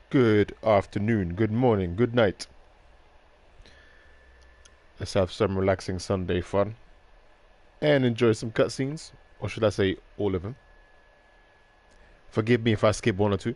Good afternoon, good morning, good night. Let's have some relaxing Sunday fun and enjoy some cutscenes, or should I say, all of them. Forgive me if I skip one or two.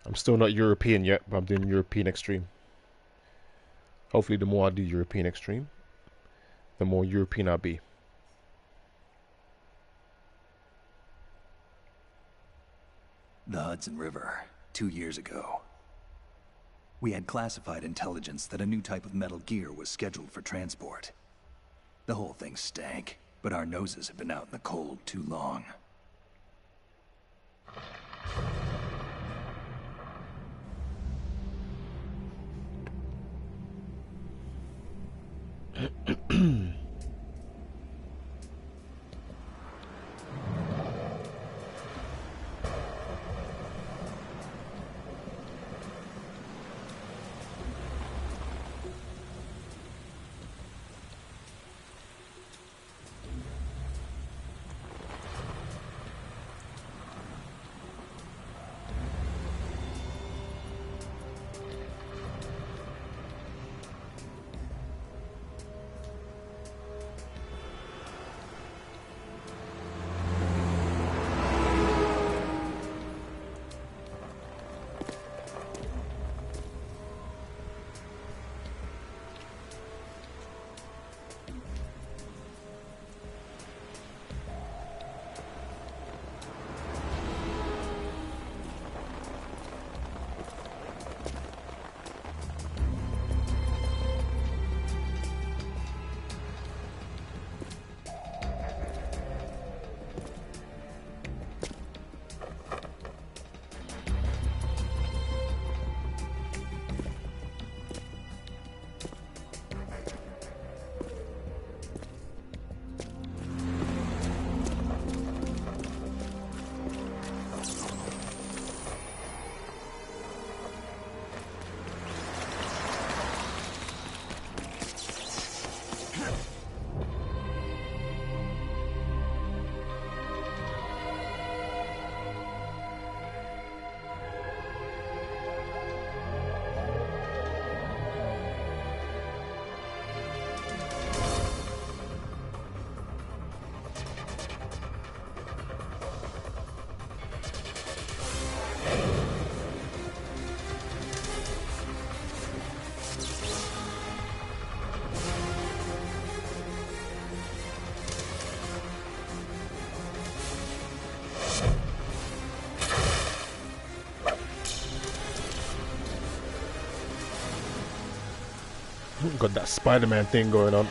I'm still not European yet, but I'm doing European Extreme. Hopefully, the more I do European Extreme, the more European I'll be. The Hudson River, 2 years ago. We had classified intelligence that a new type of metal gear was scheduled for transport. The whole thing stank, but our noses had been out in the cold too long. Got that Spider-Man thing going on.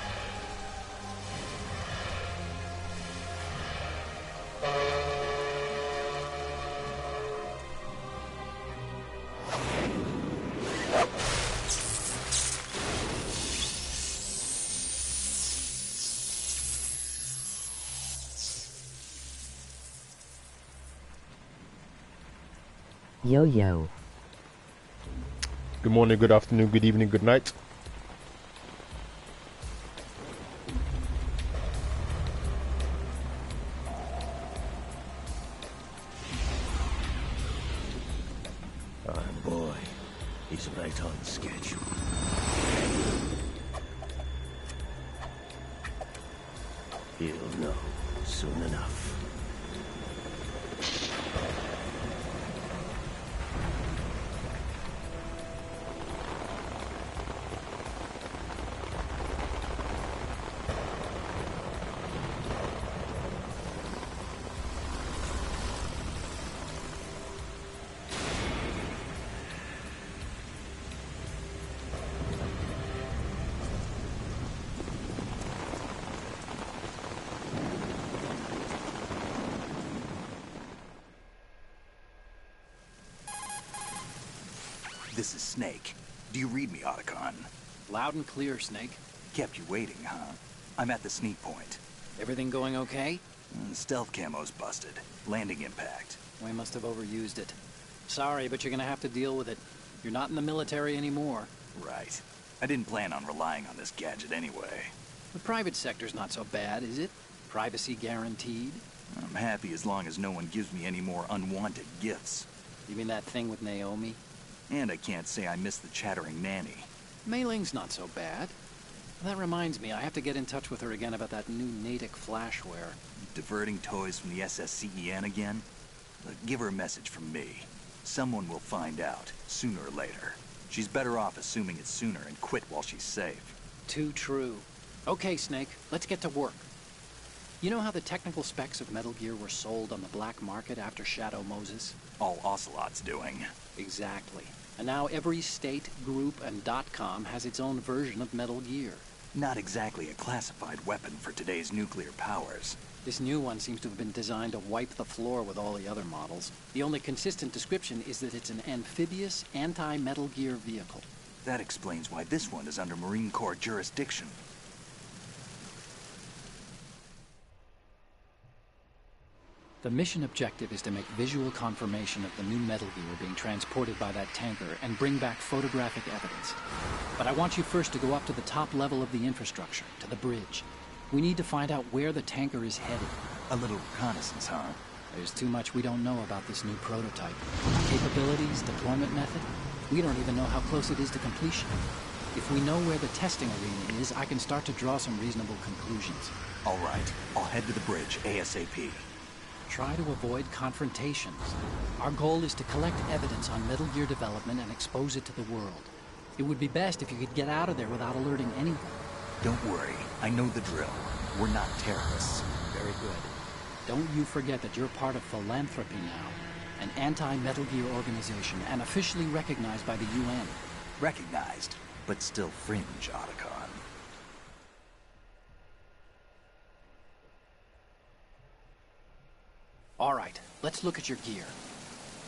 Yo yo. Good morning, good afternoon, good evening, good night. Boy, he's right on schedule. He'll know soon enough. This is Snake. Do you read me, Otacon? Loud and clear, Snake. Kept you waiting, huh? I'm at the sneak point. Everything going okay? Stealth camo's busted. Landing impact. We must have overused it. Sorry, but you're gonna have to deal with it. You're not in the military anymore. Right. I didn't plan on relying on this gadget anyway. The private sector's not so bad, is it? Privacy guaranteed? I'm happy as long as no one gives me any more unwanted gifts. You mean that thing with Naomi? And I can't say I miss the chattering nanny. Mei Ling's not so bad. That reminds me, I have to get in touch with her again about that new Natick flashware. Diverting toys from the SSCEN again? Look, give her a message from me. Someone will find out, sooner or later. She's better off assuming it sooner and quit while she's safe. Too true. Okay, Snake, let's get to work. You know how the technical specs of Metal Gear were sold on the black market after Shadow Moses? All Ocelot's doing. Exactly. And now every state, group, and .com has its own version of Metal Gear. Not exactly a classified weapon for today's nuclear powers. This new one seems to have been designed to wipe the floor with all the other models. The only consistent description is that it's an amphibious, anti-Metal Gear vehicle. That explains why this one is under Marine Corps jurisdiction. The mission objective is to make visual confirmation of the new Metal Gear being transported by that tanker and bring back photographic evidence. But I want you first to go up to the top level of the infrastructure, to the bridge. We need to find out where the tanker is headed. A little reconnaissance, huh? There's too much we don't know about this new prototype. Capabilities, deployment method. We don't even know how close it is to completion. If we know where the testing arena is, I can start to draw some reasonable conclusions. All right, I'll head to the bridge ASAP. Try to avoid confrontations. Our goal is to collect evidence on Metal Gear development and expose it to the world. It would be best if you could get out of there without alerting anyone. Don't worry, I know the drill. We're not terrorists. Very good. Don't you forget that you're part of Philanthropy now, an anti-Metal Gear organization and officially recognized by the UN. Recognized, but still fringe, Otacon. All right, let's look at your gear.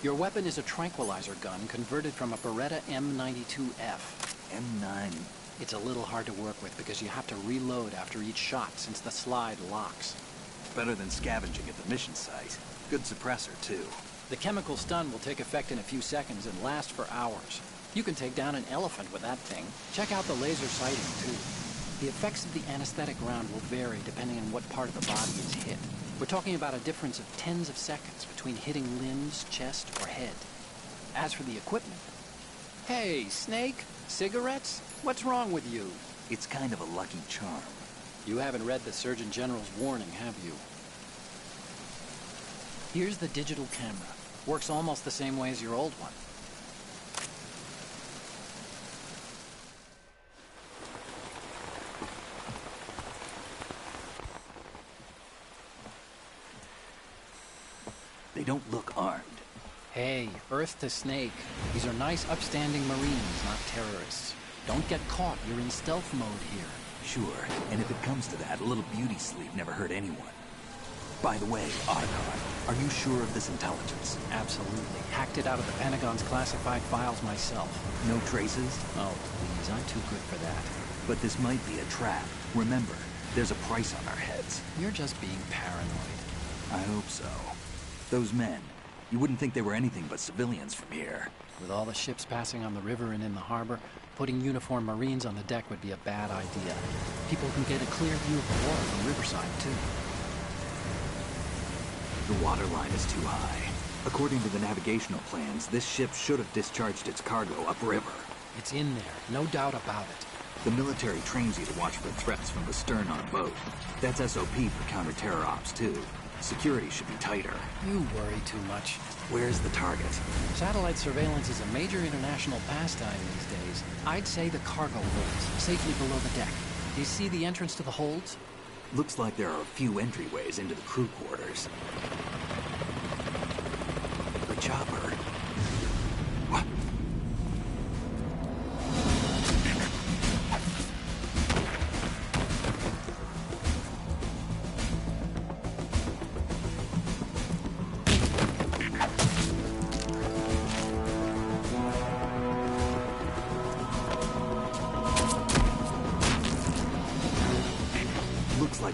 Your weapon is a tranquilizer gun converted from a Beretta M92F. M9. It's a little hard to work with because you have to reload after each shot since the slide locks. Better than scavenging at the mission site. Good suppressor, too. The chemical stun will take effect in a few seconds and last for hours. You can take down an elephant with that thing. Check out the laser sighting, too. The effects of the anesthetic round will vary depending on what part of the body is hit. We're talking about a difference of tens of seconds between hitting limbs, chest, or head. As for the equipment... Hey, Snake, cigarettes? What's wrong with you? It's kind of a lucky charm. You haven't read the Surgeon General's warning, have you? Here's the digital camera. Works almost the same way as your old one. They don't look armed. Hey, Earth to Snake. These are nice, upstanding Marines, not terrorists. Don't get caught. You're in stealth mode here. Sure, and if it comes to that, a little beauty sleep never hurt anyone. By the way, Otacon, are you sure of this intelligence? Absolutely. Hacked it out of the Pentagon's classified files myself. No traces? Oh, please, I'm too good for that. But this might be a trap. Remember, there's a price on our heads. You're just being paranoid. I hope so. Those men, you wouldn't think they were anything but civilians from here. With all the ships passing on the river and in the harbor, putting uniformed Marines on the deck would be a bad idea. People can get a clear view of the water from Riverside, too. The water line is too high. According to the navigational plans, this ship should have discharged its cargo upriver. It's in there, no doubt about it. The military trains you to watch for threats from the stern on a boat. That's SOP for counter-terror ops, too. Security should be tighter. You worry too much. Where's the target? Satellite surveillance is a major international pastime these days. I'd say the cargo holds, safely below the deck. Do you see the entrance to the holds? Looks like there are a few entryways into the crew quarters. The chopper. What?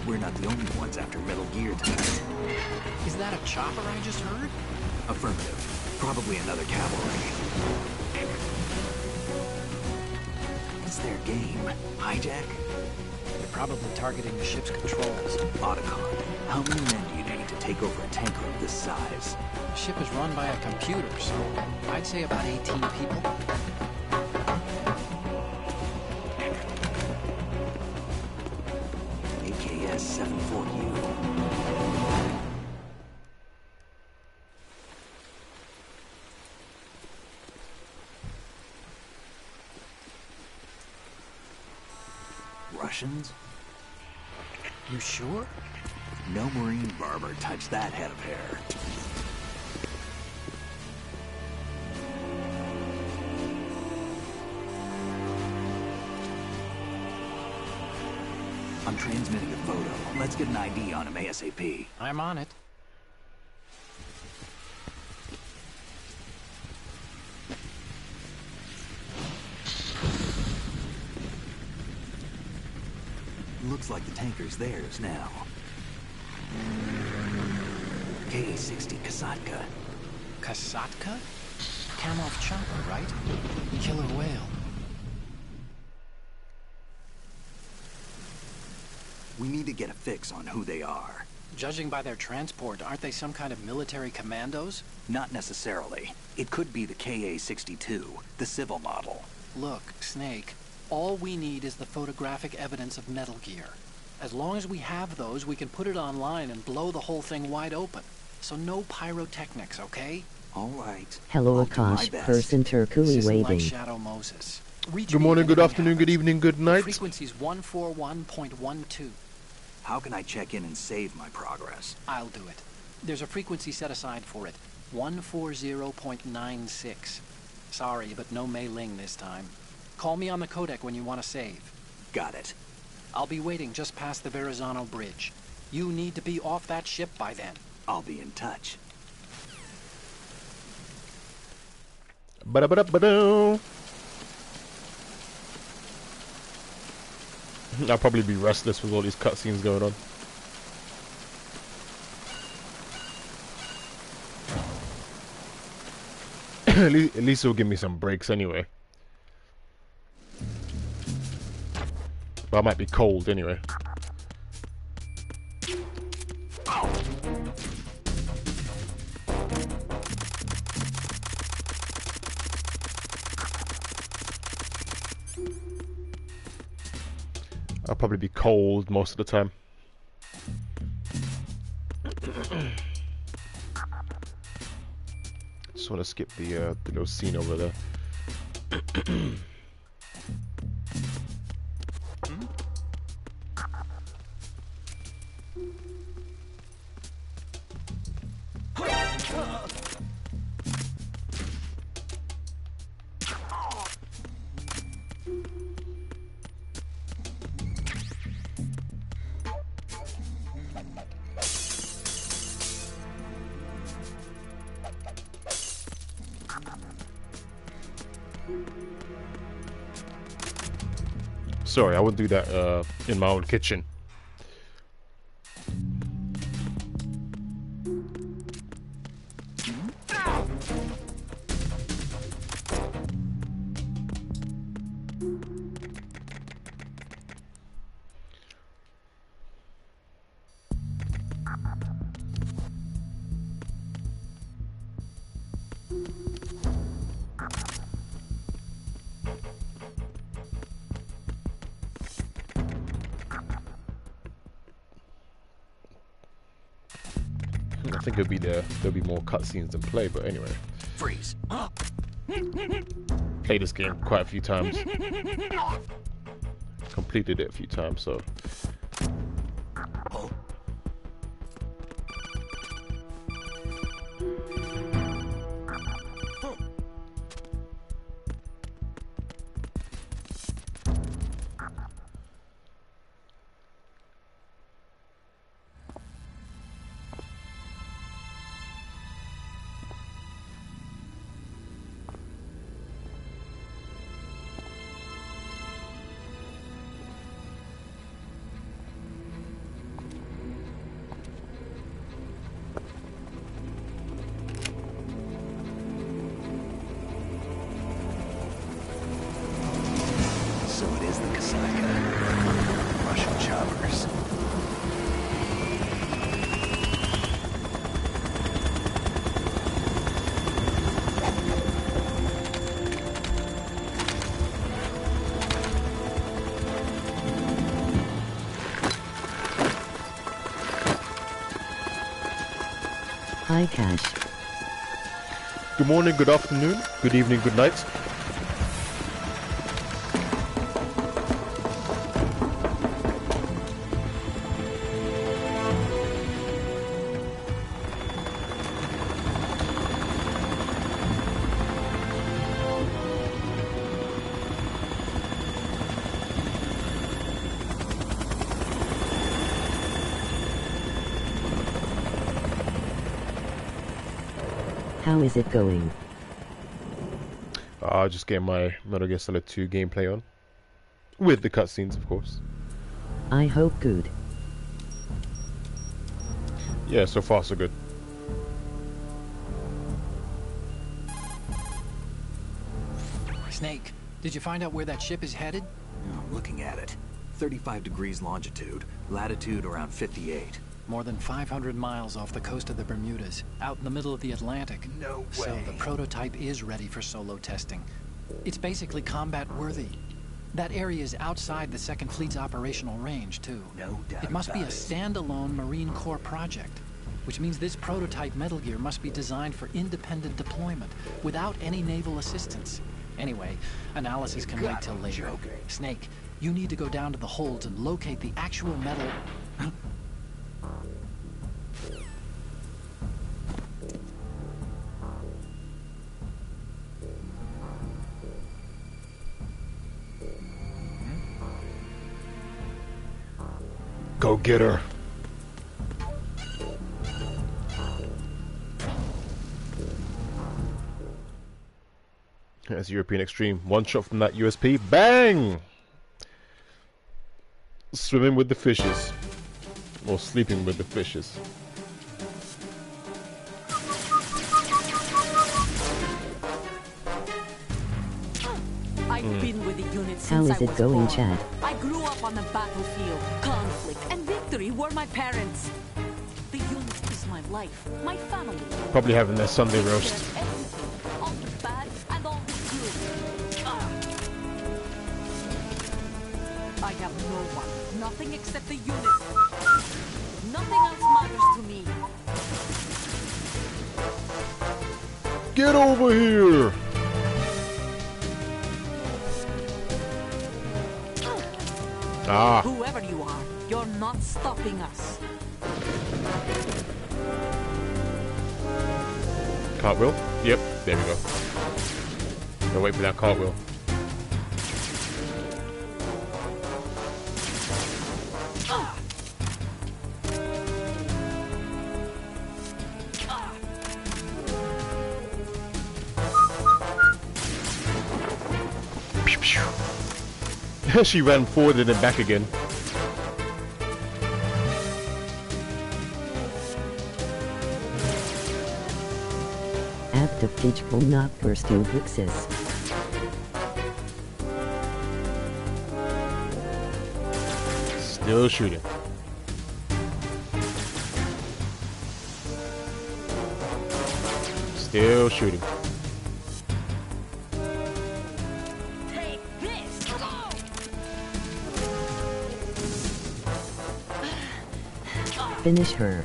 We're not the only ones after Metal Gear tonight. Is that a chopper I just heard? Affirmative. Probably another cavalry. It's their game. Hijack? They're probably targeting the ship's controls. Otacon. How many men do you need to take over a tanker of this size? The ship is run by a computer, so I'd say about 18 people. AKS 74U. Russians? You sure? No Marine barber touched that head of hair. I'm transmitting a photo. Let's get an ID on him ASAP. I'm on it. Looks like the tanker's theirs now. Ka-60 Kasatka. Kasatka? Kamov chopper, right? Killer whale. We need to get a fix on who they are. Judging by their transport, aren't they some kind of military commandos? Not necessarily. It could be the Ka-62, the civil model. Look, Snake, all we need is the photographic evidence of Metal Gear. As long as we have those, we can put it online and blow the whole thing wide open. So no pyrotechnics, okay? All right. Hello, I'll do my Akash. best. Person Turkui This isn't like waiting. Shadow Moses. Reach Good me morning, if good anything afternoon, good happens. evening, good night. Frequency's 141.12. How can I check in and save my progress? I'll do it. There's a frequency set aside for it. 140.96. Sorry, but no Mei Ling this time. Call me on the codec when you want to save. Got it. I'll be waiting just past the Verrazano Bridge. You need to be off that ship by then. I'll be in touch. Ba-da-ba-da-ba-da. I'll probably be restless with all these cutscenes going on. At least it'll give me some breaks anyway. But I might be cold anyway. I'll probably be cold most of the time. Just want to skip the little scene over there. Sorry, I wouldn't do that in my own kitchen. I think there'll be more cutscenes than play, but anyway. Freeze. Played this game quite a few times. Completed it a few times, so. like Russian choppers. Hi, Kash. Good morning, good afternoon, good evening, good night. How is it going? Just getting my Metal Gear Solid 2 gameplay on. With the cutscenes, of course. I hope good. Yeah, so far so good. Snake, did you find out where that ship is headed? I'm looking at it. 35 degrees longitude, latitude around 58. More than 500 miles off the coast of the Bermudas, out in the middle of the Atlantic. No So way. the prototype is ready for solo testing. It's basically combat worthy. That area is outside the Second Fleet's operational range, too. No doubt It must be a about it. standalone Marine Corps project, which means this prototype Metal Gear must be designed for independent deployment, without any naval assistance. Anyway, analysis can wait till later. joking. Snake, you need to go down to the holds and locate the actual metal... Go get her. That's European Extreme. One shot from that USP. Bang! Swimming with the fishes. Or sleeping with the fishes. I've been with the unit How since is I it was going, born. Chad? I grew up on the battlefield. Conflict and victory were my parents. The unit is my life, my family. Probably having their Sunday There's roast. everything, all the bad and all the good. I have no one, nothing except the unit. Nothing else matters to me. Get over here! Ah, Whoever you are, you're not stopping us. cartwheel? Yep, there we go. Gotta wait for that cartwheel. She ran forward and then back again. Active pitch will not pursue fixes. Still shooting. Still shooting. Take this! Finish her.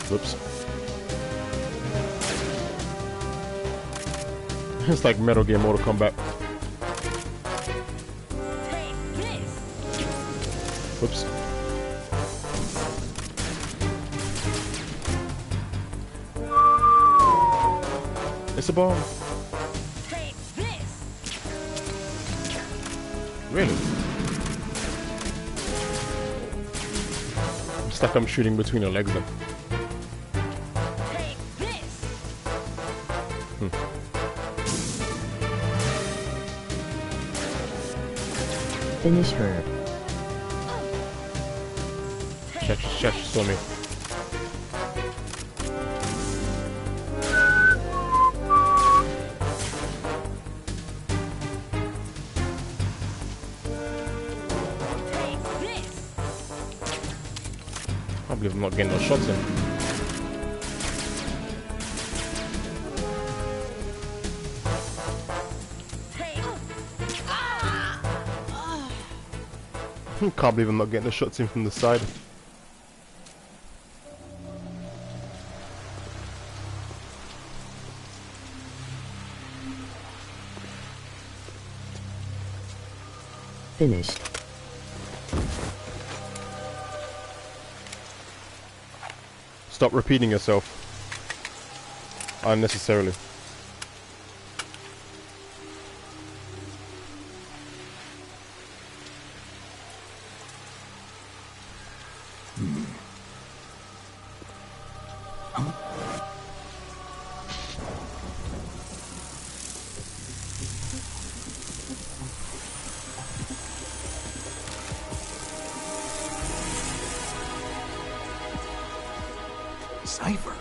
Whoops. It's like Metal Gear Mortal Kombat. Take this! Whoops. It's a bomb. Take this! Really? It's like I'm shooting between her legs then. Take this! Finish her. Chef saw me. Can't believe I'm not getting no shots in. Can't believe I'm not getting the shots in from the side. Finished. Stop repeating yourself unnecessarily. Cipher?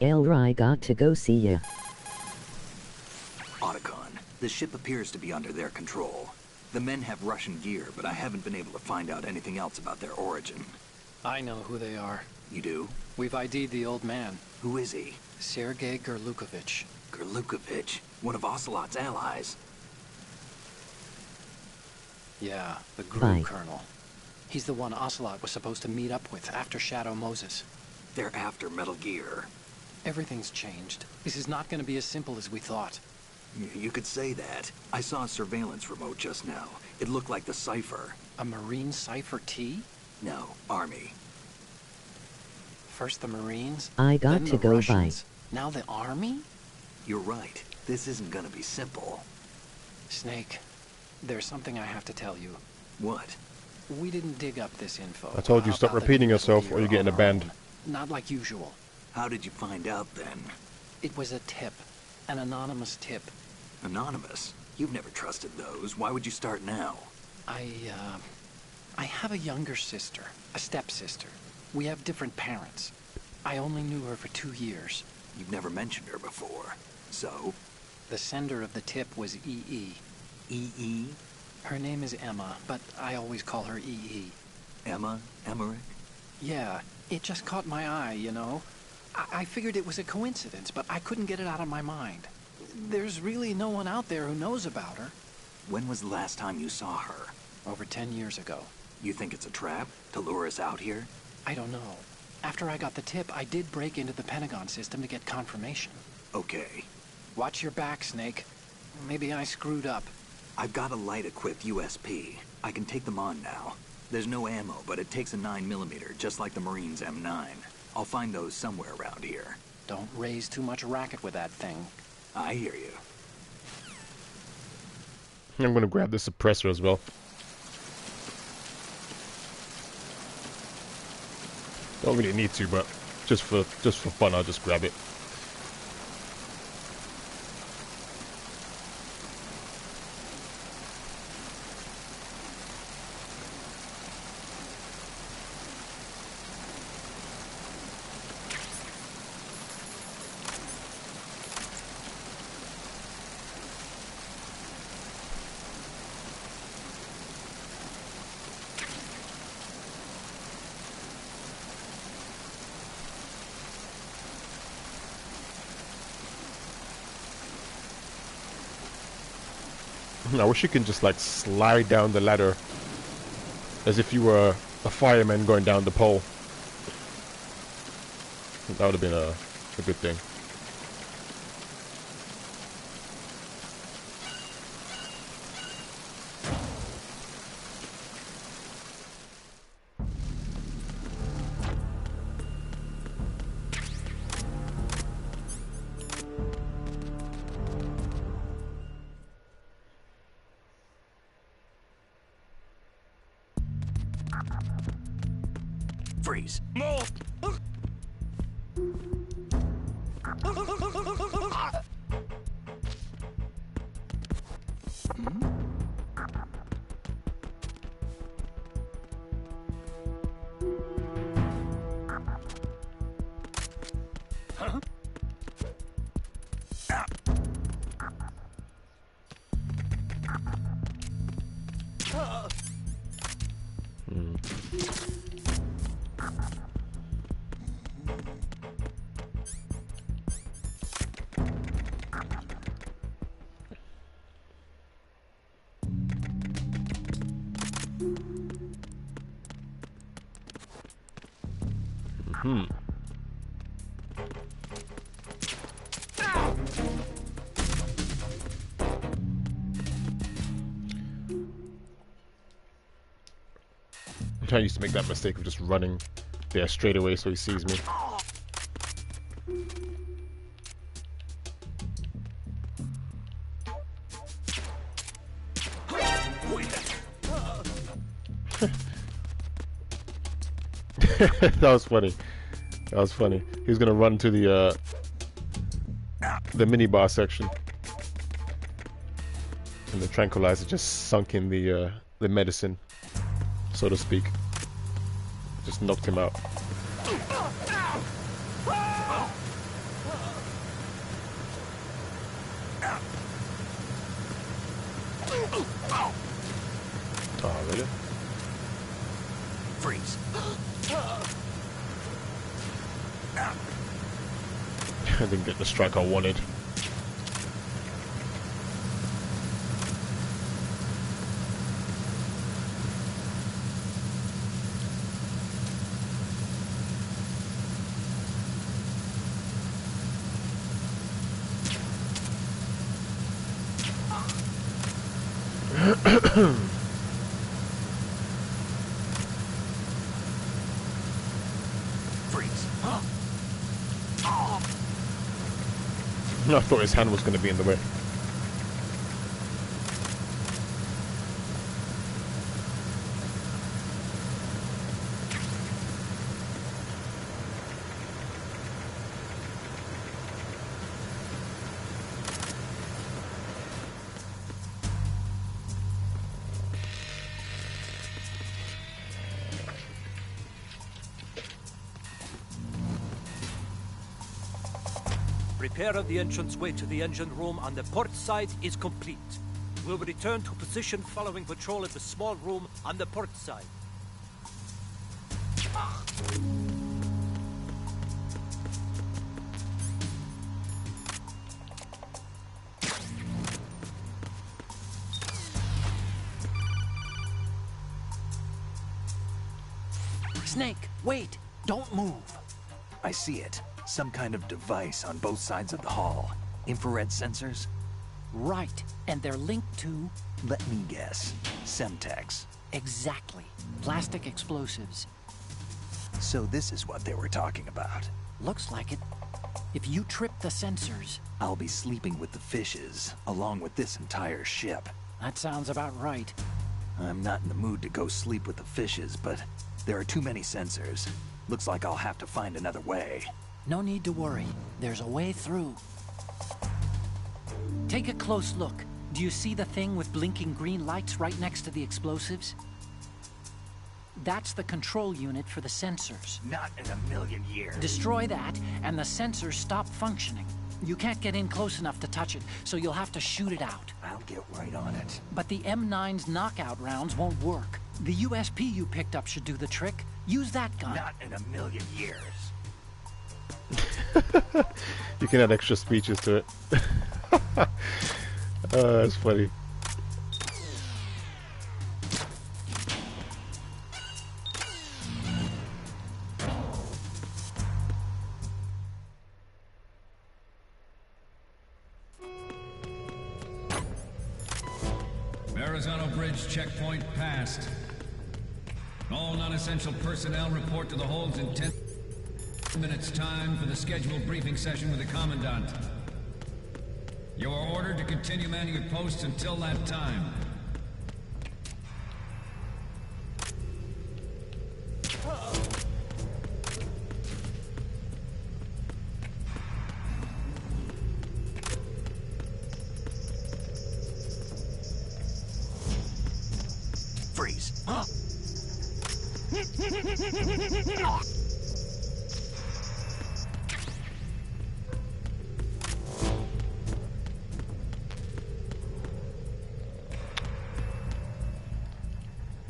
Elry got to go see ya. Otacon, the ship appears to be under their control. The men have Russian gear, but I haven't been able to find out anything else about their origin. I know who they are. You do? We've ID'd the old man, Who is he? Sergei Gerlukovich. Gerlukovich, one of Ocelot's allies. Yeah, the Gru Right. Colonel. He's the one Ocelot was supposed to meet up with after Shadow Moses. They're after Metal Gear. Everything's changed. This is not going to be as simple as we thought. You could say that. I saw a surveillance remote just now. It looked like the Cipher. A Marine Cipher T? No, Army. First the Marines, I got then to the go by. Russians, now the Army? You're right. This isn't gonna be simple. Snake, there's something I have to tell you. What? We didn't dig up this info. I told you, stop about the repeating Metal yourself Gear or you're getting on a our band. own. Not like usual. How did you find out then? It was a tip. An anonymous tip. Anonymous? You've never trusted those. Why would you start now? I have a younger sister, a stepsister. We have different parents. I only knew her for 2 years. You've never mentioned her before. So? The sender of the tip was EE. E.E.? Her name is Emma, but I always call her EE. Emma? Emmerich? Yeah, it just caught my eye, you know? I figured it was a coincidence, but I couldn't get it out of my mind. There's really no one out there who knows about her. When was the last time you saw her? Over 10 years ago. You think it's a trap? To lure us out here? I don't know. After I got the tip, I did break into the Pentagon system to get confirmation. Okay. Watch your back, Snake. Maybe I screwed up. I've got a light-equipped USP. I can take them on now. There's no ammo, but it takes a 9mm, just like the Marines' M9. I'll find those somewhere around here. Don't raise too much racket with that thing. I hear you. I'm gonna grab the suppressor as well. Don't really need to, but just for fun, I'll just grab it. I wish you can just like slide down the ladder as if you were a fireman going down the pole. That would have been a good thing. Freeze. I used to make that mistake of just running there straight away so he sees me. That was funny. That was funny. He was gonna run to the minibar section, and the tranquilizer just sunk in the medicine, so to speak. Just knocked him out. Oh, really? Freeze. I didn't get the strike I wanted. Freeze. I thought his hand was going to be in the way. Repair of the entranceway to the engine room on the port side is complete. We'll return to position following patrol of the small room on the port side. Snake, wait! Don't move! I see it. Some kind of device on both sides of the hall. Infrared sensors? Right, and they're linked to... Let me guess. Semtex. Exactly. Plastic explosives. So this is what they were talking about. Looks like it. If you trip the sensors... I'll be sleeping with the fishes, along with this entire ship. That sounds about right. I'm not in the mood to go sleep with the fishes, but there are too many sensors. Looks like I'll have to find another way. No need to worry. There's a way through. Take a close look. Do you see the thing with blinking green lights right next to the explosives? That's the control unit for the sensors. Not in a million years. Destroy that, and the sensors stop functioning. You can't get in close enough to touch it, so you'll have to shoot it out. I'll get right on it. But the M9's knockout rounds won't work. The USP you picked up should do the trick. Use that gun. Not in a million years. You can add extra speeches to it. That's funny. Verrazano Bridge checkpoint passed. All non-essential personnel report to the holds in 10 minutes time for the scheduled briefing session with the Commandant. You are ordered to continue manning your posts until that time. Freeze.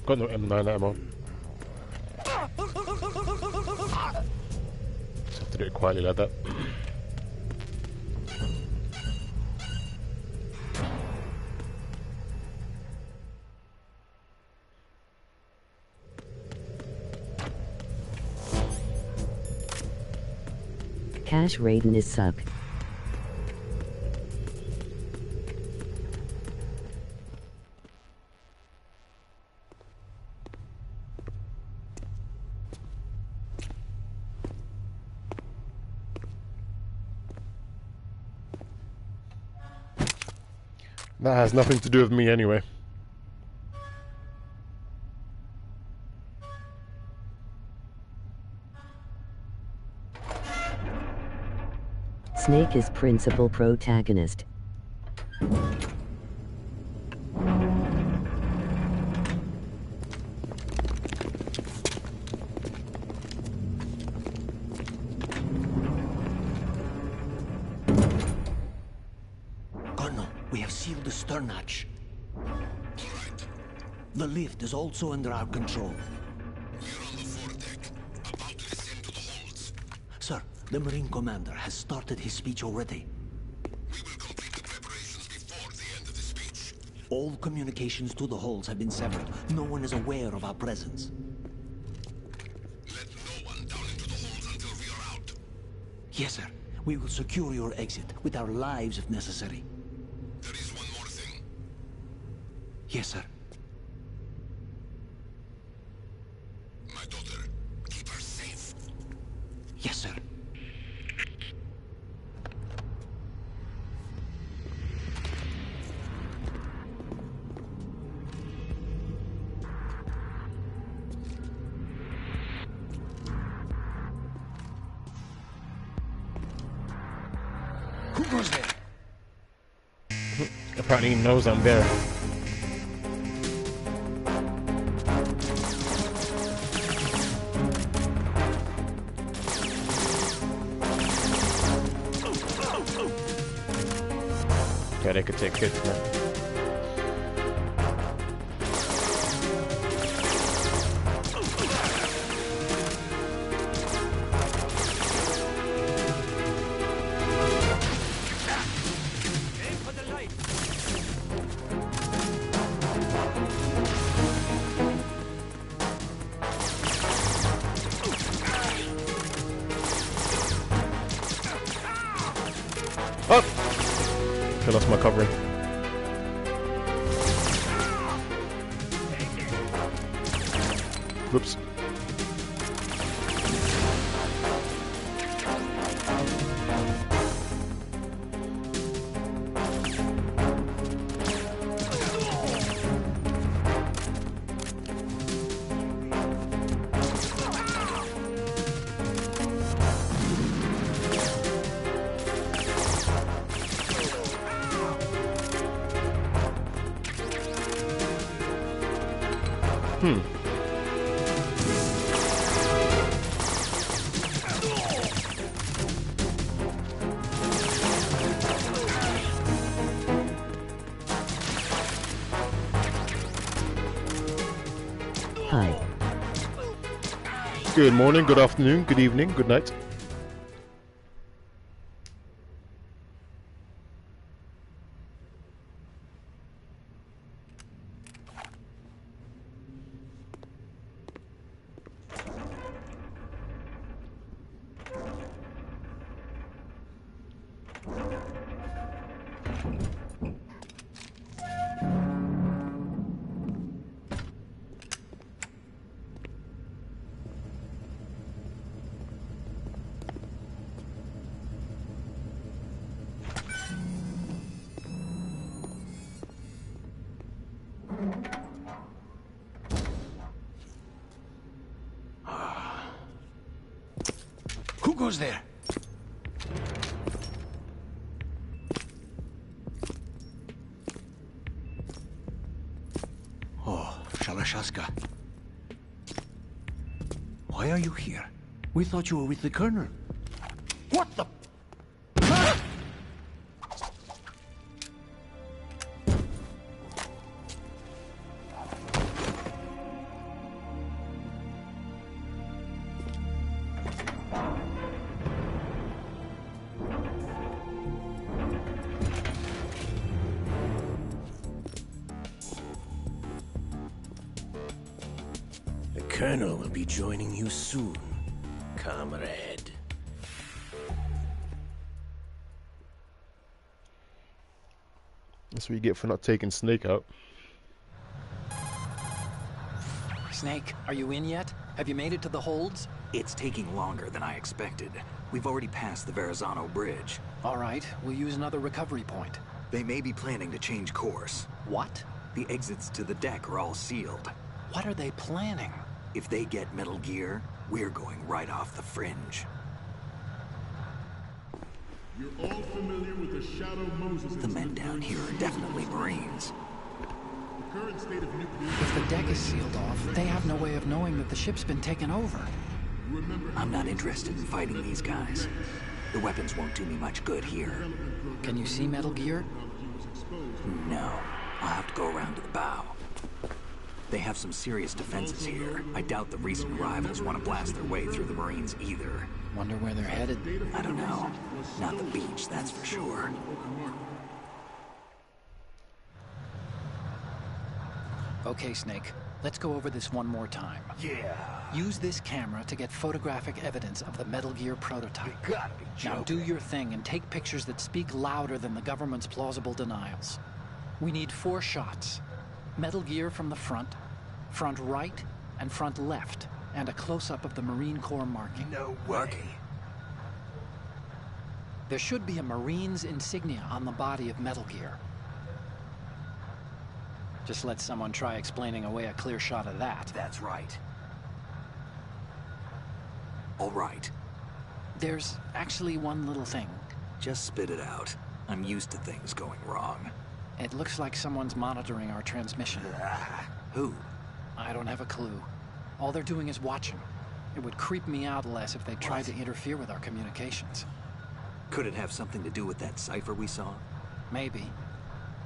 Got no M9 ammo. Just have to do it quietly like that. Kash Raiden is suck. That has nothing to do with me anyway. Snake is principal protagonist. Colonel, we have sealed the stern hatch. The lift is also under our control. Sir, the Marine Commander has started his speech already. We will complete the preparations before the end of the speech. All communications to the halls have been severed. No one is aware of our presence. Let no one down into the halls until we are out. Yes, sir. We will secure your exit with our lives if necessary. There is one more thing. Yes, sir. My daughter, keep her safe. Yes, sir. Who goes there? Apparently he knows I'm there. Yeah, they could take hits, man. Aim for the light. Oh! I lost my covering. Whoops. Hi. Good morning, good afternoon, good evening, good night. Who goes there? Oh, Shalashaska. Why are you here? We thought you were with the Colonel. What the... The Colonel will be joining you soon, comrade. That's what you get for not taking Snake out. Snake, are you in yet? Have you made it to the holds? It's taking longer than I expected. We've already passed the Verrazano Bridge. All right, we'll use another recovery point. They may be planning to change course. What? The exits to the deck are all sealed. What are they planning? If they get Metal Gear, we're going right off the fringe. You're all familiar with the Shadow Moses. The men down here are definitely Marines. The current state of nuclear... If the deck is sealed off, they have no way of knowing that the ship's been taken over. I'm not interested in fighting these guys. The weapons won't do me much good here. Can you see Metal Gear? No. I'll have to go around to the bow. They have some serious defenses here. I doubt the recent arrivals want to blast their way through the Marines either. Wonder where they're headed? I don't know. Not the beach, that's for sure. Okay, Snake. Let's go over this one more time. Yeah. Use this camera to get photographic evidence of the Metal Gear prototype. You gotta be joking. Now do your thing and take pictures that speak louder than the government's plausible denials. We need 4 shots. Metal Gear from the front right, and front left, and a close-up of the Marine Corps marking. No way. There should be a Marine's insignia on the body of Metal Gear. Just let someone try explaining away a clear shot of that. That's right. All right. There's actually one little thing. Just spit it out. I'm used to things going wrong. It looks like someone's monitoring our transmission. Who? I don't have a clue. All they're doing is watching. It would creep me out less if they tried to interfere with our communications. Could it have something to do with that cipher we saw? Maybe.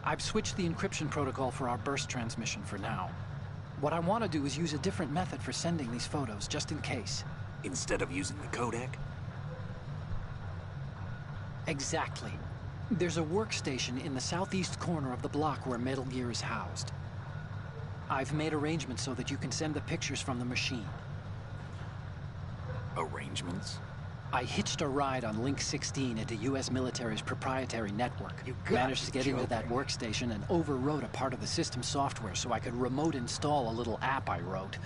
I've switched the encryption protocol for our burst transmission for now. What I want to do is use a different method for sending these photos, just in case. Instead of using the codec? Exactly. There's a workstation in the southeast corner of the block where Metal Gear is housed. I've made arrangements so that you can send the pictures from the machine. Arrangements? I hitched a ride on Link 16 into U.S. military's proprietary network. Managed to get into that workstation and overwrote a part of the system software so I could remote install a little app I wrote.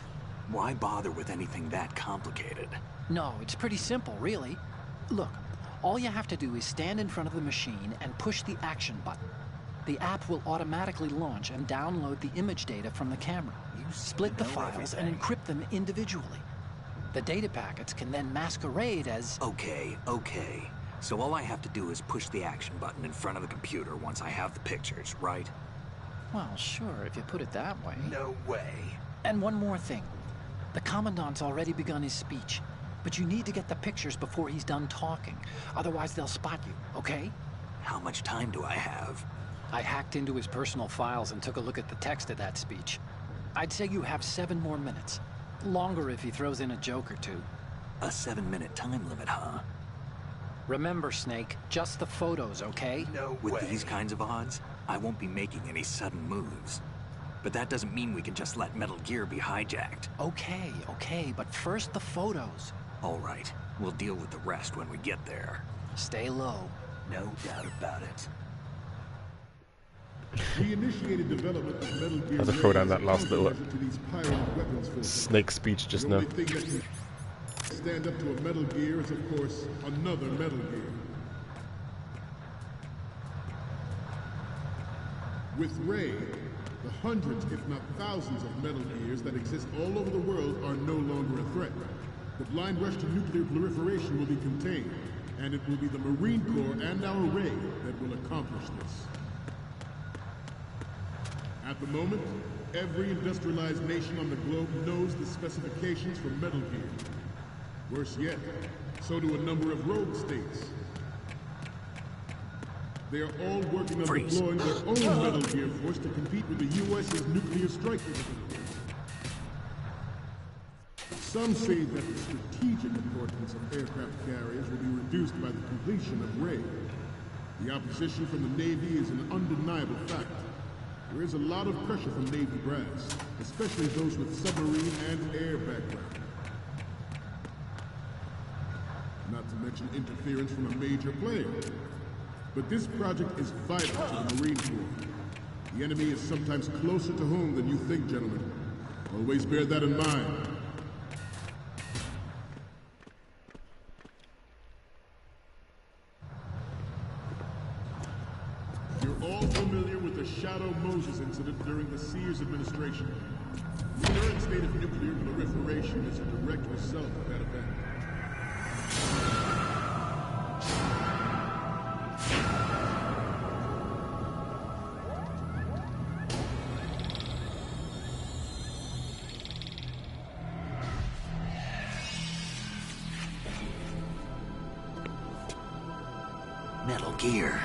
Why bother with anything that complicated? No, it's pretty simple, really. Look, all you have to do is stand in front of the machine and push the action button. The app will automatically launch and download the image data from the camera. Split the files and encrypt them individually. The data packets can then masquerade as... Okay. So all I have to do is push the action button in front of the computer once I have the pictures, right? Well, sure, if you put it that way. No way. And one more thing. The Commandant's already begun his speech, but you need to get the pictures before he's done talking. Otherwise, they'll spot you, okay? How much time do I have? I hacked into his personal files and took a look at the text of that speech. I'd say you have 7 more minutes. Longer if he throws in a joke or two. A 7-minute time limit, huh? Remember, Snake, just the photos, okay? No way. With these kinds of odds, I won't be making any sudden moves. But that doesn't mean we can just let Metal Gear be hijacked. Okay, but first the photos. All right, we'll deal with the rest when we get there. Stay low. No doubt about it. We initiated development of Metal Gear. Has to throw down that last little weapons Snake speech just now. The only thing that can stand up to a Metal Gear is, of course, another Metal Gear. With Ray, the hundreds, if not thousands, of Metal Gears that exist all over the world are no longer a threat. The blind rush to nuclear proliferation will be contained, and it will be the Marine Corps and our Ray that will accomplish this. At the moment, every industrialized nation on the globe knows the specifications for Metal Gear. Worse yet, so do a number of rogue states. They are all working on deploying their own Metal Gear force to compete with the U.S.'s nuclear strike capability. Some say that the strategic importance of aircraft carriers will be reduced by the completion of Ray. The opposition from the Navy is an undeniable fact. There is a lot of pressure from Navy brass, especially those with submarine and air background. Not to mention interference from a major player. But this project is vital to the Marine Corps. The enemy is sometimes closer to home than you think, gentlemen. Always bear that in mind. You're all familiar with the Shadow Moses incident during the Sears administration. The current state of nuclear proliferation is a direct result of that event. Metal Gear.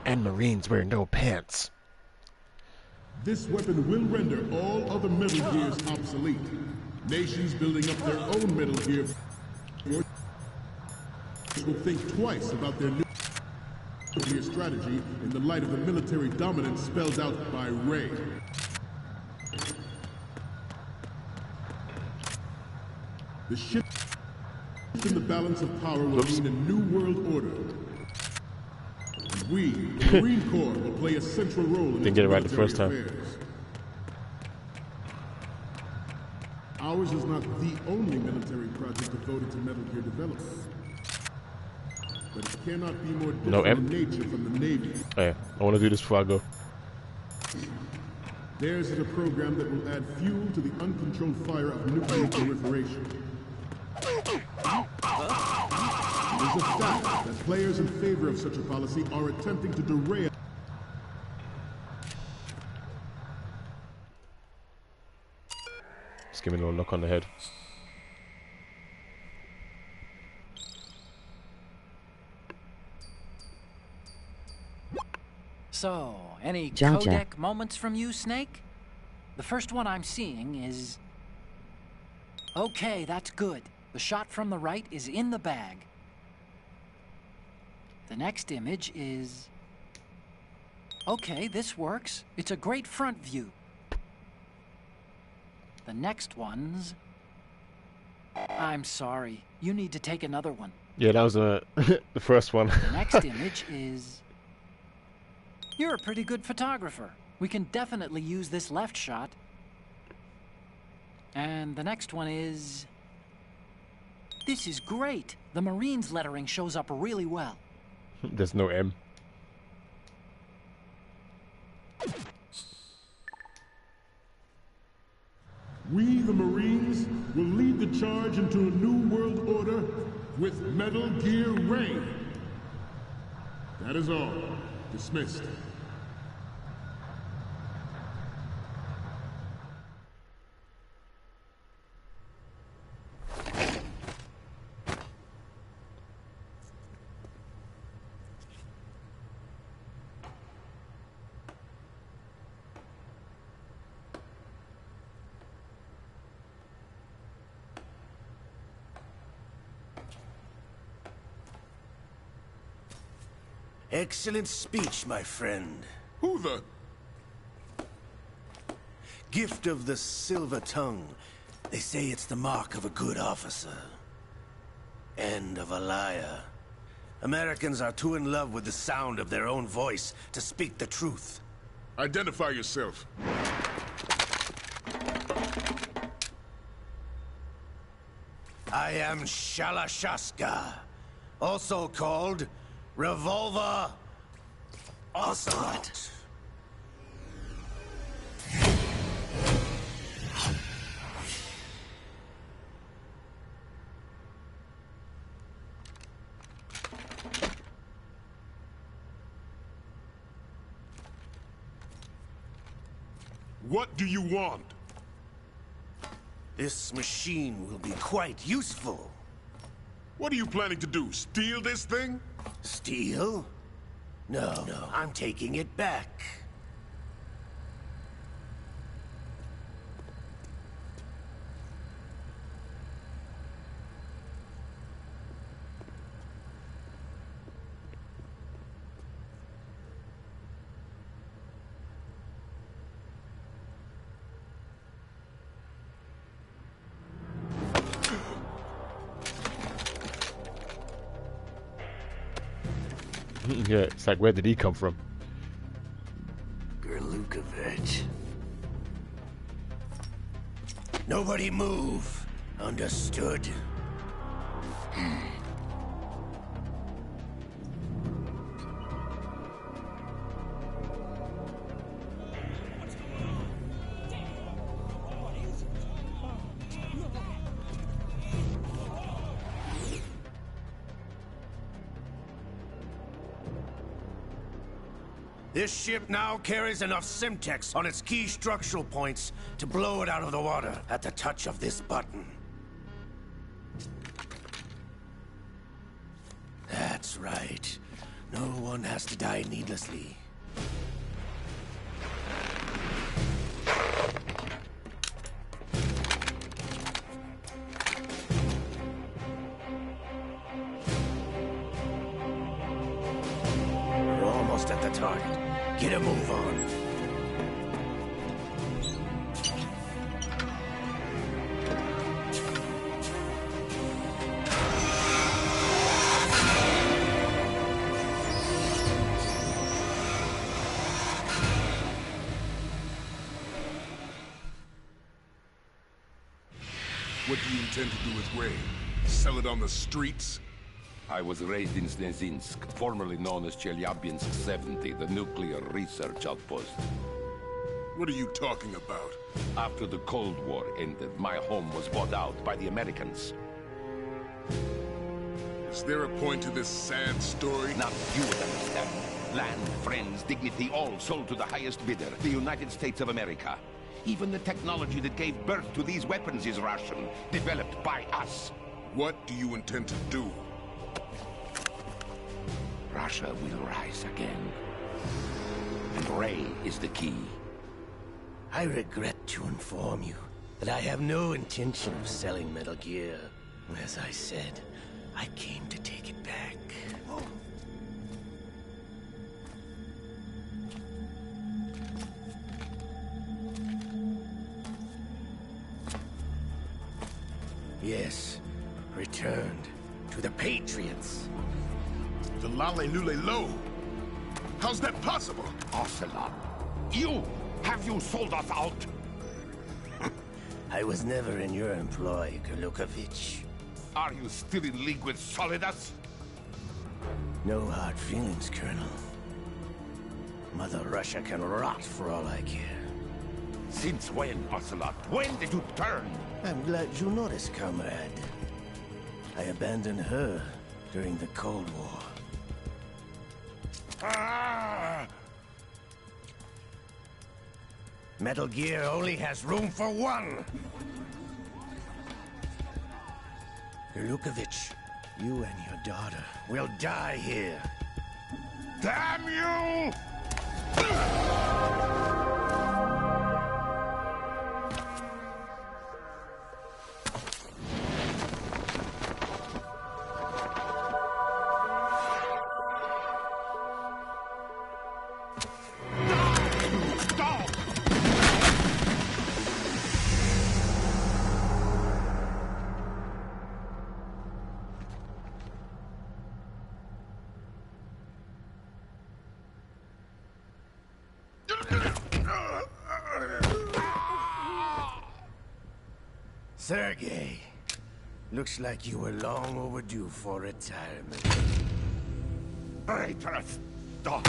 And Marines wear no pants. This weapon will render all other Metal Gears obsolete. Nations building up their own Metal Gear will think twice about their nuclear strategy in the light of the military dominance spelled out by Ray. The shift in the balance of power will mean a new world order. And we, the Marine Corps, will play a central role in Didn't get it right the military first time. affairs. Ours is not the only military project devoted to Metal Gear development. But it cannot be more different in nature from the Navy. Hey, I want to do this before I go. Theirs is a program that will add fuel to the uncontrolled fire of nuclear proliferation. It is a fact that players in favor of such a policy are attempting to derail. Just give me a little knock on the head. So, any Jaja. codec moments from you, Snake? The first one I'm seeing is... Okay, that's good. The shot from the right is in the bag. The next image is... Okay, this works. It's a great front view. The next one's... I'm sorry. You need to take another one. Yeah, that was the first one. The next image is... You're a pretty good photographer. We can definitely use this left shot. And the next one is... This is great. The Marines lettering shows up really well. There's no M. We, the Marines, will lead the charge into a new world order with Metal Gear Ray. That is all. Dismissed. Excellent speech, my friend. Who the? Gift of the silver tongue. They say it's the mark of a good officer. And of a liar. Americans are too in love with the sound of their own voice to speak the truth. Identify yourself. I am Shalashaska, also called Revolver Ocelot. What do you want? This machine will be quite useful. What are you planning to do? Steal this thing? Steal? No, I'm taking it back. Yeah, it's like, where did he come from? Gerlukovich. Nobody move. Understood? This ship now carries enough Simtex on its key structural points to blow it out of the water at the touch of this button. That's right. No one has to die needlessly. We're almost at the target. Get a move on. What do you intend to do with Ray? Sell it on the streets? I was raised in Snezinsk, formerly known as Chelyabinsk 70, the nuclear research outpost. What are you talking about? After the Cold War ended, my home was bought out by the Americans. Is there a point to this sad story? Not you would understand. Land, friends, dignity, all sold to the highest bidder, the United States of America. Even the technology that gave birth to these weapons is Russian, developed by us. What do you intend to do? Russia will rise again. And Ray is the key. I regret to inform you that I have no intention of selling Metal Gear. As I said, I came to take it back. Yes, returned to the Patriots. The Lale Nule Lo? How's that possible? Ocelot, have you sold us out? I was never in your employ, Gerlukovich. Are you still in league with Solidus? No hard feelings, Colonel. Mother Russia can rot for all I care. Since when, Ocelot? When did you turn? I'm glad you noticed, comrade. I abandoned her during the Cold War. Metal Gear only has room for one! Gerlukovich, you and your daughter will die here. Damn you! Sergei, looks like you were long overdue for retirement. Traitorous dog!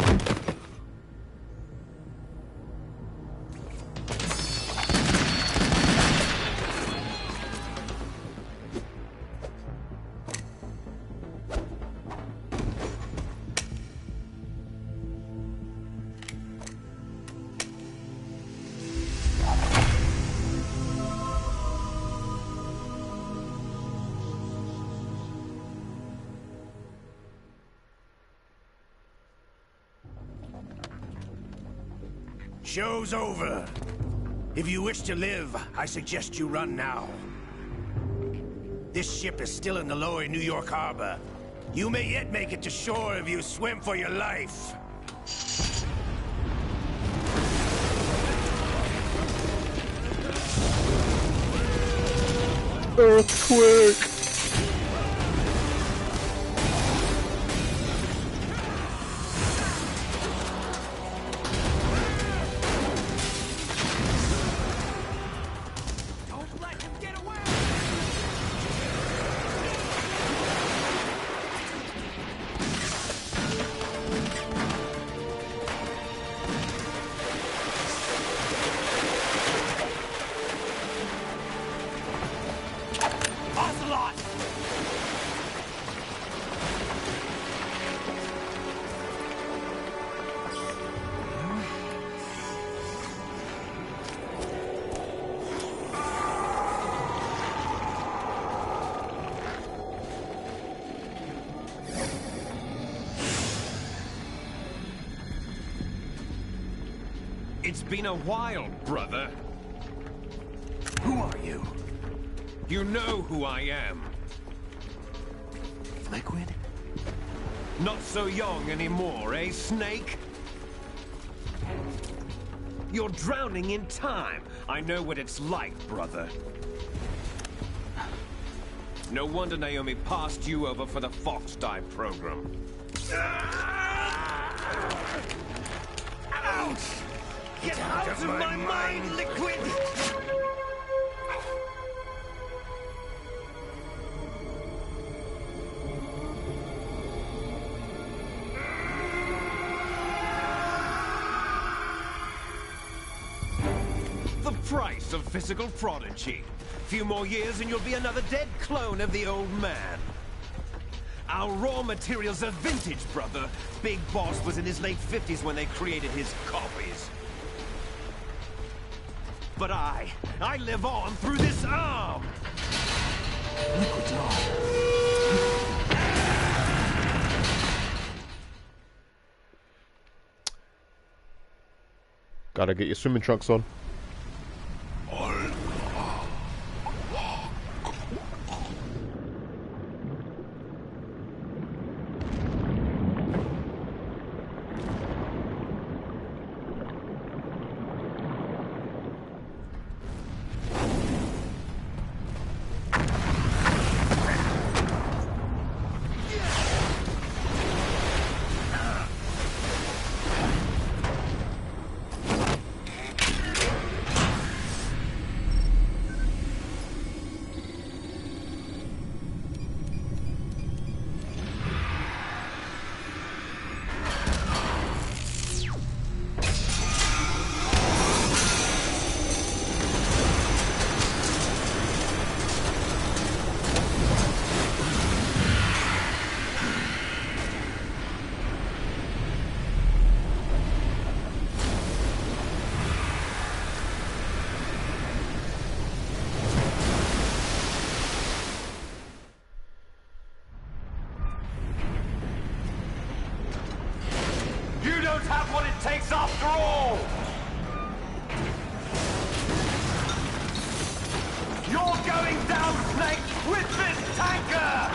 Show's over. If you wish to live, I suggest you run now. This ship is still in the lower New York harbor. You may yet make it to shore if you swim for your life. Earthquake! It's been a while, brother. Who are you? You know who I am. Liquid? Not so young anymore, eh, Snake? You're drowning in time. I know what it's like, brother. No wonder Naomi passed you over for the Fox Dive program. Ouch! Get out of my mind, Liquid! The price of physical prodigy. Few more years and you'll be another dead clone of the old man. Our raw materials are vintage, brother. Big Boss was in his late 50s when they created his copies. But I live on through this arm! Liquid's arm. Gotta get your swimming trunks on. You don't have what it takes after all! You're going down, Snake, with this tanker!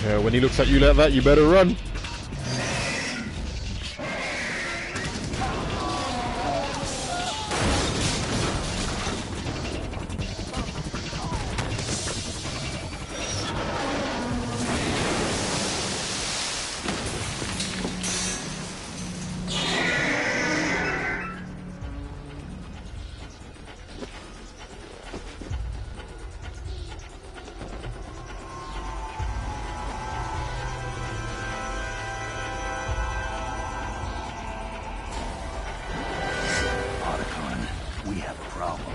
Yeah, when he looks at you like that, you better run. We have a problem.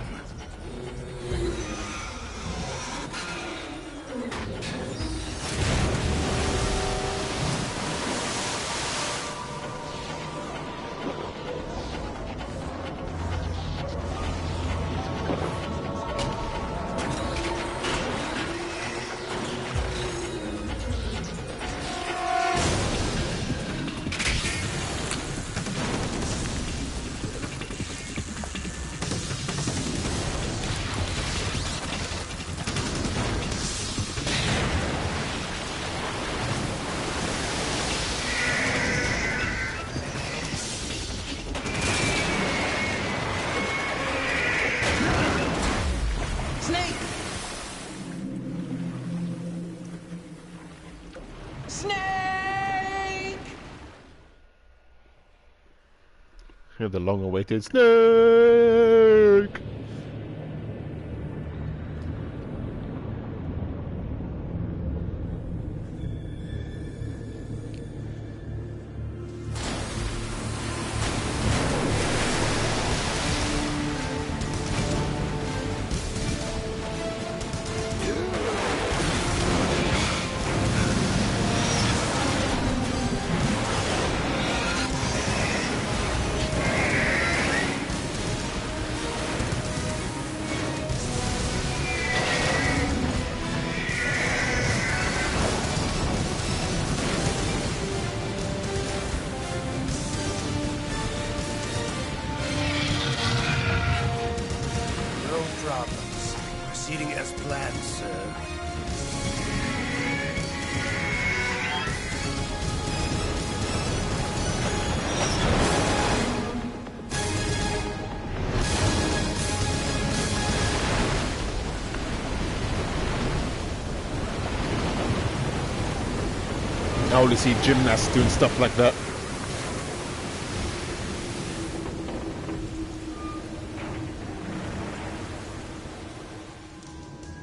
You know, the long-awaited Snake. I only see gymnasts doing stuff like that.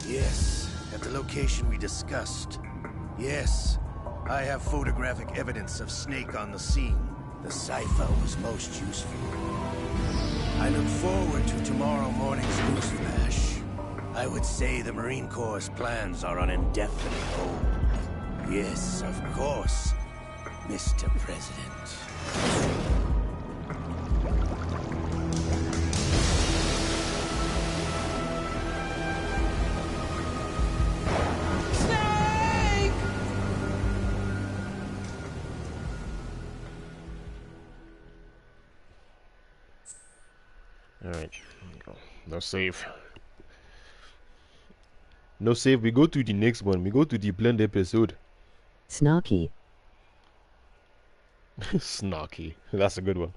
Yes, at the location we discussed. Yes, I have photographic evidence of Snake on the scene. The cipher was most useful. I look forward to tomorrow morning's news flash. I would say the Marine Corps' plans are on indefinite hold. Yes, of course, Mr. President. Alright. No save. No save. We go to the next one. We go to the blend episode. Snarky. Snarky. That's a good one.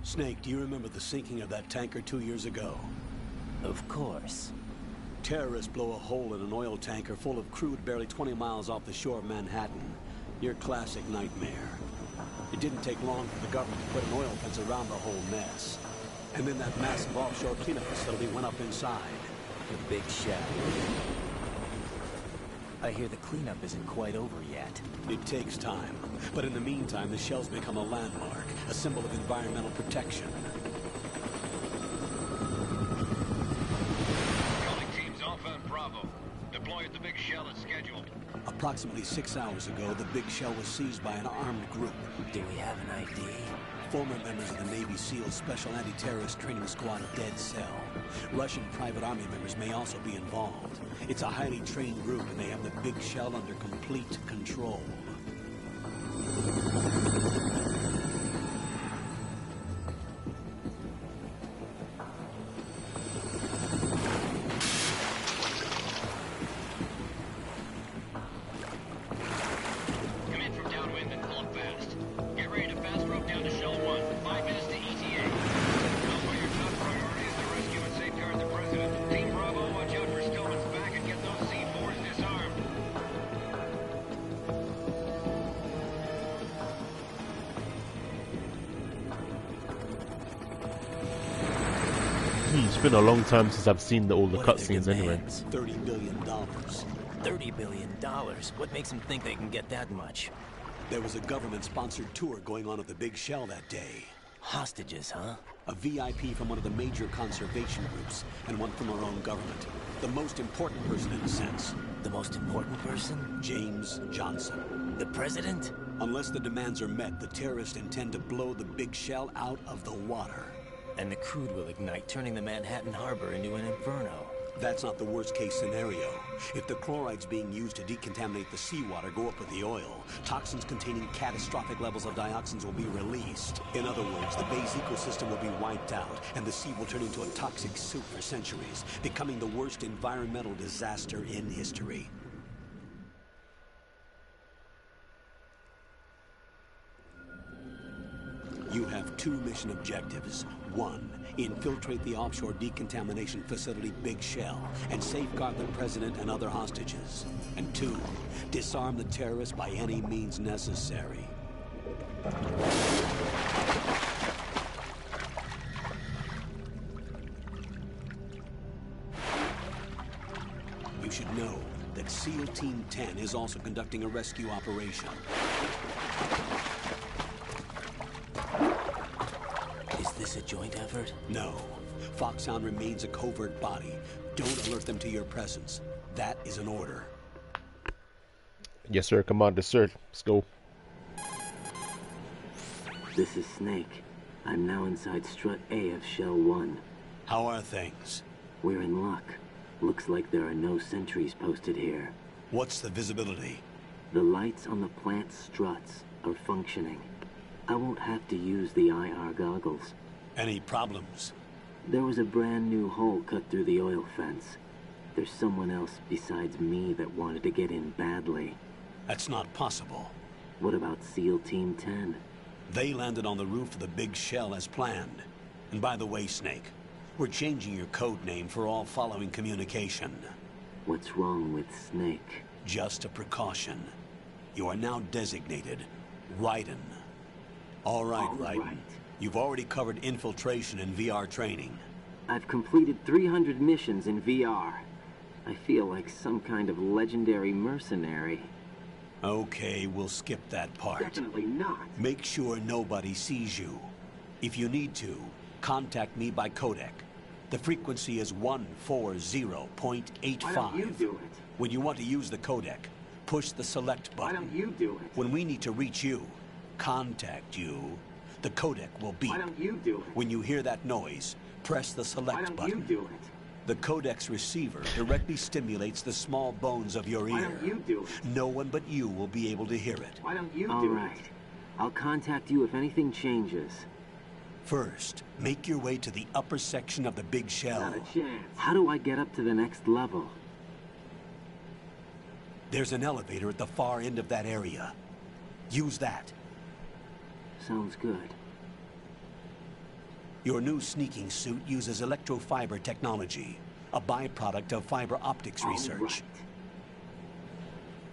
Snake, do you remember the sinking of that tanker 2 years ago? Of course. Terrorists blow a hole in an oil tanker full of crude barely 20 miles off the shore of Manhattan. Your classic nightmare. It didn't take long for the government to put an oil fence around the whole mess. And then that massive offshore cleanup facility went up inside. The big shell. I hear the cleanup isn't quite over yet. It takes time. But in the meantime, the shell's become a landmark, a symbol of environmental protection. Alpha and Bravo. Deploy at the big shell as scheduled. Approximately 6 hours ago, the big shell was seized by an armed group. Do we have an ID? Former members of the Navy SEAL Special Anti-Terrorist Training Squad Dead Cell. Russian private army members may also be involved. It's a highly trained group, and they have the big shell under complete control. It's been a long time since I've seen all the cutscenes anyway. $30 billion. $30 billion? What makes them think they can get that much? There was a government-sponsored tour going on at the big shell that day. Hostages, huh? A VIP from one of the major conservation groups, and one from our own government. The most important person in a sense. The most important person? James Johnson. The president? Unless the demands are met, the terrorists intend to blow the big shell out of the water. And the crude will ignite, turning the Manhattan Harbor into an inferno. That's not the worst-case scenario. If the chlorides being used to decontaminate the seawater go up with the oil, toxins containing catastrophic levels of dioxins will be released. In other words, the bay's ecosystem will be wiped out, and the sea will turn into a toxic soup for centuries, becoming the worst environmental disaster in history. You have 2 mission objectives. 1, infiltrate the offshore decontamination facility Big Shell and safeguard the president and other hostages. And 2, disarm the terrorists by any means necessary. You should know that SEAL Team 10 is also conducting a rescue operation. Is this a joint effort? No. Foxhound remains a covert body. Don't alert them to your presence. That is an order. Yes, sir. Commander, sir. Let's go. This is Snake. I'm now inside Strut A of Shell 1. How are things? We're in luck. Looks like there are no sentries posted here. What's the visibility? The lights on the plant struts are functioning. I won't have to use the IR goggles. Any problems? There was a brand new hole cut through the oil fence. There's someone else besides me that wanted to get in badly. That's not possible. What about SEAL Team 10? They landed on the roof of the big shell as planned. And by the way, Snake, we're changing your code name for all following communication. What's wrong with Snake? Just a precaution. You are now designated Raiden. All right, Raiden. You've already covered infiltration and VR training. I've completed 300 missions in VR. I feel like some kind of legendary mercenary. Okay, we'll skip that part. Definitely not. Make sure nobody sees you. If you need to, contact me by codec. The frequency is 140.85. Why don't you do it? When you want to use the codec, push the select button. Why don't you do it? When we need to reach you, contact you, the codec will beep. Why don't you do it? When you hear that noise, press the select button. Why don't you do it? The codec's receiver directly stimulates the small bones of your ear. Why don't you do it? No one but you will be able to hear it. Why don't you do it? All right. I'll contact you if anything changes. First, make your way to the upper section of the big shell. Not a chance. How do I get up to the next level? There's an elevator at the far end of that area. Use that. Sounds good. Your new sneaking suit uses electrofiber technology, a byproduct of fiber optics research. Right.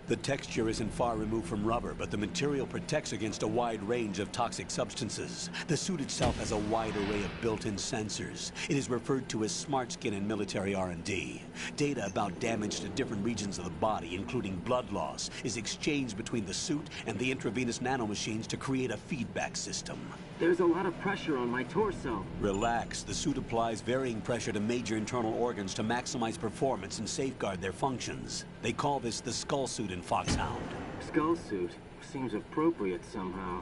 The texture isn't far removed from rubber, but the material protects against a wide range of toxic substances. The suit itself has a wide array of built-in sensors. It is referred to as smart skin in military R&D. Data about damage to different regions of the body, including blood loss, is exchanged between the suit and the intravenous nanomachines to create a feedback system. There's a lot of pressure on my torso. Relax. The suit applies varying pressure to major internal organs to maximize performance and safeguard their functions. They call this the skull suit in Foxhound. Skull suit? Seems appropriate somehow.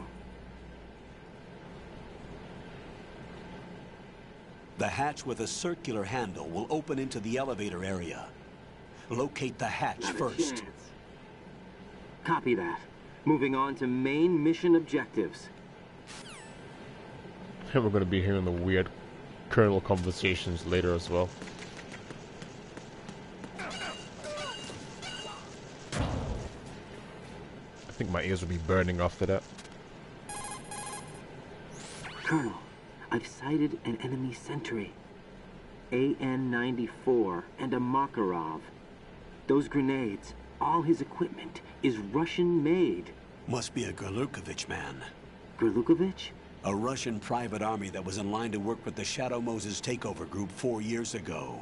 The hatch with a circular handle will open into the elevator area. Locate the hatch Not first. A chance. Copy that. Moving on to main mission objectives. And we're going to be hearing the weird Colonel conversations later as well. I think my ears will be burning after that. Colonel, I've sighted an enemy sentry. AN-94 and a Makarov. Those grenades, all his equipment, is Russian-made. Must be a Gorlukovich man. Gorlukovich? A Russian private army that was in line to work with the Shadow Moses takeover group 4 years ago.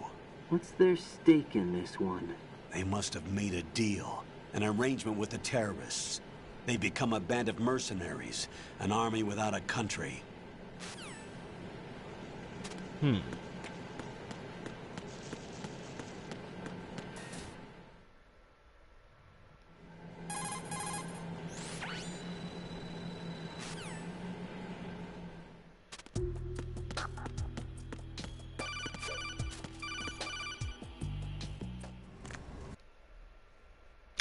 What's their stake in this one? They must have made a deal, an arrangement with the terrorists. They become a band of mercenaries, an army without a country.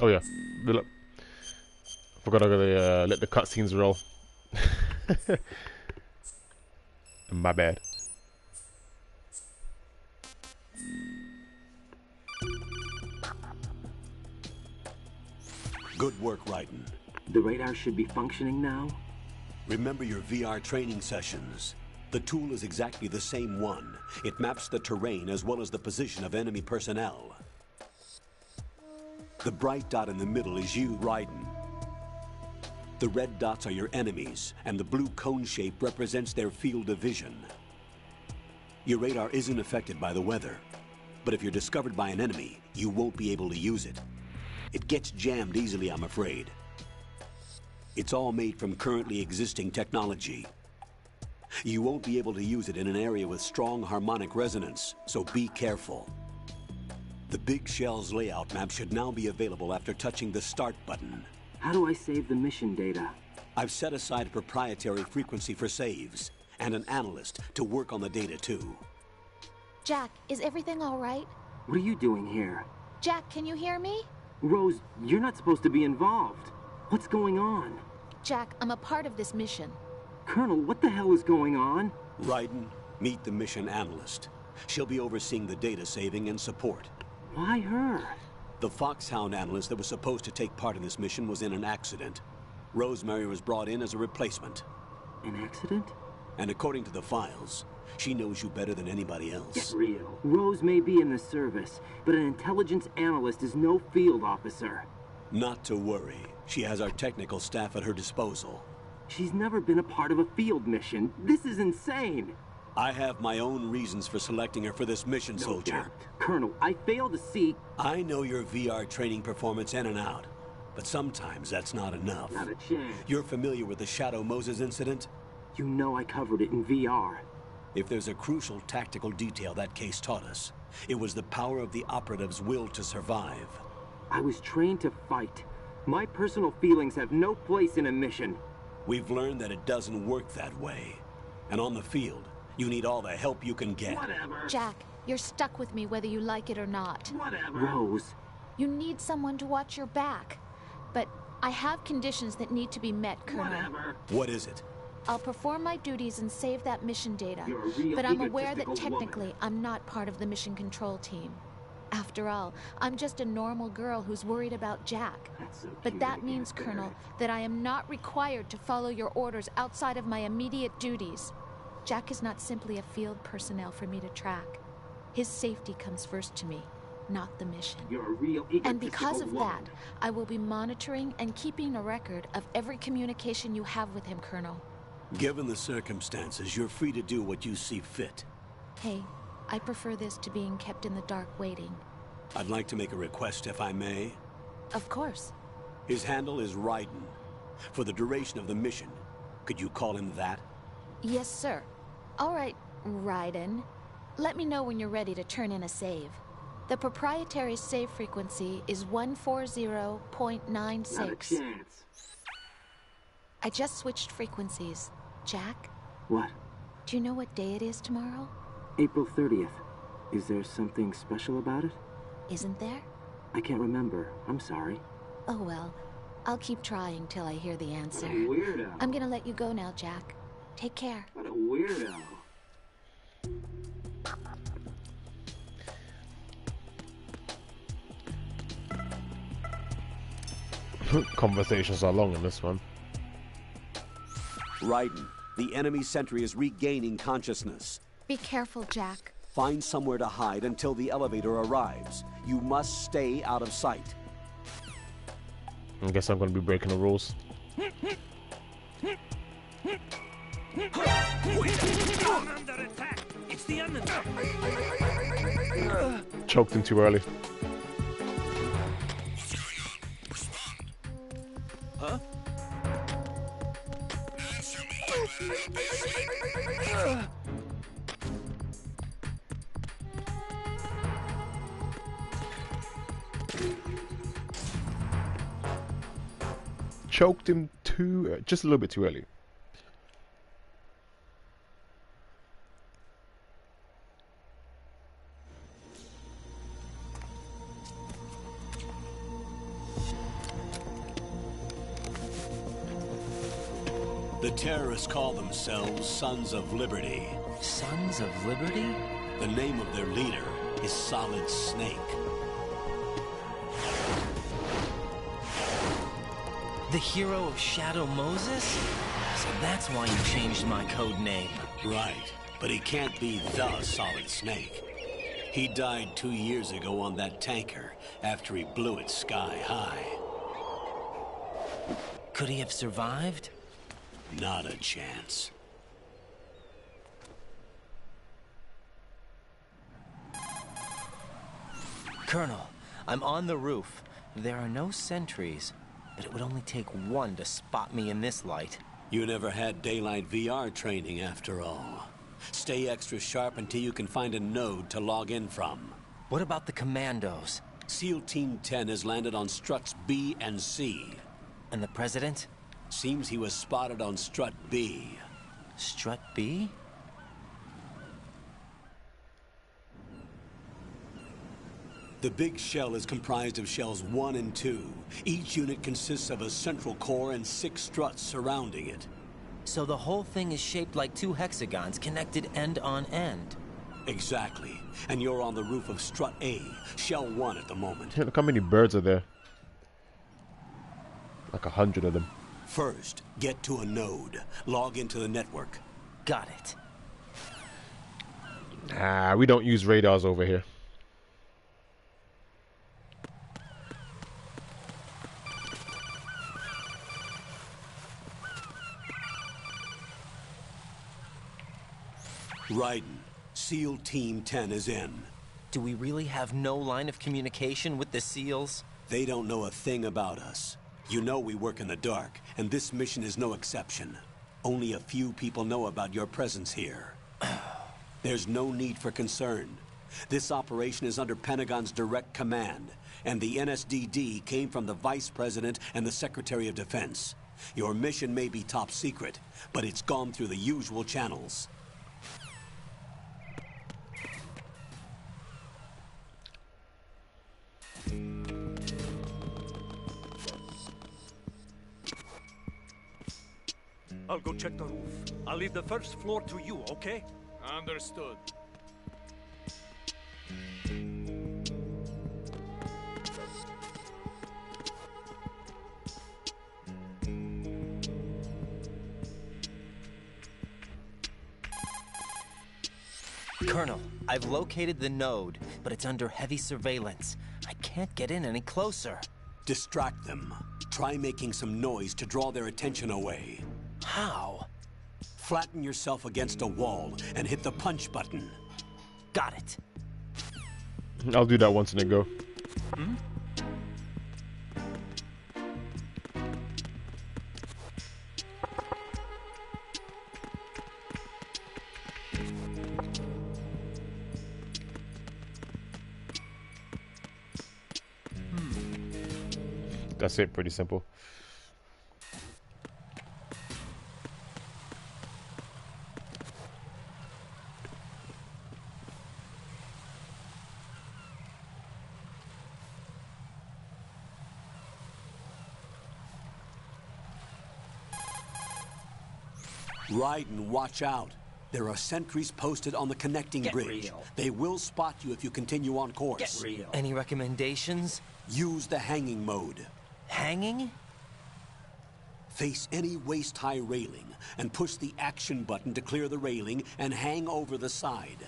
Oh yeah, forgot I gotta let the cutscenes roll. My bad. Good work, Raiden. The radar should be functioning now? Remember your VR training sessions. The tool is exactly the same one. It maps the terrain as well as the position of enemy personnel. The bright dot in the middle is you, Raiden. The red dots are your enemies, and the blue cone shape represents their field of vision. Your radar isn't affected by the weather, but if you're discovered by an enemy, you won't be able to use it. It gets jammed easily, I'm afraid. It's all made from currently existing technology. You won't be able to use it in an area with strong harmonic resonance, so be careful. The Big Shell's layout map should now be available after touching the Start button. How do I save the mission data? I've set aside a proprietary frequency for saves, and an analyst to work on the data too. Jack, is everything all right? What are you doing here? Jack, can you hear me? Rose, you're not supposed to be involved. What's going on? Jack, I'm a part of this mission. Colonel, what the hell is going on? Raiden, meet the mission analyst. She'll be overseeing the data saving and support. Why her? The Foxhound analyst that was supposed to take part in this mission was in an accident. Rosemary was brought in as a replacement. An accident? And according to the files, she knows you better than anybody else. Get real. Rose may be in the service, but an intelligence analyst is no field officer. Not to worry. She has our technical staff at her disposal. She's never been a part of a field mission. This is insane. I have my own reasons for selecting her for this mission, soldier. Doubt. Colonel, I fail to see... I know your VR training performance in and out, but sometimes that's not enough. Not a chance. You're familiar with the Shadow Moses incident? You know I covered it in VR. If there's a crucial tactical detail that case taught us, it was the power of the operative's will to survive. I was trained to fight. My personal feelings have no place in a mission. We've learned that it doesn't work that way. And on the field, you need all the help you can get. Whatever. Jack, you're stuck with me whether you like it or not. Whatever. Rose. You need someone to watch your back. But I have conditions that need to be met, Colonel. Whatever. What is it? I'll perform my duties and save that mission data. You're a real but I'm aware that egotistical technically woman. I'm not part of the mission control team. After all, I'm just a normal girl who's worried about Jack. That's so But cute, that I means, can't bear Colonel, it. that I am not required to follow your orders outside of my immediate duties. Jack is not simply a field personnel for me to track. His safety comes first to me, not the mission. You're a real egotistical And because of woman. that, I will be monitoring and keeping a record of every communication you have with him, Colonel. Given the circumstances, you're free to do what you see fit. Hey, I prefer this to being kept in the dark waiting. I'd like to make a request, if I may. Of course. His handle is Raiden. For the duration of the mission, could you call him that? Yes, sir. All right, Raiden. Let me know when you're ready to turn in a save. The proprietary save frequency is 140.96. Not a chance. I just switched frequencies. Jack, What? do you know what day it is tomorrow? April 30th. Is there something special about it? Isn't there? I can't remember. I'm sorry. Oh well, I'll keep trying till I hear the answer. What a weirdo. I'm gonna let you go now, Jack. Take care. What a weirdo. Conversations are long in this one. Raiden, the enemy sentry is regaining consciousness. Be careful, Jack. Find somewhere to hide until the elevator arrives. You must stay out of sight. I guess I'm going to be breaking the rules. Under attack! It's the enemy! Choked him too early. Huh? Choked him just a little bit too early. The terrorists call themselves Sons of Liberty. Sons of Liberty? The name of their leader is Solid Snake. The hero of Shadow Moses? So that's why you changed my code name. Right, but he can't be the Solid Snake. He died 2 years ago on that tanker after he blew it sky high. Could he have survived? Not a chance. Colonel, I'm on the roof. There are no sentries, but it would only take one to spot me in this light. You never had daylight VR training after all. Stay extra sharp until you can find a node to log in from. What about the commandos? SEAL Team 10 has landed on struts B and C. And the president? Seems he was spotted on strut B. Strut B? The big shell is comprised of shells 1 and 2. Each unit consists of a central core and 6 struts surrounding it. So the whole thing is shaped like 2 hexagons connected end on end. Exactly. And you're on the roof of strut A, shell 1 at the moment. Look how many birds are there. Like 100 of them. First, get to a node. Log into the network. Got it. We don't use radars over here. Raiden, SEAL Team 10 is in. Do we really have no line of communication with the SEALs? They don't know a thing about us. You know we work in the dark, and this mission is no exception. Only a few people know about your presence here. There's no need for concern. This operation is under Pentagon's direct command, and the NSDD came from the Vice President and the Secretary of Defense. Your mission may be top secret, but it's gone through the usual channels. I'll go check the roof. I'll leave the first floor to you, okay? Understood. Colonel, I've located the node, but it's under heavy surveillance. I can't get in any closer. Distract them. Try making some noise to draw their attention away. How? Flatten yourself against a wall and hit the punch button. Got it. I'll do that once in a go. Hmm? That's it, pretty simple. Raiden, watch out. There are sentries posted on the connecting bridge. Real. They will spot you if you continue on course. Get real. Any recommendations? Use the hanging mode. Hanging? Face any waist-high railing and push the action button to clear the railing and hang over the side.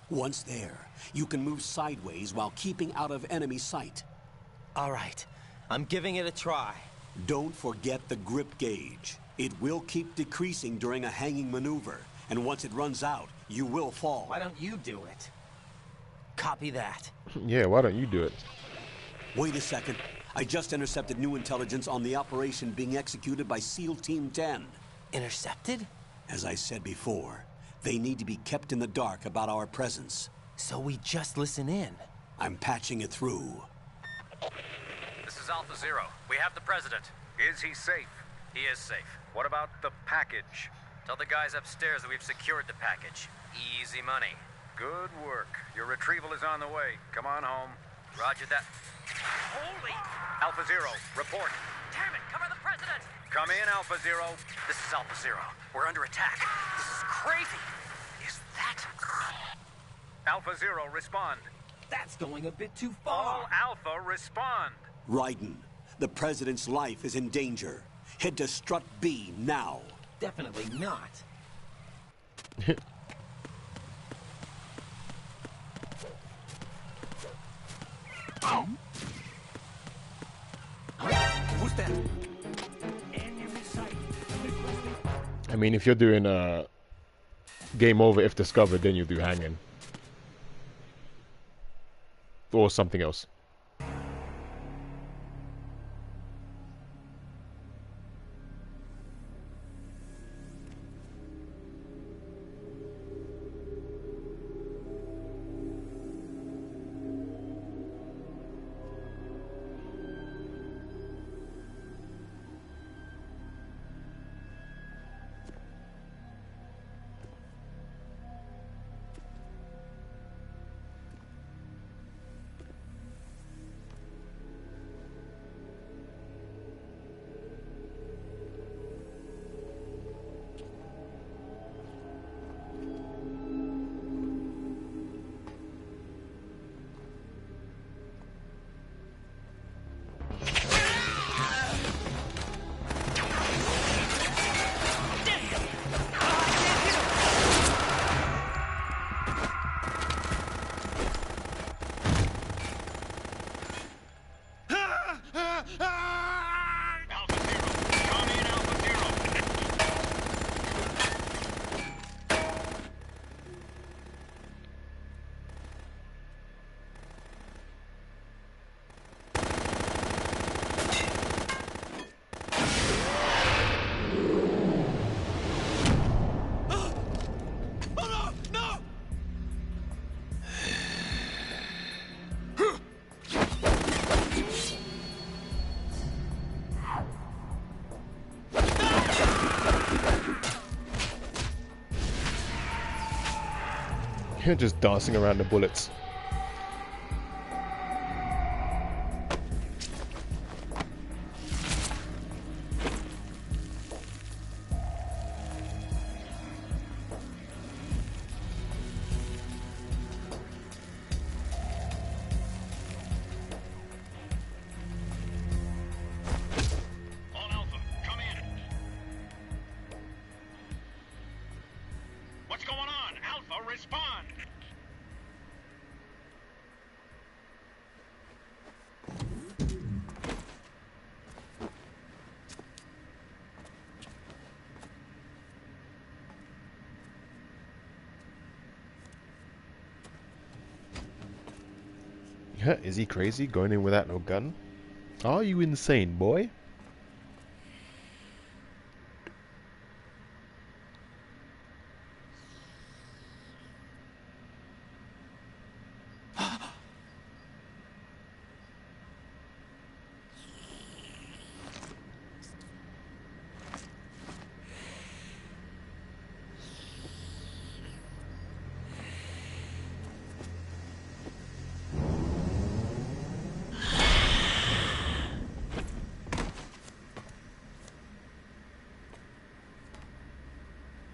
Once there, you can move sideways while keeping out of enemy sight. All right. I'm giving it a try. Don't forget the grip gauge. It will keep decreasing during a hanging maneuver, and once it runs out, you will fall. Why don't you do it? Copy that. Yeah, why don't you do it? Wait a second. I just intercepted new intelligence on the operation being executed by SEAL Team 10. Intercepted? As I said before, they need to be kept in the dark about our presence. So we just listen in. I'm patching it through. This is Alpha Zero. We have the president. Is he safe? He is safe. What about the package? Tell the guys upstairs that we've secured the package. Easy money. Good work. Your retrieval is on the way. Come on home. Roger that. Holy! Alpha Zero, report. Damn it, cover the president! Come in, Alpha Zero. This is Alpha Zero. We're under attack. This is crazy. Is that... Alpha Zero, respond. That's going a bit too All far. Alpha, respond. Raiden, the president's life is in danger. Head to Strut B now. Definitely not. Who's that? I mean, if you're doing game over if discovered, then you do hanging. Or something else. Just dancing around the bullets. All Alpha, come in. What's going on? Alpha, respond. Is he crazy going in without no gun? Are you insane, boy?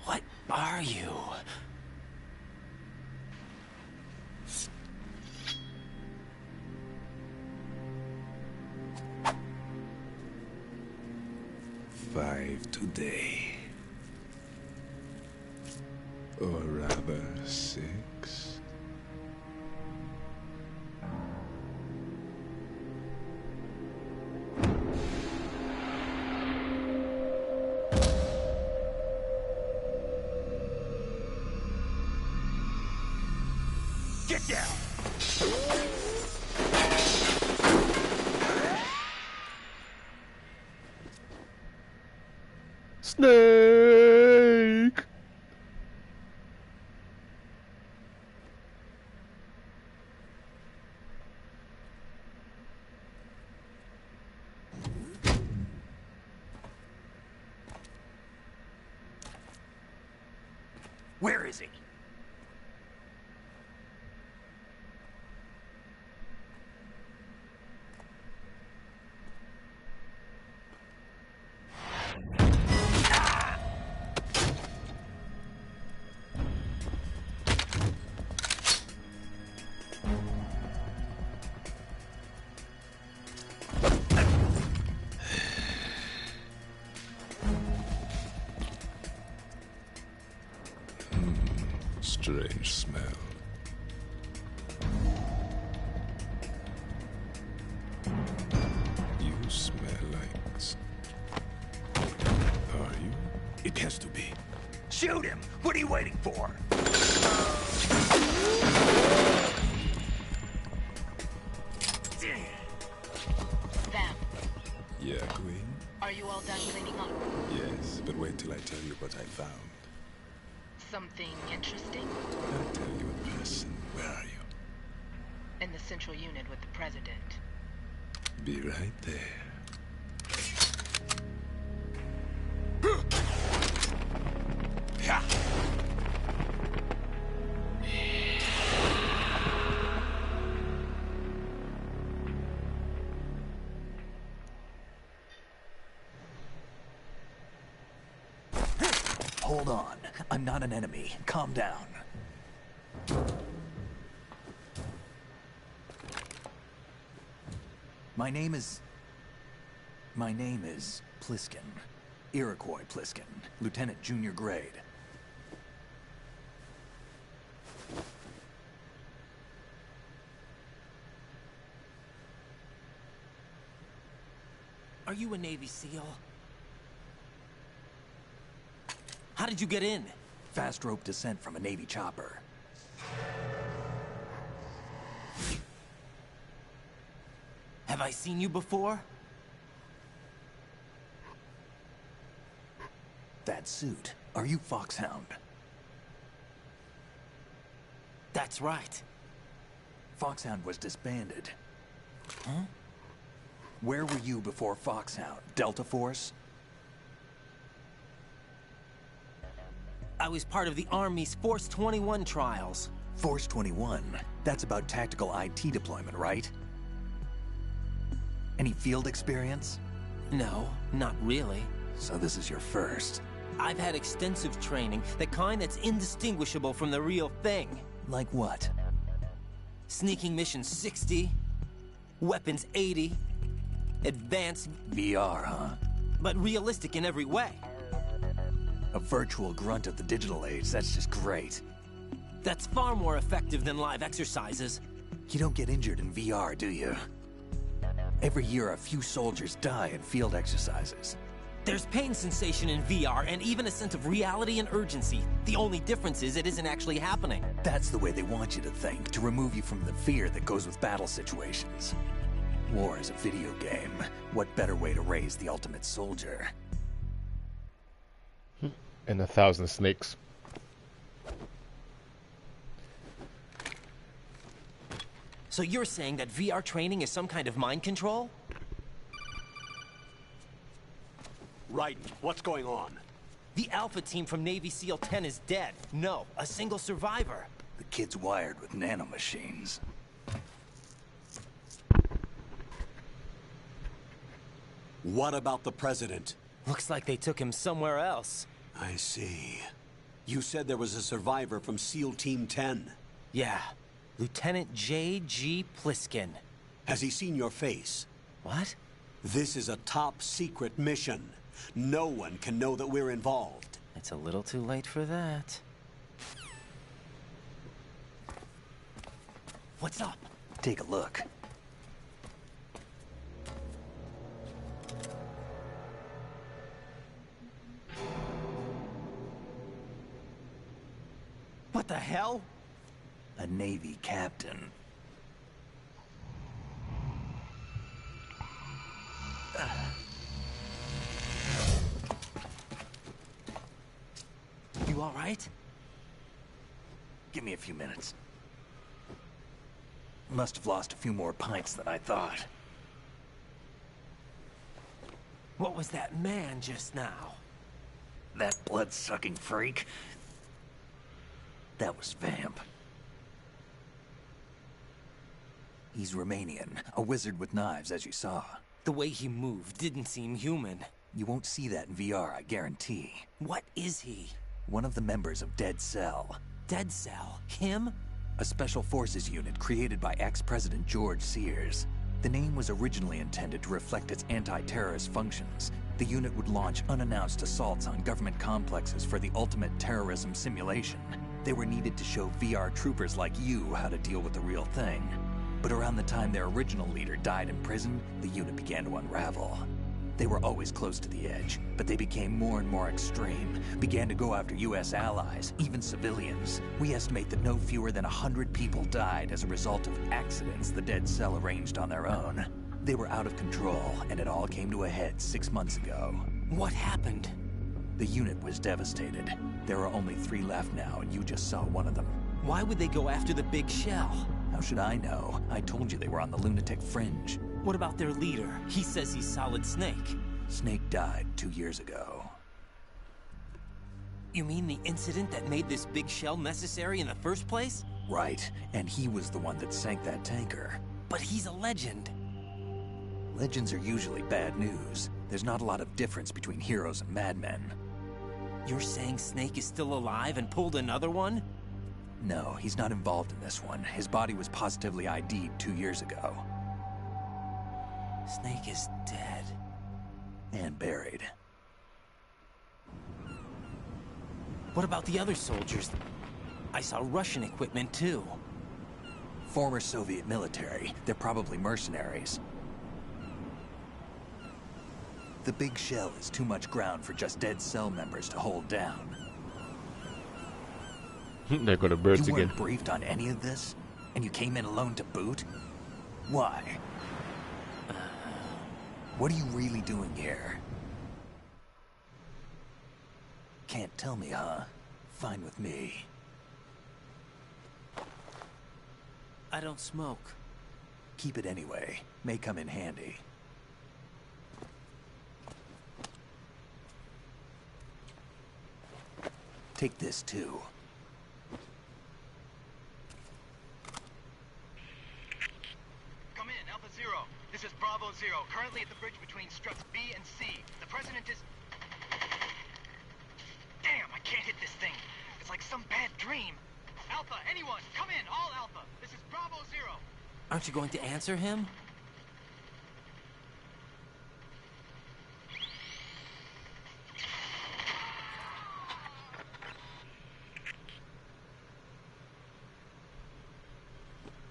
What are you? Five today. Or rather, 6. Get down! Snake! Where is he? Strange smell. You smell like... Are you? It has to be. Shoot him! What are you waiting for? Vam, Yeah, Queen? are you all done cleaning up? Yes, but wait till I tell you what I found. Something interesting? I'll tell you in person. Where are you? In the central unit with the president. Be right there. Hold on. I'm not an enemy. Calm down. My name is Pliskin. Iroquois Pliskin. Lieutenant Junior Grade. Are you a Navy SEAL? How did you get in? Fast rope descent from a Navy chopper. Have I seen you before? That suit. Are you Foxhound? That's right. Foxhound was disbanded. Huh? Where were you before Foxhound? Delta Force? I was part of the Army's Force 21 trials. Force 21, that's about tactical IT deployment, right? Any field experience? No, not really. So this is your first. I've had extensive training, the kind that's indistinguishable from the real thing. Like what? Sneaking missions 60, weapons 80, advanced... VR, huh? But realistic in every way. A virtual grunt of the digital age, that's just great. That's far more effective than live exercises. You don't get injured in VR, do you? Every year a few soldiers die in field exercises. There's pain sensation in VR and even a sense of reality and urgency. The only difference is it isn't actually happening. That's the way they want you to think, to remove you from the fear that goes with battle situations. War is a video game. What better way to raise the ultimate soldier? And 1,000 snakes. So you're saying that VR training is some kind of mind control? Raiden, what's going on? The Alpha team from Navy SEAL 10 is dead. No, a single survivor. The kid's wired with nanomachines. What about the president? Looks like they took him somewhere else. I see. You said there was a survivor from SEAL Team 10. Yeah. Lieutenant J.G. Pliskin. Has he seen your face? What? This is a top-secret mission. No one can know that we're involved. It's a little too late for that. What's up? Take a look. What the hell? A Navy captain. You all right? Give me a few minutes. Must have lost a few more pints than I thought. What was that man just now? That blood-sucking freak? That was Vamp. He's Romanian, a wizard with knives, as you saw. The way he moved didn't seem human. You won't see that in VR, I guarantee. What is he? One of the members of Dead Cell. Dead Cell? Him? A special forces unit created by ex-President George Sears. The name was originally intended to reflect its anti-terrorist functions. The unit would launch unannounced assaults on government complexes for the ultimate terrorism simulation. They were needed to show VR troopers like you how to deal with the real thing. But around the time their original leader died in prison, the unit began to unravel. They were always close to the edge, but they became more and more extreme, began to go after US allies, even civilians. We estimate that no fewer than 100 people died as a result of accidents the Dead Cell arranged on their own. They were out of control, and it all came to a head 6 months ago. What happened? The unit was devastated. There are only 3 left now, and you just saw one of them. Why would they go after the big shell? How should I know? I told you they were on the lunatic fringe. What about their leader? He says he's Solid Snake. Snake died 2 years ago. You mean the incident that made this big shell necessary in the first place? Right, and he was the one that sank that tanker. But he's a legend. Legends are usually bad news. There's not a lot of difference between heroes and madmen. You're saying Snake is still alive and pulled another one? No, he's not involved in this one. His body was positively ID'd 2 years ago. Snake is dead. And buried. What about the other soldiers? I saw Russian equipment too. Former Soviet military. They're probably mercenaries. The big shell is too much ground for just Dead Cell members to hold down. They're gonna burst again. You again. weren't briefed on any of this? And you came in alone to boot? Why? What are you really doing here? Can't tell me, huh? Fine with me. I don't smoke. Keep it anyway. May come in handy. Take this too. Zero, currently at the bridge between struts B and C. The President is... Damn, I can't hit this thing. It's like some bad dream. Alpha, anyone, come in, all Alpha. This is Bravo Zero. Aren't you going to answer him?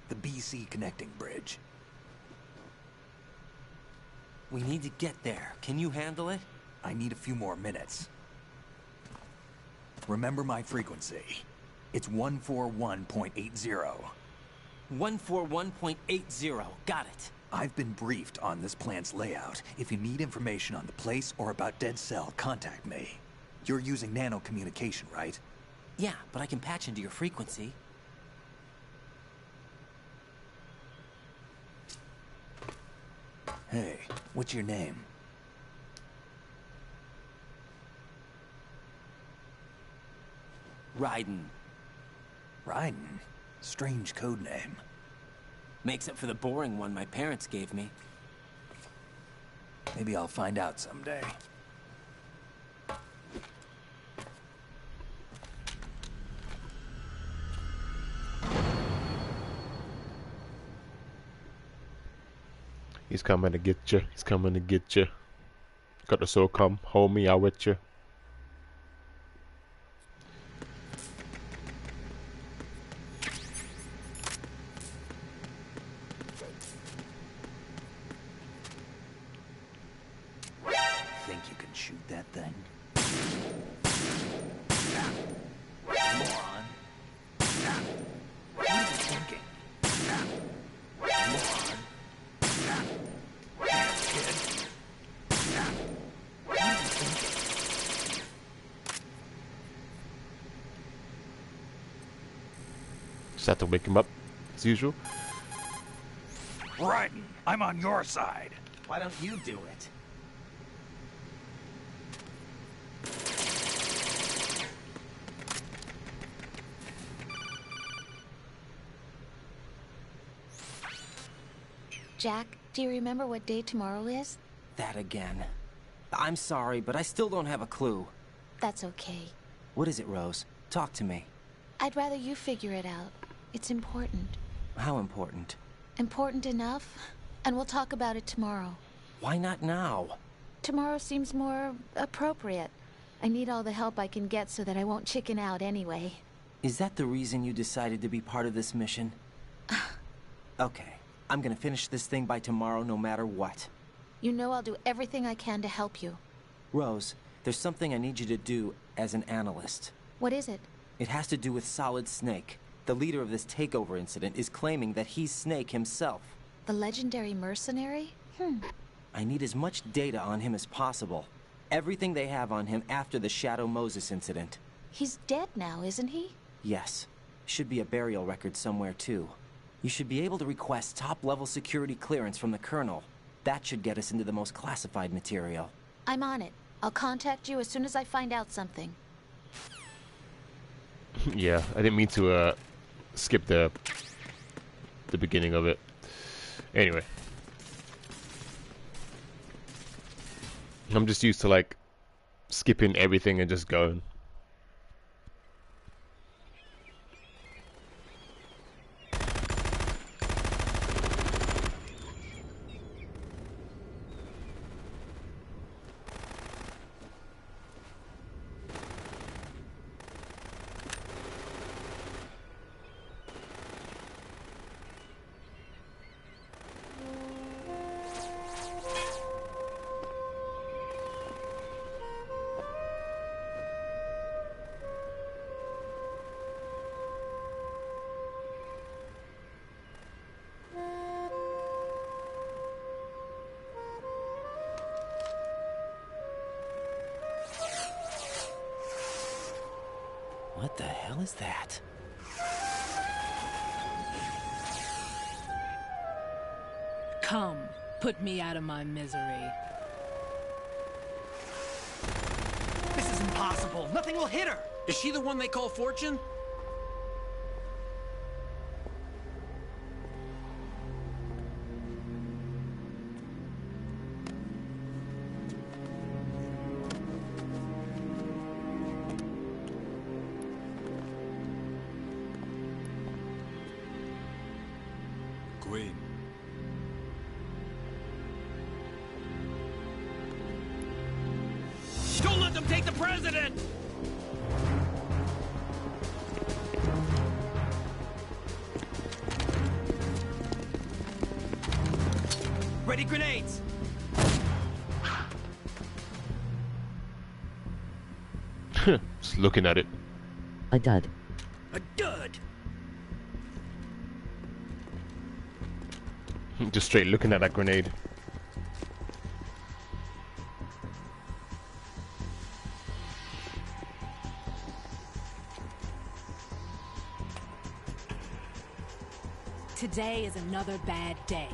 The BC connecting bridge. We need to get there. Can you handle it? I need a few more minutes. Remember my frequency. It's 141.80. 141.80. Got it. I've been briefed on this plant's layout. If you need information on the place or about Dead Cell, contact me. You're using nano communication, right? Yeah, but I can patch into your frequency. Hey, what's your name? Raiden. Raiden? Strange code name. Makes up for the boring one my parents gave me. Maybe I'll find out someday. He's coming to get you. He's coming to get you. Got the soul come. Hold me, I'll with you. Think you can shoot that thing? Come on. What are you thinking? Come on. Damn, kid. What are you thinking? Just have to wake him up, as usual. Raiden, I'm on your side. Why don't you do it? Jack, do you remember what day tomorrow is? That again. I'm sorry, but I still don't have a clue. That's okay. What is it, Rose? Talk to me. I'd rather you figure it out. It's important. How important? Important enough? And we'll talk about it tomorrow. Why not now? Tomorrow seems more appropriate. I need all the help I can get so that I won't chicken out anyway. Is that the reason you decided to be part of this mission? Okay. I'm gonna finish this thing by tomorrow no matter what. You know I'll do everything I can to help you. Rose, there's something I need you to do as an analyst. What is it? It has to do with Solid Snake. The leader of this takeover incident is claiming that he's Snake himself. The legendary mercenary? I need as much data on him as possible. Everything they have on him after the Shadow Moses incident. He's dead now, isn't he? Yes. Should be a burial record somewhere, too. You should be able to request top-level security clearance from the Colonel. That should get us into the most classified material. I'm on it. I'll contact you as soon as I find out something. Yeah, I didn't mean to skip the beginning of it. Anyway. I'm just used to like skipping everything and just going. What the hell is that? Come, put me out of my misery. This is impossible. Nothing will hit her. Is she the one they call Fortune? Queen. Don't let them take the president! Ready grenades! Just looking at it. A dud. A dud! Just straight looking at that grenade. Today is another bad day.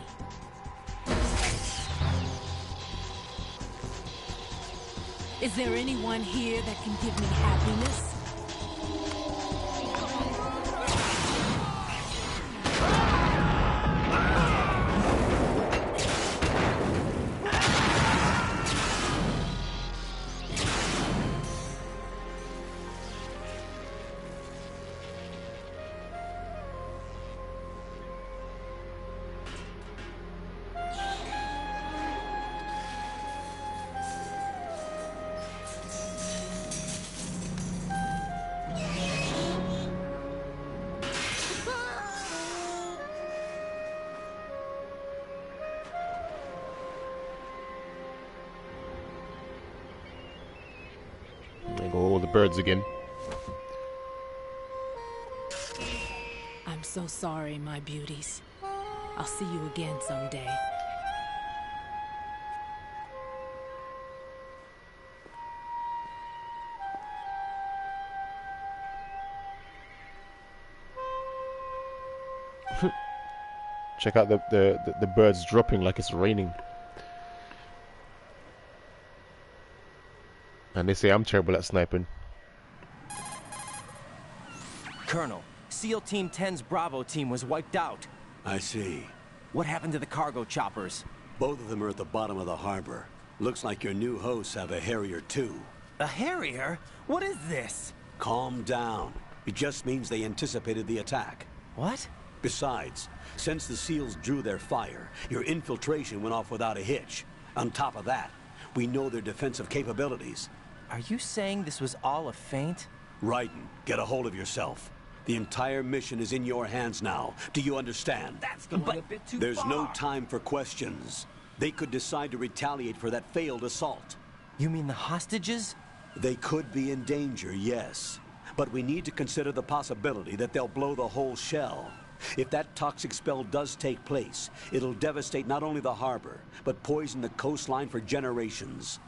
Is there anyone here that can give me happiness? There go all the birds again. I'm so sorry, my beauties. I'll see you again someday. Check out the birds dropping like it's raining. And they say I'm terrible at sniping. Colonel, SEAL Team 10's Bravo team was wiped out. I see. What happened to the cargo choppers? Both of them are at the bottom of the harbor. Looks like your new hosts have a Harrier too. A Harrier? What is this? Calm down. It just means they anticipated the attack. What? Besides, since the SEALs drew their fire, your infiltration went off without a hitch. On top of that, we know their defensive capabilities. Are you saying this was all a feint? Raiden, get a hold of yourself. The entire mission is in your hands now. Do you understand? That's going a bit too There's far. no time for questions. They could decide to retaliate for that failed assault. You mean the hostages? They could be in danger, yes. But we need to consider the possibility that they'll blow the whole shell. If that toxic spell does take place, it'll devastate not only the harbor, but poison the coastline for generations.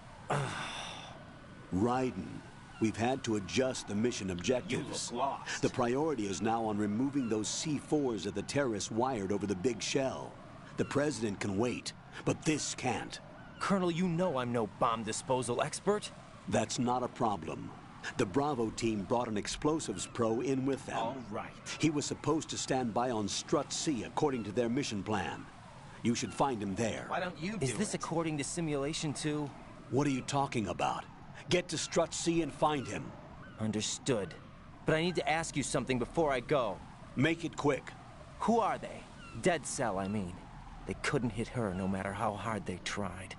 Raiden, we've had to adjust the mission objectives. You look lost. The priority is now on removing those C4s that the terrorists wired over the big shell. The president can wait, but this can't. Colonel, you know I'm no bomb disposal expert. That's not a problem. The Bravo team brought an explosives pro in with them. All right. He was supposed to stand by on Strut C according to their mission plan. You should find him there. Why don't you do it? Is this according to simulation too? What are you talking about? Get to Strut C and find him. Understood. But I need to ask you something before I go. Make it quick. Who are they? Dead Cell, I mean. They couldn't hit her no matter how hard they tried.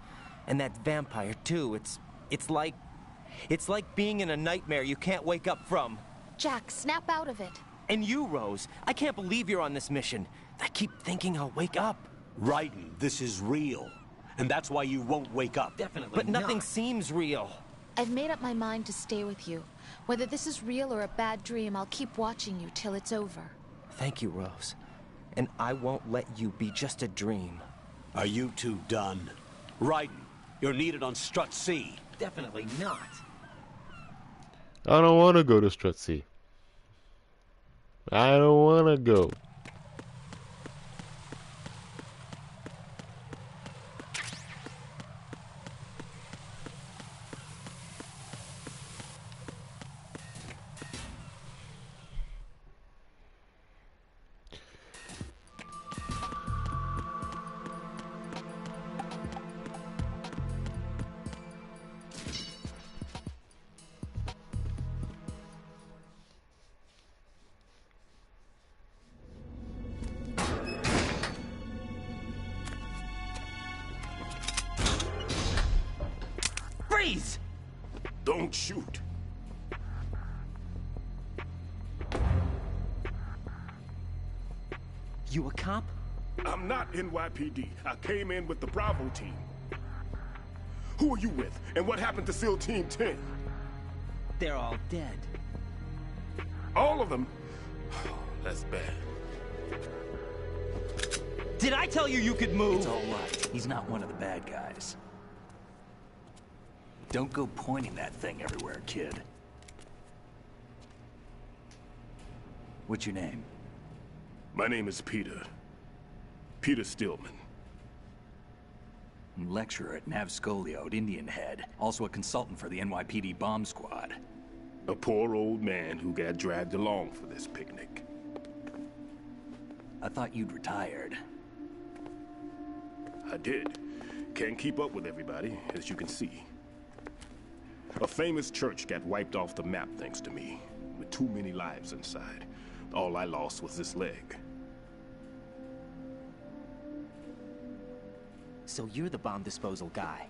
And that vampire too, it's like being in a nightmare you can't wake up from. Jack, snap out of it. And you, Rose, I can't believe you're on this mission. I keep thinking I'll wake up. Raiden, this is real. And that's why you won't wake up. Definitely But nothing seems real. I've made up my mind to stay with you. Whether this is real or a bad dream, I'll keep watching you till it's over. Thank you, Rose. And I won't let you be just a dream. Are you two done? Raiden, you're needed on Strut C. Definitely not. I don't want to go to Strut C. I don't want to go. Don't shoot. You a cop? I'm not NYPD. I came in with the Bravo team. Who are you with? And what happened to SEAL Team 10? They're all dead. All of them? That's bad. Did I tell you you could move? It's all right. He's not one of the bad guys. Don't go pointing that thing everywhere, kid. What's your name? My name is Peter. Peter Stillman. Lecturer at Nav Scolio at Indian Head. Also a consultant for the NYPD bomb squad. A poor old man who got dragged along for this picnic. I thought you'd retired. I did. Can't keep up with everybody, as you can see. A famous church got wiped off the map thanks to me, with too many lives inside. All I lost was this leg. So you're the bomb disposal guy.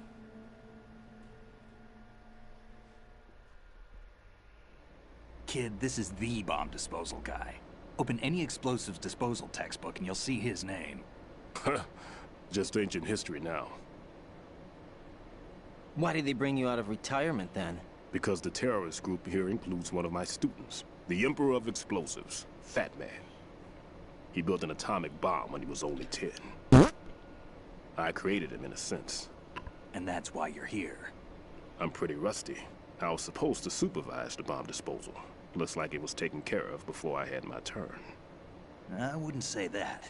Kid, this is the bomb disposal guy. Open any explosives disposal textbook and you'll see his name. Just ancient history now. Why did they bring you out of retirement then? Because the terrorist group here includes one of my students, the Emperor of Explosives, Fat Man. He built an atomic bomb when he was only 10. I created him in a sense. And that's why you're here. I'm pretty rusty. I was supposed to supervise the bomb disposal. Looks like it was taken care of before I had my turn. I wouldn't say that.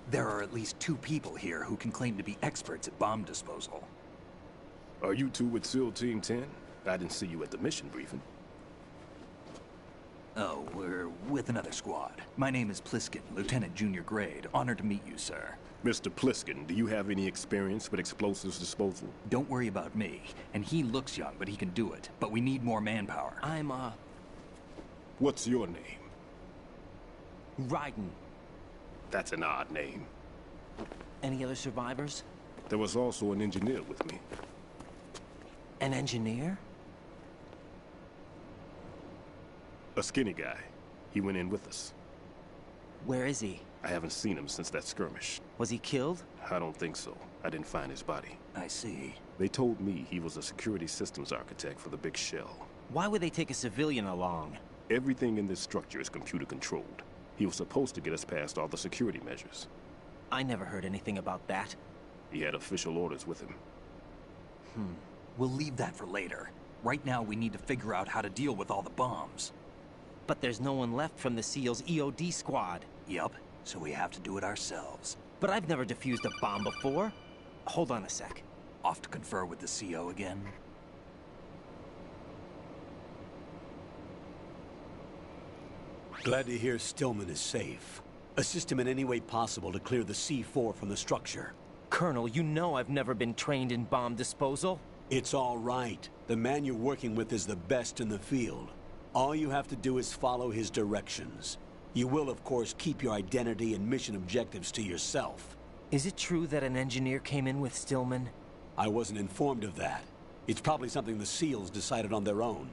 There are at least 2 people here who can claim to be experts at bomb disposal. Are you two with SEAL Team 10? I didn't see you at the mission briefing. Oh, we're with another squad. My name is Pliskin, Lieutenant Junior Grade. Honored to meet you, sir. Mr. Pliskin, do you have any experience with explosives disposal? Don't worry about me. And he looks young, but he can do it. But we need more manpower. I'm, What's your name? Raiden. That's an odd name. Any other survivors? There was also an engineer with me. An engineer? A skinny guy. He went in with us. Where is he? I haven't seen him since that skirmish. Was he killed? I don't think so. I didn't find his body. I see. They told me he was a security systems architect for the big shell. Why would they take a civilian along? Everything in this structure is computer controlled. He was supposed to get us past all the security measures. I never heard anything about that. He had official orders with him. We'll leave that for later. Right now, we need to figure out how to deal with all the bombs. But there's no one left from the SEAL's EOD squad. Yup, so we have to do it ourselves. But I've never defused a bomb before. Hold on a sec. Off to confer with the CO again? Glad to hear Stillman is safe. Assist him in any way possible to clear the C4 from the structure. Colonel, you know I've never been trained in bomb disposal. It's all right. The man you're working with is the best in the field. All you have to do is follow his directions. You will, of course, keep your identity and mission objectives to yourself. Is it true that an engineer came in with Stillman? I wasn't informed of that. It's probably something the SEALs decided on their own.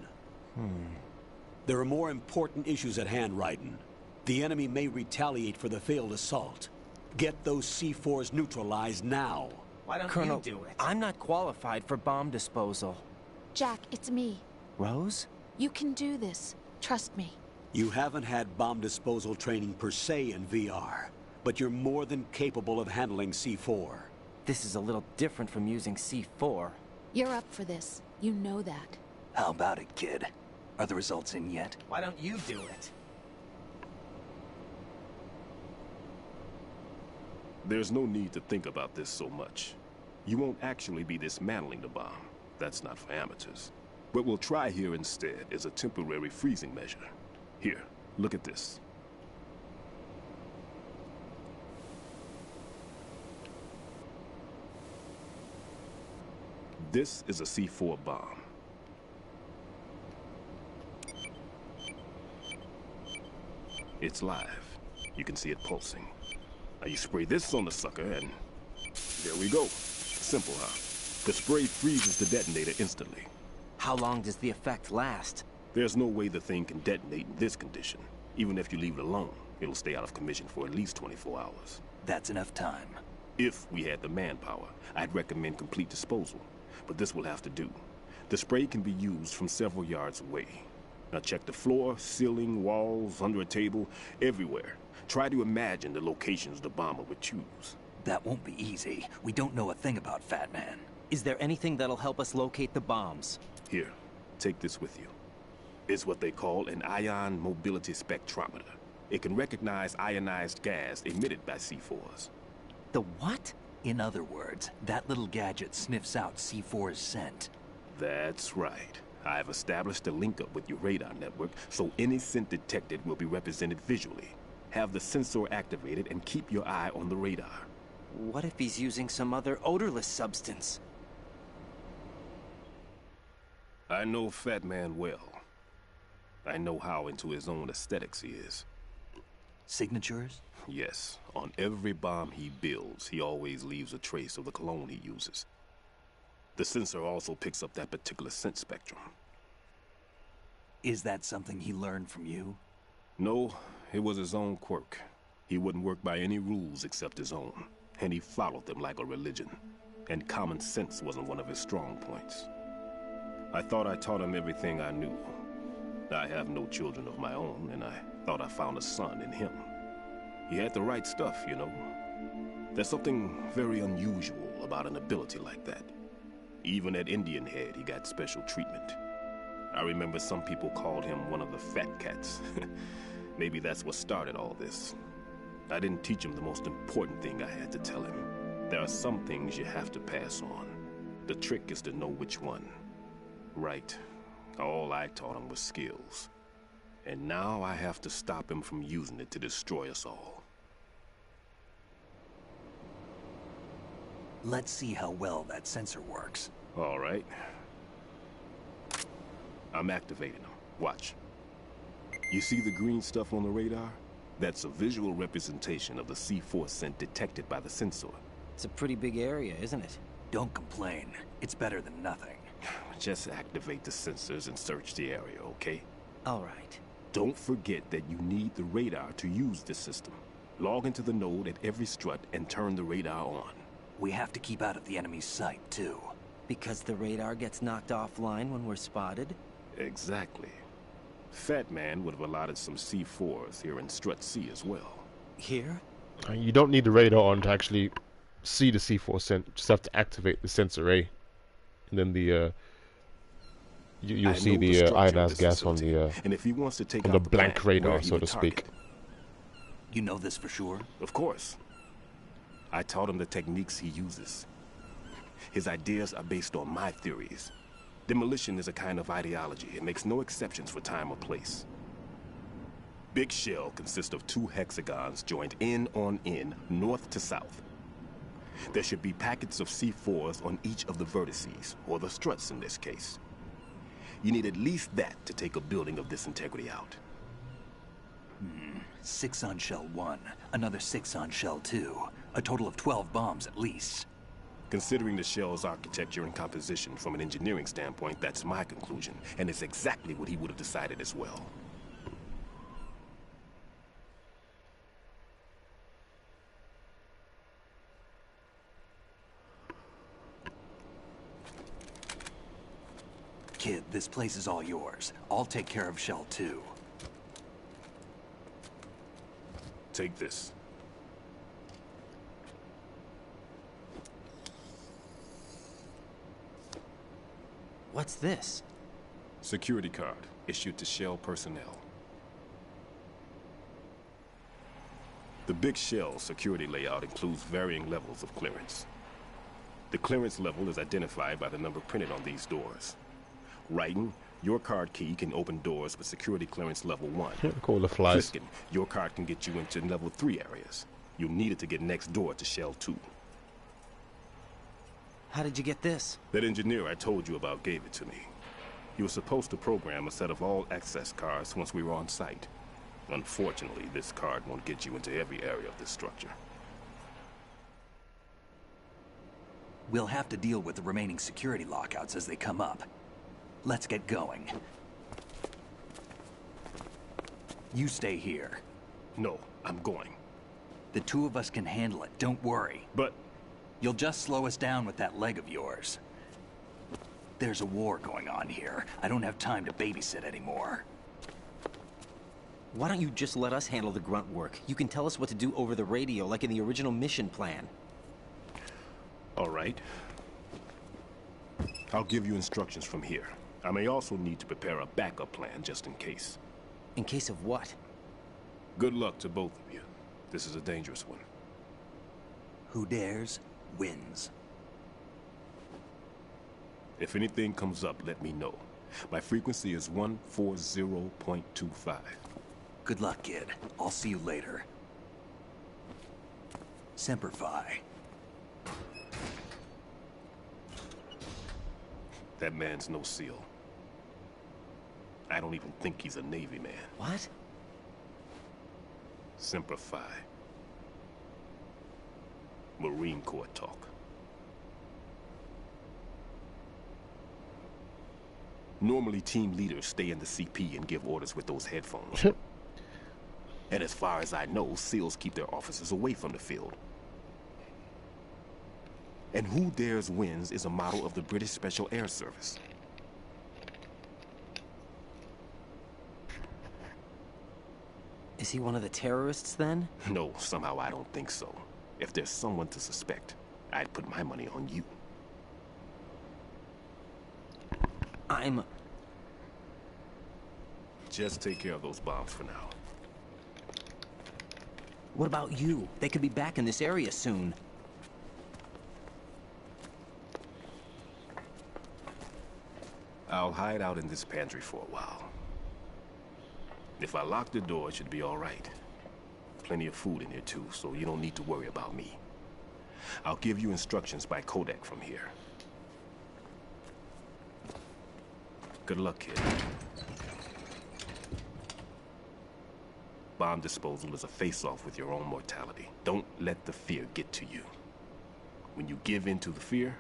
There are more important issues at hand, Raiden. The enemy may retaliate for the failed assault. Get those C4s neutralized now. Why don't Colonel, you do it? I'm not qualified for bomb disposal. Jack, it's me. Rose? You can do this. Trust me. You haven't had bomb disposal training per se in VR, but you're more than capable of handling C4. This is a little different from using C4. You're up for this. You know that. How about it, kid? Are the results in yet? Why don't you do it? There's no need to think about this so much. You won't actually be dismantling the bomb. That's not for amateurs. What we'll try here instead is a temporary freezing measure. Here, look at this. This is a C4 bomb. It's live. You can see it pulsing. Now you spray this on the sucker and there we go. Simple, huh? The spray freezes the detonator instantly. How long does the effect last? There's no way the thing can detonate in this condition. Even if you leave it alone, it'll stay out of commission for at least 24 hours. That's enough time. If we had the manpower, I'd recommend complete disposal. But this will have to do. The spray can be used from several yards away. Now check the floor, ceiling, walls, under a table, everywhere. Try to imagine the locations the bomber would choose. That won't be easy. We don't know a thing about Fat Man. Is there anything that'll help us locate the bombs? Here, take this with you. It's what they call an ion mobility spectrometer. It can recognize ionized gas emitted by C4s. The what? In other words, that little gadget sniffs out C4's scent. That's right. I've established a link-up with your radar network, so any scent detected will be represented visually. Have the sensor activated and keep your eye on the radar. What if he's using some other odorless substance? I know Fat Man well. I know how into his own aesthetics he is. Signatures? Yes. On every bomb he builds, he always leaves a trace of the cologne he uses. The sensor also picks up that particular scent spectrum. Is that something he learned from you? No, it was his own quirk. He wouldn't work by any rules except his own, and he followed them like a religion. And common sense wasn't one of his strong points. I thought I taught him everything I knew. I have no children of my own, and I thought I found a son in him. He had the right stuff, you know. There's something very unusual about an ability like that. Even at Indian Head, he got special treatment. I remember some people called him one of the fat cats. Maybe that's what started all this. I didn't teach him the most important thing I had to tell him. There are some things you have to pass on. The trick is to know which one. Right. All I taught him was skills. And now I have to stop him from using it to destroy us all. Let's see how well that sensor works. All right. I'm activating them. Watch. You see the green stuff on the radar? That's a visual representation of the C4 scent detected by the sensor. It's a pretty big area, isn't it? Don't complain. It's better than nothing. Just activate the sensors and search the area, okay? All right. Don't forget that you need the radar to use this system. Log into the node at every strut and turn the radar on. We have to keep out of the enemy's sight, too. Because the radar gets knocked offline when we're spotted? Exactly. Fat Man would have allotted some C4s here in Strut C as well. Here? You don't need the radar on to actually see the C4 scent. Just have to activate the sensor A. And then the you'll see the ionized gas on the and if he wants to take on the blank radar, so to speak. You know this for sure? Of course. I taught him the techniques he uses. His ideas are based on my theories. Demolition is a kind of ideology. It makes no exceptions for time or place. Big shell consists of 2 hexagons joined end on end, north to south. There should be packets of C4s on each of the vertices, or the struts in this case. You need at least that to take a building of this integrity out. 6 on shell 1, another 6 on shell 2. A total of 12 bombs at least. Considering the shell's architecture and composition from an engineering standpoint, that's my conclusion, and it's exactly what he would have decided as well. Kid, this place is all yours. I'll take care of shell 2. Take this. What's this? Security card, issued to Shell personnel. The Big Shell security layout includes varying levels of clearance. The clearance level is identified by the number printed on these doors. Writing, your card key can open doors with security clearance level 1. Call the flies. Twisting, your card can get you into level 3 areas. You'll need it to get next door to Shell 2. How did you get this? That engineer I told you about gave it to me. He was supposed to program a set of all access cards once we were on site. Unfortunately, this card won't get you into every area of this structure. We'll have to deal with the remaining security lockouts as they come up. Let's get going. You stay here. No, I'm going. The two of us can handle it, don't worry. But... You'll just slow us down with that leg of yours. There's a war going on here. I don't have time to babysit anymore. Why don't you just let us handle the grunt work? You can tell us what to do over the radio, like in the original mission plan. All right. I'll give you instructions from here. I may also need to prepare a backup plan just in case. In case of what? Good luck to both of you. This is a dangerous one. Who dares, wins. If anything comes up, let me know. My frequency is 140.25. Good luck, kid. I'll see you later. Semper Fi. That man's no SEAL. I don't even think he's a Navy man. What? Semper Fi. Marine Corps talk. Normally, team leaders stay in the CP and give orders with those headphones. And as far as I know, SEALs keep their officers away from the field. And Who Dares Wins is a model of the British Special Air Service. Is he one of the terrorists, then? No, somehow I don't think so. If there's someone to suspect, I'd put my money on you. Just take care of those bombs for now. What about you? They could be back in this area soon. I'll hide out in this pantry for a while. If I lock the door, it should be all right. Plenty of food in here too, so you don't need to worry about me. I'll give you instructions by Kodak from here. Good luck, kid. Bomb disposal is a face-off with your own mortality. Don't let the fear get to you. When you give in to the fear,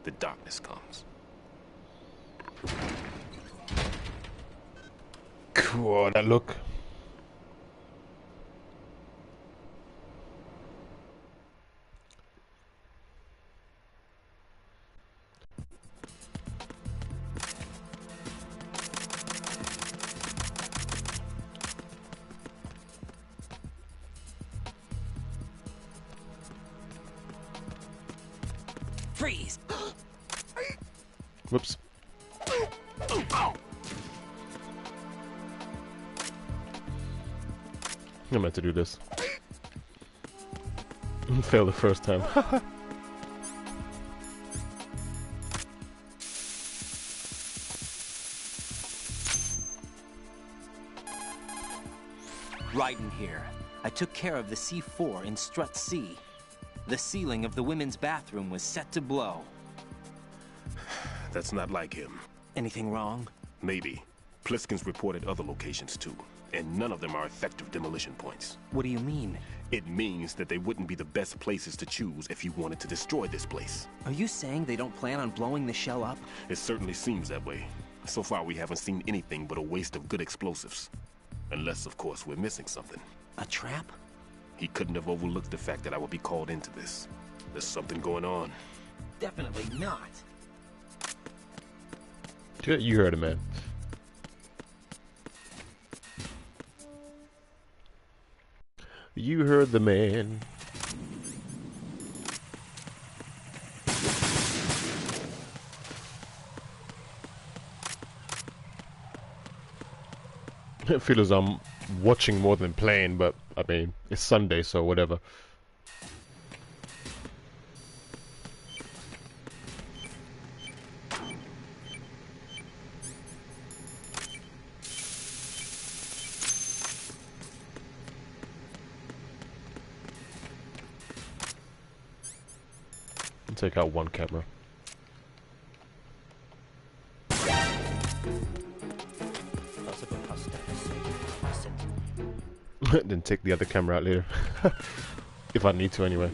the darkness comes. Cool, that look. Freeze! Whoops. I meant to do this. Failed the first time. Raiden here. I took care of the C4 in Strut C. The ceiling of the women's bathroom was set to blow. That's not like him. Anything wrong? Maybe. Pliskin's reported other locations too, and none of them are effective demolition points. What do you mean? It means that they wouldn't be the best places to choose if you wanted to destroy this place. Are you saying they don't plan on blowing the shell up? It certainly seems that way. So far we haven't seen anything but a waste of good explosives. Unless, of course, we're missing something. A trap? He couldn't have overlooked the fact that I would be called into this. There's something going on. Definitely not. You heard it, man. You heard the man. I feel as I'm watching more than playing, but I mean, it's Sunday, so whatever. Take out one camera. Then take the other camera out later. If I need to, anyway.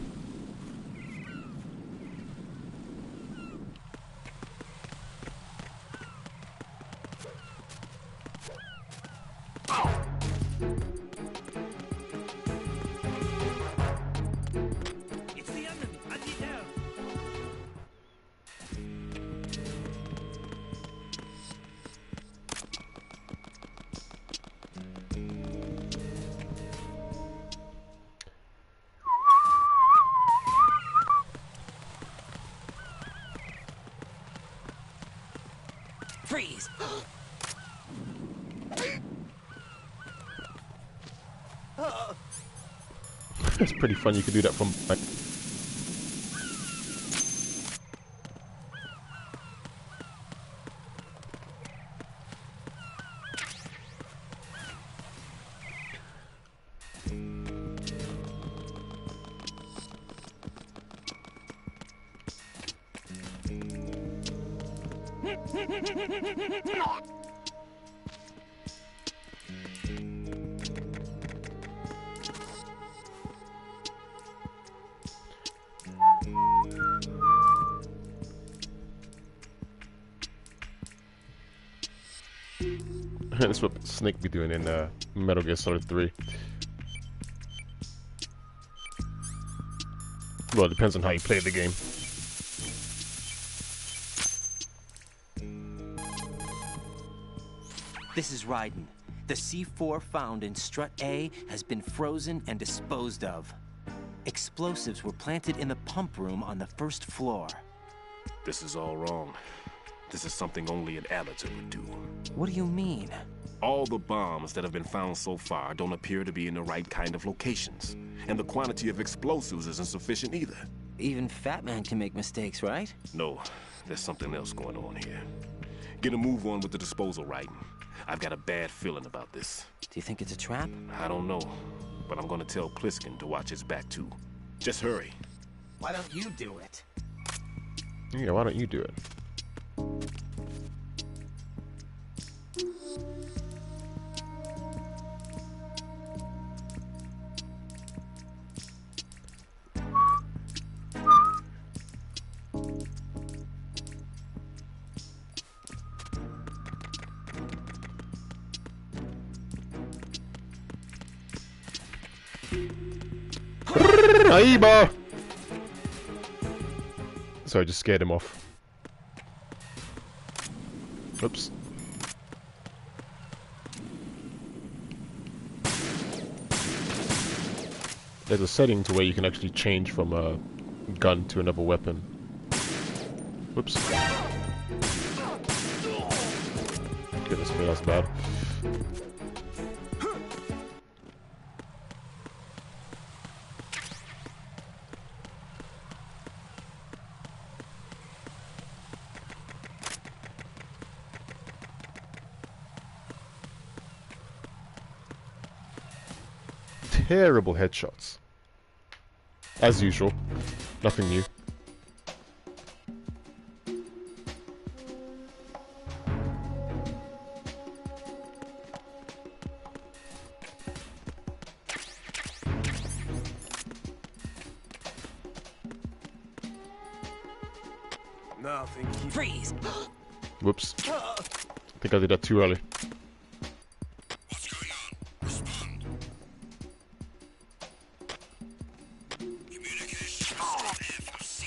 It's the enemy. I need help. Freeze! It's pretty fun. You could do that from. That's what Snake be doing in Metal Gear Solid 3. Well, it depends on how you play the game. This is Raiden. The C4 found in Strut A has been frozen and disposed of. Explosives were planted in the pump room on the first floor. This is all wrong. This is something only an amateur would do. What do you mean? All the bombs that have been found so far don't appear to be in the right kind of locations. And the quantity of explosives isn't sufficient either. Even Fat Man can make mistakes, right? No, there's something else going on here. Get a move on with the disposal, Raiden. I've got a bad feeling about this. Do you think it's a trap? I don't know, but I'm gonna tell Pliskin to watch his back too. Just hurry. Why don't you do it? Yeah, why don't you do it? Aiba! So I just scared him off. Oops. There's a setting to where you can actually change from a gun to another weapon. Whoops. Goodness me, that's bad. Terrible headshots. As usual. Nothing new. Nothing. Freeze! Whoops. I think I did that too early.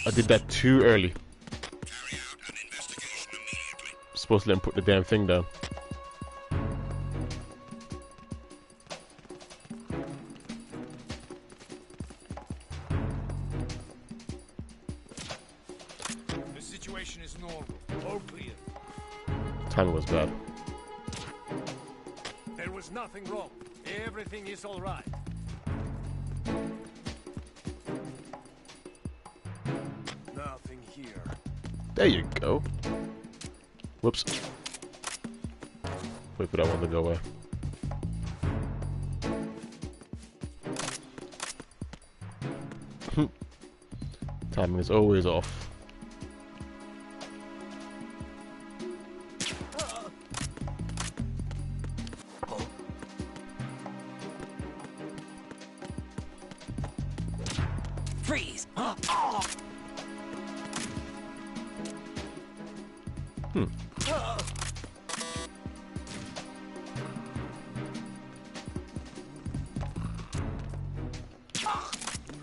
I did that too early. Supposed to let him put the damn thing down. The situation is normal. All clear. Timing was bad. There was nothing wrong. Everything is all right. Nothing here. There you go. Whoops. Wait for that one to go away. Timing is always off. Freeze!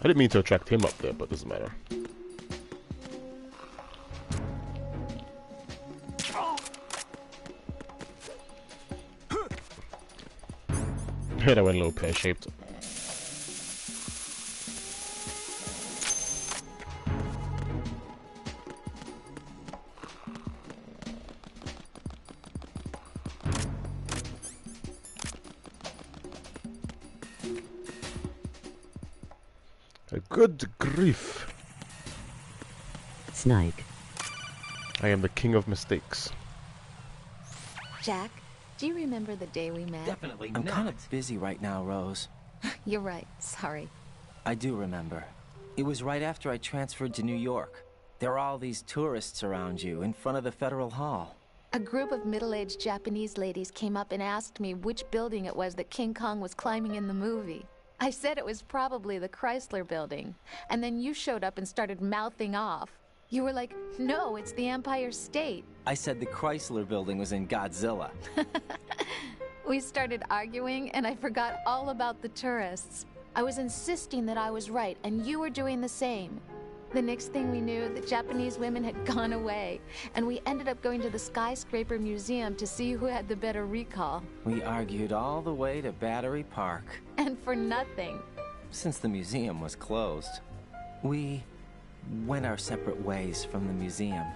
I didn't mean to attract him up there, but doesn't matter. Yeah, that went a little pear-shaped. Good grief. Snake. I am the king of mistakes. Jack, do you remember the day we met? Definitely not. I'm kind of busy right now, Rose. You're right. Sorry. I do remember. It was right after I transferred to New York. There are all these tourists around you in front of the Federal Hall. A group of middle-aged Japanese ladies came up and asked me which building it was that King Kong was climbing in the movie. I said it was probably the Chrysler Building, and then you showed up and started mouthing off. You were like, no, it's the Empire State. I said the Chrysler Building was in Godzilla. We started arguing, and I forgot all about the tourists. I was insisting that I was right, and you were doing the same. The next thing we knew, the Japanese women had gone away, and we ended up going to the Skyscraper Museum to see who had the better recall. We argued all the way to Battery Park. And for nothing. Since the museum was closed, we went our separate ways from the museum.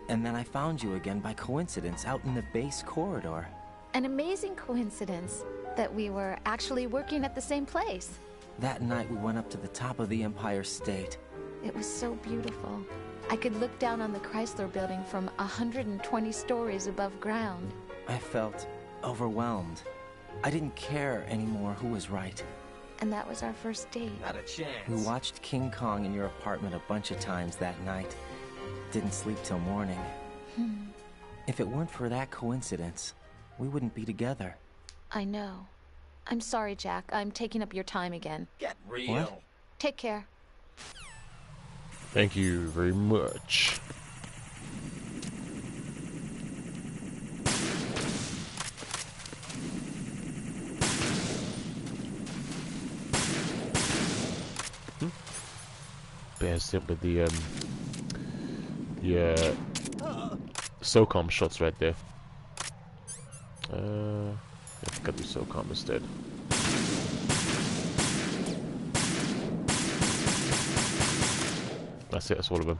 And then I found you again by coincidence out in the base corridor. An amazing coincidence that we were actually working at the same place. That night we went up to the top of the Empire State. It was so beautiful. I could look down on the Chrysler Building from 120 stories above ground. I felt overwhelmed. I didn't care anymore who was right. And that was our first date. Not a chance. We watched King Kong in your apartment a bunch of times that night. Didn't sleep till morning. If it weren't for that coincidence, we wouldn't be together. I know. I'm sorry, Jack. I'm taking up your time again. Get real. What? Take care. Thank you very much. Bears it with the SOCOM shots right there. I think I'll do SOCOM instead. That's it, that's all of them.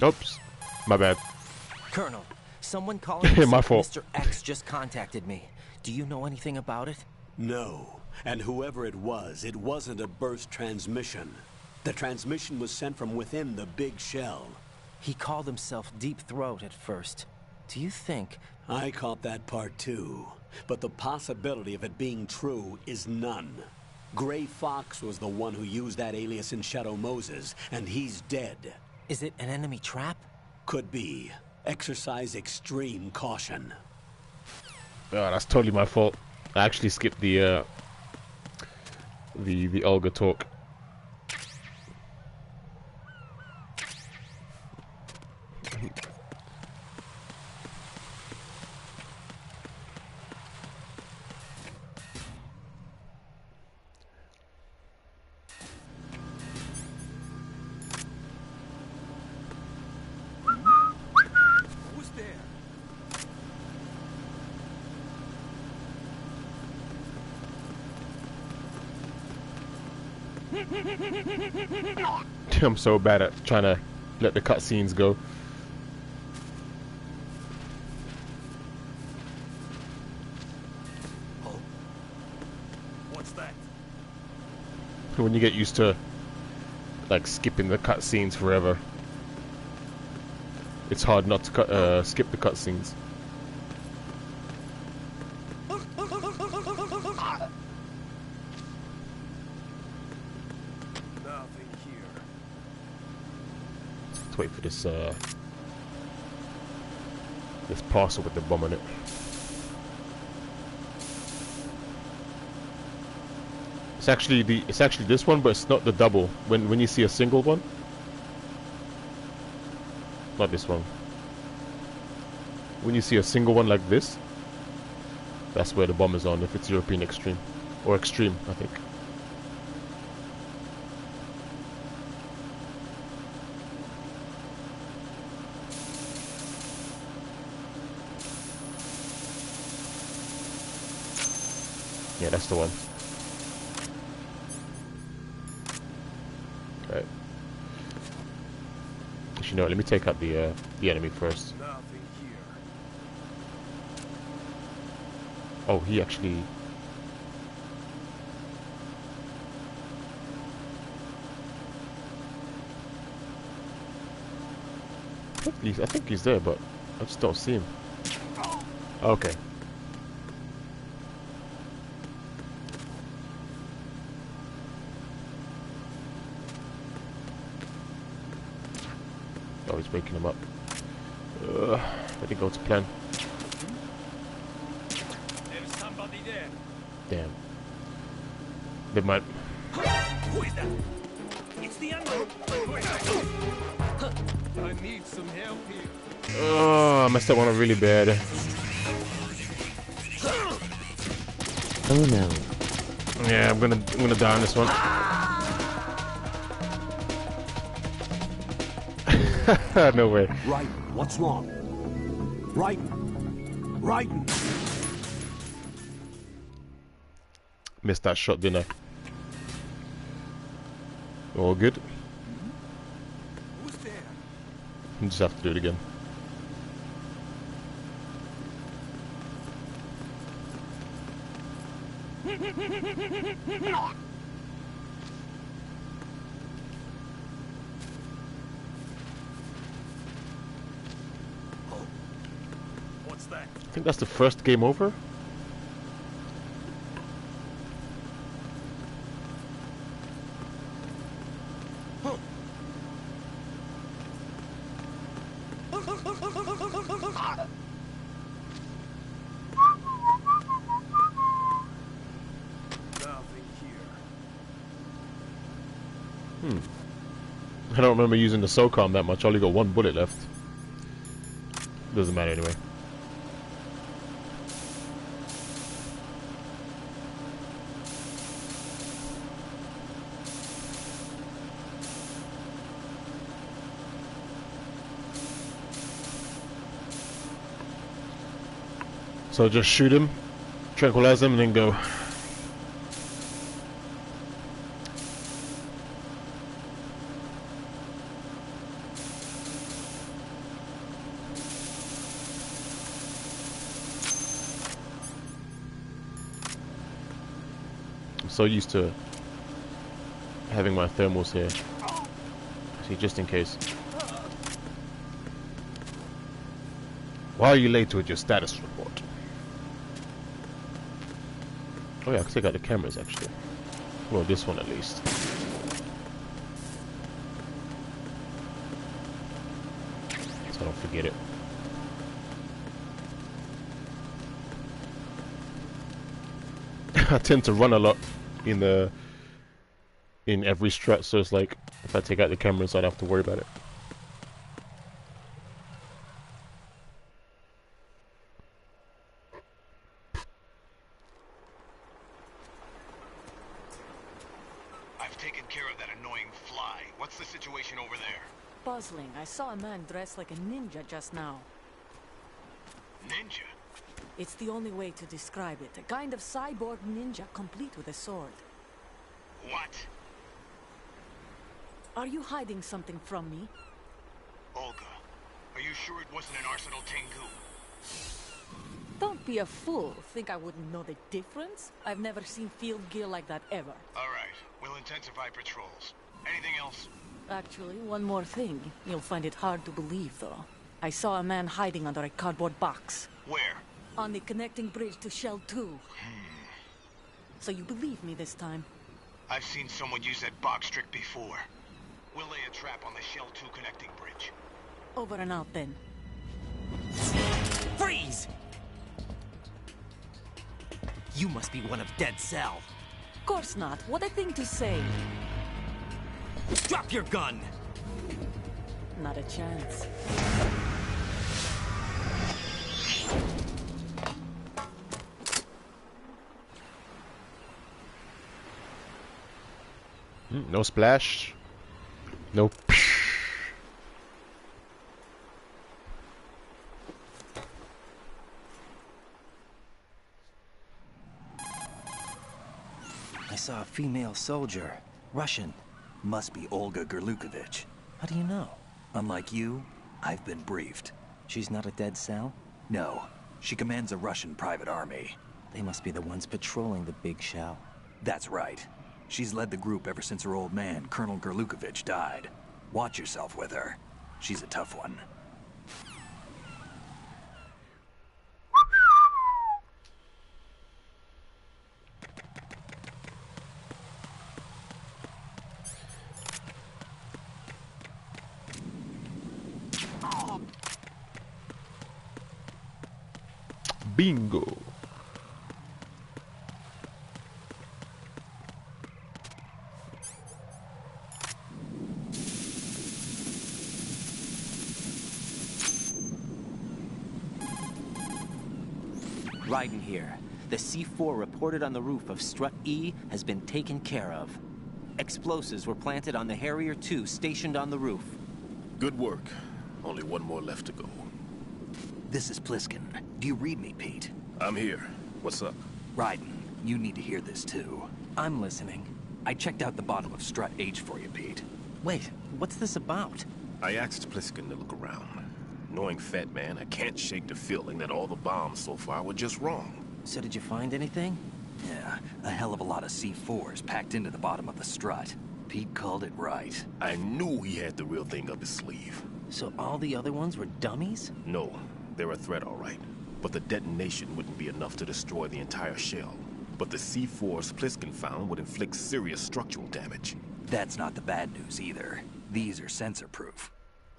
Oops, my bad. Colonel, someone calling my fault. Mr. X just contacted me. Do you know anything about it? No, and whoever it wasn't a burst transmission. The transmission was sent from within the big shell. He called himself Deep Throat at first. Do you think... I caught that part too, but the possibility of it being true is none. Gray Fox was the one who used that alias in Shadow Moses, and he's dead. Is it an enemy trap? Could be. Exercise extreme caution. Oh, that's totally my fault. I actually skipped the Olga talk. I'm so bad at trying to let the cutscenes go. Oh. What's that? When you get used to like skipping the cutscenes forever, it's hard not to skip the cutscenes. Wait for this this parcel with the bomb on it. It's actually this one, but it's not the double. When you see a single one, not this one. When you see a single one like this, that's where the bomb is on. If it's European Extreme. Or extreme, I think. Yeah, that's the one. Right. Actually, no, let me take out the enemy first. Oh, he actually... I think he's there, but I just don't see him. Okay. Oh, he's waking him up. Let it go to plan. There's somebody there. Damn. They might... Who is that? It's the unknown. I need some help here. Oh, I messed that one up really bad. Oh no. Yeah, I'm gonna die on this one. No way. Right, what's wrong? Right. Missed that shot, didn't I? All good. Who's there? You just have to do it again. What's that? I think that's the first game over. I don't remember using the SOCOM that much. I only got one bullet left. Doesn't matter anyway. So just shoot him, tranquilize him, and then go. I'm so used to having my thermals here. See, just in case. Why are you late with your status report? Oh yeah, I can take out the cameras actually. Well, this one at least. So I don't forget it. I tend to run a lot in every strat, so it's like if I take out the cameras, I don't have to worry about it. Puzzling. I saw a man dressed like a ninja just now. Ninja? It's the only way to describe it. A kind of cyborg ninja, complete with a sword. What? Are you hiding something from me? Olga, are you sure it wasn't an Arsenal Tengu? Don't be a fool. Think I wouldn't know the difference? I've never seen field gear like that ever. All right, we'll intensify patrols. Anything else? Actually, one more thing. You'll find it hard to believe, though. I saw a man hiding under a cardboard box. Where? On the connecting bridge to Shell 2. So you believe me this time? I've seen someone use that box trick before. We'll lay a trap on the Shell 2 connecting bridge. Over and out, then. Freeze! You must be one of Dead Cell. Of course not. What a thing to say. Drop your gun! Not a chance. No splash. No. I saw a female soldier. Russian. Must be Olga Gerlukovich. How do you know? Unlike you, I've been briefed. She's not a dead cell? No. She commands a Russian private army. They must be the ones patrolling the big shell. That's right. She's led the group ever since her old man, Colonel Gerlukovich, died. Watch yourself with her. She's a tough one. Bingo. Raiden here. The C4 reported on the roof of Strut E has been taken care of. Explosives were planted on the Harrier 2 stationed on the roof. Good work. Only one more left to go. This is Pliskin. Do you read me, Pete? I'm here. What's up? Raiden, you need to hear this too. I'm listening. I checked out the bottom of Strut H for you, Pete. Wait, what's this about? I asked Pliskin to look around. Knowing Fat Man, I can't shake the feeling that all the bombs so far were just wrong. So did you find anything? Yeah, a hell of a lot of C4s packed into the bottom of the strut. Pete called it right. I knew he had the real thing up his sleeve. So all the other ones were dummies? No, they're a threat, all right. But the detonation wouldn't be enough to destroy the entire shell. But the C4s Pliskin found would inflict serious structural damage. That's not the bad news either. These are sensor-proof.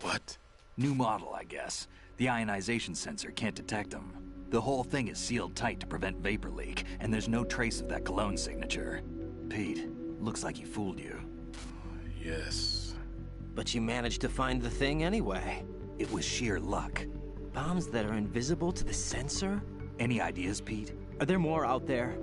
What? New model, I guess. The ionization sensor can't detect them. The whole thing is sealed tight to prevent vapor leak, and there's no trace of that cologne signature. Pete, looks like he fooled you. Yes. But you managed to find the thing anyway. It was sheer luck. Bombs that are invisible to the sensor? Any ideas, Pete? Are there more out there?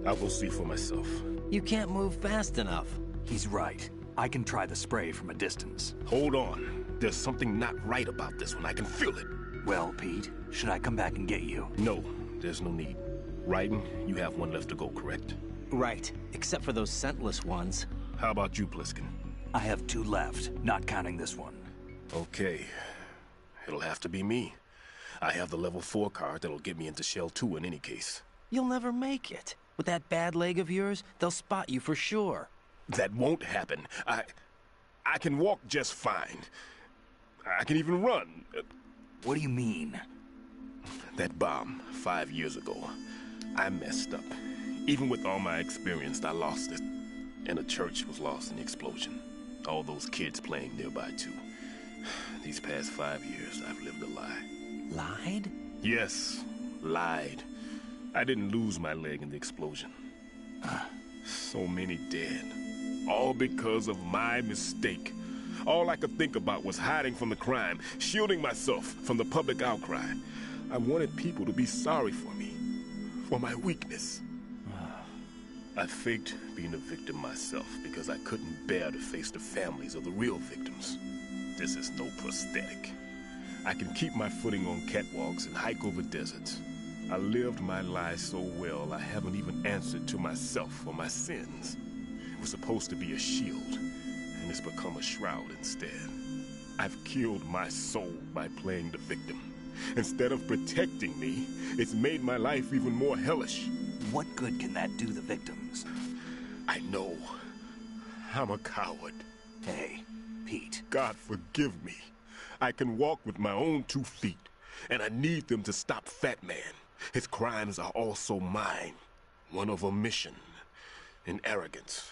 I'll go see for myself. You can't move fast enough. He's right. I can try the spray from a distance. Hold on. There's something not right about this one. I can feel it. Well, Pete, should I come back and get you? No, there's no need. Raiden, you have one left to go, correct? Right, except for those scentless ones. How about you, Pliskin? I have 2 left, not counting this one. Okay. It'll have to be me. I have the level 4 card that'll get me into Shell 2 in any case. You'll never make it. With that bad leg of yours, they'll spot you for sure. That won't happen. I can walk just fine. I can even run. What do you mean? That bomb, 5 years ago. I messed up. Even with all my experience, I lost it. And the church was lost in the explosion. All those kids playing nearby, too. These past 5 years, I've lived a lie. Lied? Yes, lied. I didn't lose my leg in the explosion. So many dead. All because of my mistake. All I could think about was hiding from the crime, shielding myself from the public outcry. I wanted people to be sorry for me, for my weakness. I faked being a victim myself because I couldn't bear to face the families of the real victims. This is no prosthetic. I can keep my footing on catwalks and hike over deserts. I lived my life so well, I haven't even answered to myself for my sins. It was supposed to be a shield, and it's become a shroud instead. I've killed my soul by playing the victim. Instead of protecting me, it's made my life even more hellish. What good can that do the victims? I know. I'm a coward. Hey, Pete. God forgive me. I can walk with my own 2 feet, and I need them to stop Fat Man. His crimes are also mine. One of omission and arrogance.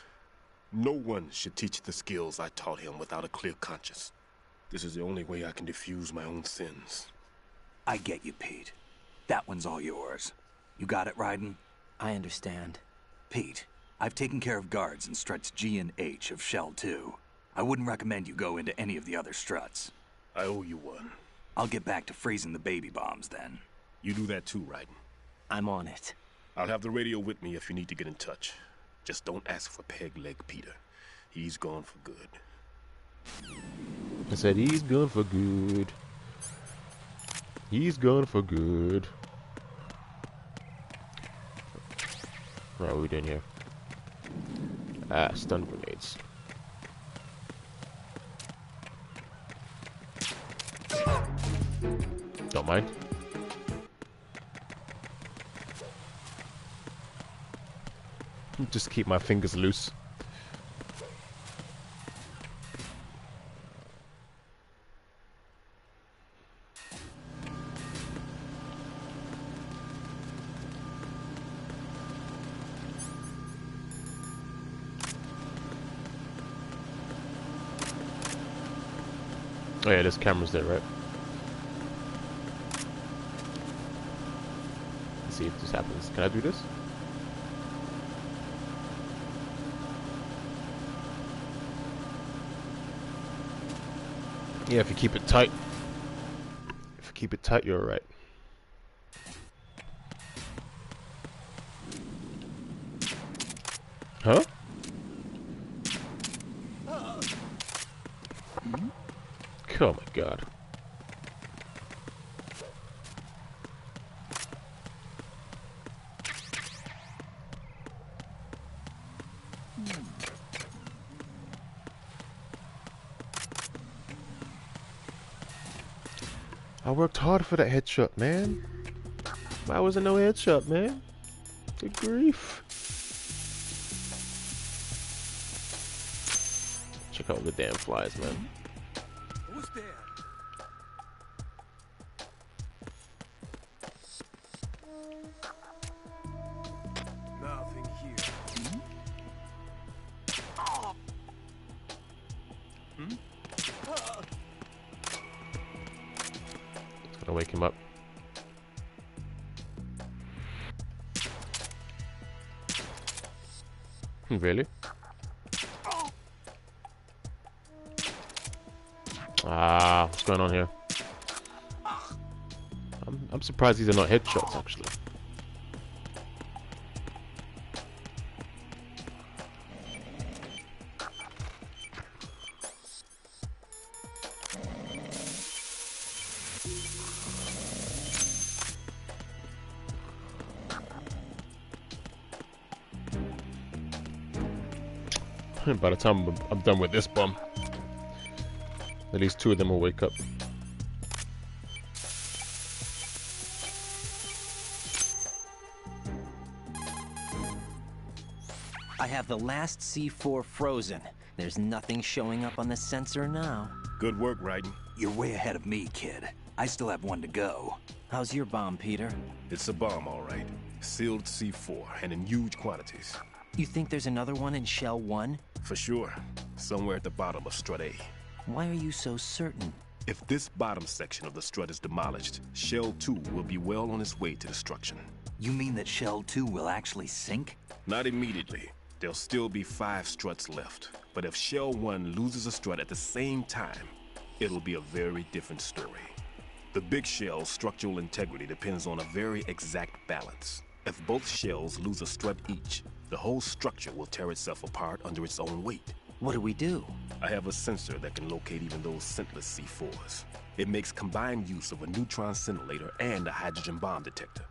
No one should teach the skills I taught him without a clear conscience. This is the only way I can diffuse my own sins. I get you, Pete. That one's all yours. You got it, Raiden? I understand. Pete, I've taken care of guards in struts G and H of Shell 2. I wouldn't recommend you go into any of the other struts. I owe you one. I'll get back to freezing the baby bombs then. You do that too, Raiden. I'm on it. I'll have the radio with me if you need to get in touch. Just don't ask for Peg Leg Peter. He's gone for good. I said he's gone for good. He's gone for good. What are we doing here? Stun grenades. Don't mind. Just keep my fingers loose. Oh yeah, there's cameras there, right? Let's see if this happens. Can I do this? Yeah, if you keep it tight. If you keep it tight, you're alright. Huh? Oh my god. I worked hard for that headshot, man. Why wasn't no headshot, man? Good grief. Check out the damn flies, man. Who's there? Nothing here. It's gonna wake him up. Really? Ah, what's going on here? I'm surprised these are not headshots, actually. By the time I'm done with this bomb, at least 2 of them will wake up. I have the last C4 frozen. There's nothing showing up on the sensor now. Good work, Raiden. You're way ahead of me, kid. I still have 1 to go. How's your bomb, Peter? It's a bomb, all right. Sealed C4, and in huge quantities. You think there's another one in Shell 1? For sure. Somewhere at the bottom of Strut A. Why are you so certain? If this bottom section of the strut is demolished, Shell 2 will be well on its way to destruction. You mean that Shell 2 will actually sink? Not immediately. There'll still be 5 struts left. But if Shell 1 loses a strut at the same time, it'll be a very different story. The big shell's structural integrity depends on a very exact balance. If both shells lose a strut each, the whole structure will tear itself apart under its own weight. What do we do? I have a sensor that can locate even those scentless C4s. It makes combined use of a neutron scintillator and a hydrogen bomb detector.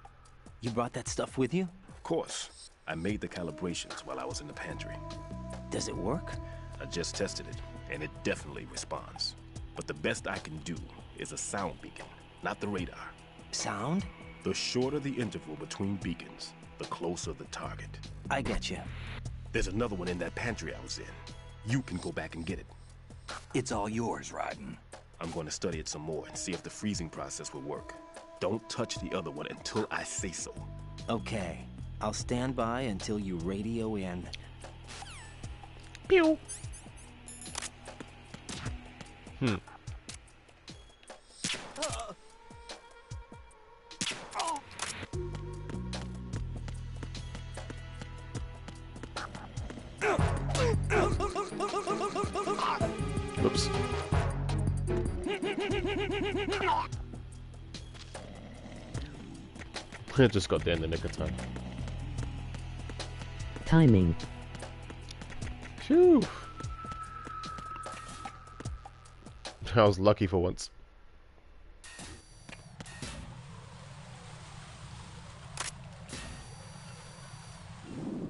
You brought that stuff with you? Of course. I made the calibrations while I was in the pantry. Does it work? I just tested it, and it definitely responds. But the best I can do is a sound beacon, not the radar. Sound? The shorter the interval between beacons, the closer the target. I get you. There's another one in that pantry I was in. You can go back and get it. It's all yours, Raiden. I'm going to study it some more and see if the freezing process will work. Don't touch the other one until I say so. Okay. I'll stand by until you radio in. Pew! Whoops. I just got there in the nick of time. Timing. Phew. I was lucky for once.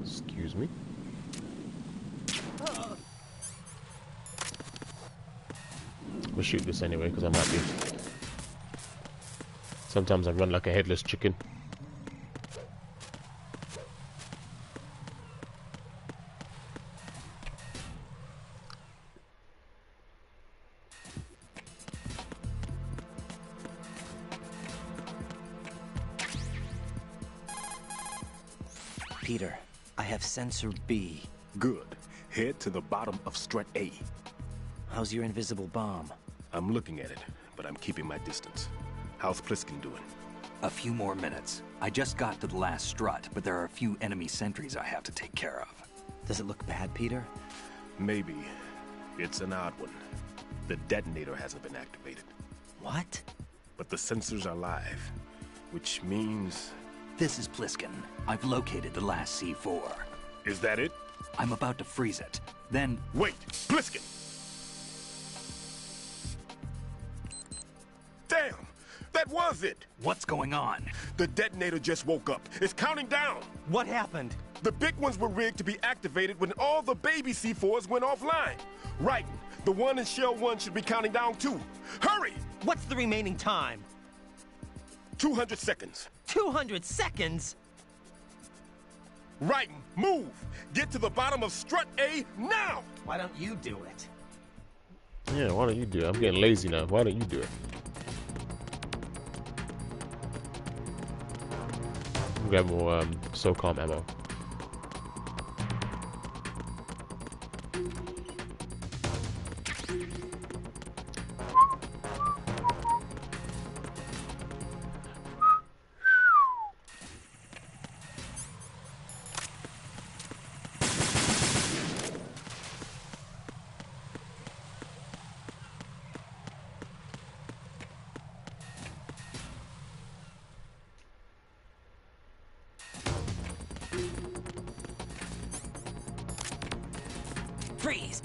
Excuse me. We'll shoot this anyway because I'm happy. Sometimes I run like a headless chicken. Peter, I have sensor B. Good. Head to the bottom of strut A. How's your invisible bomb? I'm looking at it, but I'm keeping my distance. How's Pliskin doing? A few more minutes. I just got to the last strut, but there are a few enemy sentries I have to take care of. Does it look bad, Peter? Maybe. It's an odd one. The detonator hasn't been activated. What? But the sensors are live, which means... This is Pliskin. I've located the last C4. Is that it? I'm about to freeze it. Then... Wait! Pliskin! Damn! That was it! What's going on? The detonator just woke up. It's counting down! What happened? The big ones were rigged to be activated when all the baby C4s went offline. Right. The one in Shell 1 should be counting down too. Hurry! What's the remaining time? 200 seconds. 200 seconds? Right. Move! Get to the bottom of strut A now! Why don't you do it? Yeah, why don't you do it? I'm getting lazy now. Why don't you do it? Grab more SOCOM ammo. Freeze!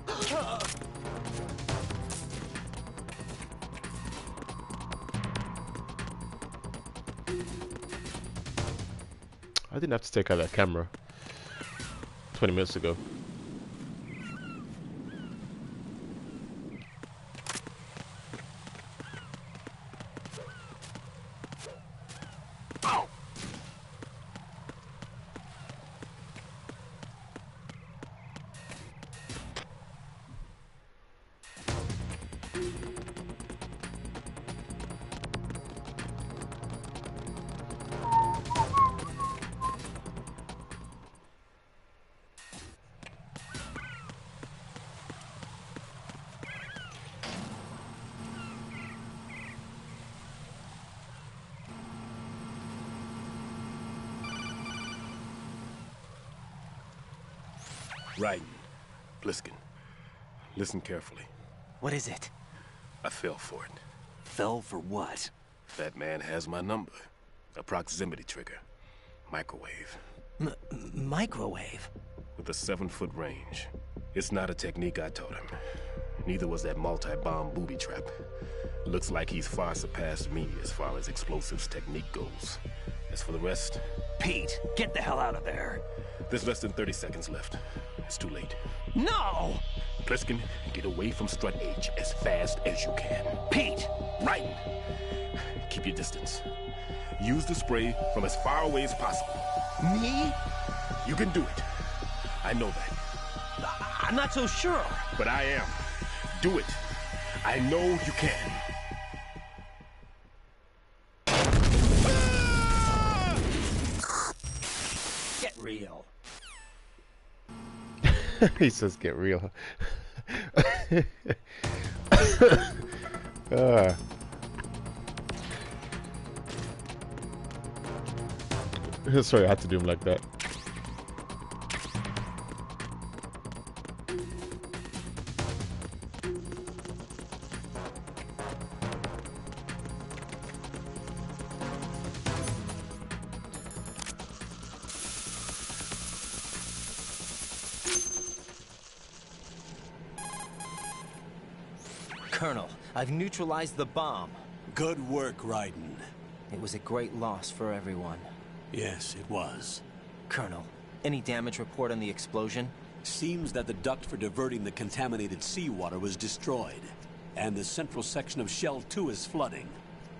I didn't have to take out that camera 20 minutes ago. Right. Pliskin, listen carefully. What is it? I fell for it. Fell for what? That man has my number. A proximity trigger. Microwave. Microwave? With a 7-foot range. It's not a technique I taught him. Neither was that multi-bomb booby trap. Looks like he's far surpassed me as far as explosives technique goes. As for the rest... Pete, get the hell out of there. There's less than 30 seconds left. It's too late. No! Pliskin, get away from strut H as fast as you can. Pete! Right! Keep your distance. Use the spray from as far away as possible. Me? You can do it. I know that. I'm not so sure. But I am. Do it. I know you can. Get real. He says get real. Sorry, I had to do him like that. Colonel, I've neutralized the bomb. Good work, Raiden. It was a great loss for everyone. Yes, it was. Colonel, any damage report on the explosion? Seems that the duct for diverting the contaminated seawater was destroyed, and the central section of Shell 2 is flooding.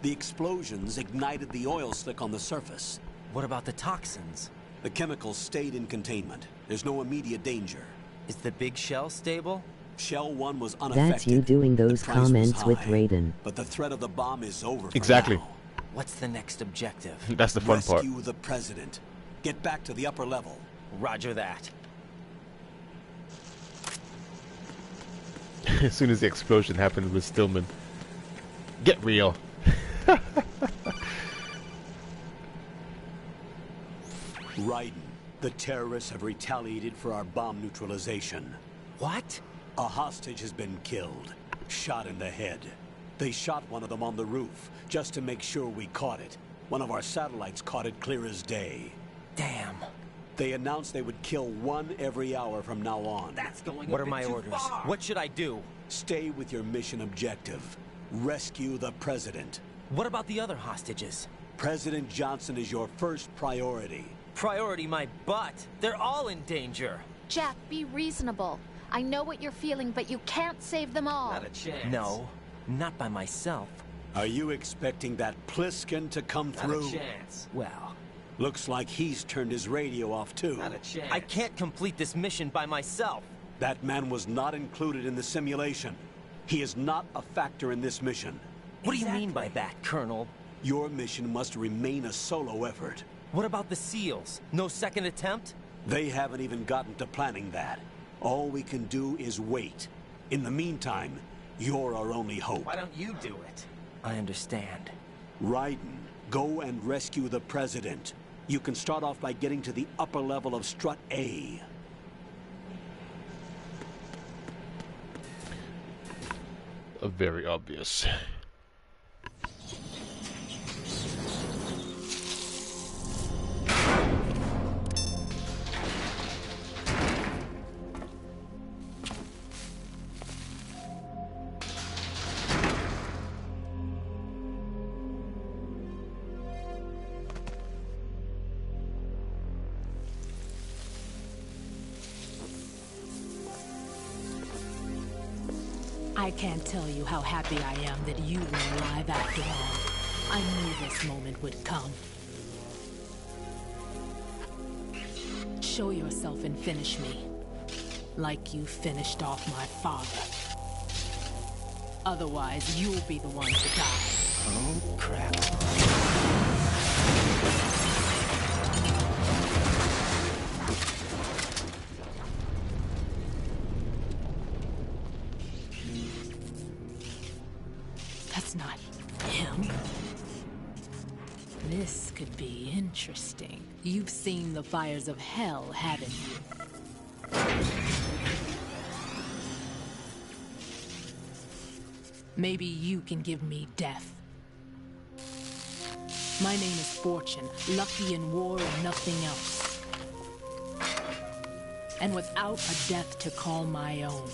The explosions ignited the oil slick on the surface. What about the toxins? The chemicals stayed in containment. There's no immediate danger. Is the big shell stable? Shell 1 was unaffected. That's you doing those comments with Raiden. But the threat of the bomb is over. Exactly. Now. What's the next objective? That's the fun part. Rescue the president. Get back to the upper level. Roger that. As soon as the explosion happened with Stillman. Get real. Raiden, the terrorists have retaliated for our bomb neutralization. What? A hostage has been killed. Shot in the head. They shot one of them on the roof, just to make sure we caught it. One of our satellites caught it clear as day. Damn. They announced they would kill one every hour from now on. That's going What are my orders? Far. What should I do? Stay with your mission objective. Rescue the president. What about the other hostages? President Johnson is your first priority. Priority my butt. They're all in danger. Jack, be reasonable. I know what you're feeling, but you can't save them all. Not a chance. No, not by myself. Are you expecting that Pliskin to come through? Not a chance. Well, looks like he's turned his radio off too. Not a chance. I can't complete this mission by myself. That man was not included in the simulation. He is not a factor in this mission. What do you mean by that, Colonel? Your mission must remain a solo effort. What about the SEALs? No second attempt? They haven't even gotten to planning that. All we can do is wait. In the meantime, you're our only hope. Why don't you do it? I understand. Raiden, go and rescue the president. You can start off by getting to the upper level of Strut A. Very obvious. I can't tell you how happy I am that you were alive after all. I knew this moment would come. Show yourself and finish me. Like you finished off my father. Otherwise, you'll be the one to die. Oh, crap. That's not him. This could be interesting. You've seen the fires of hell, haven't you? Maybe you can give me death. My name is Fortune, lucky in war and nothing else. And without a death to call my own.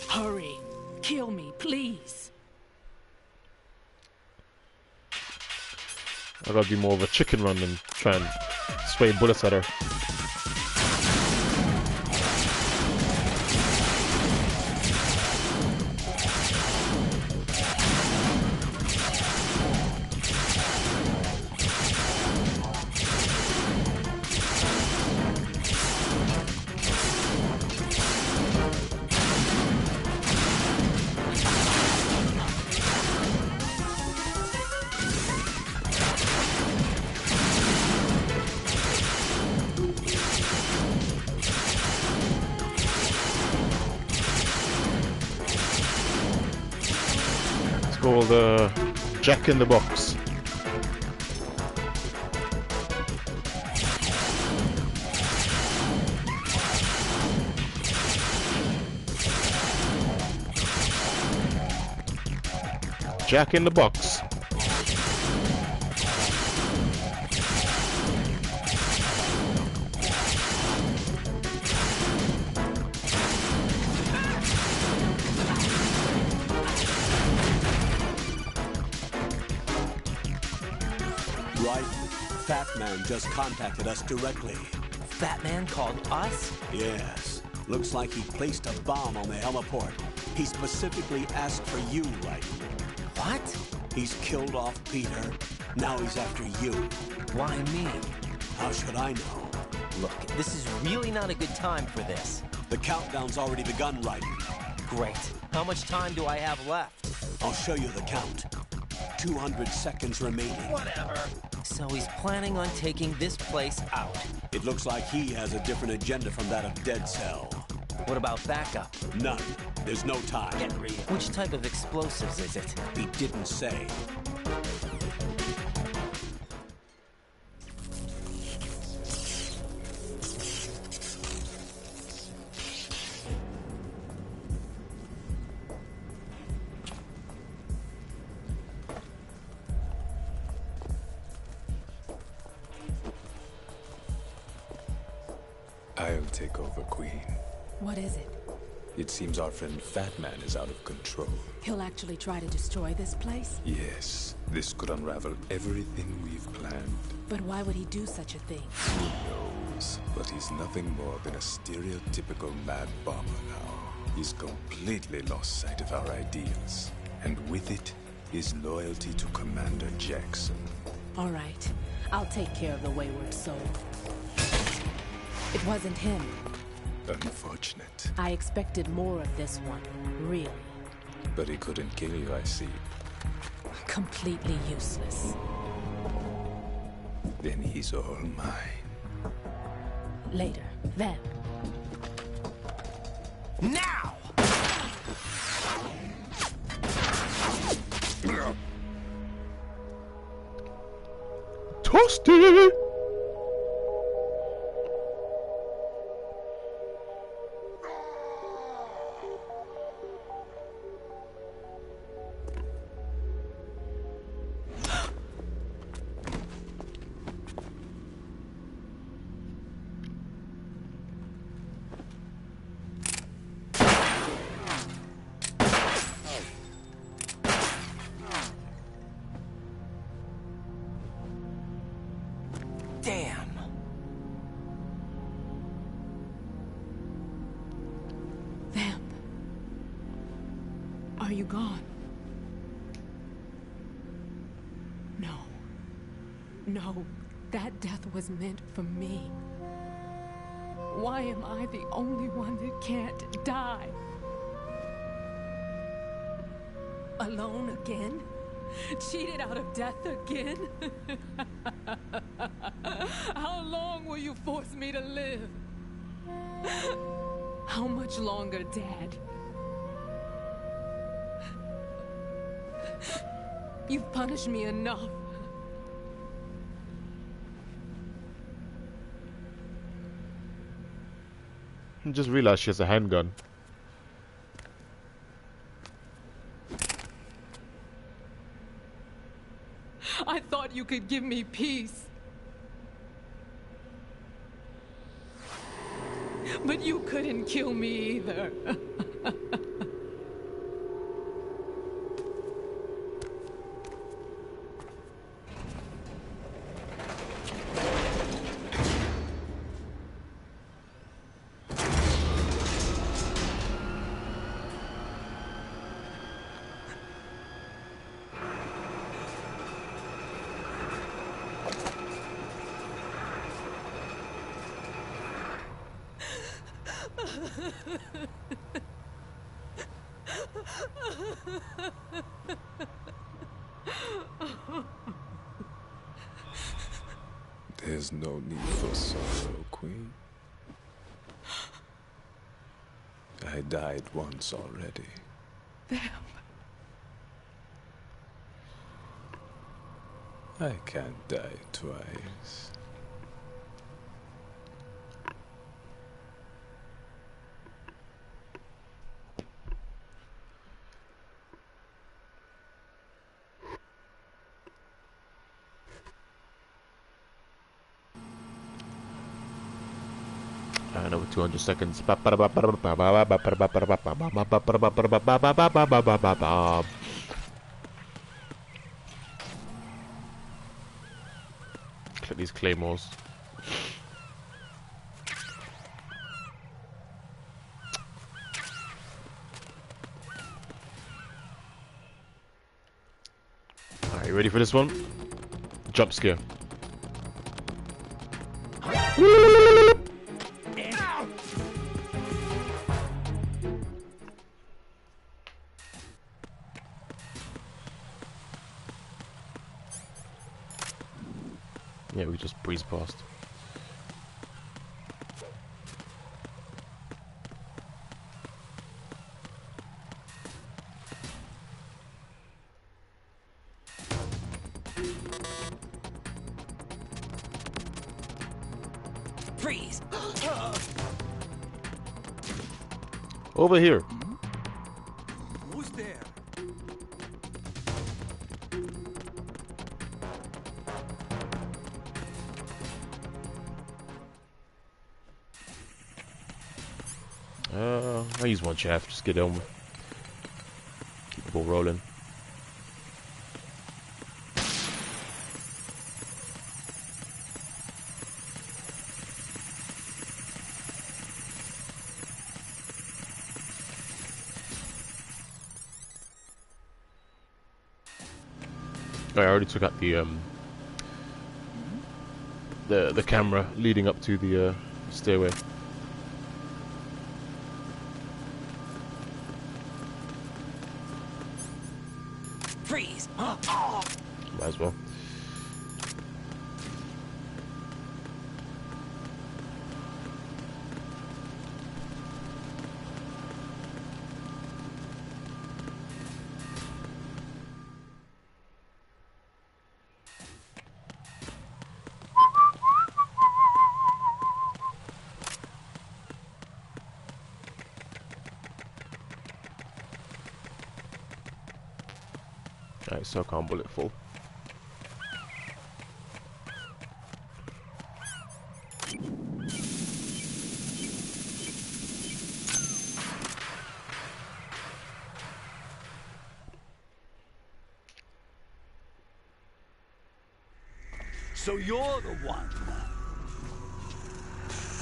Hurry, kill me, please. I gotta do more of a chicken run than try and spray bullets at her. Called Jack in the Box. Jack in the Box. Right? Fat Man just contacted us directly. Fat Man called us? Yes. Looks like he placed a bomb on the heliport. He specifically asked for you, right? What? He's killed off Peter. Now he's after you. Why me? How should I know? Look, this is really not a good time for this. The countdown's already begun, Ryder. Great. How much time do I have left? I'll show you the count. 200 seconds remaining. Whatever. So he's planning on taking this place out. It looks like he has a different agenda from that of Dead Cell. What about backup? None. There's no time. Get real. Which type of explosives is it? He didn't say. I'll take over, Queen. What is it? It seems our friend Fat Man is out of control. He'll actually try to destroy this place? Yes, this could unravel everything we've planned. But why would he do such a thing? Who knows? But he's nothing more than a stereotypical mad bomber now. He's completely lost sight of our ideals. And with it, his loyalty to Commander Jackson. All right. I'll take care of the wayward soul. It wasn't him. Unfortunate. I expected more of this one, really. But he couldn't kill you, I see. Completely useless. Then he's all mine. Later, then. Now! Toasty! Damn. Vamp. Are you gone? No. No. That death was meant for me. Why am I the only one that can't die? Alone again? Cheated out of death again? How long will you force me to live? How much longer, Dad? You've punished me enough. I just realized she has a handgun. I thought you could give me peace. But you couldn't kill me either. There's no need for sorrow, Queen. I died once already. Vamp. I can't die twice. Over 200 seconds. Collect these claymores. Alright, you ready for this one? Jump scare. Yeah, we just breeze past. Freeze! Over here. Who's there? I use one shaft, just get on. Keep the ball rolling. I already took out the camera leading up to the stairway. Freeze! Might as well. Alright, so I can't bullet full. So you're the one.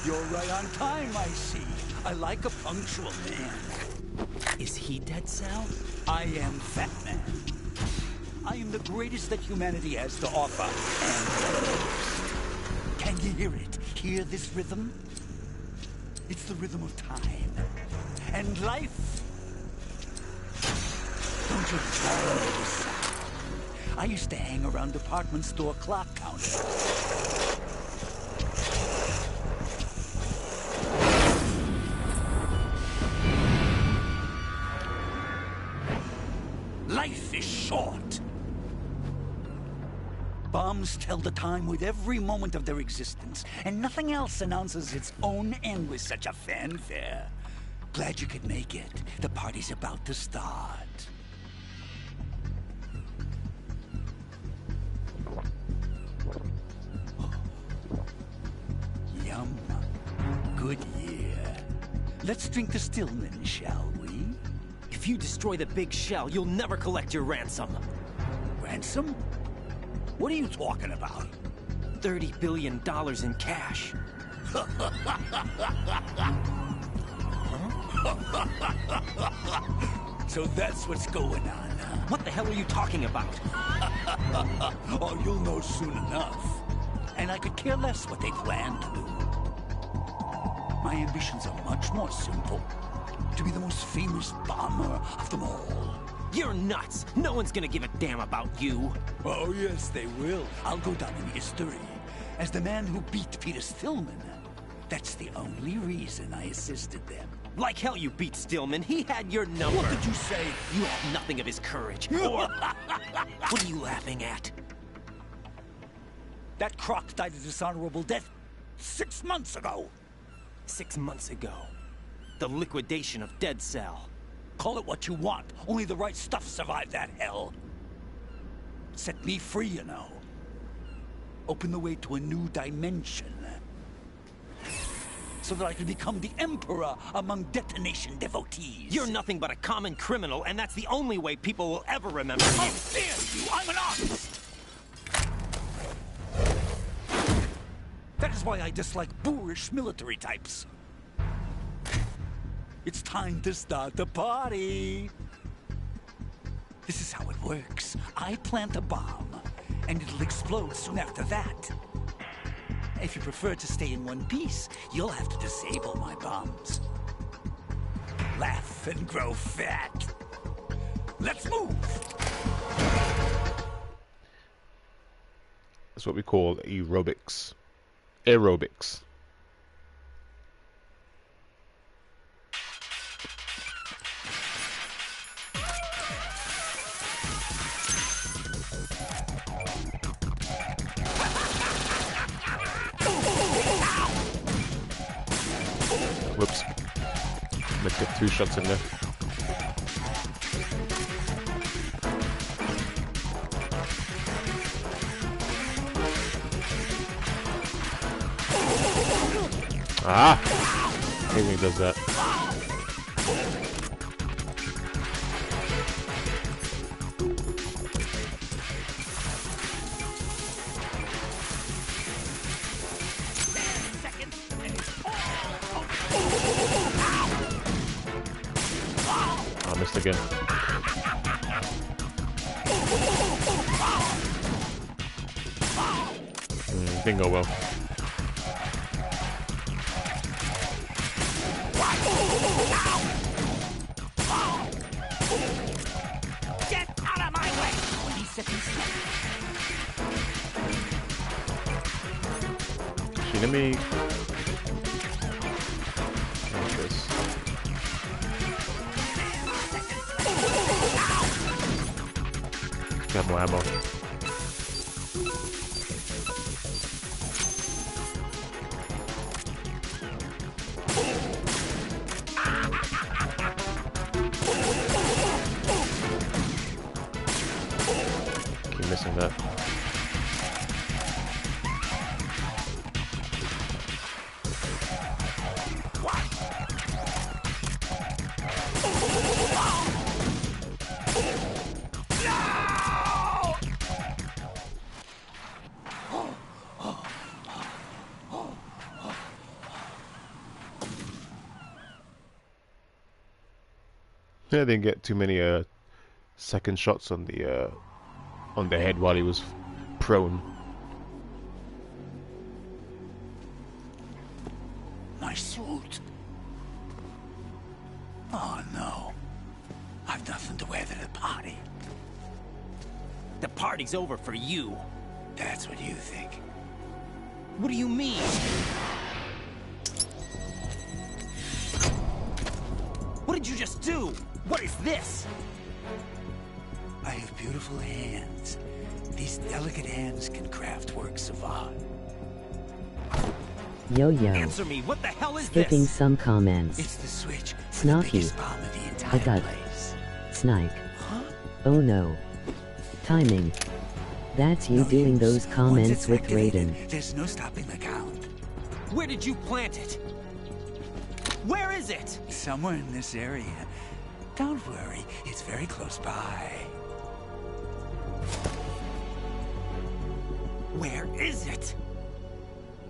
You're right on time, I see. I like a punctual man. Is he Dead Cell? I am Fat Man. I am the greatest that humanity has to offer, and can you hear it? Hear this rhythm? It's the rhythm of time and life. Don't you love this sound? I used to hang around department store clock counters. Life is short. Bombs tell the time with every moment of their existence, and nothing else announces its own end with such a fanfare. Glad you could make it. The party's about to start. Yum. Good year. Let's drink the Stillman, shall we? If you destroy the big shell, you'll never collect your ransom. Ransom? What are you talking about? $30 billion in cash. So that's what's going on, huh? What the hell are you talking about? Oh, you'll know soon enough. And I could care less what they plan to do. My ambitions are much more simple. To be the most famous bomber of them all. You're nuts! No one's gonna give a damn about you. Oh, yes, they will. I'll go down in history as the man who beat Peter Stillman. That's the only reason I assisted them. Like hell you beat Stillman. He had your number. What did you say? You have nothing of his courage. Or... What are you laughing at? That croc died a dishonorable death 6 months ago. 6 months ago. The liquidation of Dead Cell. Call it what you want. Only the right stuff survived that hell. Set me free, you know. Open the way to a new dimension. So that I can become the Emperor among detonation devotees. You're nothing but a common criminal, and that's the only way people will ever remember you. How dare you! I'm an artist! why I dislike boorish military types. It's time to start the party. This is how it works. I plant a bomb, and it'll explode soon after that. If you prefer to stay in one piece, you'll have to disable my bombs. Laugh and grow fat. Let's move! That's what we call aerobics. Aerobics. Whoops. Let's get 2 shots in there. Ah! I hate when he does that. I missed again. Didn't go well. Get out of my way! 20 seconds left. Actually, let me... like this. Got more ammo. Keep missing that. Yeah, didn't get too many second shots on the head while he was prone. My suit. Oh no. I've nothing to wear to the party. The party's over for you. That's what you think. What do you mean? What did you just do? What is this? I have beautiful hands. These delicate hands can craft works of art. Yo-yo. Answer me, what the hell is Skipping this? some comments. It's the switch. Snarky. Bomb of the I entire got place. Snike. Huh? Oh no. Timing. That's you doing those comments with Raiden. There's no stopping the count. Where did you plant it? Where is it? Somewhere in this area. Don't worry, it's very close by. Where is it?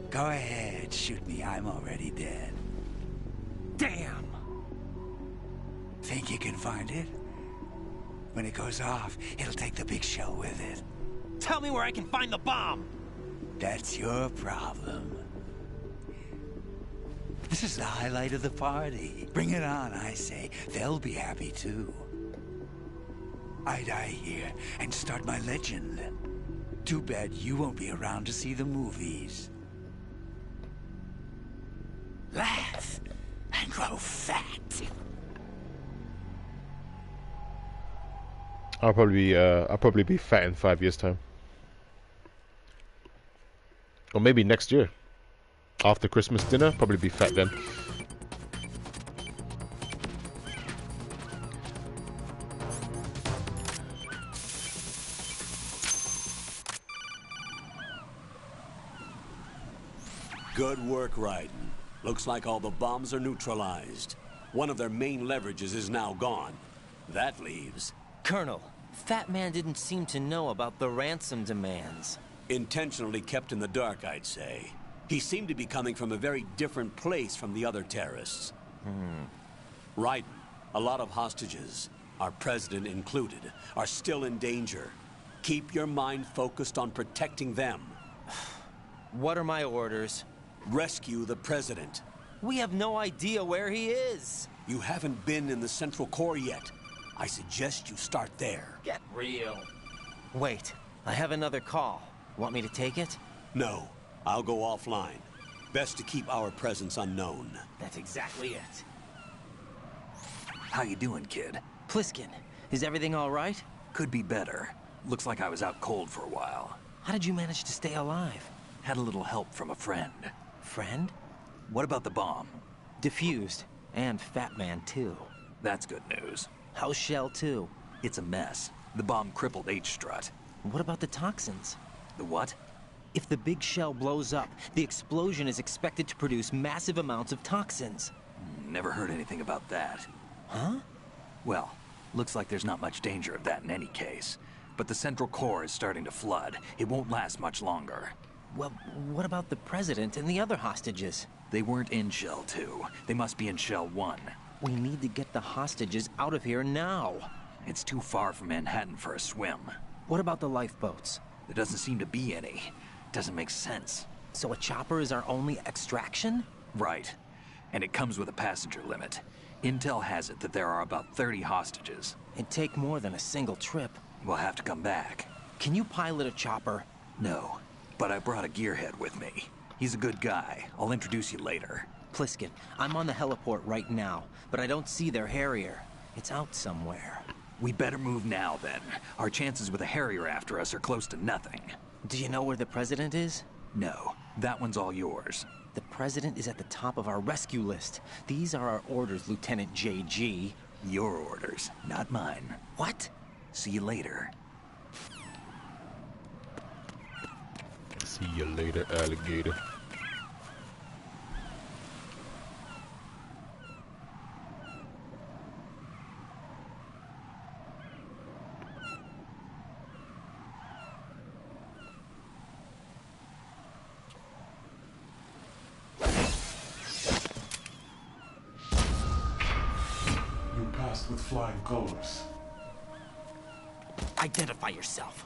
Go ahead, shoot me. I'm already dead. Damn! Think you can find it? When it goes off, it'll take the big show with it. Tell me where I can find the bomb! That's your problem. This is the highlight of the party. Bring it on, I say. They'll be happy too. I die here and start my legend. Too bad you won't be around to see the movies. Laugh and grow fat. I'll probably be fat in 5 years' time, or maybe next year. After Christmas dinner, probably be fat then. Good work, Raiden. Looks like all the bombs are neutralized. One of their main leverages is now gone. That leaves... Colonel, Fat Man didn't seem to know about the ransom demands. Intentionally kept in the dark, I'd say. He seemed to be coming from a very different place from the other terrorists. Right. A lot of hostages, our president included, are still in danger. Keep your mind focused on protecting them. What are my orders? Rescue the president. We have no idea where he is. You haven't been in the Central Core yet. I suggest you start there. Get real. Wait, I have another call. Want me to take it? No, I'll go offline. Best to keep our presence unknown. That's exactly it. How you doing, kid? Pliskin, is everything all right? Could be better. Looks like I was out cold for a while. How did you manage to stay alive? Had a little help from a friend. Friend? What about the bomb? Diffused. And Fat Man, too. That's good news. How's Shell 2? It's a mess. The bomb crippled H-Strut. What about the toxins? The what? If the big shell blows up, the explosion is expected to produce massive amounts of toxins. Never heard anything about that. Huh? Well, looks like there's not much danger of that in any case. But the Central Core is starting to flood. It won't last much longer. Well, what about the president and the other hostages? They weren't in Shell 2. They must be in Shell 1. We need to get the hostages out of here now. It's too far from Manhattan for a swim. What about the lifeboats? There doesn't seem to be any. Doesn't make sense. So a chopper is our only extraction? Right. And it comes with a passenger limit. Intel has it that there are about 30 hostages. It'd take more than a single trip. We'll have to come back. Can you pilot a chopper? No, but I brought a gearhead with me. He's a good guy. I'll introduce you later. Pliskin, I'm on the heliport right now, but I don't see their Harrier. It's out somewhere. We better move now, then. Our chances with a Harrier after us are close to nothing. Do you know where the president is? No, that one's all yours. The president is at the top of our rescue list. These are our orders, Lieutenant JG. Your orders, not mine. What? See you later. See you later, alligator. You passed with flying colors. Identify yourself.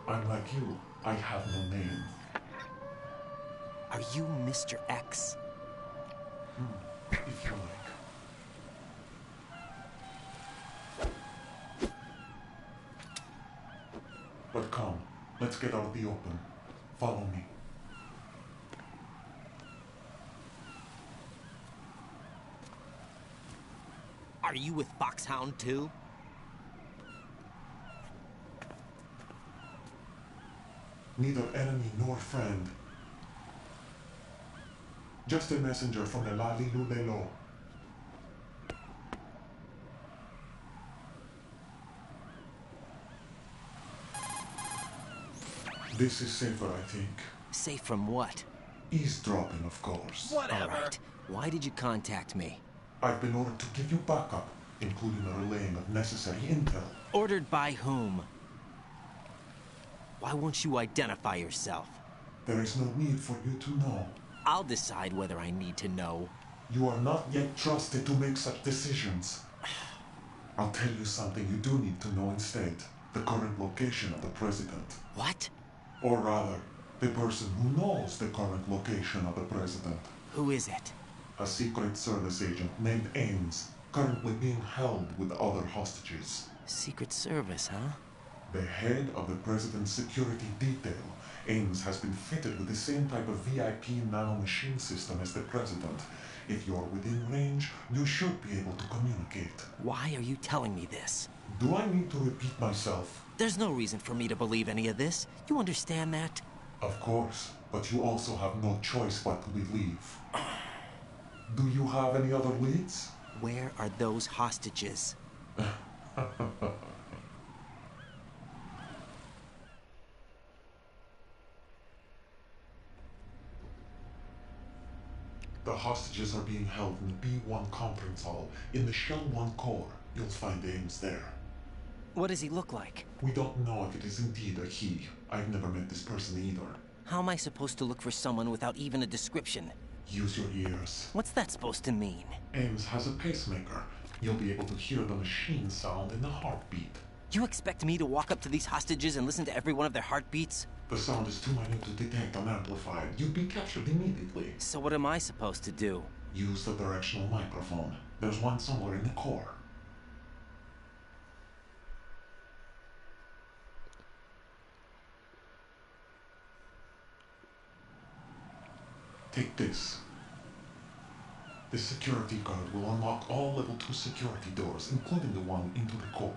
I'm like you. I have no name. Are you Mr. X? If you like. But come, let's get out the open. Follow me. Are you with Foxhound too? Neither enemy nor friend. Just a messenger from Elali Lulelo. This is safer, I think. Safe from what? Eavesdropping, of course. Whatever. All right. Why did you contact me? I've been ordered to give you backup, including a relaying of necessary intel. Ordered by whom? Why won't you identify yourself? There is no need for you to know. I'll decide whether I need to know. You are not yet trusted to make such decisions. I'll tell you something you do need to know instead. The current location of the president. What? Or rather, the person who knows the current location of the president. Who is it? A Secret Service agent named Ames, currently being held with other hostages. Secret Service, huh? The head of the president's security detail, Ames, has been fitted with the same type of VIP nanomachine system as the president. If you're within range, you should be able to communicate. Why are you telling me this? Do I need to repeat myself? There's no reason for me to believe any of this. You understand that? Of course, but you also have no choice but to believe. Do you have any other leads? Where are those hostages? The hostages are being held in the B1 conference hall in the Shell 1 core. You'll find Ames there. What does he look like? We don't know if it is indeed a he. I've never met this person either. How am I supposed to look for someone without even a description? Use your ears. What's that supposed to mean? Ames has a pacemaker. You'll be able to hear the machine sound in the heartbeat. You expect me to walk up to these hostages and listen to every one of their heartbeats? The sound is too minute to detect unamplified. You'd be captured immediately. So what am I supposed to do? Use the directional microphone. There's one somewhere in the core. Take this. This security card will unlock all level 2 security doors, including the one into the core.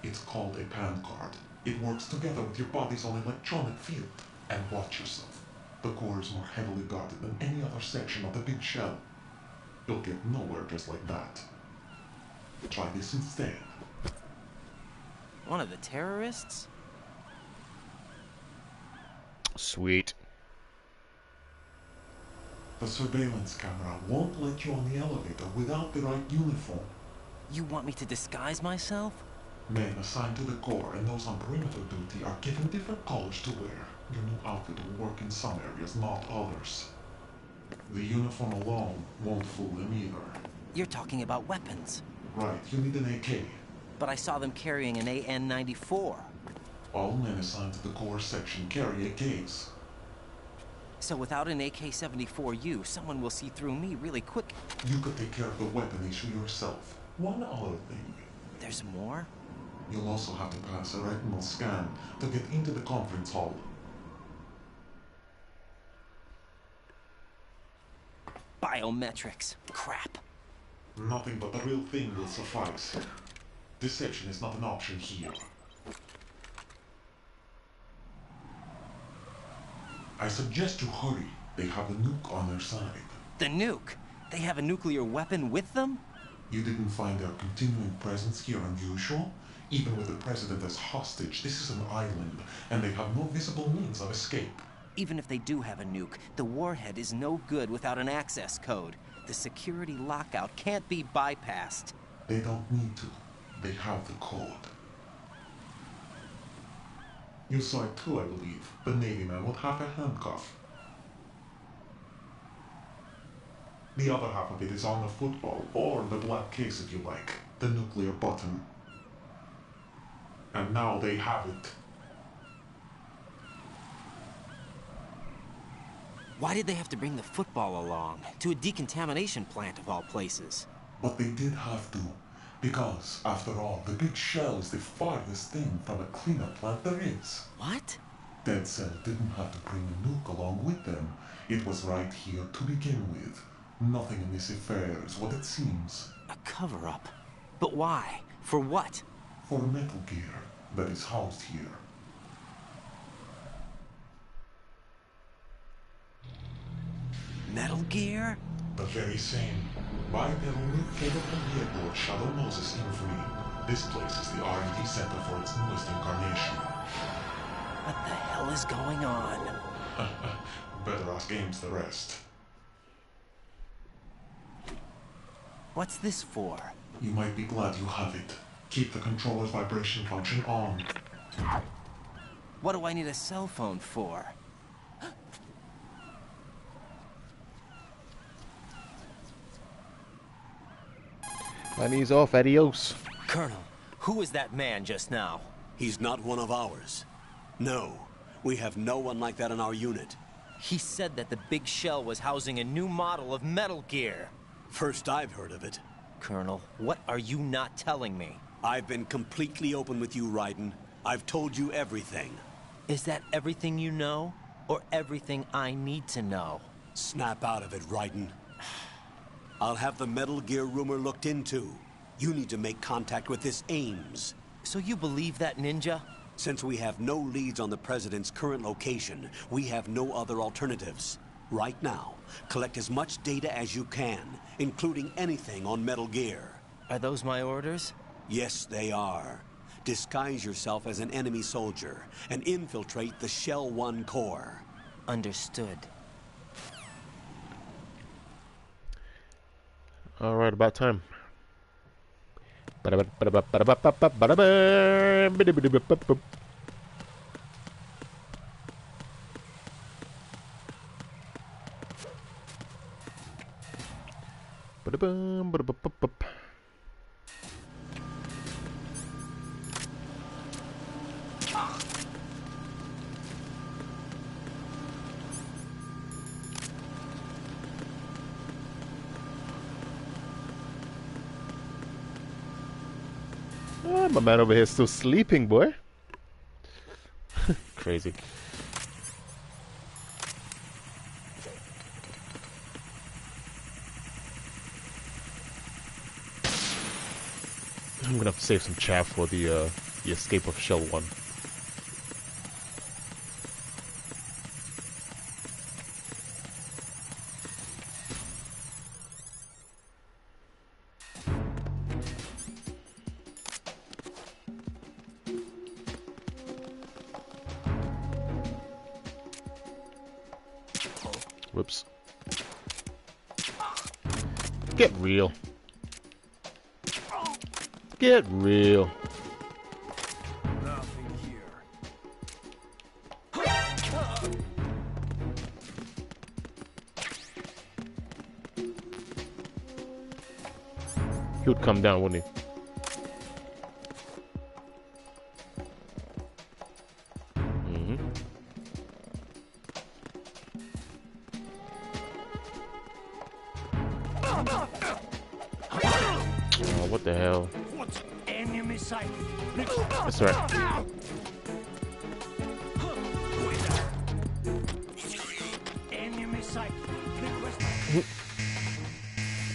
It's called a PAN card. It works together with your body's own electronic field. And watch yourself. The core is more heavily guarded than any other section of the big shell. You'll get nowhere just like that. Try this instead. One of the terrorists? Sweet. The surveillance camera won't let you on the elevator without the right uniform. You want me to disguise myself? Men assigned to the core and those on perimeter duty are given different colors to wear. Your new outfit will work in some areas, not others. The uniform alone won't fool them either. You're talking about weapons. Right, you need an AK. But I saw them carrying an AN-94. All men assigned to the core section carry AKs. So without an AK-74U, someone will see through me really quick. You could take care of the weapon issue yourself. One other thing. There's more? You'll also have to pass a retinal scan to get into the conference hall. Biometrics. Crap. Nothing but the real thing will suffice. Deception is not an option here. I suggest you hurry. They have the nuke on their side. The nuke? They have a nuclear weapon with them? You didn't find their continuing presence here unusual? Even with the president as hostage, this is an island, and they have no visible means of escape. Even if they do have a nuke, the warhead is no good without an access code. The security lockout can't be bypassed. They don't need to. They have the code. You saw it too, I believe. The Navy man with half a handcuff. The other half of it is on the football, or the black case if you like. The nuclear button. And now they have it. Why did they have to bring the football along? To a decontamination plant of all places. But they did have to. Because, after all, the big shell is the farthest thing from a cleanup plant there is. What? Dead Cell didn't have to bring a nuke along with them. It was right here to begin with. Nothing in this affair is what it seems. A cover-up? But why? For what? For Metal Gear that is housed here. Metal Gear? The very same. Bipedal capable vehicle Shadow Moses infamy. This place is the R&D center for its newest incarnation. What the hell is going on? Better ask Ames the rest. What's this for? You might be glad you have it. Keep the controller's vibration function on. What do I need a cell phone for? And he's off, adios. Colonel, who was that man just now? He's not one of ours. No, we have no one like that in our unit. He said that the big shell was housing a new model of Metal Gear. First I've heard of it. Colonel, what are you not telling me? I've been completely open with you, Raiden. I've told you everything. Is that everything you know? Or everything I need to know? Snap out of it, Raiden. I'll have the Metal Gear rumor looked into. You need to make contact with this Ames. So you believe that ninja? Since we have no leads on the President's current location, we have no other alternatives. Right now, collect as much data as you can, including anything on Metal Gear. Are those my orders? Yes, they are. Disguise yourself as an enemy soldier and infiltrate the Shell 1 core. Understood. Alright, about time. Oh, my man over here is still sleeping, boy. Crazy. I'm gonna have to save some chaff for the escape of Shell 1. Whoops. Get real. Get real. Nothing here. He would come down, wouldn't he? Oh, what the hell? Enemy sight. That's right. Enemy sight.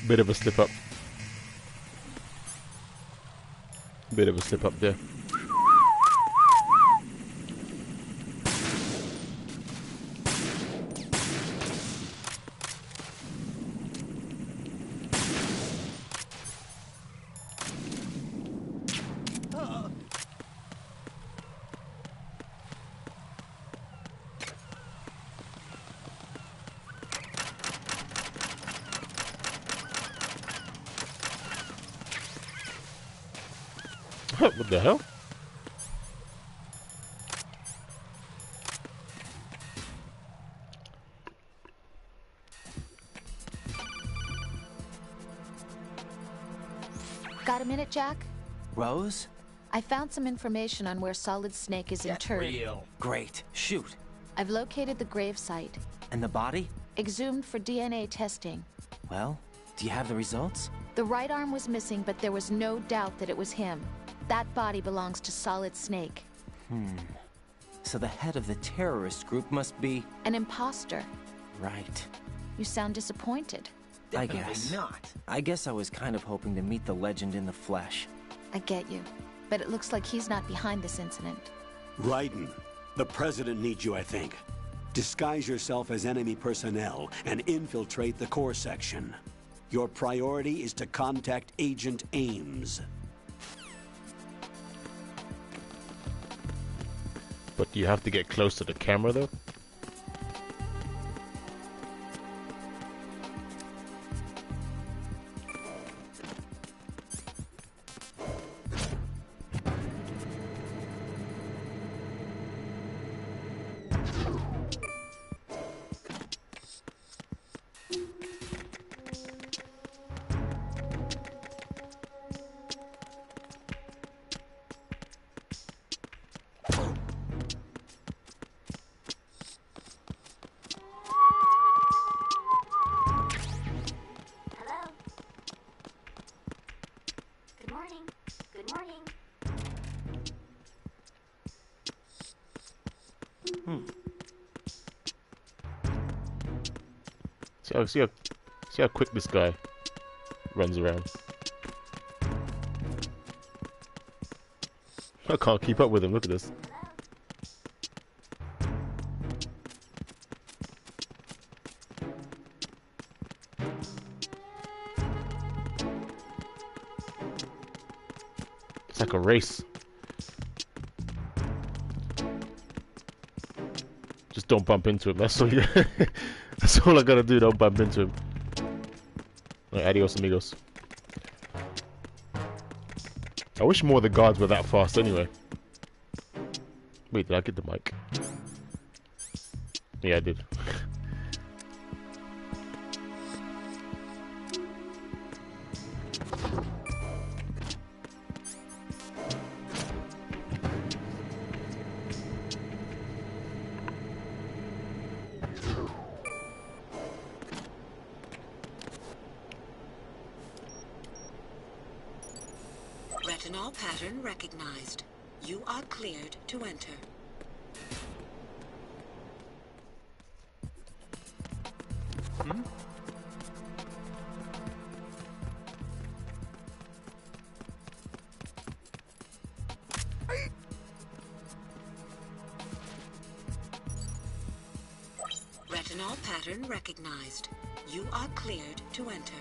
Bit of a slip up. Bit of a slip up there. What the hell? Got a minute, Jack? Rose? I found some information on where Solid Snake is interred. Great. Shoot. I've located the grave site. And the body? Exhumed for DNA testing. Well, do you have the results? The right arm was missing, but there was no doubt that it was him. That body belongs to Solid Snake. So the head of the terrorist group must be... An imposter. Right. You sound disappointed. I guess. I guess I was kind of hoping to meet the legend in the flesh. I get you. But it looks like he's not behind this incident. Raiden, the president needs you, I think. Disguise yourself as enemy personnel and infiltrate the core section. Your priority is to contact Agent Ames. But do you have to get close to the camera, though? See how quick this guy runs around. I can't keep up with him, look at this. It's like a race. Just don't bump into him, that's all you that's all I gotta do, don't bump into him. Right, adios amigos. I wish more of the guards were that fast anyway. Wait, did I get the mic? Yeah, I did. Retinol pattern recognized. You are cleared to enter. Hmm? Retinol pattern recognized. You are cleared to enter.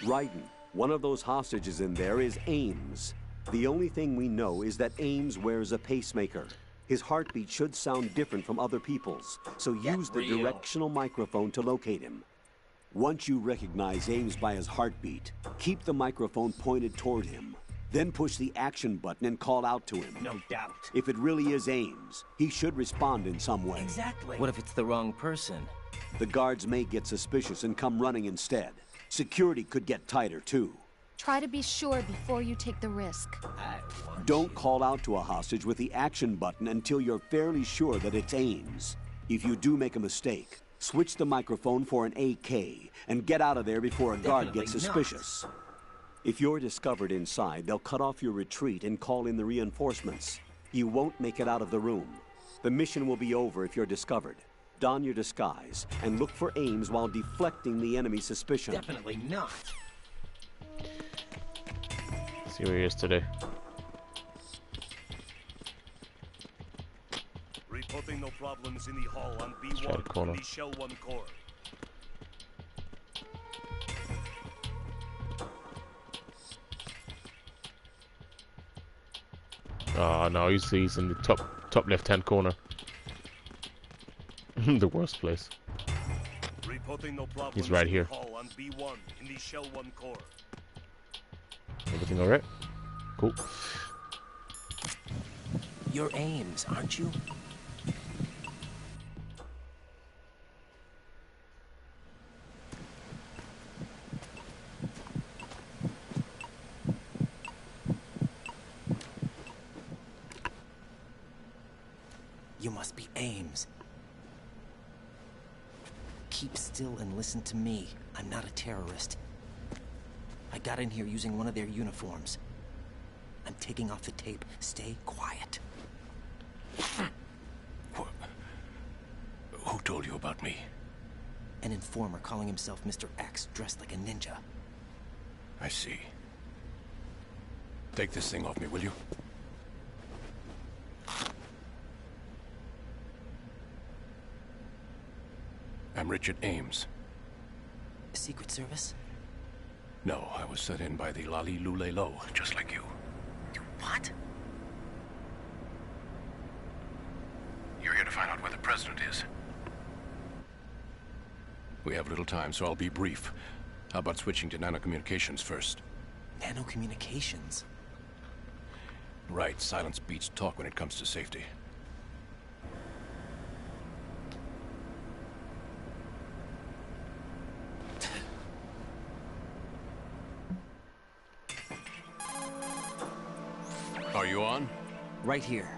Raiden, one of those hostages in there is Ames. The only thing we know is that Ames wears a pacemaker. His heartbeat should sound different from other people's, so use the directional microphone to locate him. Once you recognize Ames by his heartbeat, keep the microphone pointed toward him. Then push the action button and call out to him. No doubt. If it really is Ames, he should respond in some way. Exactly. What if it's the wrong person? The guards may get suspicious and come running instead. Security could get tighter, too. Try to be sure before you take the risk. Don't call out to a hostage with the action button until you're fairly sure that it's Ames. If you do make a mistake, switch the microphone for an AK and get out of there before a guard gets suspicious. If you're discovered inside, they'll cut off your retreat and call in the reinforcements. You won't make it out of the room. The mission will be over if you're discovered. Don your disguise and look for Ames while deflecting the enemy's suspicion. Definitely not. See where he is today. Reporting no problems in the hall on B1 in the Shell 1 core. Oh no, he's in the top left-hand corner. The worst place. He's right here. On B1 in the Shell 1 core. Everything alright? Cool. You're Ames, aren't you? You must be Ames. Keep still and listen to me. I'm not a terrorist. I got in here using one of their uniforms. I'm taking off the tape. Stay quiet. Who told you about me? An informer calling himself Mr. X, dressed like a ninja. I see. Take this thing off me, will you? I'm Richard Ames. Secret Service? No, I was sent in by the Lali Lule Lo, just like you. What? You're here to find out where the president is. We have little time, so I'll be brief. How about switching to nanocommunications first? Nanocommunications? Right, silence beats talk when it comes to safety. Are you on? Right here.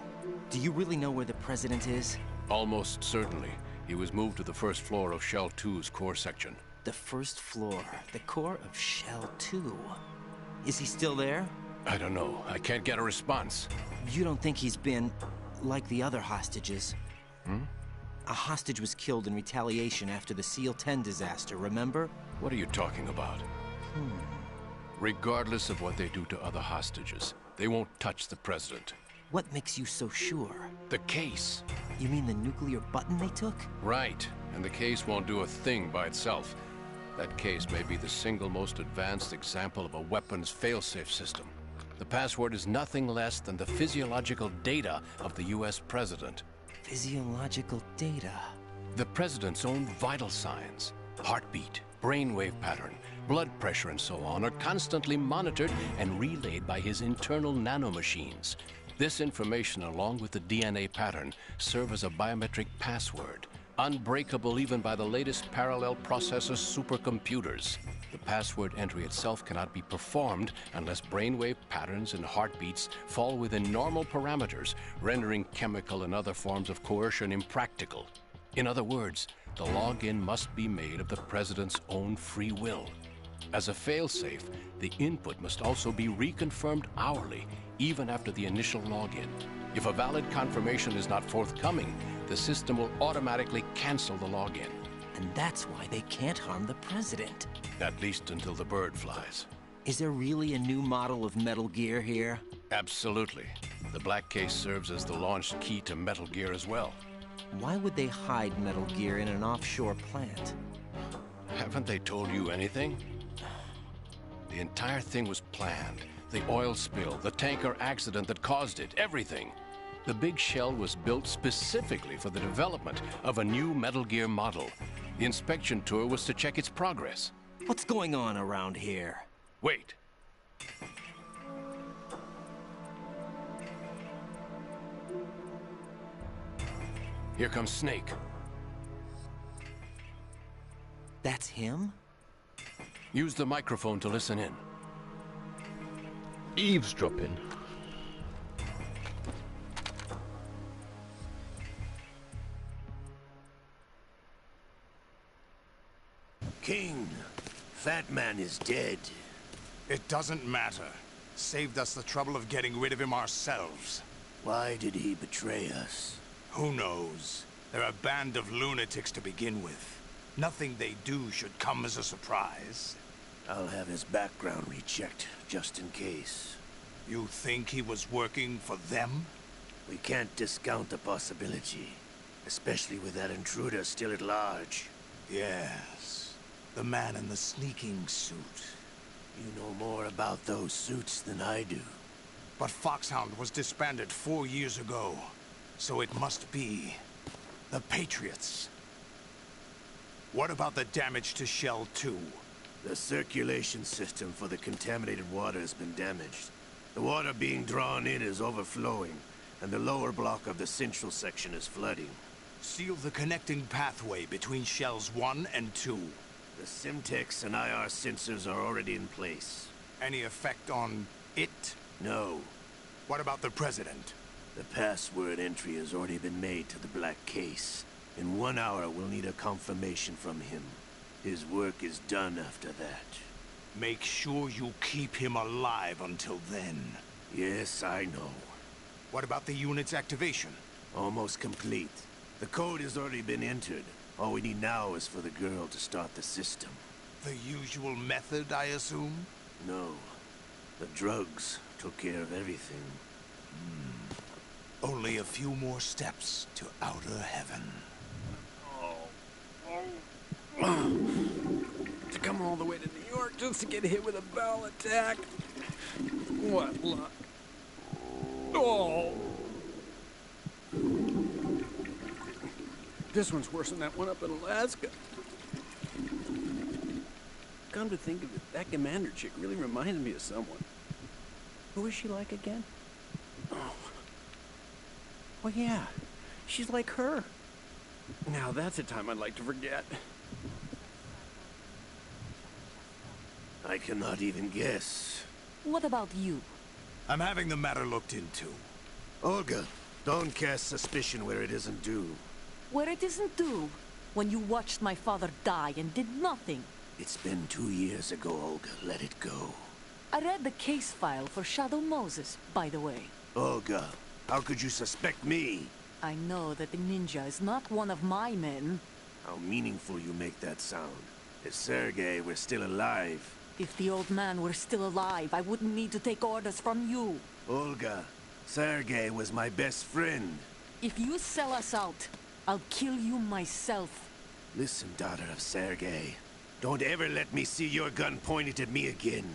Do you really know where the president is? Almost certainly. He was moved to the first floor of Shell 2's core section. The first floor. The core of Shell 2. Is he still there? I don't know. I can't get a response. You don't think he's been like the other hostages? Hmm? A hostage was killed in retaliation after the SEAL 10 disaster, remember? What are you talking about? Regardless of what they do to other hostages, they won't touch the president. What makes you so sure? The case. You mean the nuclear button they took? Right. And the case won't do a thing by itself. That case may be the single most advanced example of a weapons failsafe system. The password is nothing less than the physiological data of the US president. Physiological data? The president's own vital signs, heartbeat, brainwave pattern, blood pressure and so on are constantly monitored and relayed by his internal nanomachines. This information, along with the DNA pattern, serve as a biometric password, unbreakable even by the latest parallel processor supercomputers. The password entry itself cannot be performed unless brainwave patterns and heartbeats fall within normal parameters, rendering chemical and other forms of coercion impractical. In other words, the login must be made of the president's own free will. As a failsafe, the input must also be reconfirmed hourly, even after the initial login. If a valid confirmation is not forthcoming, the system will automatically cancel the login. And that's why they can't harm the president. At least until the bird flies. Is there really a new model of Metal Gear here? Absolutely. The black case serves as the launch key to Metal Gear as well. Why would they hide Metal Gear in an offshore plant? Haven't they told you anything? The entire thing was planned. The oil spill, the tanker accident that caused it, everything. The big shell was built specifically for the development of a new Metal Gear model. The inspection tour was to check its progress. What's going on around here? Wait. Here comes Snake. That's him? Use the microphone to listen in. Eavesdropping. King, Fat Man is dead. It doesn't matter. Saved us the trouble of getting rid of him ourselves. Why did he betray us? Who knows? They're a band of lunatics to begin with. Nothing they do should come as a surprise. I'll have his background rechecked, just in case. You think he was working for them? We can't discount the possibility. Especially with that intruder still at large. Yes. The man in the sneaking suit. You know more about those suits than I do. But Foxhound was disbanded 4 years ago. So it must be the Patriots. What about the damage to Shell 2? The circulation system for the contaminated water has been damaged. The water being drawn in is overflowing, and the lower block of the central section is flooding. Seal the connecting pathway between Shells 1 and 2. The Simtex and IR sensors are already in place. Any effect on it? No. What about the President? The password entry has already been made to the black case. In 1 hour, we'll need a confirmation from him. His work is done after that. Make sure you keep him alive until then. Yes, I know. What about the unit's activation? Almost complete. The code has already been entered. All we need now is for the girl to start the system. The usual method, I assume? No. The drugs took care of everything. Only a few more steps to outer heaven. To come all the way to New York just to get hit with a bowel attack. What luck. Oh! This one's worse than that one up in Alaska. Come to think of it, that commander chick really reminds me of someone. Who is she like again? Oh. Well, yeah. She's like her. Now that's a time I'd like to forget. I cannot even guess. What about you? I'm having the matter looked into. Olga, don't cast suspicion where it isn't due. Where it isn't due? When you watched my father die and did nothing. It's been 2 years ago, Olga. Let it go. I read the case file for Shadow Moses, by the way. Olga, how could you suspect me? I know that the ninja is not one of my men. How meaningful you make that sound. If Sergei were still alive... If the old man were still alive, I wouldn't need to take orders from you. Olga, Sergei was my best friend. If you sell us out, I'll kill you myself. Listen, daughter of Sergei. Don't ever let me see your gun pointed at me again.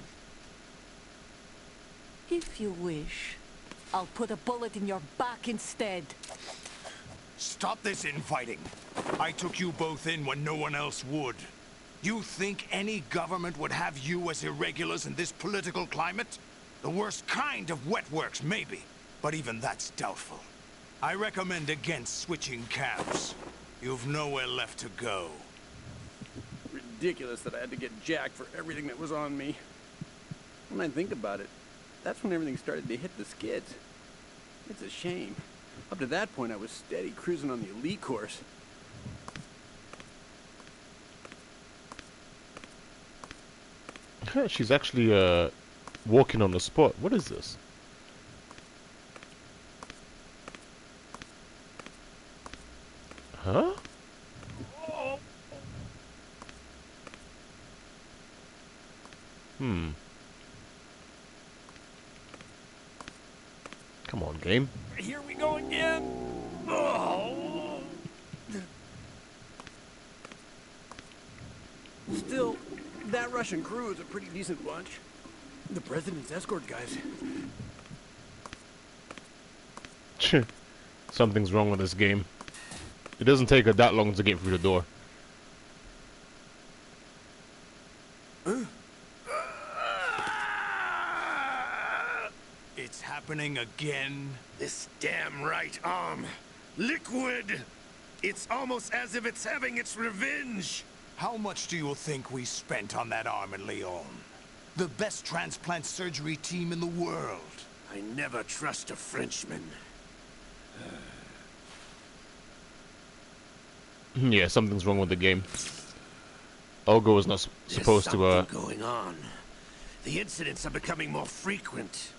If you wish, I'll put a bullet in your back instead. Stop this infighting. I took you both in when no one else would. You think any government would have you as irregulars in this political climate? The worst kind of wet works, maybe. But even that's doubtful. I recommend against switching camps. You've nowhere left to go. Ridiculous that I had to get jacked for everything that was on me. When I think about it, that's when everything started to hit the skids. It's a shame. Up to that point, I was steady cruising on the elite course. She's actually walking on the spot. What is this? Huh? Come on, game. Here we go again. Oh. Still, that Russian crew is a pretty decent bunch. The president's escort guys. Something's wrong with this game. It doesn't take her that long to get through the door. It's happening again. This damn right arm. Liquid! It's almost as if it's having its revenge. How much do you think we spent on that arm in Lyon? The best transplant surgery team in the world. I never trust a Frenchman. Yeah, something's wrong with the game. Olga was not supposed to. There's something going on. The incidents are becoming more frequent.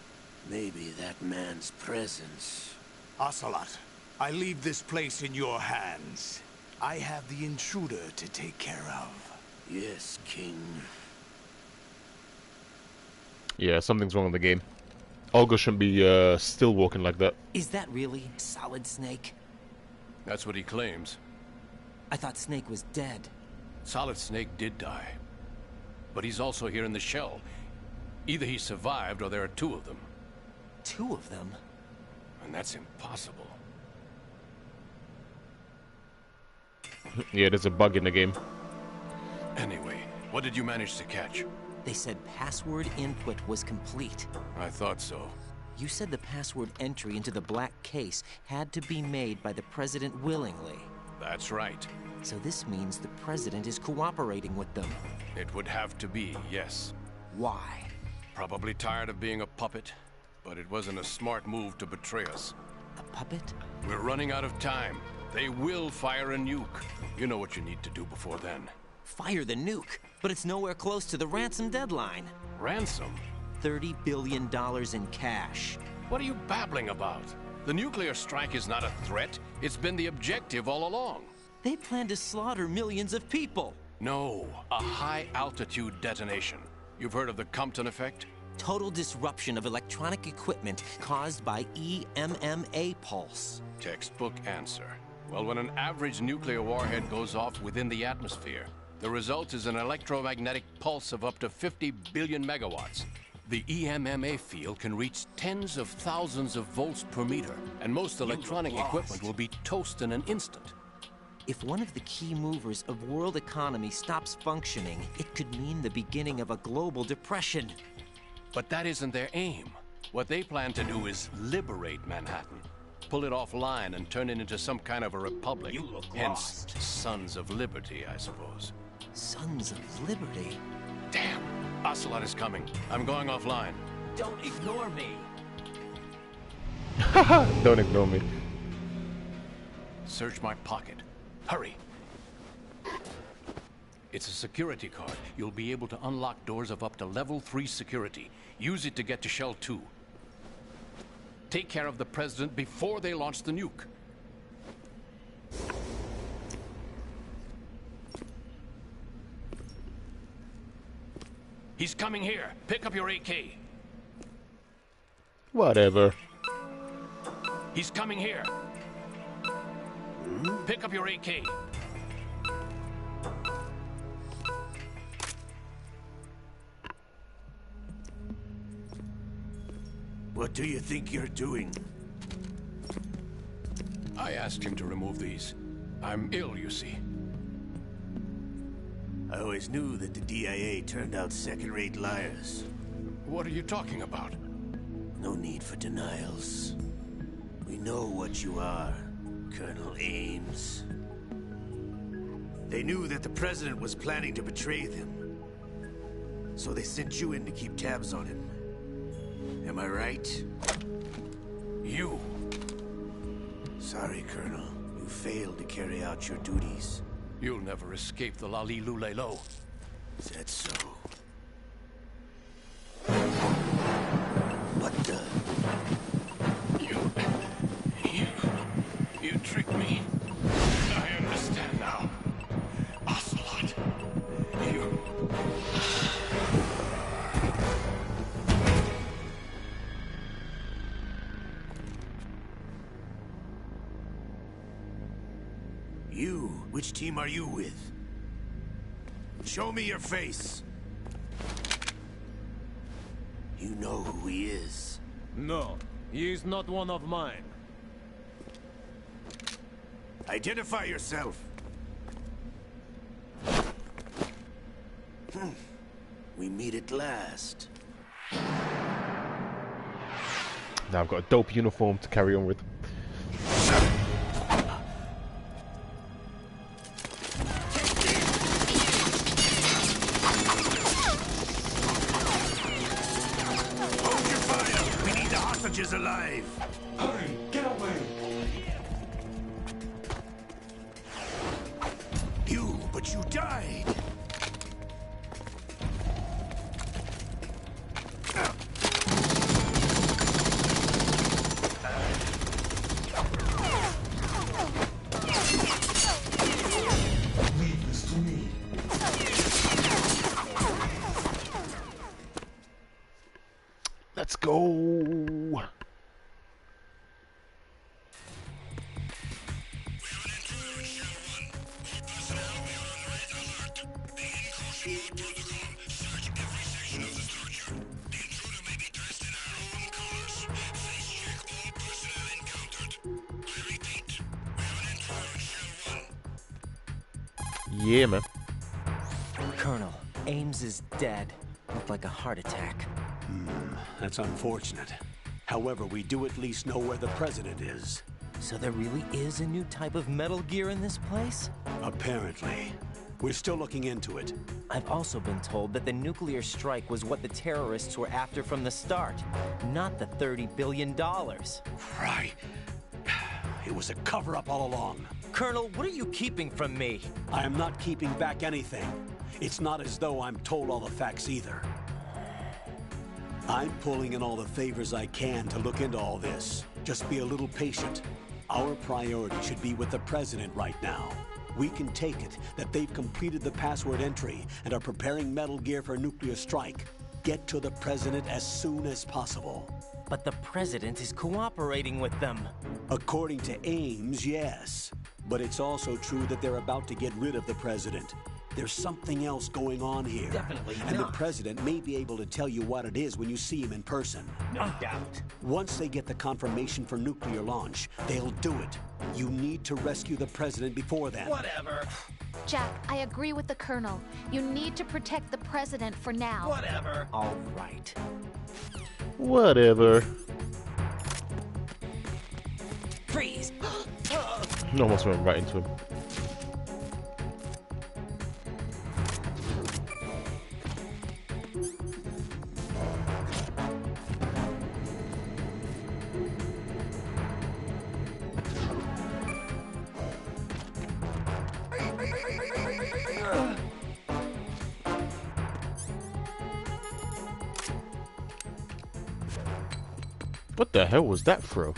Maybe that man's presence. Ocelot, I leave this place in your hands. I have the intruder to take care of. Yes, King. Yeah, something's wrong with the game. Olga shouldn't be still walking like that. Is that really Solid Snake? That's what he claims. I thought Snake was dead. Solid Snake did die. But he's also here in the shell. Either he survived or there are two of them. Two of them? And that's impossible. Yeah, there's a bug in the game. Anyway, what did you manage to catch? They said password input was complete. I thought so. You said the password entry into the black case had to be made by the president willingly. That's right. So this means the president is cooperating with them. It would have to be, yes. Why? Probably tired of being a puppet, but it wasn't a smart move to betray us. A puppet? We're running out of time. They will fire a nuke. You know what you need to do before then. Fire the nuke? But it's nowhere close to the ransom deadline. Ransom? $30 billion in cash. What are you babbling about? The nuclear strike is not a threat. It's been the objective all along. They plan to slaughter millions of people. No, a high-altitude detonation. You've heard of the Compton effect? Total disruption of electronic equipment caused by EMMA pulse. Textbook answer. Well, when an average nuclear warhead goes off within the atmosphere, the result is an electromagnetic pulse of up to 50 billion megawatts. The EMMA field can reach tens of thousands of volts per meter, and most electronic equipment will be toast in an instant. If one of the key movers of world economy stops functioning, it could mean the beginning of a global depression. But that isn't their aim. What they plan to do is liberate Manhattan. Pull it offline and turn it into some kind of a republic. Hence, Sons of Liberty, I suppose. Sons of Liberty? Damn! Ocelot is coming. I'm going offline. Don't ignore me! Don't ignore me. Search my pocket. Hurry! It's a security card. You'll be able to unlock doors of up to level 3 security. Use it to get to Shell 2. Take care of the President before they launch the nuke. He's coming here. Pick up your AK. Whatever. He's coming here. Pick up your AK. What do you think you're doing? I asked him to remove these. I'm ill, you see. I always knew that the DIA turned out second-rate liars. What are you talking about? No need for denials. We know what you are, Colonel Ames. They knew that the President was planning to betray them. So they sent you in to keep tabs on him. Am I right? You. Sorry, Colonel. You failed to carry out your duties. You'll never escape the Lali-Lulelo. Is that so? What the? You tricked me. I understand now. Ocelot. You? Which team are you with? Show me your face. You know who he is. No, he is not one of mine. Identify yourself. We meet at last. Now I've got a dope uniform to carry on with. Hold your fire! We need the hostages alive! Hurry! Get away! But you died! Leave this to me. Let's go. Yeah, man. Colonel, Ames is dead. Looked like a heart attack. That's unfortunate. However, we do at least know where the President is. So there really is a new type of Metal Gear in this place? Apparently. We're still looking into it. I've also been told that the nuclear strike was what the terrorists were after from the start, not the $30 billion. Right. It was a cover-up all along. Colonel, what are you keeping from me? I am not keeping back anything. It's not as though I'm told all the facts either. I'm pulling in all the favors I can to look into all this. Just be a little patient. Our priority should be with the President right now. We can take it that they've completed the password entry and are preparing Metal Gear for a nuclear strike. Get to the President as soon as possible. But the President is cooperating with them. According to Ames, yes. But it's also true that they're about to get rid of the President. There's something else going on here. Definitely And not. the President may be able to tell you what it is when you see him in person. No doubt. Once they get the confirmation for nuclear launch, they'll do it. You need to rescue the President before then. Whatever. Jack, I agree with the Colonel. You need to protect the President for now. Whatever. All right. Whatever. Freeze! Almost went right into him. What the hell was that throw?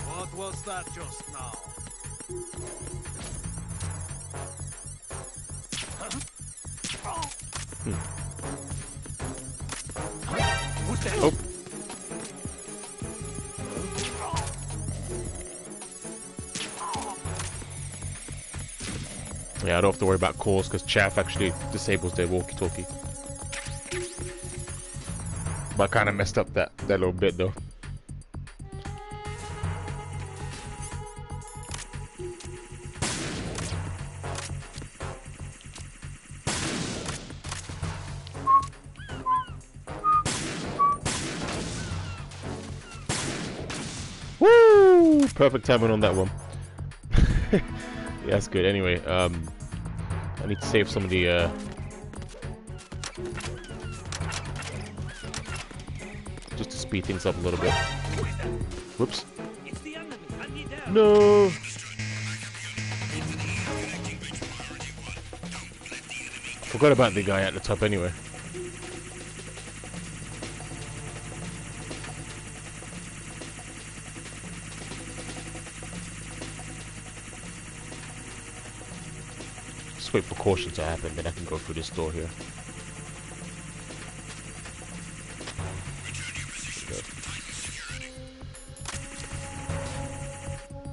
What was that just now? Who's that? Oh. Yeah, I don't have to worry about calls because Chaff actually disables their walkie-talkie. But I kind of messed up that little bit though. Woo! Perfect timing on that one. Yeah, that's good. Anyway, I need to save some of the just to speed things up a little bit. Whoops. No. Forgot about the guy at the top anyway. Just wait for caution to happen, then I can go through this door here.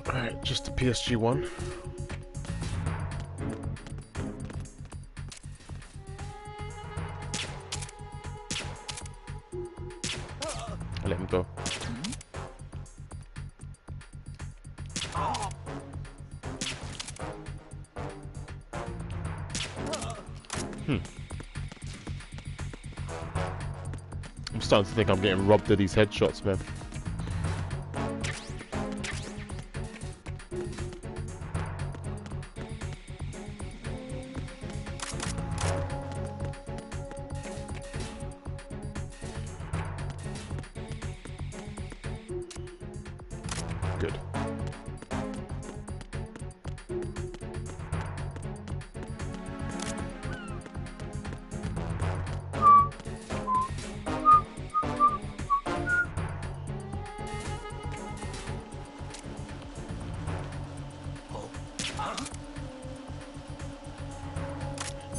Alright, just the PSG one. I'll let him go. I'm starting to think I'm getting robbed of these headshots, man. Good.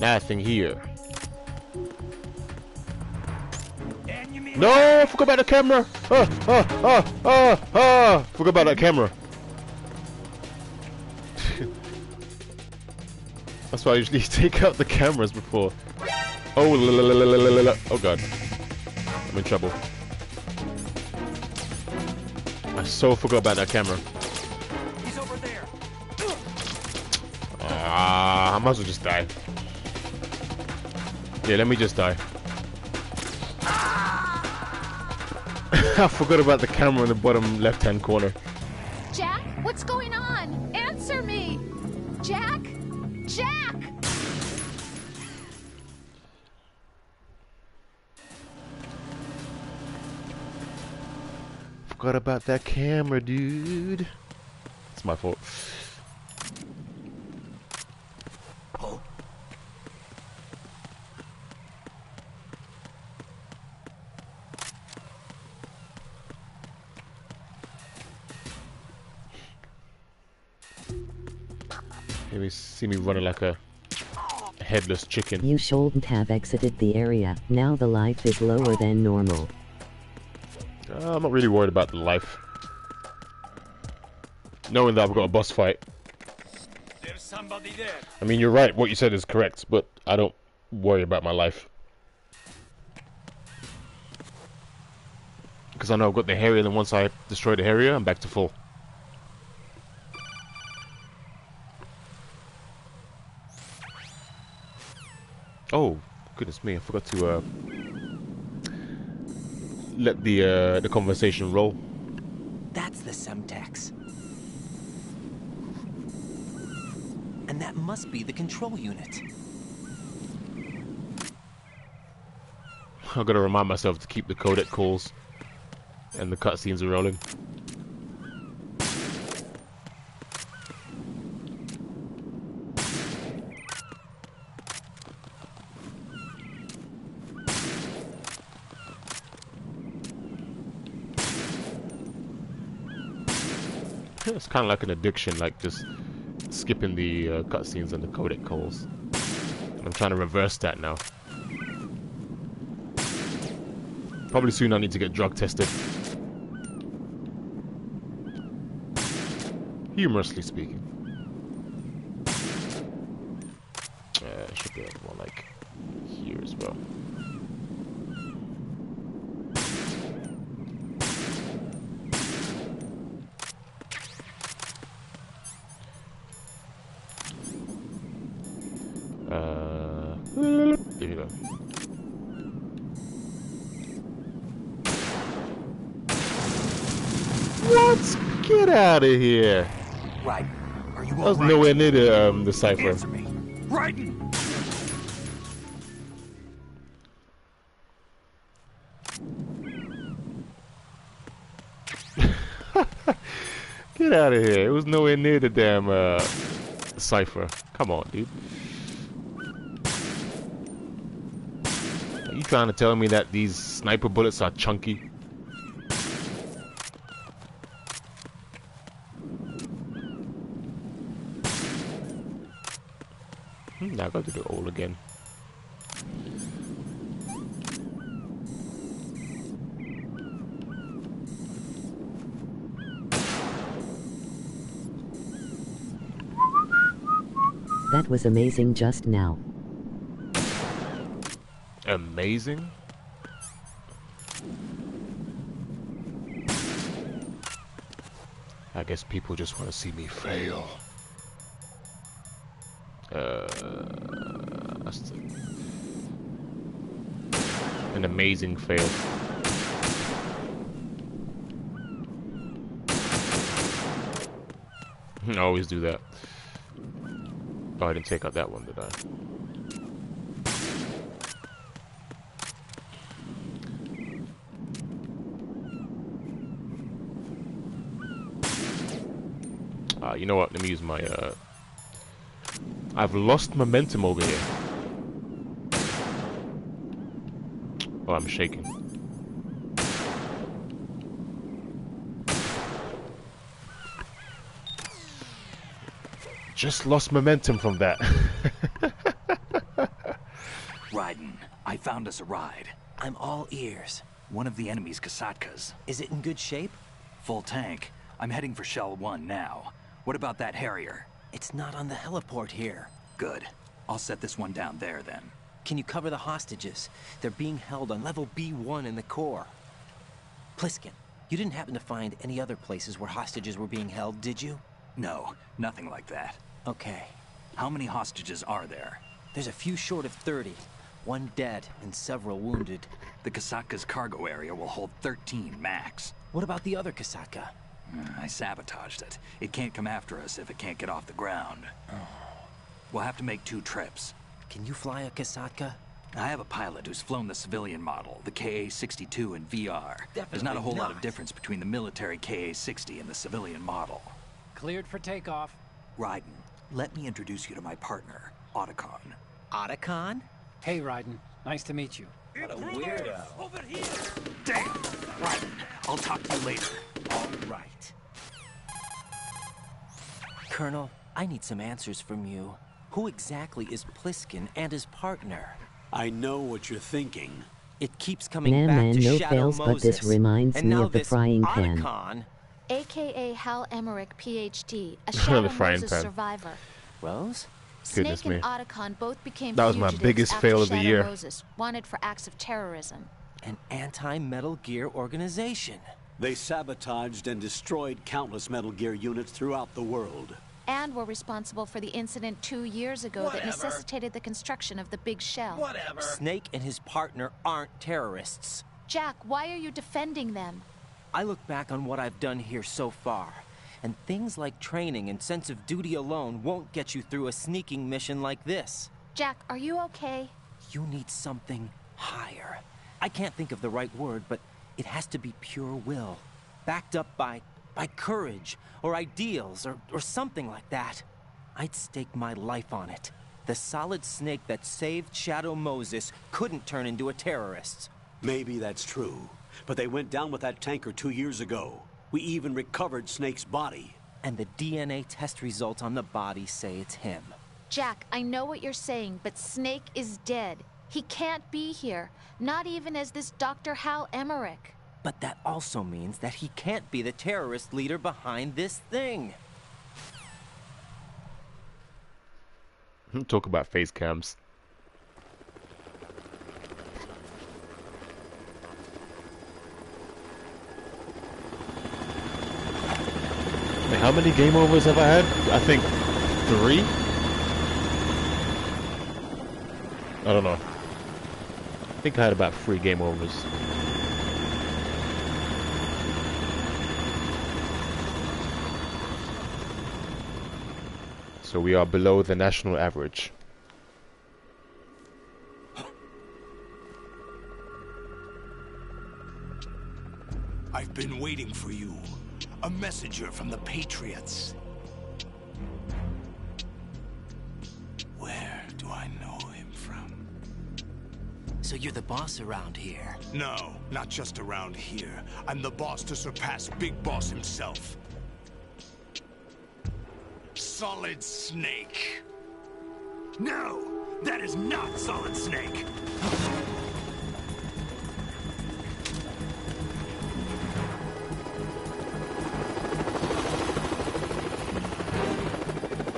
Nothing here. No, I forgot about the camera. Forgot about that camera. That's why I usually take out the cameras before. Oh god, I'm in trouble. I so forgot about that camera. He's over there. I might as well just die. Yeah, let me just die. I forgot about the camera in the bottom left-hand corner. Jack, what's going on? Answer me! Jack? Jack! Forgot about that camera, dude. It's my fault. Maybe see me running like a headless chicken. You shouldn't have exited the area. Now the life is lower than normal. I'm not really worried about the life. Knowing that I've got a boss fight. There's somebody there. I mean, you're right. What you said is correct, but I don't worry about my life. Because I know I've got the Harrier, and once I destroy the Harrier, I'm back to full. Oh, goodness me, I forgot to let the conversation roll. That's the Semtex. And that must be the control unit. I've got to remind myself to keep the codec calls and the cutscenes are rolling. It's kind of like an addiction, like just skipping the cutscenes and the codec calls. I'm trying to reverse that now. Probably soon I need to get drug tested. Humorously speaking. Should be more like here as well. There you go. What? Get out of here! Right. Are you That was nowhere near the cipher. Answer me. Raiden! Get out of here. It was nowhere near the damn cipher. Come on, dude. Are you trying to tell me that these sniper bullets are chunky? Now I got to do it all again. That was amazing just now. Amazing? I guess people just want to see me fail. That's an amazing fail. I always do that. Oh, I didn't take out that one, did I? You know what? Let me use my I've lost momentum over here. Oh, I'm shaking. Just lost momentum from that. Raiden, I found us a ride. I'm all ears. One of the enemy's Kasatkas. Is it in good shape? Full tank. I'm heading for Shell 1 now. What about that Harrier? It's not on the heliport here. Good. I'll set this one down there then. Can you cover the hostages? They're being held on level B1 in the core. Pliskin, you didn't happen to find any other places where hostages were being held, did you? No, nothing like that. Okay. How many hostages are there? There's a few short of 30. One dead and several wounded. The Kasatka's cargo area will hold 13 max. What about the other Kasatka? I sabotaged it. It can't come after us if it can't get off the ground. We'll have to make 2 trips. Can you fly a Kasatka? I have a pilot who's flown the civilian model, the KA-62 in VR. There's not a whole lot of difference between the military KA-60 and the civilian model. Cleared for takeoff. Raiden, let me introduce you to my partner, Otacon. Otacon? Hey, Raiden. Nice to meet you. What a weirdo. Over here! Damn! Raiden, I'll talk to you later. All right. Colonel, I need some answers from you. Who exactly is Pliskin and his partner? I know what you're thinking. It keeps coming Nah, back man, to no Shadow fails, Moses. but this reminds and me now of the this frying pan. Otacon. AKA Hal Emmerich, PhD, a The Shadow frying Moses pan. survivor. Rose? Goodness Snake and me. Otacon both became That was my fugitives biggest after fail of the Shadow year. Moses, wanted for acts of terrorism. An anti-Metal Gear organization. They sabotaged and destroyed countless Metal Gear units throughout the world. And were responsible for the incident 2 years ago that necessitated the construction of the big shell. Snake and his partner aren't terrorists. Jack, why are you defending them? I look back on what I've done here so far, and things like training and sense of duty alone won't get you through a sneaking mission like this. Jack, are you okay? You need something higher. I can't think of the right word, but it has to be pure will, backed up by courage, or ideals, or something like that. I'd stake my life on it. The solid Snake that saved Shadow Moses couldn't turn into a terrorist. Maybe that's true, but they went down with that tanker 2 years ago. We even recovered Snake's body. And the DNA test results on the body say it's him. Jack, I know what you're saying, but Snake is dead. He can't be here, not even as this Dr. Hal Emmerich. But that also means that he can't be the terrorist leader behind this thing. Talk about face cams. How many game overs have I had? I think 3? I don't know. I think I had about 3 game overs. So we are below the national average. I've been waiting for you. A messenger from the Patriots. Where do I know him from? So you're the boss around here? No, not just around here. I'm the boss to surpass Big Boss himself. Solid Snake. No, that is not Solid Snake.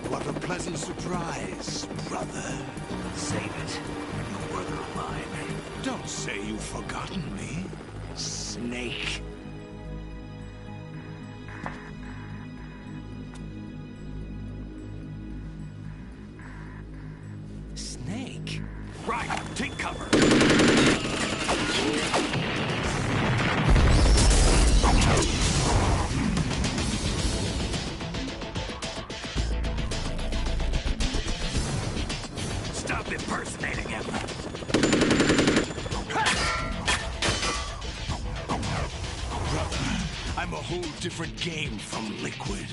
What a pleasant surprise, brother. Save it. You're brother of mine. Don't say you've forgotten me, Snake. Snake? Right, take cover. Stop impersonating him. Brother, I'm a whole different game from Liquid.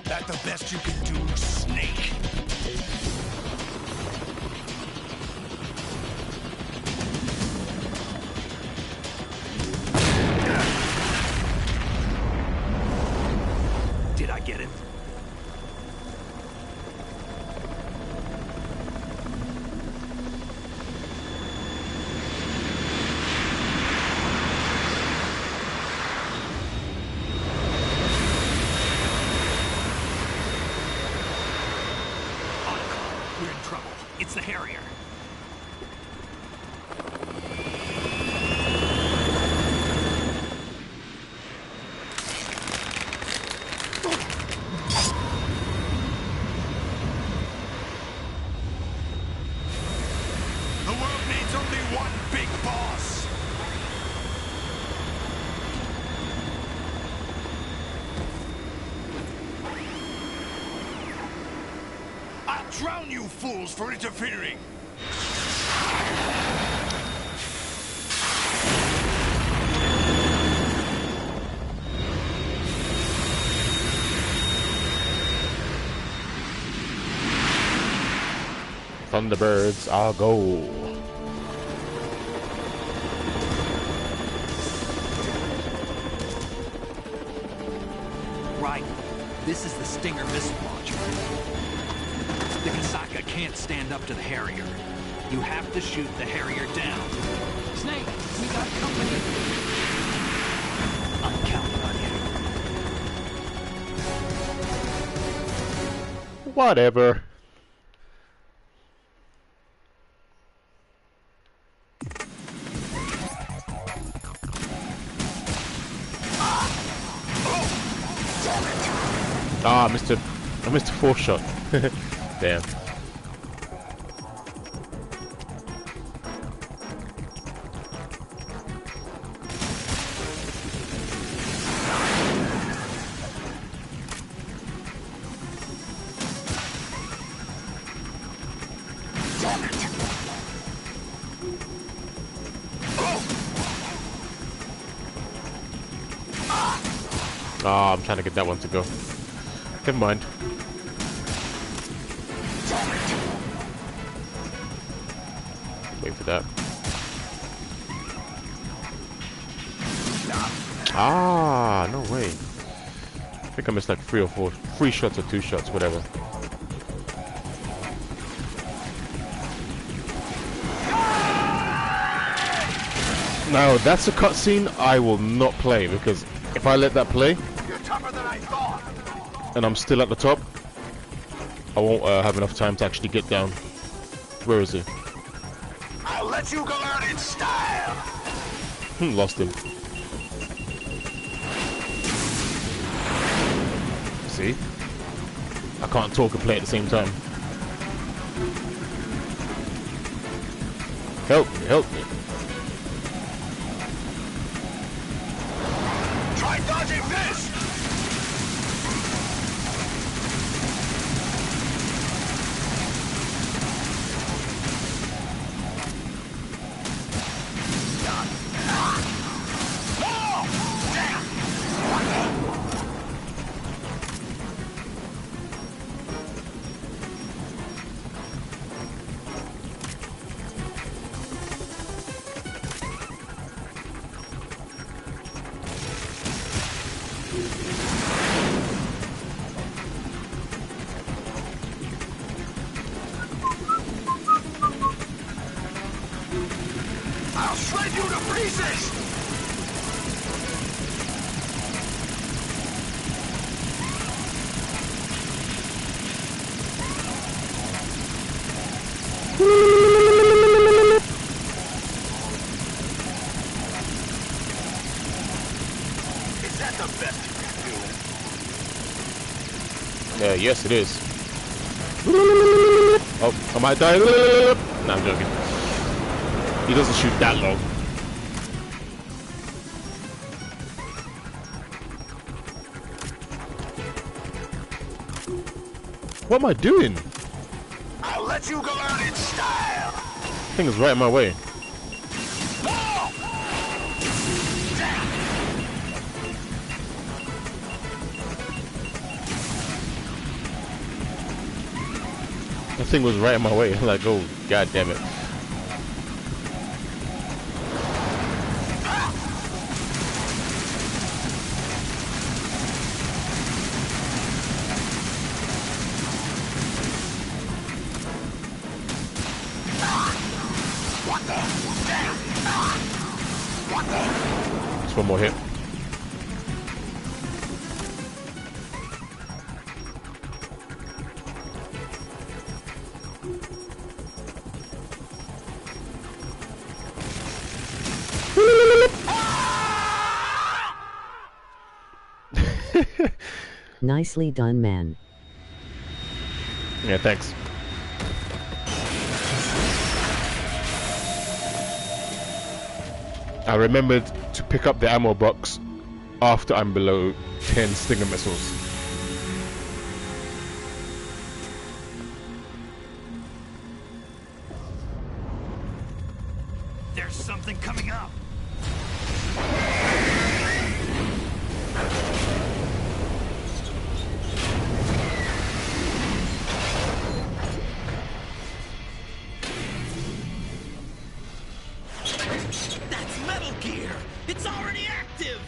That the best you can do, Snake? Did I get it? We're in trouble. It's the Harrier. The world needs only one big boss. I'll drown you fools for interfering. Thunderbirds are go. Right. This is the Stinger missile launcher. The Kasaka can't stand up to the Harrier. You have to shoot the Harrier down. Snake, we got company. I'm counting on you. Whatever. Ah, I missed a 4-shot. Damn. Ah, I'm trying to get that one to go. Never mind. Wait for that. Ah, no way. I think I missed like 3 shots or 2 shots, whatever. Now, that's a cutscene I will not play, because if I let that play, and I'm still at the top, I won't have enough time to actually get down. Where is he? I'll let you go out in style. Lost him. See? I can't talk and play at the same time. Help me, help me. Try dodging this! I'll shred you to pieces! Is that the best you can do? Yes, it is. Oh, I might die. Nah, I'm joking. He doesn't shoot that long. What am I doing? I'll let you go out in style. Thing is right in my way. That thing was right in my way. Like, oh, god damn it. Just one more hit. Nicely done, man. Yeah, thanks. I remembered to pick up the ammo box after I'm below 10 Stinger missiles. There's something coming up. That's Metal Gear! It's already active!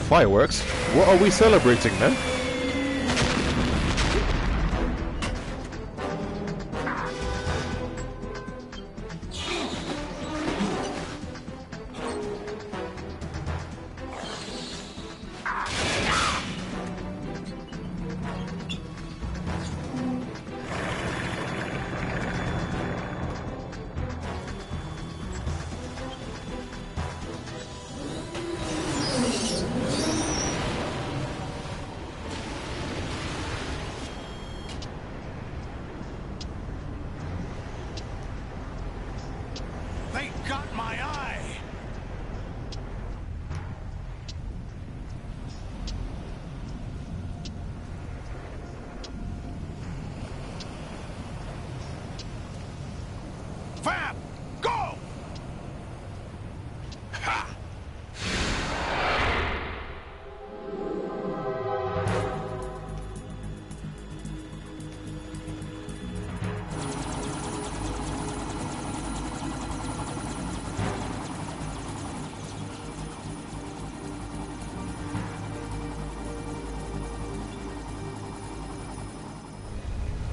Fireworks? What are we celebrating, man?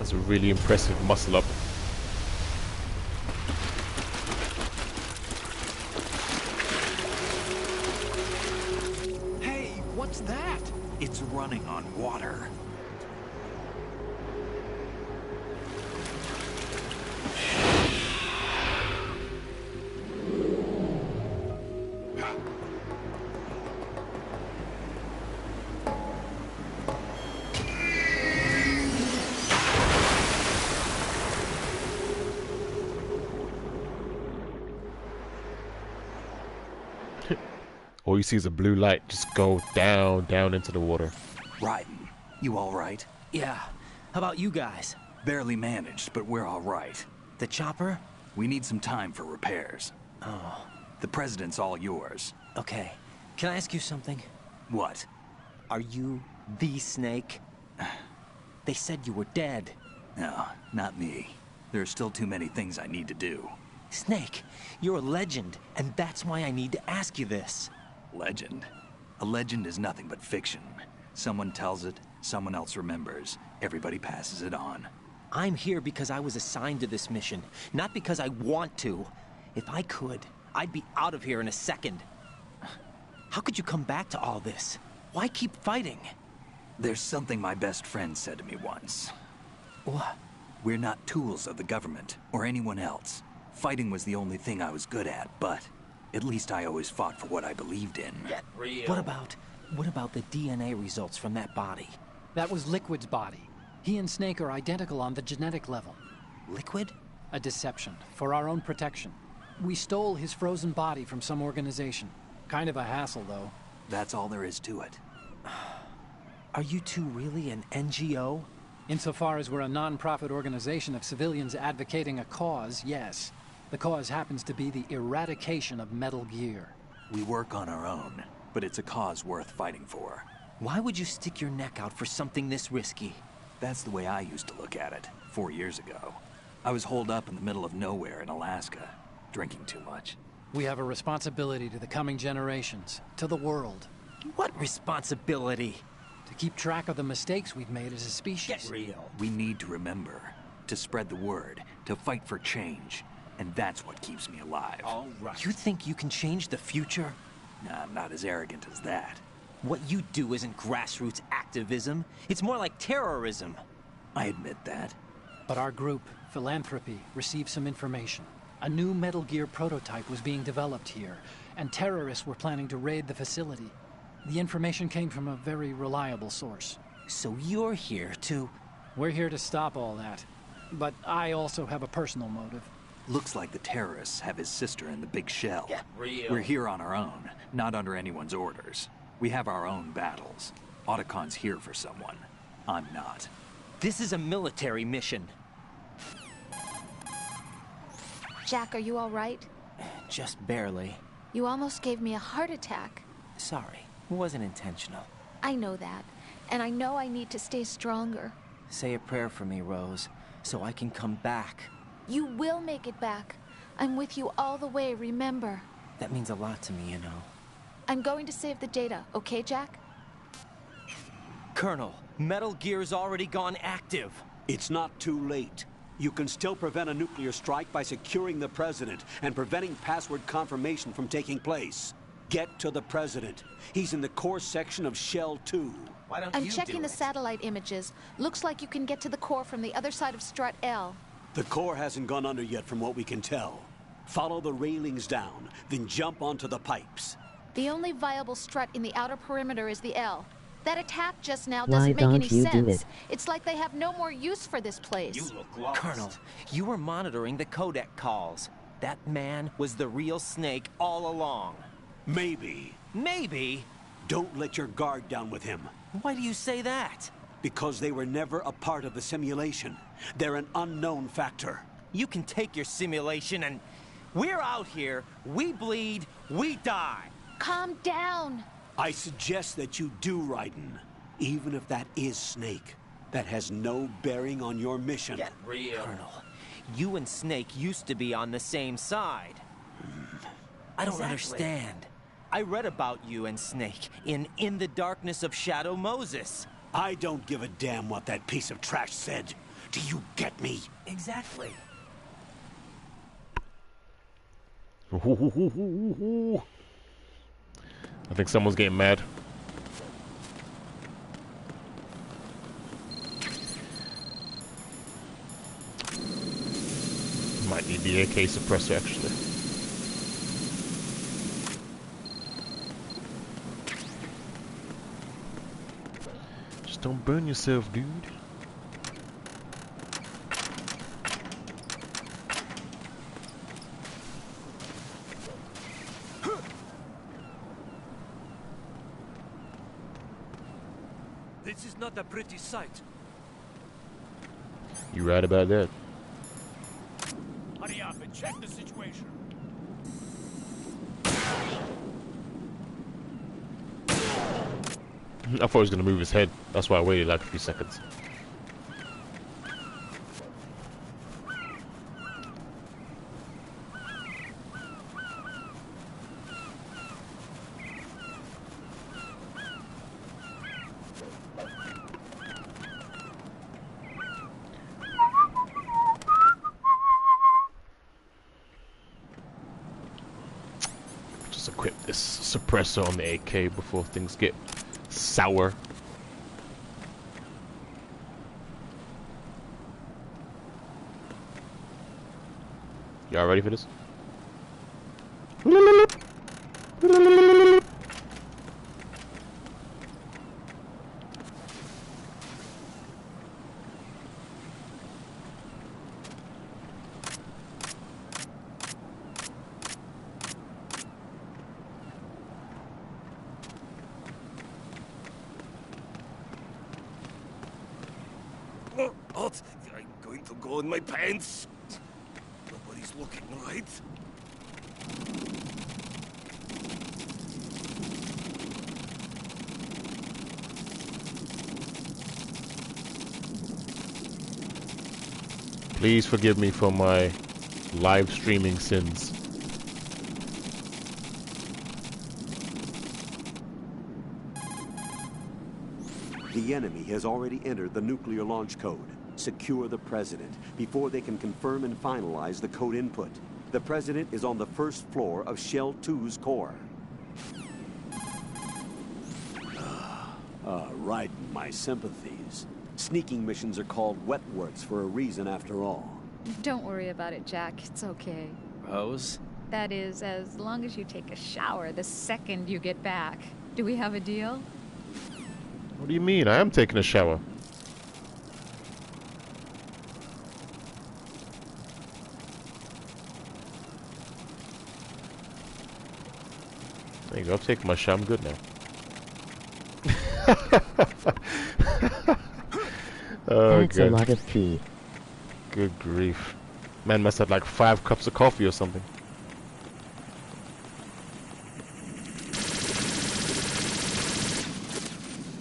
That's a really impressive muscle up. Hey, what's that? It's running on water. All you see is a blue light just go down into the water. Raiden, you all right? Yeah. How about you guys? Barely managed, but we're all right. The chopper? We need some time for repairs. Oh. The president's all yours. Okay. Can I ask you something? What? Are you the Snake? They said you were dead. No, not me. There are still too many things I need to do. Snake, you're a legend, and that's why I need to ask you this. Legend? A legend is nothing but fiction. Someone tells it, someone else remembers. Everybody passes it on. I'm here because I was assigned to this mission, not because I want to. If I could, I'd be out of here in a second. How could you come back to all this? Why keep fighting? There's something my best friend said to me once. What? We're not tools of the government, or anyone else. Fighting was the only thing I was good at, but at least I always fought for what I believed in. Get real. What about the DNA results from that body? That was Liquid's body. He and Snake are identical on the genetic level. Liquid? A deception, for our own protection. We stole his frozen body from some organization. Kind of a hassle, though. That's all there is to it. Are you two really an NGO? Insofar as we're a non-profit organization of civilians advocating a cause, yes. The cause happens to be the eradication of Metal Gear. We work on our own, but it's a cause worth fighting for. Why would you stick your neck out for something this risky? That's the way I used to look at it, 4 years ago. I was holed up in the middle of nowhere in Alaska, drinking too much. We have a responsibility to the coming generations, to the world. What responsibility? To keep track of the mistakes we've made as a species. Get real. We need to remember, to spread the word, to fight for change. And that's what keeps me alive. All right. You think you can change the future? Nah, I'm not as arrogant as that. What you do isn't grassroots activism. It's more like terrorism. I admit that. But our group, Philanthropy, received some information. A new Metal Gear prototype was being developed here, and terrorists were planning to raid the facility. The information came from a very reliable source. So you're here to... We're here to stop all that. But I also have a personal motive. Looks like the terrorists have his sister in the big shell. Get real. We're here on our own, not under anyone's orders. We have our own battles. Otacon's here for someone. I'm not. This is a military mission. Jack, are you all right? Just barely. You almost gave me a heart attack. Sorry, it wasn't intentional. I know that, and I know I need to stay stronger. Say a prayer for me, Rose, so I can come back. You will make it back. I'm with you all the way, remember? That means a lot to me, you know. I'm going to save the data, okay, Jack? Colonel, Metal Gear's already gone active. It's not too late. You can still prevent a nuclear strike by securing the president and preventing password confirmation from taking place. Get to the president. He's in the core section of Shell 2. Why don't I'm you checking do the it? satellite images. Looks like you can get to the core from the other side of Strut L. The core hasn't gone under yet from what we can tell. Follow the railings down, then jump onto the pipes. The only viable strut in the outer perimeter is the L. That attack just now Why doesn't make don't any you do sense. it? It's like they have no more use for this place. You look lost. Colonel, you were monitoring the codec calls. That man was the real Snake all along. Maybe. Maybe? Don't let your guard down with him. Why do you say that? Because they were never a part of the simulation. They're an unknown factor. You can take your simulation and... We're out here, we bleed, we die. Calm down. I suggest that you do, Raiden. Even if that is Snake. That has no bearing on your mission. Get real. Colonel, you and Snake used to be on the same side. I don't understand. I read about you and Snake in the darkness of Shadow Moses. I don't give a damn what that piece of trash said. Do you get me? Exactly. I think someone's getting mad. Might need the AK suppressor actually. Just don't burn yourself, dude. This is not a pretty sight. You right about that. Hurry up and check the situation. I thought he was gonna move his head. That's why I waited like a few seconds. Just equip this suppressor on the AK before things get sour. Y'all ready for this? What? I'm going to go in my pants. Nobody's looking, right? Please forgive me for my live streaming sins. The enemy has already entered the nuclear launch code. Secure the President before they can confirm and finalize the code input. The President is on the first floor of Shell 2's core. Right, my sympathies. Sneaking missions are called wet works for a reason after all. Don't worry about it, Jack. It's okay. Rose? That is, as long as you take a shower the second you get back. Do we have a deal? What do you mean? I am taking a shower. There you go. I've taken my shower. I'm good now. Oh, that's good. a lot of pee. Good grief. Man must have like 5 cups of coffee or something.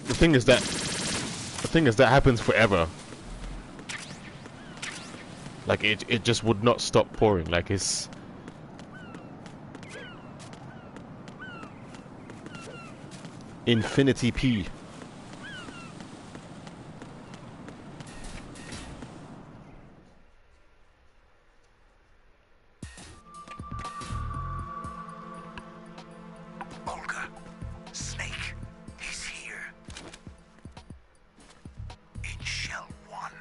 The thing is that happens forever. Like it just would not stop pouring. Like it's infinity pee. Olga, Snake, he's here. In Shell 1.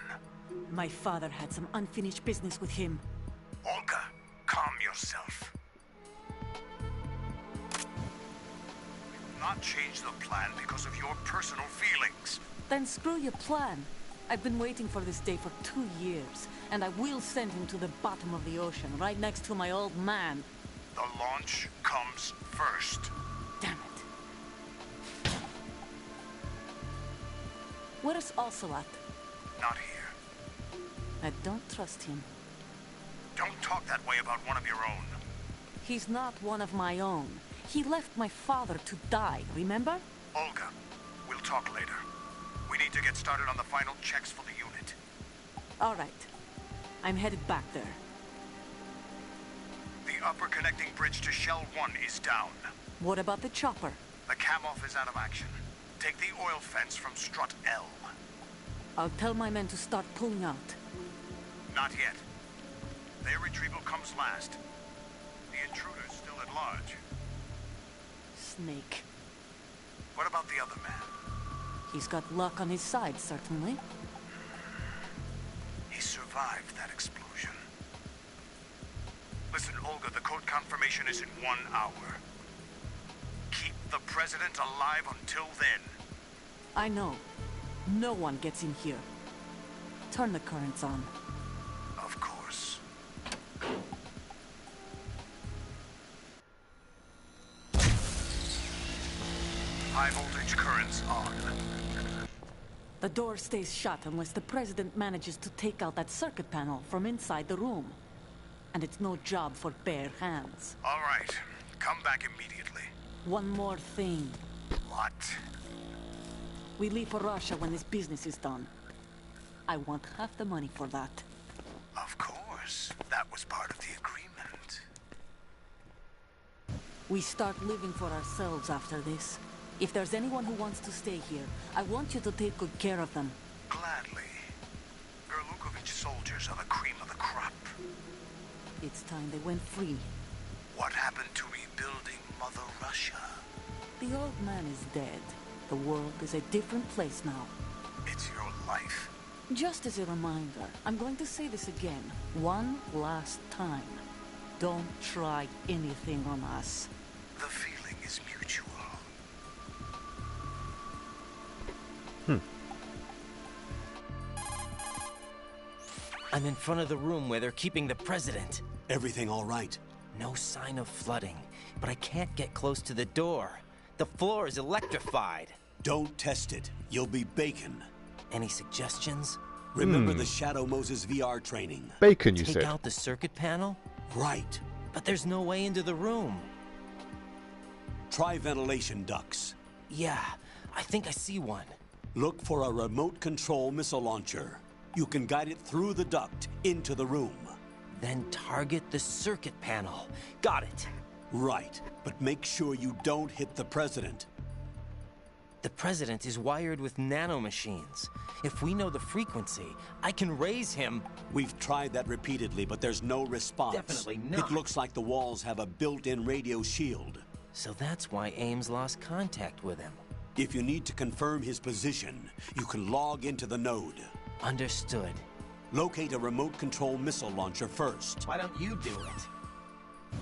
My father had some unfinished business with him. Olga, calm yourself. Not change the plan because of your personal feelings. Then screw your plan. I've been waiting for this day for 2 years, and I will send him to the bottom of the ocean, right next to my old man. The launch comes first. Damn it. Where's Ocelot? Not here. I don't trust him. Don't talk that way about one of your own. He's not one of my own. He left my father to die, remember? Olga, we'll talk later. We need to get started on the final checks for the unit. All right. I'm headed back there. The upper connecting bridge to Shell 1 is down. What about the chopper? The cam-off is out of action. Take the oil fence from strut L. I'll tell my men to start pulling out. Not yet. Their retrieval comes last. The intruder's still at large. Snake. What about the other man? He's got luck on his side, certainly. He survived that explosion. Listen, Olga, the code confirmation is in 1 hour. Keep the president alive until then. I know. No one gets in here. Turn the currents on. Of course. High voltage currents on. The door stays shut unless the president manages to take out that circuit panel from inside the room. And it's no job for bare hands. All right. Come back immediately. One more thing. What? We leave for Russia when this business is done. I want half the money for that. Of course. That was part of the agreement. We start living for ourselves after this. If there's anyone who wants to stay here, I want you to take good care of them. Gladly. Gerlukovich soldiers are the cream of the crop. It's time they went free. What happened to rebuilding Mother Russia? The old man is dead. The world is a different place now. It's your life. Just as a reminder, I'm going to say this again, one last time. Don't try anything on us. The feeling is mutual. I'm in front of the room where they're keeping the president. Everything all right? No sign of flooding, but I can't get close to the door. The floor is electrified. Don't test it. You'll be bacon. Any suggestions? Remember the Shadow Moses VR training? Bacon, you said. Take out the circuit panel? Right. But there's no way into the room. Try ventilation ducts. Yeah, I think I see one. Look for a remote control missile launcher. You can guide it through the duct into the room. Then target the circuit panel. Got it. Right, but make sure you don't hit the president. The president is wired with nanomachines. If we know the frequency, I can raise him. We've tried that repeatedly, but there's no response. Definitely not. It looks like the walls have a built-in radio shield. So that's why Ames lost contact with him. If you need to confirm his position, you can log into the node. Understood. Locate a remote control missile launcher first. Why don't you do it?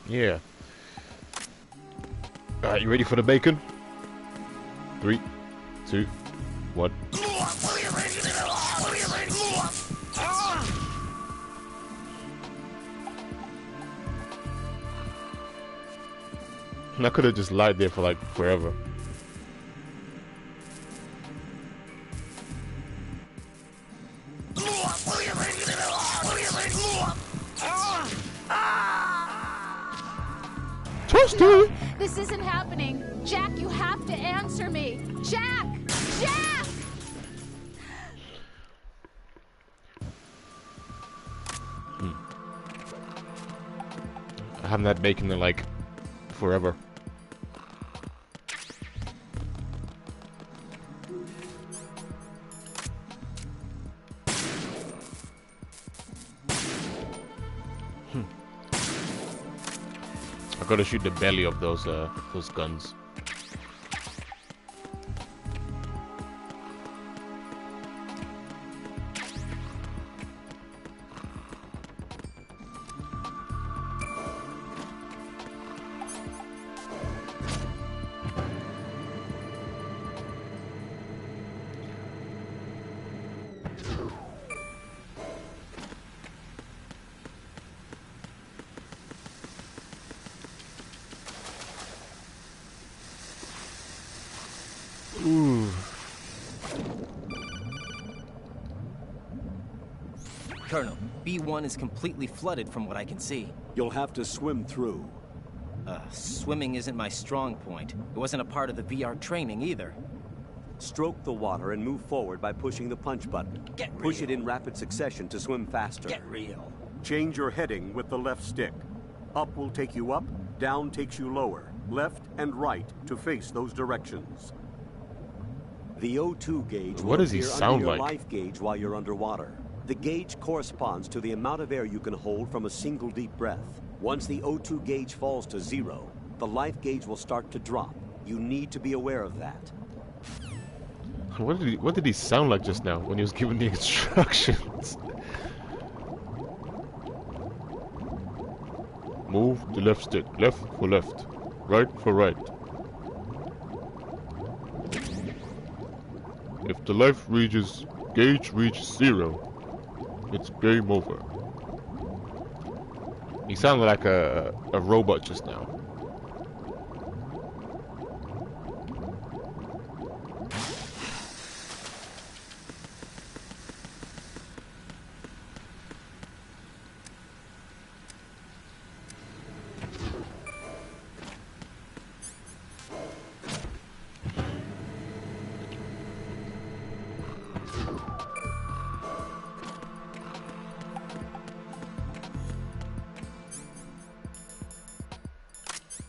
Yeah. Alright, you ready for the bacon? 3, 2, 1. I could have just lied there for like forever. Toasty! This isn't happening. Jack, you have to answer me. Jack! Jack! I haven't had bacon in like forever. I gotta shoot the belly of those guns. Ooh. Colonel, B1 is completely flooded from what I can see. You'll have to swim through. Swimming isn't my strong point. It wasn't a part of the VR training either. Stroke the water and move forward by pushing the punch button. Get real. Push it in rapid succession to swim faster. Get real. Change your heading with the left stick. Up will take you up, down takes you lower. Left and right to face those directions. The O2 gauge What will does he appear sound under your like? life gauge while you're underwater. The gauge corresponds to the amount of air you can hold from a single deep breath. Once the O2 gauge falls to 0, the life gauge will start to drop. You need to be aware of that. What did he sound like just now when he was giving the instructions? Move the left stick. Left for left. Right for right. If the life gauge reaches 0, it's game over. He sounded like a robot just now.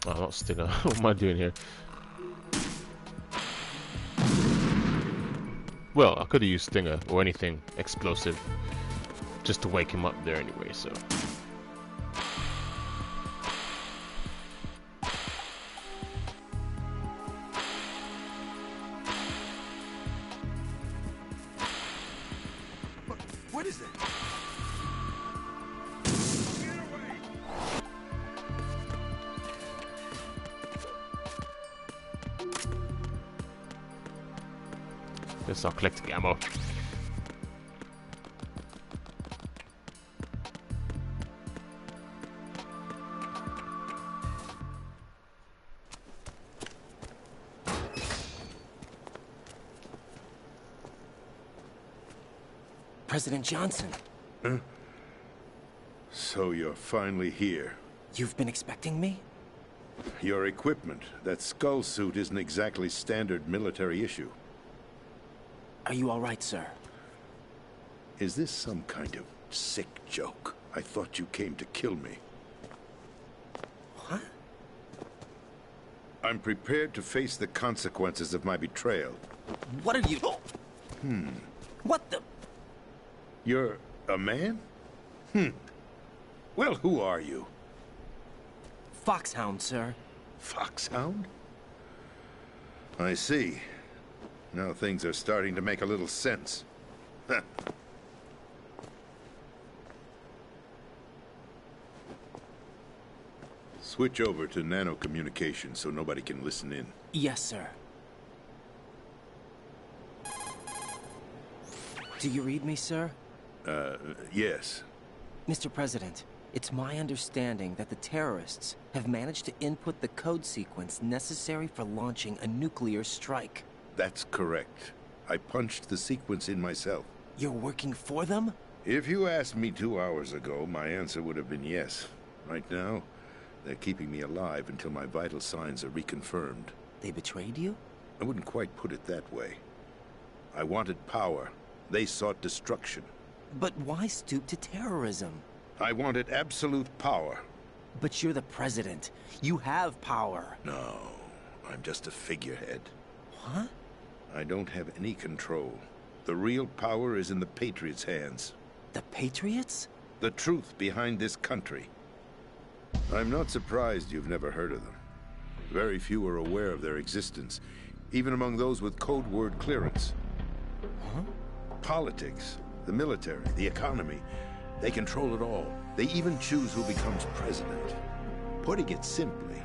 Oh, not Stinger. What am I doing here? Well, I could have used Stinger or anything explosive just to wake him up there anyway, so. What is that? Guess I'll collect the ammo. President Johnson. Huh? So you're finally here. You've been expecting me? Your equipment, that skull suit, isn't exactly standard military issue. Are you all right, sir? Is this some kind of sick joke? I thought you came to kill me. What? I'm prepared to face the consequences of my betrayal. What are you... What the... You're a man? Well, who are you? Foxhound, sir. Foxhound? I see. Now things are starting to make a little sense. Switch over to nano-communication so nobody can listen in. Yes, sir. Do you read me, sir? Yes. Mr. President, it's my understanding that the terrorists have managed to input the code sequence necessary for launching a nuclear strike. That's correct. I punched the sequence in myself. You're working for them? If you asked me 2 hours ago, my answer would have been yes. Right now, they're keeping me alive until my vital signs are reconfirmed. They betrayed you? I wouldn't quite put it that way. I wanted power. They sought destruction. But why stoop to terrorism? I wanted absolute power. But you're the president. You have power. No, I'm just a figurehead. What? I don't have any control. The real power is in the Patriots' hands. The Patriots? The truth behind this country. I'm not surprised you've never heard of them. Very few are aware of their existence, even among those with code word clearance. Huh? Politics, the military, the economy, they control it all. They even choose who becomes president. Putting it simply,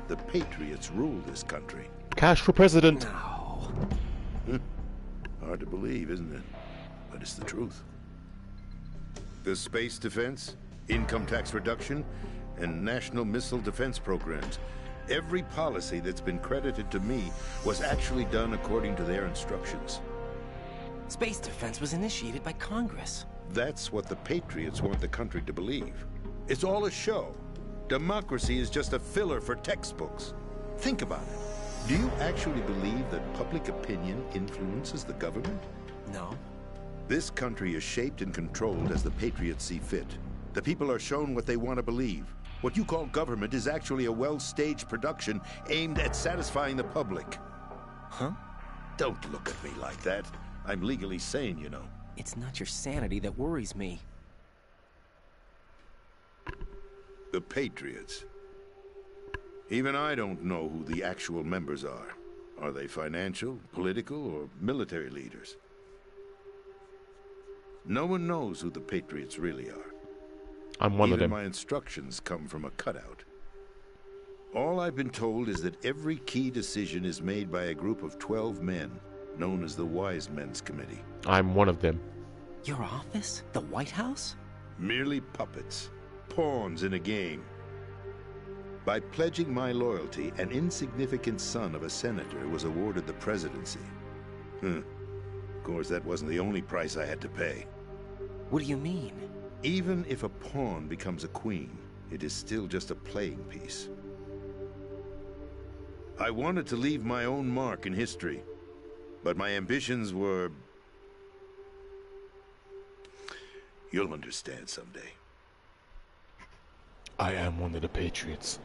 the Patriots rule this country. Kash for president. No. Hard to believe, isn't it? But it's the truth. The space defense, income tax reduction, and national missile defense programs. Every policy that's been credited to me was actually done according to their instructions. Space defense was initiated by Congress. That's what the Patriots want the country to believe. It's all a show. Democracy is just a filler for textbooks. Think about it. Do you actually believe that public opinion influences the government? No. This country is shaped and controlled as the Patriots see fit. The people are shown what they want to believe. What you call government is actually a well-staged production aimed at satisfying the public. Huh? Don't look at me like that. I'm legally sane, you know. It's not your sanity that worries me. The Patriots. Even I don't know who the actual members are. Are they financial, political, or military leaders? No one knows who the Patriots really are. I'm one of them. Even my instructions come from a cutout. All I've been told is that every key decision is made by a group of 12 men, known as the Wise Men's Committee. I'm one of them. Your office? The White House? Merely puppets. Pawns in a game. By pledging my loyalty, an insignificant son of a senator was awarded the presidency. Of course, that wasn't the only price I had to pay. What do you mean? Even if a pawn becomes a queen, it is still just a playing piece. I wanted to leave my own mark in history, but my ambitions were... You'll understand someday. I am one of the Patriots.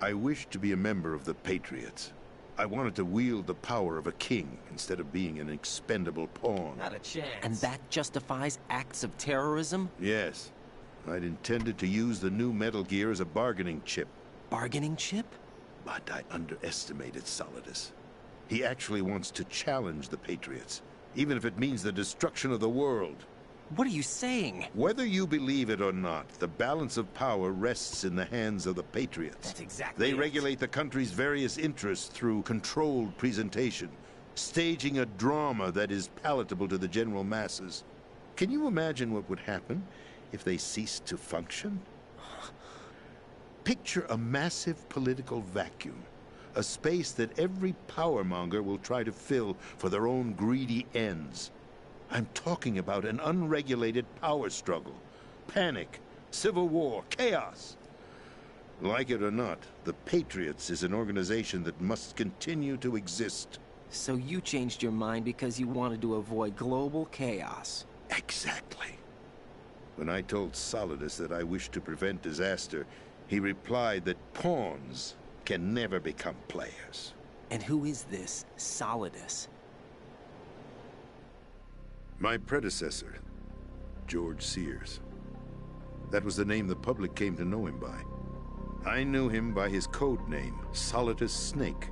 I wished to be a member of the Patriots. I wanted to wield the power of a king instead of being an expendable pawn. Not a chance. And that justifies acts of terrorism? Yes. I'd intended to use the new Metal Gear as a bargaining chip. Bargaining chip? But I underestimated Solidus. He actually wants to challenge the Patriots, even if it means the destruction of the world. What are you saying? Whether you believe it or not, the balance of power rests in the hands of the Patriots. That's exactly They regulate the country's various interests through controlled presentation, staging a drama that is palatable to the general masses. Can you imagine what would happen if they ceased to function? Picture a massive political vacuum, a space that every powermonger will try to fill for their own greedy ends. I'm talking about an unregulated power struggle, panic, civil war, chaos. Like it or not, the Patriots is an organization that must continue to exist. So you changed your mind because you wanted to avoid global chaos. Exactly. When I told Solidus that I wished to prevent disaster, he replied that pawns can never become players. And who is this Solidus? My predecessor, George Sears. That was the name the public came to know him by. I knew him by his code name, Solidus Snake.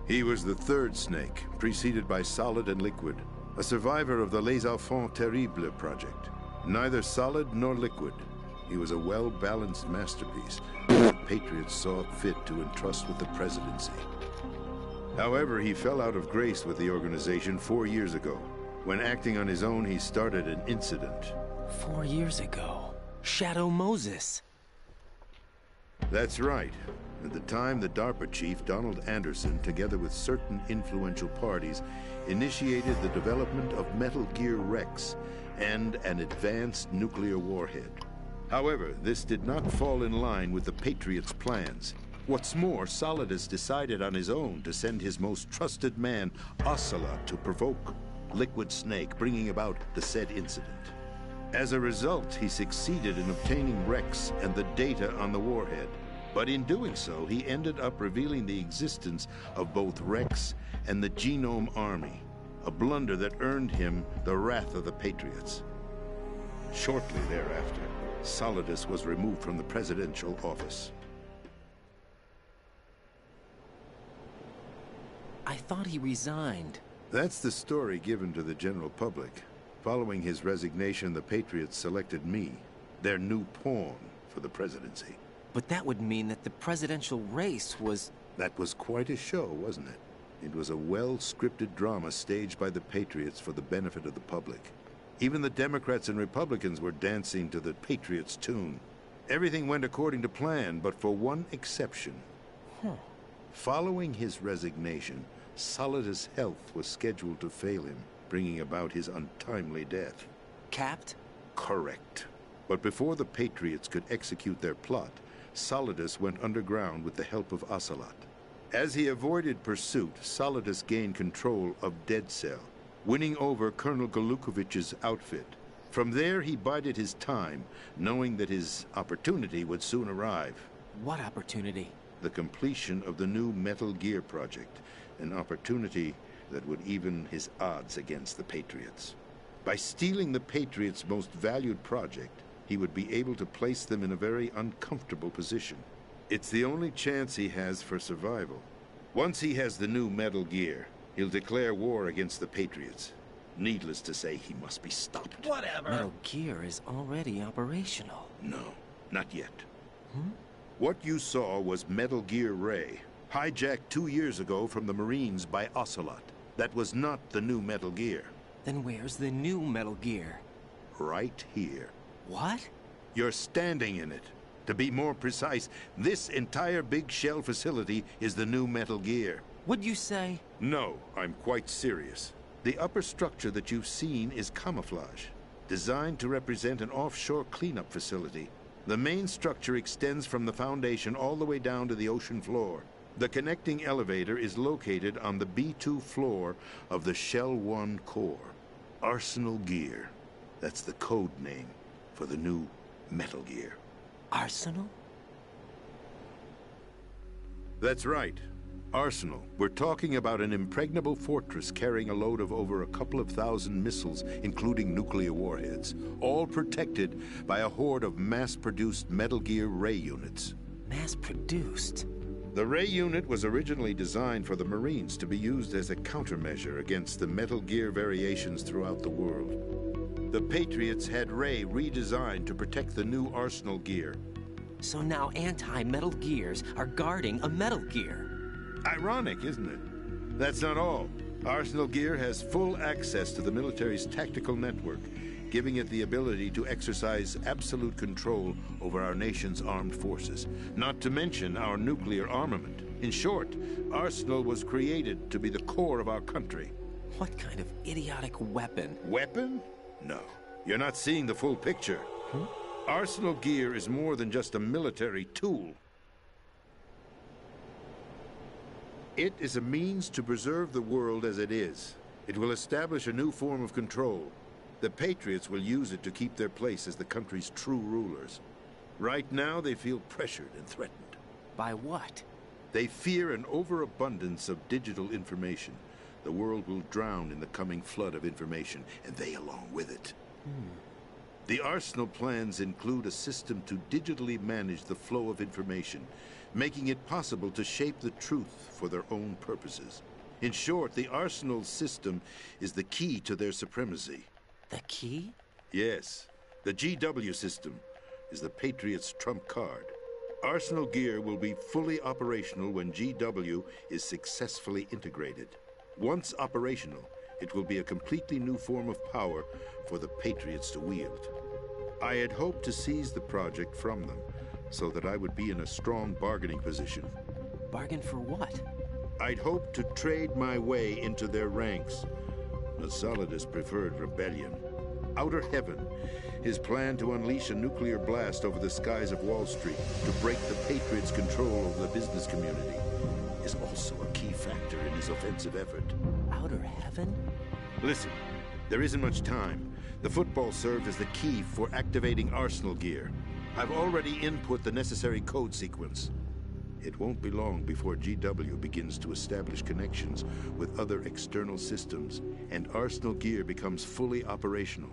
He was the third Snake, preceded by Solid and Liquid, a survivor of the Les Enfants Terribles project. Neither solid nor liquid. He was a well-balanced masterpiece the Patriots saw fit to entrust with the presidency. However, he fell out of grace with the organization 4 years ago. When acting on his own, he started an incident. 4 years ago? Shadow Moses. That's right. At the time, the DARPA chief, Donald Anderson, together with certain influential parties, initiated the development of Metal Gear Rex and an advanced nuclear warhead. However, this did not fall in line with the Patriots' plans. What's more, Solidus decided on his own to send his most trusted man, Ocelot, to provoke Liquid Snake, bringing about the said incident. As a result, he succeeded in obtaining Rex and the data on the warhead. But in doing so, he ended up revealing the existence of both Rex and the Genome Army, a blunder that earned him the wrath of the Patriots. Shortly thereafter, Solidus was removed from the presidential office. I thought he resigned. That's the story given to the general public. Following his resignation, the Patriots selected me, their new pawn, for the presidency. But that would mean that the presidential race was... That was quite a show, wasn't it? It was a well-scripted drama staged by the Patriots for the benefit of the public. Even the Democrats and Republicans were dancing to the Patriots' tune. Everything went according to plan, but for one exception. Following his resignation, Solidus' health was scheduled to fail him, bringing about his untimely death. Capped? Correct. But before the Patriots could execute their plot, Solidus went underground with the help of Ocelot. As he avoided pursuit, Solidus gained control of Dead Cell, winning over Colonel Golukovich's outfit. From there, he bided his time, knowing that his opportunity would soon arrive. What opportunity? The completion of the new Metal Gear project, an opportunity that would even his odds against the Patriots. By stealing the Patriots' most valued project, he would be able to place them in a very uncomfortable position. It's the only chance he has for survival. Once he has the new Metal Gear, he'll declare war against the Patriots. Needless to say, he must be stopped. Whatever. Metal Gear is already operational. No, not yet. What you saw was Metal Gear Ray, hijacked 2 years ago from the Marines by Ocelot. That was not the new Metal Gear. Then where's the new Metal Gear? Right here. What? You're standing in it. To be more precise, this entire big shell facility is the new Metal Gear. Would you say? No, I'm quite serious. The upper structure that you've seen is camouflage, designed to represent an offshore cleanup facility. The main structure extends from the foundation all the way down to the ocean floor. The connecting elevator is located on the B2 floor of the Shell 1 core. Arsenal Gear. That's the code name for the new Metal Gear. Arsenal? That's right. Arsenal. We're talking about an impregnable fortress carrying a load of over a couple of thousand missiles, including nuclear warheads, all protected by a horde of mass-produced Metal Gear Ray units. Mass-produced? The Ray unit was originally designed for the Marines to be used as a countermeasure against the Metal Gear variations throughout the world. The Patriots had Ray redesigned to protect the new Arsenal Gear. So now anti-Metal Gears are guarding a Metal Gear. Ironic, isn't it? That's not all. Arsenal Gear has full access to the military's tactical network, giving it the ability to exercise absolute control over our nation's armed forces, not to mention our nuclear armament. In short, Arsenal was created to be the core of our country. What kind of idiotic weapon? Weapon? No. You're not seeing the full picture. Arsenal Gear is more than just a military tool. It is a means to preserve the world as it is. It will establish a new form of control. The Patriots will use it to keep their place as the country's true rulers. Right now, they feel pressured and threatened. By what? They fear an overabundance of digital information. The world will drown in the coming flood of information, and they along with it. The Arsenal plans include a system to digitally manage the flow of information, making it possible to shape the truth for their own purposes. In short, the Arsenal system is the key to their supremacy. The key? Yes. The GW system is the Patriots' trump card. Arsenal Gear will be fully operational when GW is successfully integrated. Once operational, it will be a completely new form of power for the Patriots to wield. I had hoped to seize the project from them, so that I would be in a strong bargaining position. Bargain for what? I'd hoped to trade my way into their ranks. The Solidus preferred rebellion. Outer Heaven, his plan to unleash a nuclear blast over the skies of Wall Street to break the Patriots' control over the business community, is also a key factor in his offensive effort. Outer Heaven? Listen, there isn't much time. The football served as the key for activating Arsenal Gear. I've already input the necessary code sequence. It won't be long before GW begins to establish connections with other external systems, and Arsenal Gear becomes fully operational.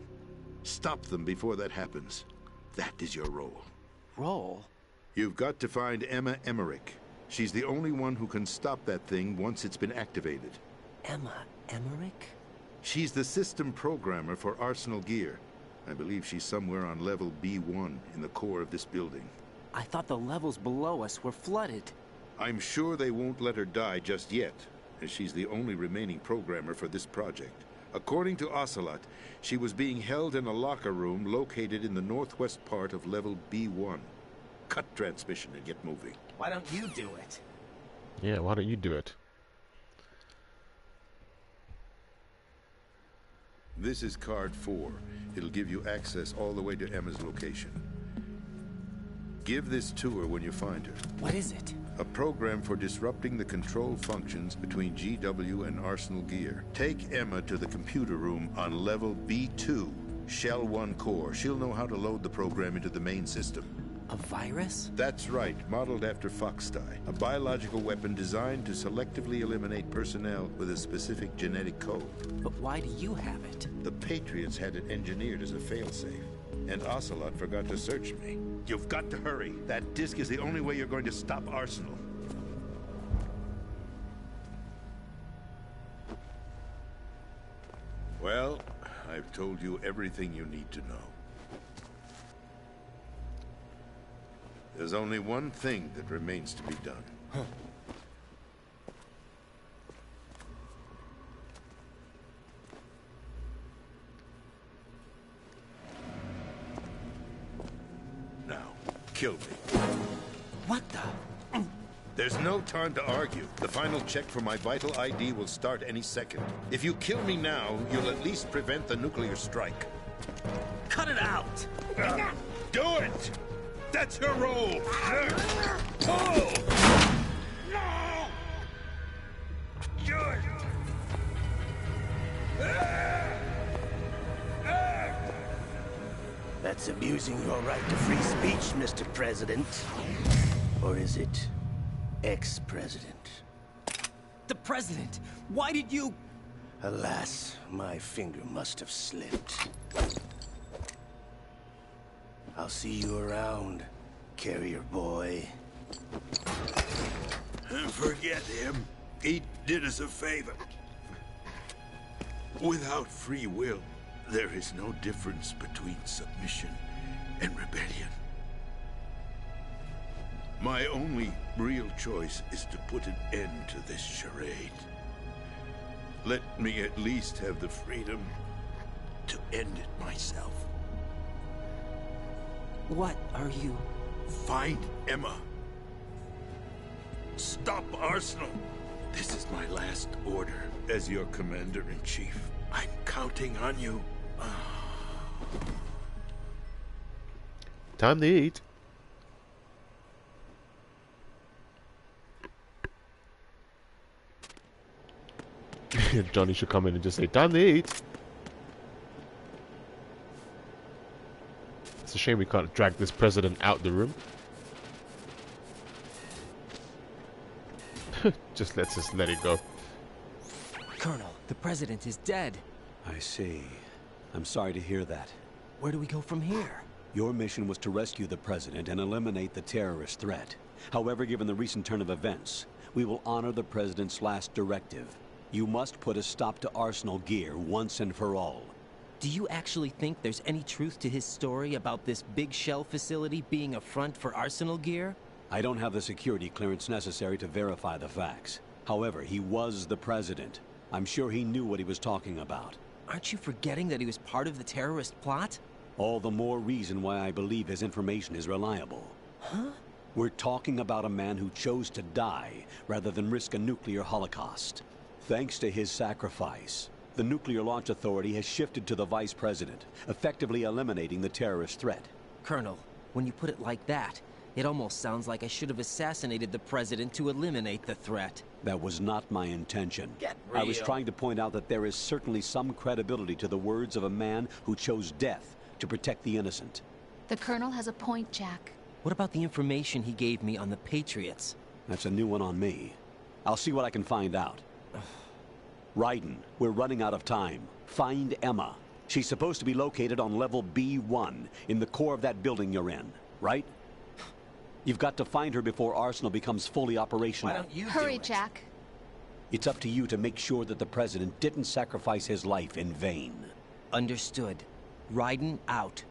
Stop them before that happens. That is your role. Role? You've got to find Emma Emmerich. She's the only one who can stop that thing once it's been activated. Emma Emmerich? She's the system programmer for Arsenal Gear. I believe she's somewhere on level B1 in the core of this building. I thought the levels below us were flooded. I'm sure they won't let her die just yet, as she's the only remaining programmer for this project. According to Ocelot, she was being held in a locker room located in the northwest part of level B1. Cut transmission and get moving. Why don't you do it? Yeah, why don't you do it? This is card 4. It'll give you access all the way to Emma's location. Give this to her when you find her. What is it? A program for disrupting the control functions between GW and Arsenal Gear. Take Emma to the computer room on level B2, Shell 1 core. She'll know how to load the program into the main system. A virus? That's right, modeled after Foxdie. A biological weapon designed to selectively eliminate personnel with a specific genetic code. But why do you have it? The Patriots had it engineered as a failsafe. And Ocelot forgot to search me. You've got to hurry. That disk is the only way you're going to stop Arsenal. Well, I've told you everything you need to know. There's only one thing that remains to be done. Huh. Now, kill me. What the? There's no time to argue. The final check for my vital ID will start any second. If you kill me now, you'll at least prevent the nuclear strike. Cut it out! Do it! That's your role! Pull! No! Do it! That's abusing your right to free speech, Mr. President. Or is it ex-president? The president! Why did you... Alas, my finger must have slipped. I'll see you around, carrier boy. Forget him. He did us a favor. Without free will, there is no difference between submission and rebellion. My only real choice is to put an end to this charade. Let me at least have the freedom to end it myself. What are you... Find Emma. Stop Arsenal. This is my last order as your commander-in-chief. I'm counting on you. Time to eat. Johnny should come in and just say, time to eat. It's a shame we can't drag this president out the room. Just let's let it go. Colonel, the president is dead. I see. I'm sorry to hear that. Where do we go from here? Your mission was to rescue the president and eliminate the terrorist threat. However, given the recent turn of events, we will honor the president's last directive. You must put a stop to Arsenal gear once and for all. Do you actually think there's any truth to his story about this big shell facility being a front for Arsenal gear? I don't have the security clearance necessary to verify the facts. However, he was the president. I'm sure he knew what he was talking about. Aren't you forgetting that he was part of the terrorist plot? All the more reason why I believe his information is reliable. Huh? We're talking about a man who chose to die rather than risk a nuclear holocaust. Thanks to his sacrifice, the Nuclear Launch Authority has shifted to the vice president, effectively eliminating the terrorist threat. Colonel, when you put it like that, it almost sounds like I should have assassinated the president to eliminate the threat. That was not my intention. Get real. I was trying to point out that there is certainly some credibility to the words of a man who chose death to protect the innocent. The Colonel has a point, Jack. What about the information he gave me on the Patriots? That's a new one on me. I'll see what I can find out. Raiden, we're running out of time. Find Emma. She's supposed to be located on level B1, in the core of that building you're in, right? You've got to find her before Arsenal becomes fully operational. Why don't you Hurry, Jack. It's up to you to make sure that the president didn't sacrifice his life in vain. Understood. Raiden out.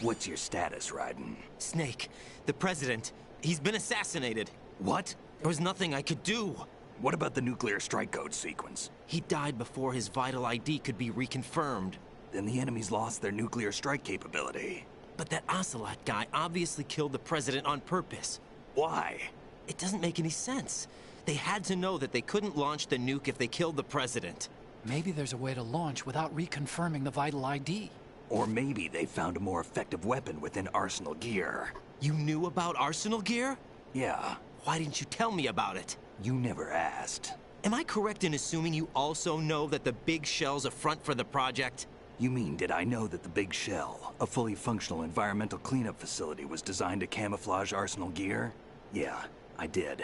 What's your status, Raiden? Snake, the president, he's been assassinated. What? There was nothing I could do. What about the nuclear strike code sequence? He died before his vital ID could be reconfirmed. Then the enemy's lost their nuclear strike capability. But that Ocelot guy obviously killed the president on purpose. Why? It doesn't make any sense. They had to know that they couldn't launch the nuke if they killed the president. Maybe there's a way to launch without reconfirming the vital ID. Or maybe they found a more effective weapon within Arsenal gear. You knew about Arsenal gear? Yeah. Why didn't you tell me about it? You never asked. Am I correct in assuming you also know that the big shell's a front for the project? You mean, did I know that the Big Shell, a fully functional environmental cleanup facility, was designed to camouflage Arsenal gear? Yeah, I did.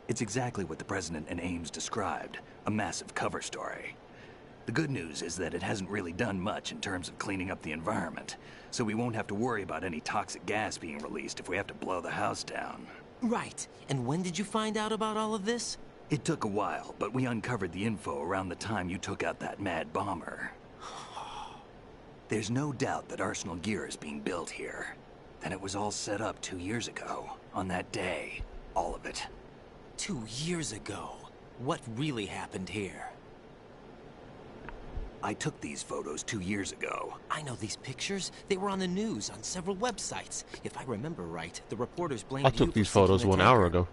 It's exactly what the President and Ames described, a massive cover story. The good news is that it hasn't really done much in terms of cleaning up the environment, so we won't have to worry about any toxic gas being released if we have to blow the house down. Right. And when did you find out about all of this? It took a while, but we uncovered the info around the time you took out that mad bomber. There's no doubt that Arsenal gear is being built here. And it was all set up 2 years ago, on that day. All of it. 2 years ago? What really happened here? I took these photos 2 years ago. I know these pictures. They were on the news, on several websites. If I remember right, the reporters blamed I you took these for photos sinking the 1 hour tanker. ago.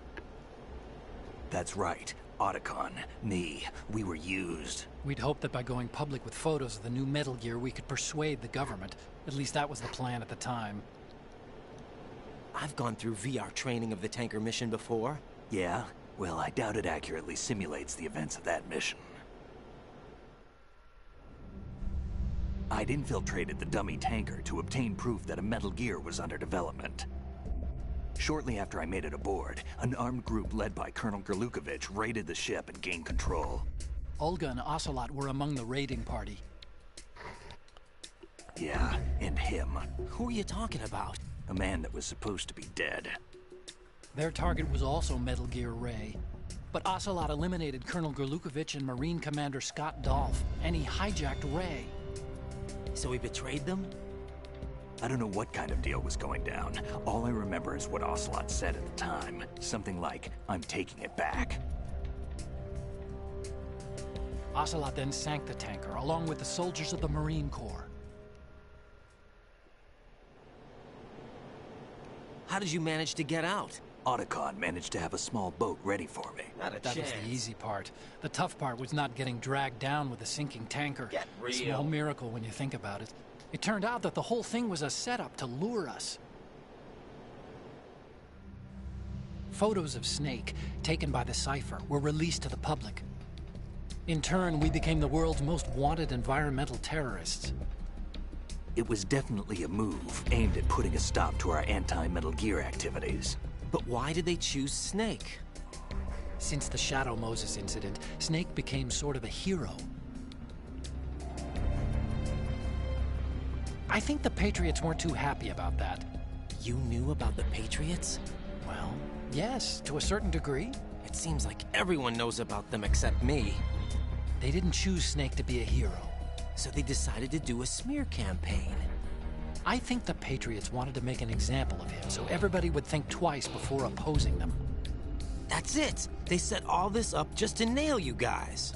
That's right. Otacon, me, we were used. We'd hoped that by going public with photos of the new Metal Gear, we could persuade the government. At least that was the plan at the time. I've gone through VR training of the tanker mission before. Yeah? Well, I doubt it accurately simulates the events of that mission. I'd infiltrated the dummy tanker to obtain proof that a Metal Gear was under development. Shortly after I made it aboard, an armed group led by Colonel Gerlukovich raided the ship and gained control. Olga and Ocelot were among the raiding party. Yeah, and him. Who are you talking about? A man that was supposed to be dead. Their target was also Metal Gear Ray. But Ocelot eliminated Colonel Gerlukovich and Marine Commander Scott Dolph, and he hijacked Ray. So he betrayed them? I don't know what kind of deal was going down. All I remember is what Ocelot said at the time. Something like, "I'm taking it back." Ocelot then sank the tanker, along with the soldiers of the Marine Corps. How did you manage to get out? Otacon managed to have a small boat ready for me. Not a That chance. was the easy part. The tough part was not getting dragged down with a sinking tanker. Get real. A small miracle when you think about it. It turned out that the whole thing was a setup to lure us. Photos of Snake, taken by the Cypher, were released to the public. In turn, we became the world's most wanted environmental terrorists. It was definitely a move aimed at putting a stop to our anti-Metal Gear activities. But why did they choose Snake? Since the Shadow Moses incident, Snake became sort of a hero. I think the Patriots weren't too happy about that. You knew about the Patriots? Well, yes, to a certain degree. It seems like everyone knows about them except me. They didn't choose Snake to be a hero. So they decided to do a smear campaign. I think the Patriots wanted to make an example of him so everybody would think twice before opposing them. That's it! They set all this up just to nail you guys.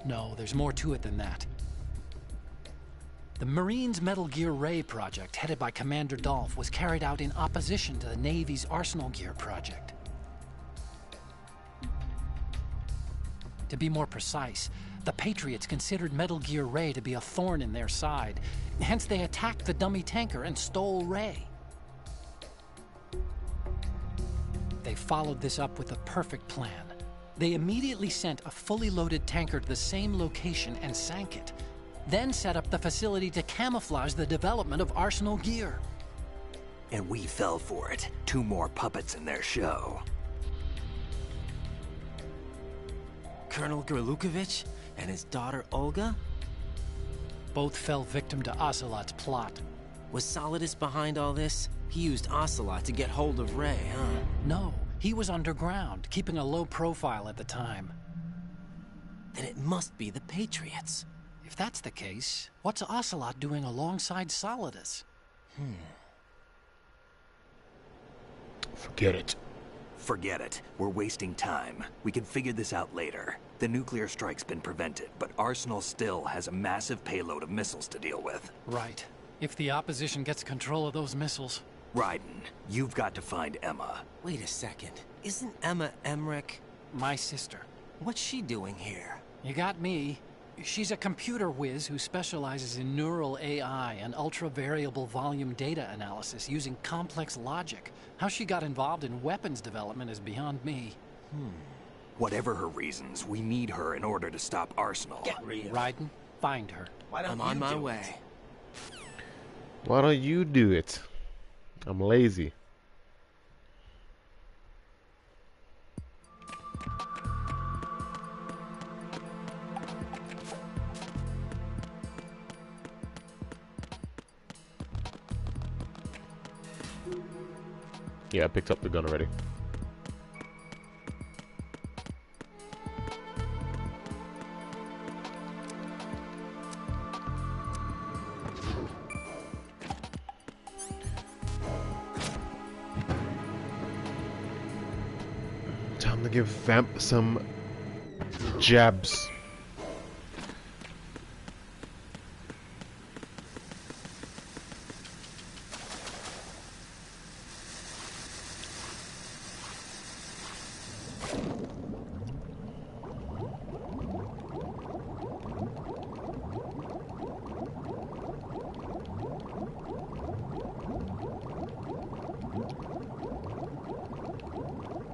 No, there's more to it than that. The Marines' Metal Gear Ray project, headed by Commander Dolph, was carried out in opposition to the Navy's Arsenal Gear project. To be more precise, the Patriots considered Metal Gear Ray to be a thorn in their side. Hence, they attacked the dummy tanker and stole Ray. They followed this up with a perfect plan. They immediately sent a fully loaded tanker to the same location and sank it. Then set up the facility to camouflage the development of Arsenal Gear. And we fell for it. 2 more puppets in their show. Colonel Gerlukovich and his daughter Olga? Both fell victim to Ocelot's plot. Was Solidus behind all this? He used Ocelot to get hold of Ray, huh? No, he was underground, keeping a low profile at the time. Then it must be the Patriots. If that's the case, what's Ocelot doing alongside Solidus? Forget it. Forget it. We're wasting time. We can figure this out later. The nuclear strike's been prevented, but Arsenal still has a massive payload of missiles to deal with. Right. If the opposition gets control of those missiles... Raiden, you've got to find Emma. Wait a second. Isn't Emma Emmerich my sister? What's she doing here? You got me. She's a computer whiz who specializes in neural AI and ultra-variable volume data analysis using complex logic. How she got involved in weapons development is beyond me. Whatever her reasons, we need her in order to stop Arsenal. Get real. Raiden, find her. I'm on my way. Why don't you do it? I'm lazy. Yeah, I picked up the gun already. Time to give Vamp some jabs.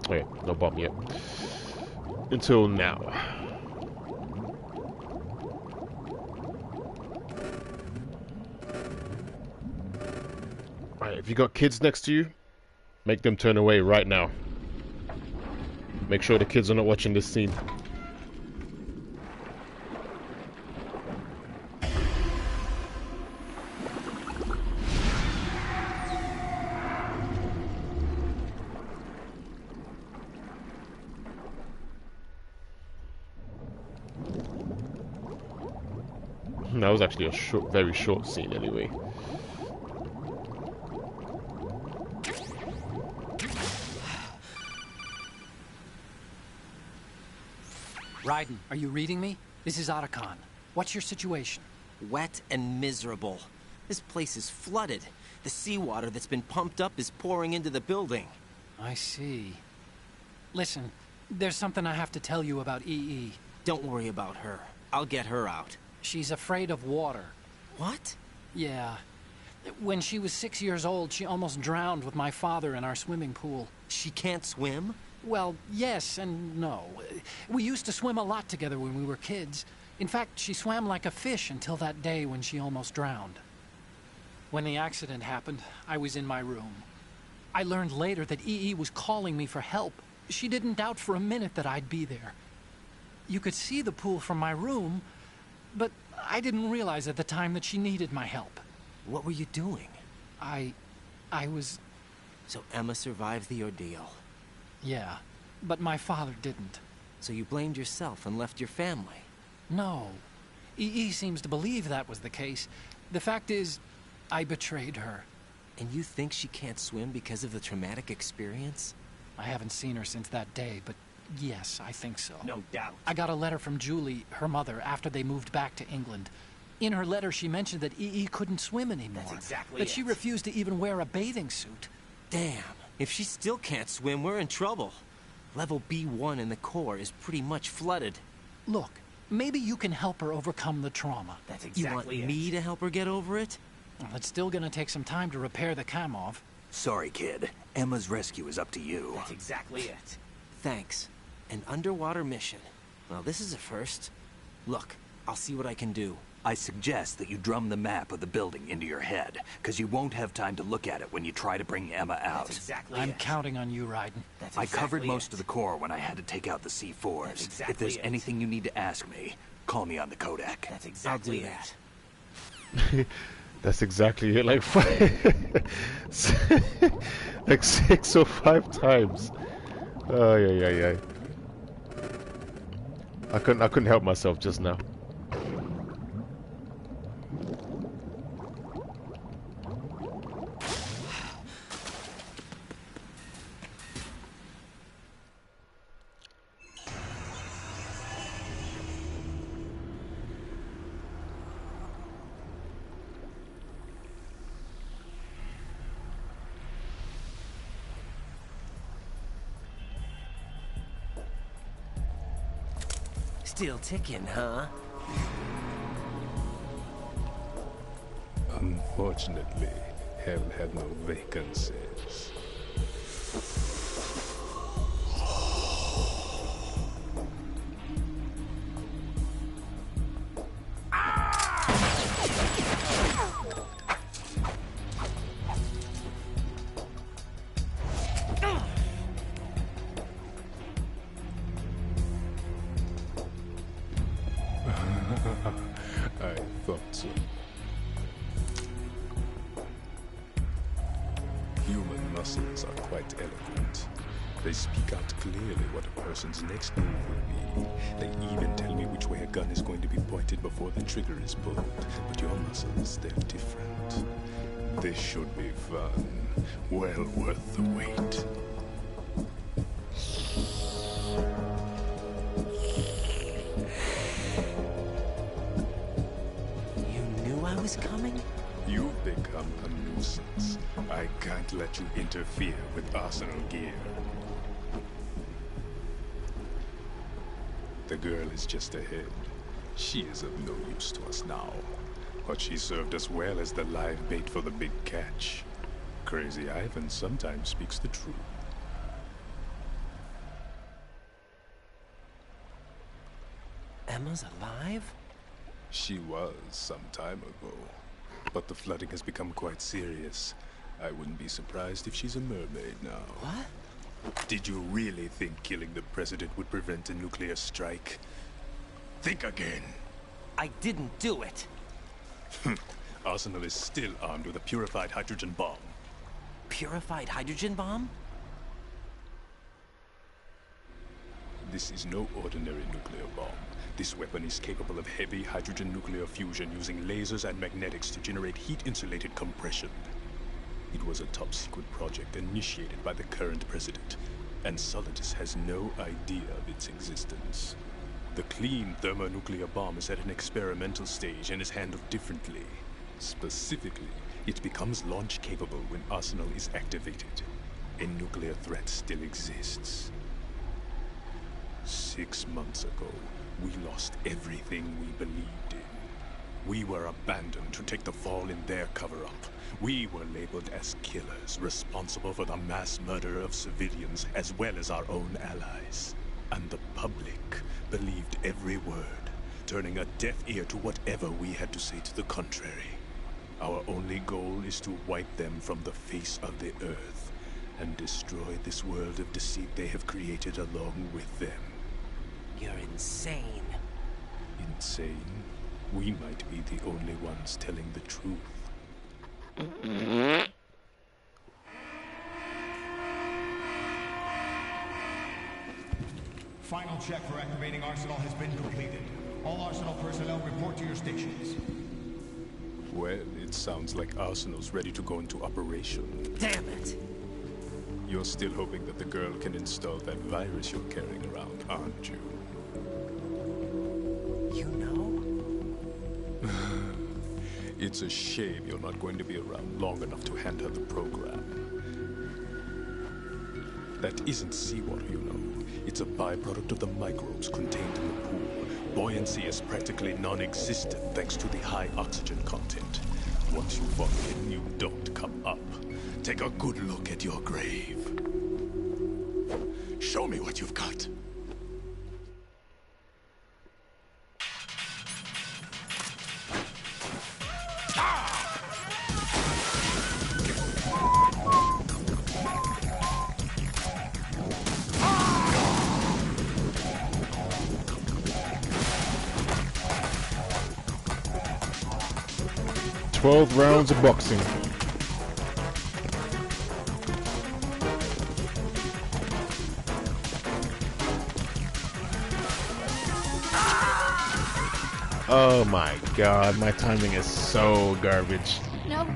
Okay, no bomb yet. Until now. Alright, if you got kids next to you, make them turn away right now. Make sure the kids are not watching this scene. That was actually a short, very short scene anyway. Raiden, are you reading me? This is Otacon. What's your situation? Wet and miserable. This place is flooded. The seawater that's been pumped up is pouring into the building. I see. Listen, there's something I have to tell you about EE. Don't worry about her. I'll get her out. She's afraid of water. What? Yeah. When she was 6 years old, she almost drowned with my father in our swimming pool. She can't swim? Well, yes and no. We used to swim a lot together when we were kids. In fact, she swam like a fish until that day when she almost drowned. When the accident happened, I was in my room. I learned later that EE was calling me for help. She didn't doubt for a minute that I'd be there. You could see the pool from my room, but I didn't realize at the time that she needed my help. What were you doing? I was... So Emma survived the ordeal? Yeah, but my father didn't. So you blamed yourself and left your family? No. EE seems to believe that was the case. The fact is, I betrayed her. And you think she can't swim because of the traumatic experience? I haven't seen her since that day, but yes, I think so. No doubt. I got a letter from Julie, her mother, after they moved back to England. In her letter, she mentioned that EE couldn't swim anymore. That's exactly that she refused to even wear a bathing suit. Damn. If she still can't swim, we're in trouble. Level B1 in the core is pretty much flooded. Look, maybe you can help her overcome the trauma. That's exactly You want me to help her get over it? Well, it's still gonna take some time to repair the Kamov. Sorry, kid. Emma's rescue is up to you. That's exactly it. Thanks. An underwater mission. Well, this is a first. Look, I'll see what I can do. I suggest that you drum the map of the building into your head, because you won't have time to look at it when you try to bring Emma out. That's exactly I'm counting on you, Raiden. I covered most of the core when I had to take out the C4s. If there's anything you need to ask me, call me on the Kodak. That's exactly it. That's exactly it. Like like 6 or 5 times. Oh yeah. I couldn't help myself just now. Still ticking, huh? Unfortunately, hell had no vacancies. thought so. Human muscles are quite eloquent. They speak out clearly what a person's next move will be. They even tell me which way a gun is going to be pointed before the trigger is pulled. But your muscles, they're different. This should be fun. Well worth the wait. You knew I was coming? You've become a nuisance. I can't let you interfere with Arsenal gear. The girl is just ahead. She is of no use to us now. But she served us well as the live bait for the big catch. Crazy Ivan sometimes speaks the truth. Emma's alive? She was some time ago. But the flooding has become quite serious. I wouldn't be surprised if she's a mermaid now. What? Did you really think killing the president would prevent a nuclear strike? Think again. I didn't do it. Arsenal is still armed with a purified hydrogen bomb. Purified hydrogen bomb? This is no ordinary nuclear bomb. This weapon is capable of heavy hydrogen nuclear fusion using lasers and magnetics to generate heat-insulated compression. It was a top-secret project initiated by the current president, and Solidus has no idea of its existence. The clean thermonuclear bomb is at an experimental stage and is handled differently. Specifically, it becomes launch-capable when Arsenal is activated. A nuclear threat still exists. 6 months ago, we lost everything we believed in. We were abandoned to take the fall in their cover-up. We were labeled as killers, responsible for the mass murder of civilians as well as our own allies. And the public believed every word, turning a deaf ear to whatever we had to say to the contrary. Our only goal is to wipe them from the face of the earth and destroy this world of deceit they have created along with them. You're insane. Insane? We might be the only ones telling the truth. Final check for activating Arsenal has been completed. All Arsenal personnel report to your stations. Well, it sounds like Arsenal's ready to go into operation. Damn it! You're still hoping that the girl can install that virus you're carrying around, aren't you? You know? It's a shame you're not going to be around long enough to hand her the program. That isn't seawater, you know. It's a byproduct of the microbes contained in the pool. Buoyancy is practically non-existent thanks to the high oxygen content. Once you fall in, you don't come up. Take a good look at your grave. Show me what you've got. "12 rounds of boxing." Oh my god, my timing is so garbage. No.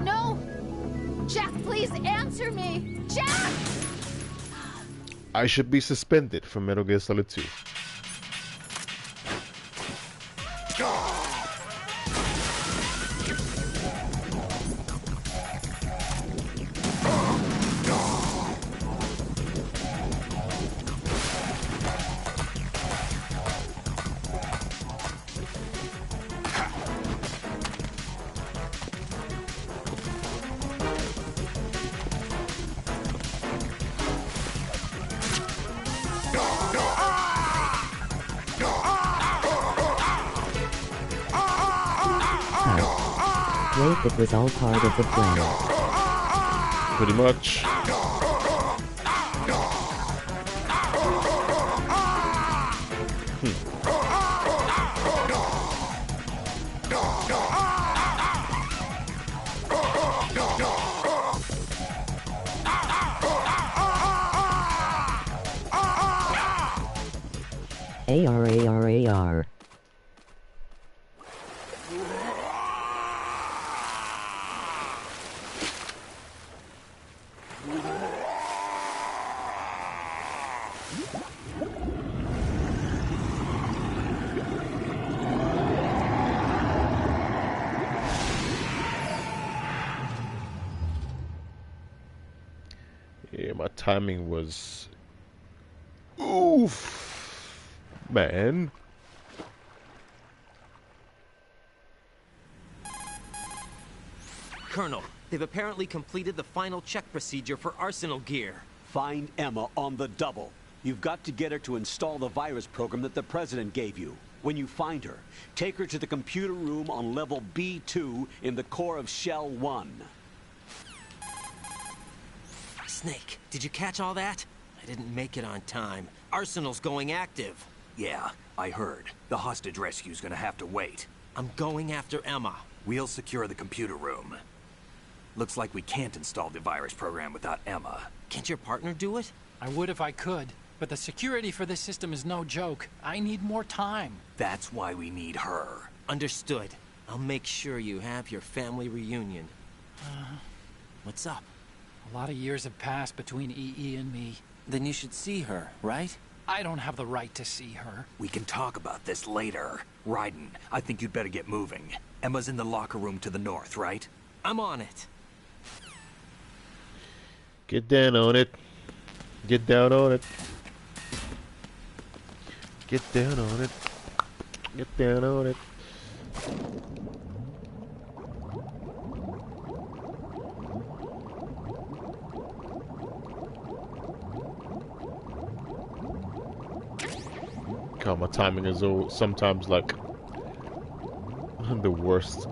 No! Jack, please answer me! Jack! I should be suspended from Metal Gear Solid 2. Wait, it was all part of the plan. Pretty much. ARARAR. Yeah, my timing was... Oof! Man. Colonel, they've apparently completed the final check procedure for arsenal gear. Find Emma on the double. You've got to get her to install the virus program that the President gave you. When you find her, take her to the computer room on level B2 in the core of Shell 1. Snake, did you catch all that? I didn't make it on time. Arsenal's going active. Yeah, I heard. The hostage rescue's gonna have to wait. I'm going after Emma. We'll secure the computer room. Looks like we can't install the virus program without Emma. Can't your partner do it? I would if I could, but the security for this system is no joke. I need more time. That's why we need her. Understood. I'll make sure you have your family reunion. What's up? A lot of years have passed between EE and me. Then you should see her, right? I don't have the right to see her. We can talk about this later. Raiden, I think you'd better get moving. Emma's in the locker room to the north, right? I'm on it. Get down on it. Get down on it. Get down on it. Get down on it. God, my timing is sometimes like the worst.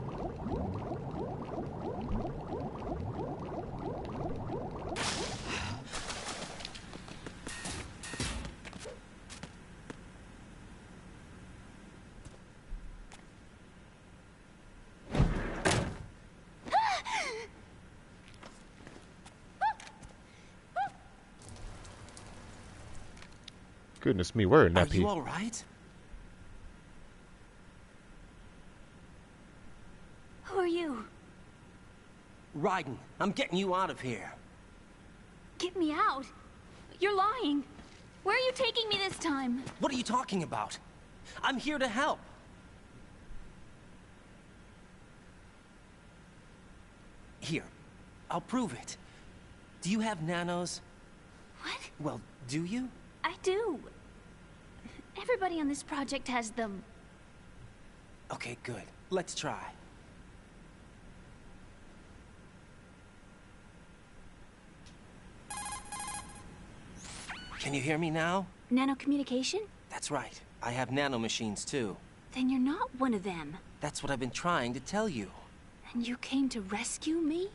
Goodness me, we're a nappy. Are you all right? Who are you? Raiden, I'm getting you out of here. Get me out. You're lying. Where are you taking me this time? What are you talking about? I'm here to help. Here, I'll prove it. Do you have nanos? What? Well, do you? I do. Everybody on this project has them. Okay, good. Let's try. Can you hear me now? Nanocommunication? That's right. I have nanomachines too. Then you're not one of them. That's what I've been trying to tell you. And you came to rescue me?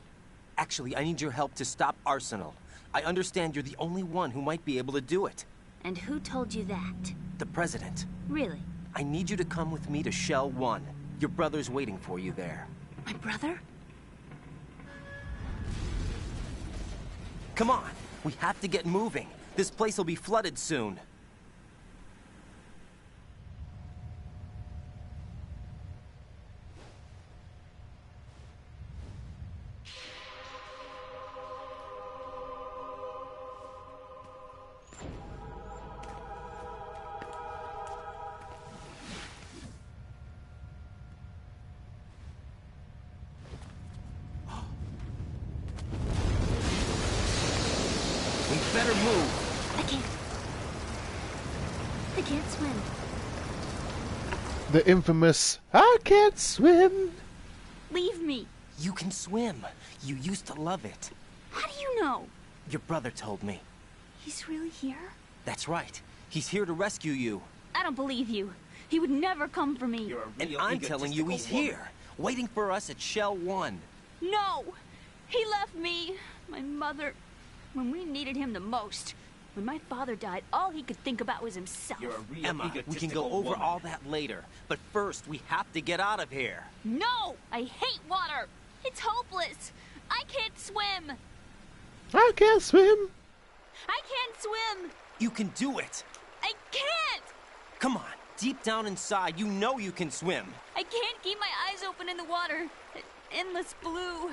Actually, I need your help to stop Arsenal. I understand you're the only one who might be able to do it. And who told you that? The President. Really? I need you to come with me to Shell 1. Your brother's waiting for you there. My brother? Come on! We have to get moving. This place will be flooded soon. Better move. I can't swim. The infamous, I can't swim. Leave me. You can swim. You used to love it. How do you know? Your brother told me. He's really here? That's right. He's here to rescue you. I don't believe you. He would never come for me. And I'm telling you he's here, waiting for us at Shell 1. No! He left me, my mother, when we needed him the most. When my father died, all he could think about was himself. Emma, we can go over all that later. But first, we have to get out of here. No! I hate water! It's hopeless! I can't swim! I can't swim! I can't swim! You can do it! I can't! Come on, deep down inside, you know you can swim. I can't keep my eyes open in the water. Endless blue.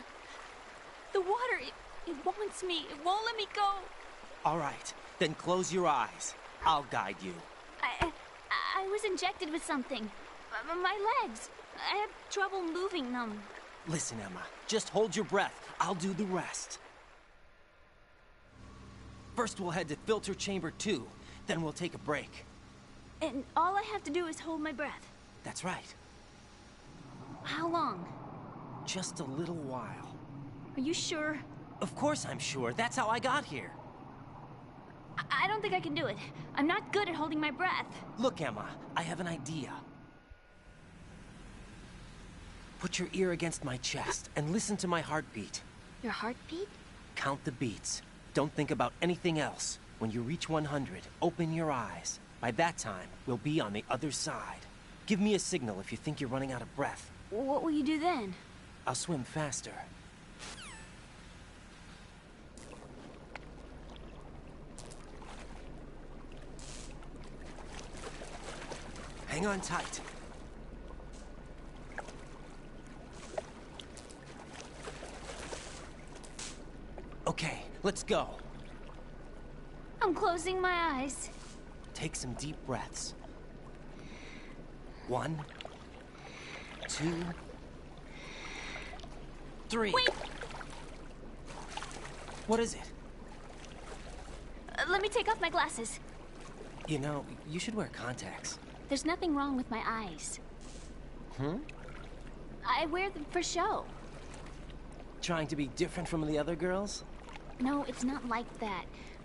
The water, it wants me. It won't let me go. All right, then close your eyes. I'll guide you. I was injected with something. My legs. I have trouble moving them. Listen, Emma, just hold your breath. I'll do the rest. First, we'll head to filter chamber 2. Then we'll take a break. And all I have to do is hold my breath. That's right. How long? Just a little while. Are you sure? Of course I'm sure. That's how I got here. I don't think I can do it. I'm not good at holding my breath. Look, Emma, I have an idea. Put your ear against my chest and listen to my heartbeat. Your heartbeat? Count the beats. Don't think about anything else. When you reach 100, open your eyes. By that time, we'll be on the other side. Give me a signal if you think you're running out of breath. What will you do then? I'll swim faster. Hang on tight. Okay, let's go. I'm closing my eyes. Take some deep breaths. 1, 2, 3. Wait! What is it? Let me take off my glasses. You know, you should wear contacts. There's nothing wrong with my eyes. Hmm? I wear them for show. Trying to be different from the other girls? No, it's not like that.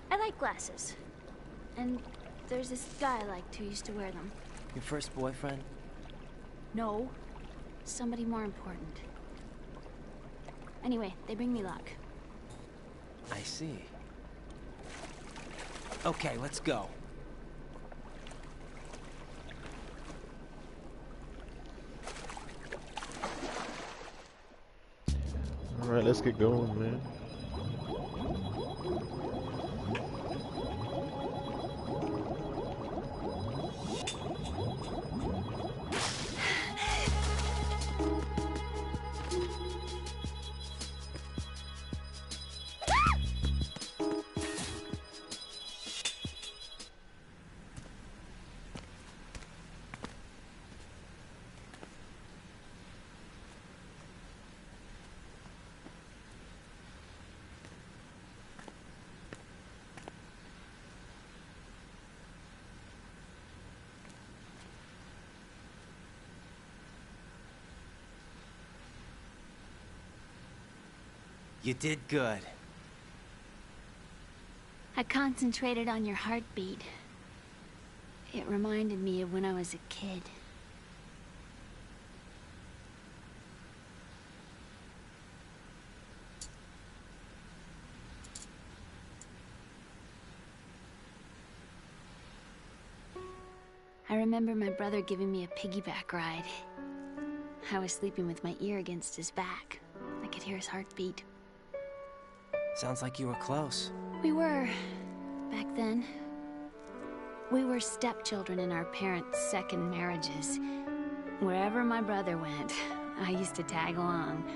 I like glasses. And there's this guy I liked who used to wear them. Your first boyfriend? No. Somebody more important. Anyway, they bring me luck. I see. Okay, let's go. Alright, let's get going, man. You did good. I concentrated on your heartbeat. It reminded me of when I was a kid. I remember my brother giving me a piggyback ride. I was sleeping with my ear against his back. I could hear his heartbeat. Sounds like you were close. We were, back then. We were stepchildren in our parents' second marriages. Wherever my brother went, I used to tag along.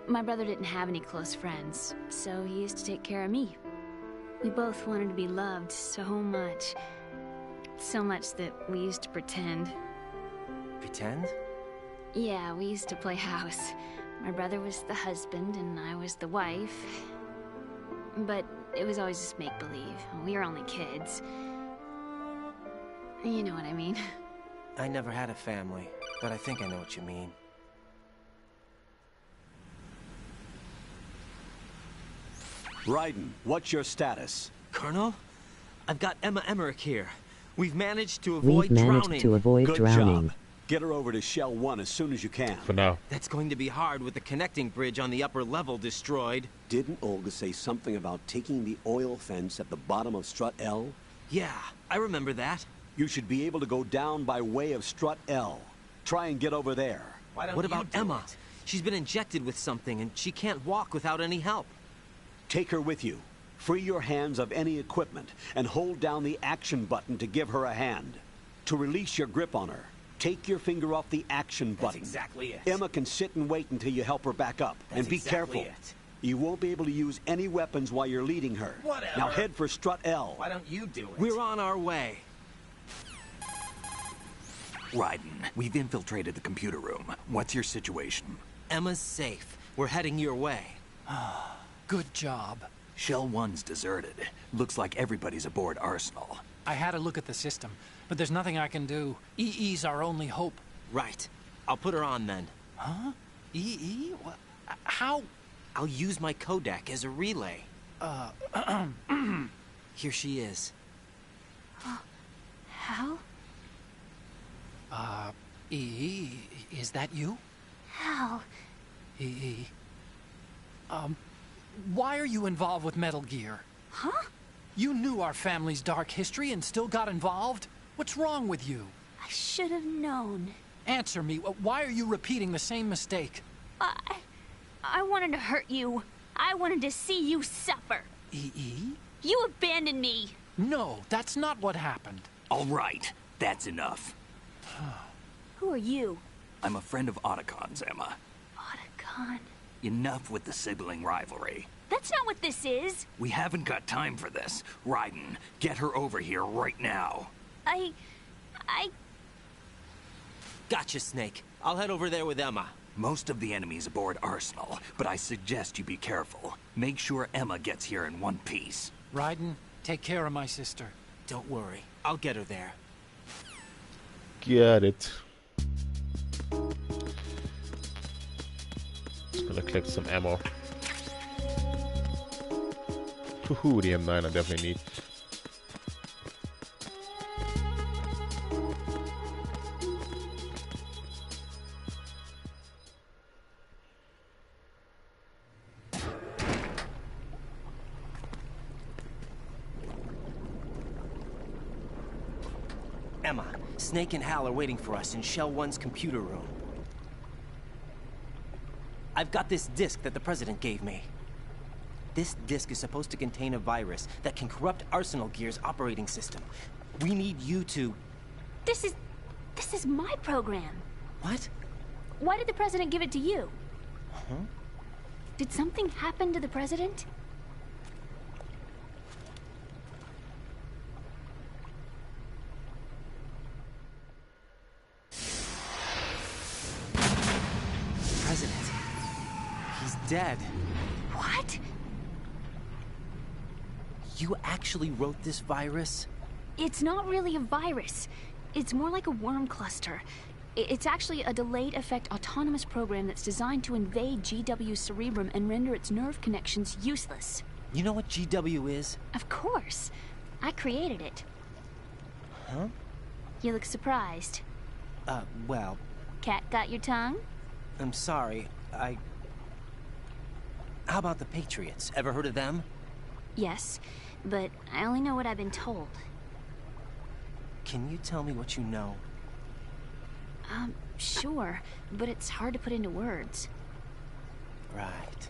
My brother didn't have any close friends, so he used to take care of me. We both wanted to be loved so much. So much that we used to pretend. Pretend? Yeah, we used to play house. My brother was the husband and I was the wife. But it was always just make-believe. We were only kids. You know what I mean. I never had a family, but I think I know what you mean. Raiden, what's your status? Colonel? I've got Emma Emmerich here. We've managed to avoid drowning. Good job. Get her over to Shell 1 as soon as you can. For now. That's going to be hard with the connecting bridge on the upper level destroyed. Didn't Olga say something about taking the oil fence at the bottom of Strut L? Yeah, I remember that. You should be able to go down by way of Strut L. Try and get over there. What about Emma? She's been injected with something and she can't walk without any help. Take her with you. Free your hands of any equipment and hold down the action button to give her a hand. To release your grip on her, take your finger off the action button. That's exactly it. Emma can sit and wait until you help her back up. That's and be exactly careful. it. You won't be able to use any weapons while you're leading her. Whatever. Now head for strut L. Why don't you do it? We're on our way. Raiden, we've infiltrated the computer room. What's your situation? Emma's safe. We're heading your way. Good job. Shell 1's deserted. Looks like everybody's aboard Arsenal. I had a look at the system, but there's nothing I can do. EE's our only hope. Right. I'll put her on then. Huh? EE? What? How? I'll use my Kodak as a relay. Here she is. Hal? EE, is that you? Hal? EE. Why are you involved with Metal Gear? Huh? You knew our family's dark history and still got involved? What's wrong with you? I should have known. Answer me. Why are you repeating the same mistake? I wanted to hurt you. I wanted to see you suffer. EE? You abandoned me. No, that's not what happened. All right, that's enough. Who are you? I'm a friend of Otacon's, Emma. Otacon? Enough with the sibling rivalry. That's not what this is. We haven't got time for this. Raiden, get her over here right now. I... Gotcha, Snake. I'll head over there with Emma. Most of the enemy's aboard Arsenal, but I suggest you be careful. Make sure Emma gets here in one piece. Raiden, take care of my sister. Don't worry. I'll get her there. Get it. Just gonna collect some ammo. Woohoo, the M9 I definitely need. Emma, Snake and Hal are waiting for us in Shell 1's computer room. I've got this disk that the President gave me. This disk is supposed to contain a virus that can corrupt Arsenal Gear's operating system. We need you to... This is my program. What? Why did the President give it to you? Huh? Did something happen to the President? President. He's dead. What? You actually wrote this virus? It's not really a virus. It's more like a worm cluster. It's actually a delayed effect autonomous program that's designed to invade GW's cerebrum and render its nerve connections useless. You know what GW is? Of course. I created it. Huh? You look surprised. Well... Cat got your tongue? I'm sorry, How about the Patriots? Ever heard of them? Yes, but I only know what I've been told. Can you tell me what you know? Sure, but it's hard to put into words. Right.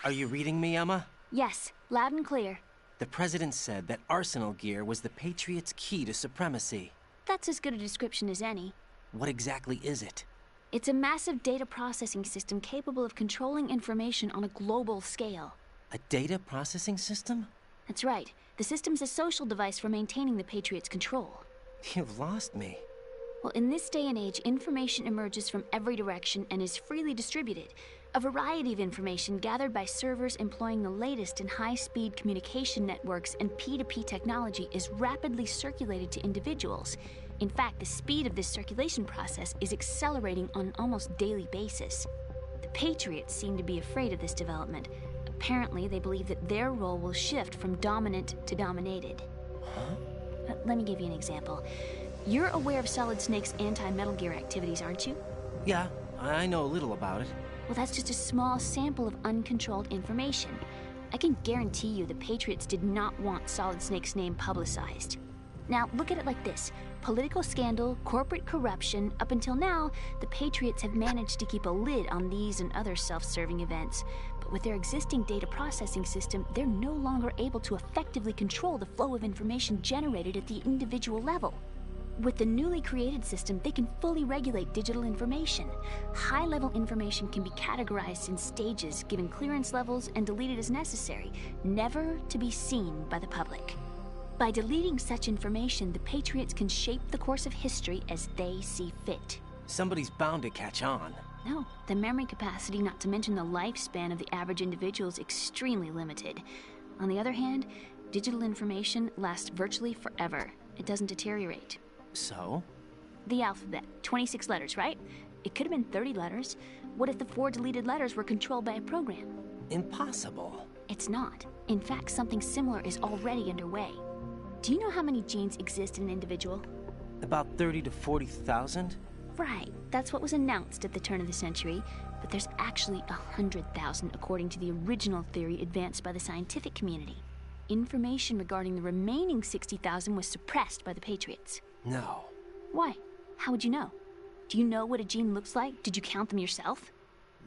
Are you reading me, Emma? Yes, loud and clear. The President said that Arsenal Gear was the Patriots' key to supremacy. That's as good a description as any. What exactly is it? It's a massive data processing system capable of controlling information on a global scale. A data processing system? That's right. The system's a social device for maintaining the Patriots' control. You've lost me. Well, in this day and age, information emerges from every direction and is freely distributed. A variety of information gathered by servers employing the latest in high-speed communication networks and P2P technology is rapidly circulated to individuals. In fact, the speed of this circulation process is accelerating on an almost daily basis. The Patriots seem to be afraid of this development. Apparently, they believe that their role will shift from dominant to dominated. Huh? Let me give you an example. You're aware of Solid Snake's anti-Metal Gear activities, aren't you? Yeah, I know a little about it. Well, that's just a small sample of uncontrolled information. I can guarantee you the Patriots did not want Solid Snake's name publicized. Now, look at it like this. Political scandal, corporate corruption, up until now, the Patriots have managed to keep a lid on these and other self-serving events. But with their existing data processing system, they're no longer able to effectively control the flow of information generated at the individual level. With the newly created system, they can fully regulate digital information. High-level information can be categorized in stages, given clearance levels, and deleted as necessary, never to be seen by the public. By deleting such information, the Patriots can shape the course of history as they see fit. Somebody's bound to catch on. No, the memory capacity, not to mention the lifespan of the average individual, is extremely limited. On the other hand, digital information lasts virtually forever. It doesn't deteriorate. So? The alphabet, 26 letters, right? It could have been 30 letters. What if the 4 deleted letters were controlled by a program? Impossible. It's not. In fact, something similar is already underway. Do you know how many genes exist in an individual? About 30 to 40,000? Right. That's what was announced at the turn of the century. But there's actually 100,000 according to the original theory advanced by the scientific community. Information regarding the remaining 60,000 was suppressed by the Patriots. No. Why? How would you know? Do you know what a gene looks like? Did you count them yourself?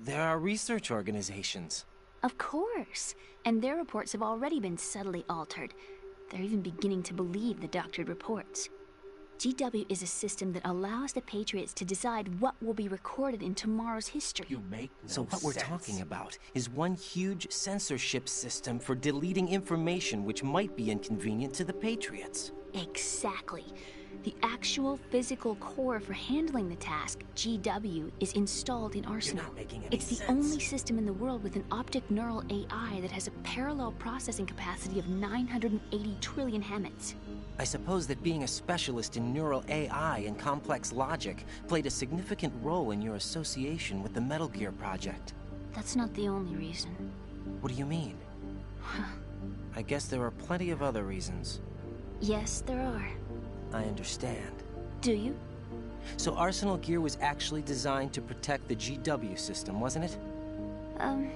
There are research organizations. Of course. And their reports have already been subtly altered. They're even beginning to believe the doctored reports. GW is a system that allows the Patriots to decide what will be recorded in tomorrow's history. You make no So what we're talking about is one huge censorship system for deleting information which might be inconvenient to the Patriots. Exactly. The actual physical core for handling the task, GW, is installed in Arsenal. You're not making any It's the only system in the world with an optic neural AI that has a parallel processing capacity of 980 trillion Hammets. I suppose that being a specialist in neural AI and complex logic played a significant role in your association with the Metal Gear project. That's not the only reason. What do you mean? I guess there are plenty of other reasons. Yes, there are. I understand. Do you? So Arsenal Gear was actually designed to protect the GW system, wasn't it?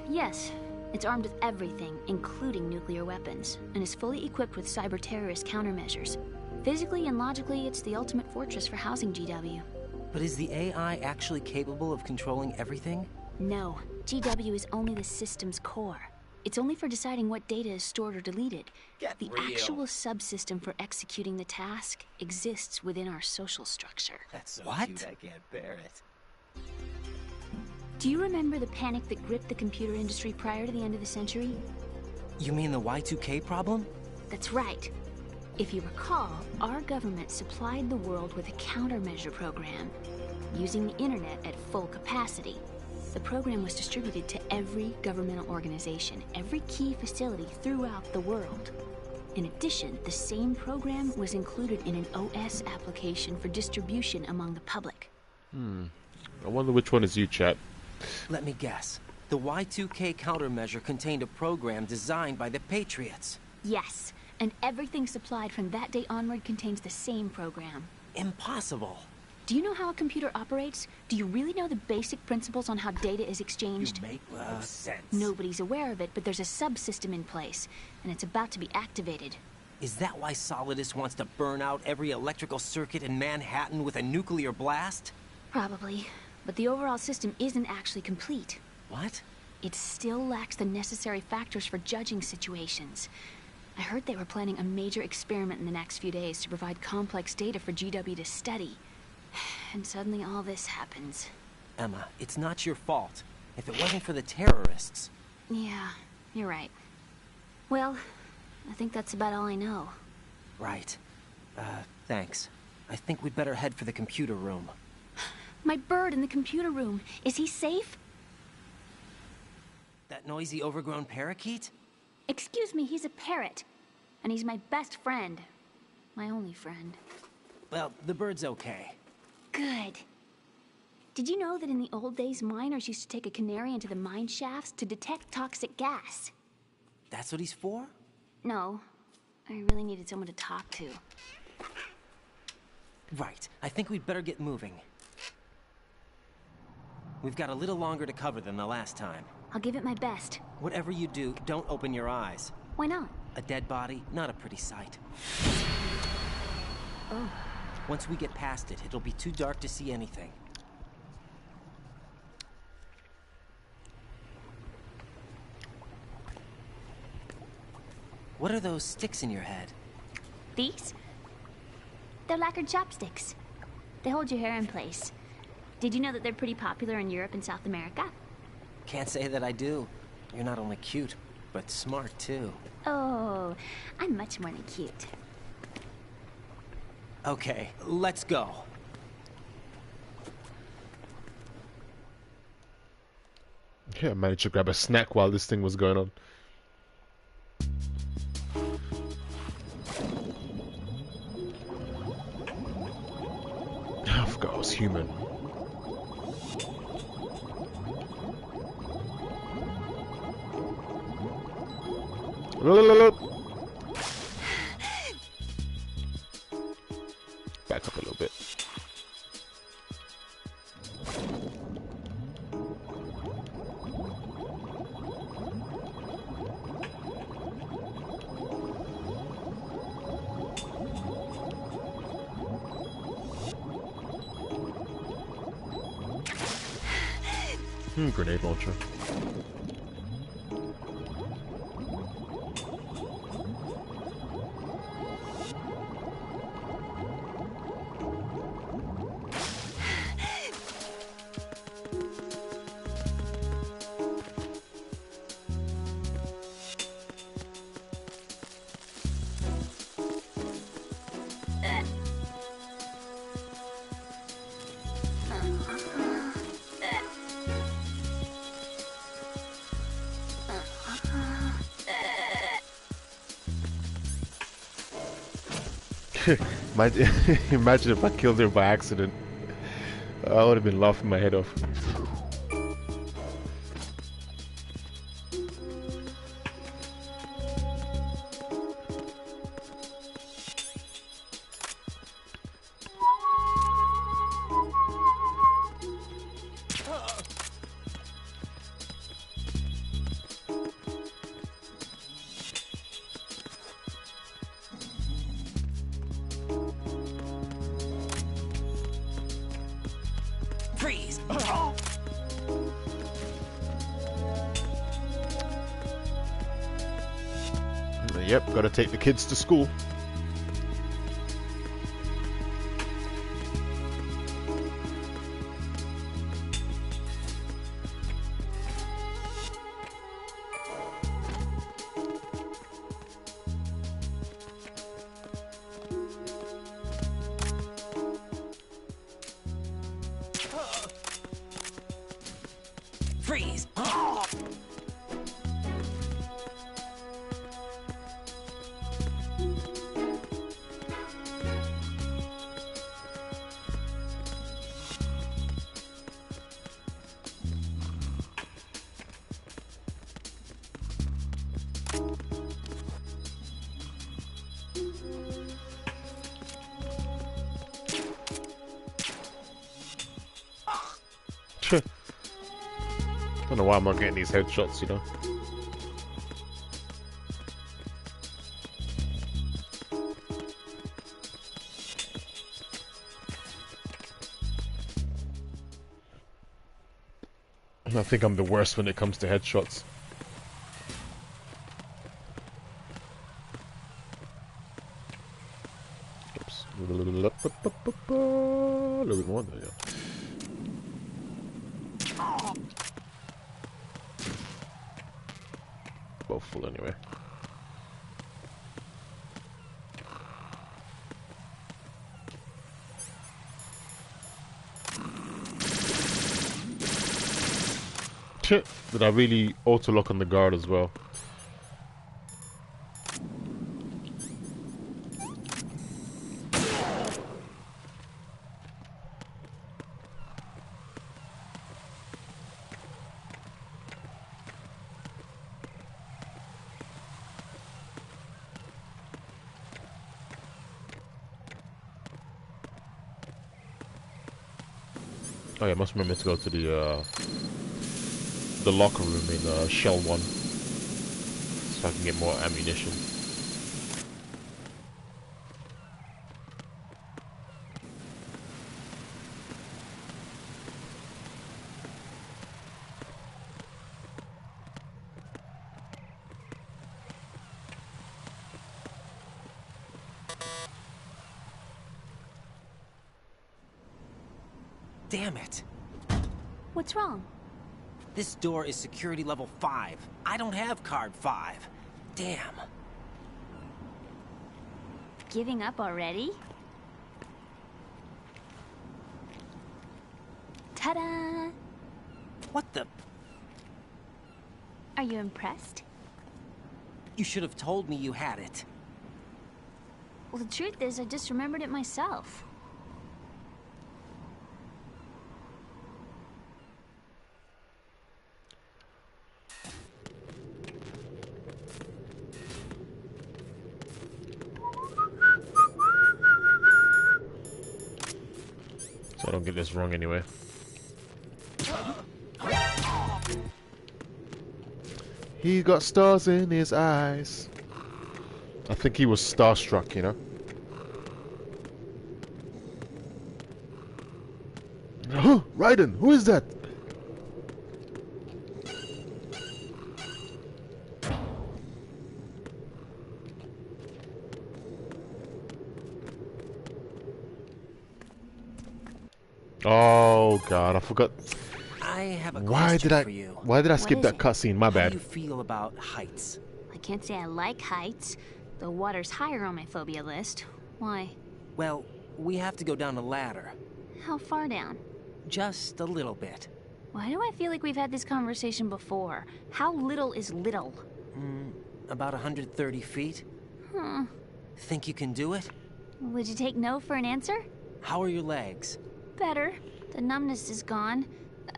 Yes. It's armed with everything, including nuclear weapons, and is fully equipped with cyber-terrorist countermeasures. Physically and logically, it's the ultimate fortress for housing GW. But is the AI actually capable of controlling everything? No. GW is only the system's core. It's only for deciding what data is stored or deleted. The actual subsystem for executing the task exists within our social structure. That's so cute, I can't bear it. Do you remember the panic that gripped the computer industry prior to the end of the century? You mean the Y2K problem? That's right. If you recall, our government supplied the world with a countermeasure program, using the internet at full capacity. The program was distributed to every governmental organization, every key facility throughout the world. In addition, the same program was included in an OS application for distribution among the public. I wonder which one is you, chat. Let me guess. The Y2K countermeasure contained a program designed by the Patriots. Yes, and everything supplied from that day onward contains the same program. Impossible. Do you know how a computer operates? Do you really know the basic principles on how data is exchanged? You make no sense. Nobody's aware of it, but there's a subsystem in place, and it's about to be activated. Is that why Solidus wants to burn out every electrical circuit in Manhattan with a nuclear blast? Probably, but the overall system isn't actually complete. What? It still lacks the necessary factors for judging situations. I heard they were planning a major experiment in the next few days to provide complex data for GW to study. And suddenly all this happens. Emma, it's not your fault. If it wasn't for the terrorists... Yeah, you're right. Well, I think that's about all I know. Right. Thanks. I think we'd better head for the computer room. My bird in the computer room. Is he safe? That noisy, overgrown parakeet? Excuse me, he's a parrot. And he's my best friend. My only friend. Well, the bird's okay. Good. Did you know that in the old days, miners used to take a canary into the mine shafts to detect toxic gas? That's what he's for? No. I really needed someone to talk to. Right. I think we'd better get moving. We've got a little longer to cover than the last time. I'll give it my best. Whatever you do, don't open your eyes. Why not? A dead body, not a pretty sight. Oh. Once we get past it, it'll be too dark to see anything. What are those sticks in your head? These? They're lacquered chopsticks. They hold your hair in place. Did you know that they're pretty popular in Europe and South America? Can't say that I do. You're not only cute, but smart too. Oh, I'm much more than cute. Okay, let's go. Yeah, I managed to grab a snack while this thing was going on. I forgot I was human. Back up a little bit. Grenade launcher. Imagine if I killed her by accident. I would have been laughing my head off. Freeze! Yep, gotta take the kids to school. Freeze! Don't know why I'm not getting these headshots, you know. I think I'm the worst when it comes to headshots. Oops. A little bit more there, yeah. Both full anyway. Shit, did I really auto-lock on the guard as well? Oh yeah, I must remember to go to the locker room in Shell 1 so I can get more ammunition. Damn it. What's wrong? This door is security level 5. I don't have card 5. Damn. Giving up already? Ta-da! What the? Are you impressed? You should have told me you had it. Well, the truth is, I just remembered it myself. So I don't get this wrong anyway. He got stars in his eyes. I think he was starstruck, you know. Raiden, who is that? Oh God, I forgot. I have a question for you. Why did I skip that cutscene? My bad. How do you feel about heights? I can't say I like heights. The water's higher on my phobia list. Why? Well, we have to go down a ladder. How far down? Just a little bit. Why do I feel like we've had this conversation before? How little is little? About 130 feet. Huh. Think you can do it? Would you take no for an answer? How are your legs? Better. The numbness is gone.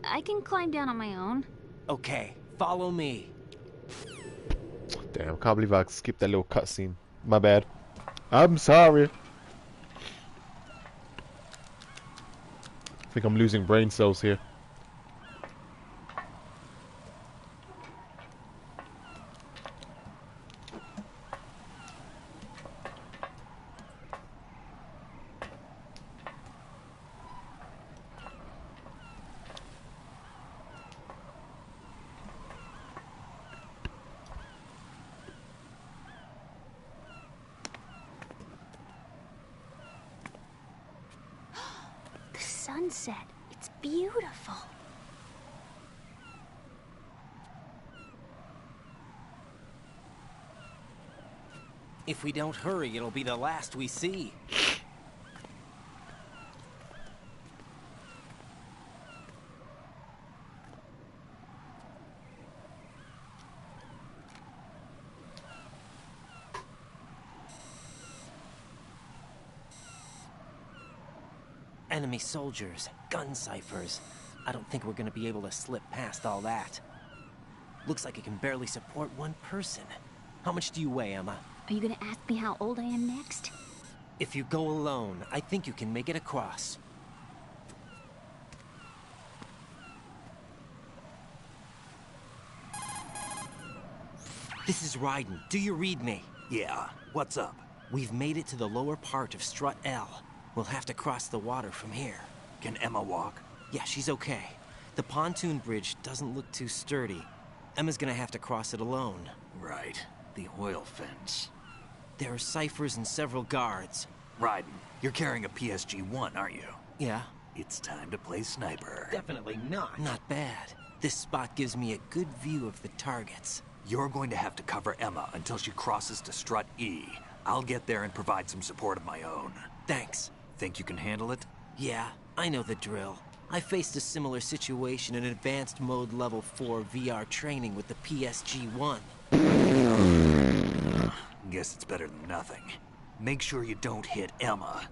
I can climb down on my own. Okay, follow me. Damn, can't believe I skipped that little cutscene. My bad. I'm sorry. I think I'm losing brain cells here. Sunset. It's beautiful. If we don't hurry, it'll be the last we see. Enemy soldiers, gun ciphers. I don't think we're gonna be able to slip past all that. Looks like it can barely support one person. How much do you weigh, Emma? Are you gonna ask me how old I am next? If you go alone, I think you can make it across. This is Raiden. Do you read me? Yeah. What's up? We've made it to the lower part of Strut L. We'll have to cross the water from here. Can Emma walk? Yeah, she's okay. The pontoon bridge doesn't look too sturdy. Emma's gonna have to cross it alone. Right. The oil fence. There are ciphers and several guards. Raiden, you're carrying a PSG-1, aren't you? Yeah. It's time to play sniper. Definitely not. Not bad. This spot gives me a good view of the targets. You're going to have to cover Emma until she crosses to Strut E. I'll get there and provide some support of my own. Thanks. Think you can handle it? Yeah, I know the drill. I faced a similar situation in advanced mode level 4 VR training with the PSG-1. Guess it's better than nothing. Make sure you don't hit Emma.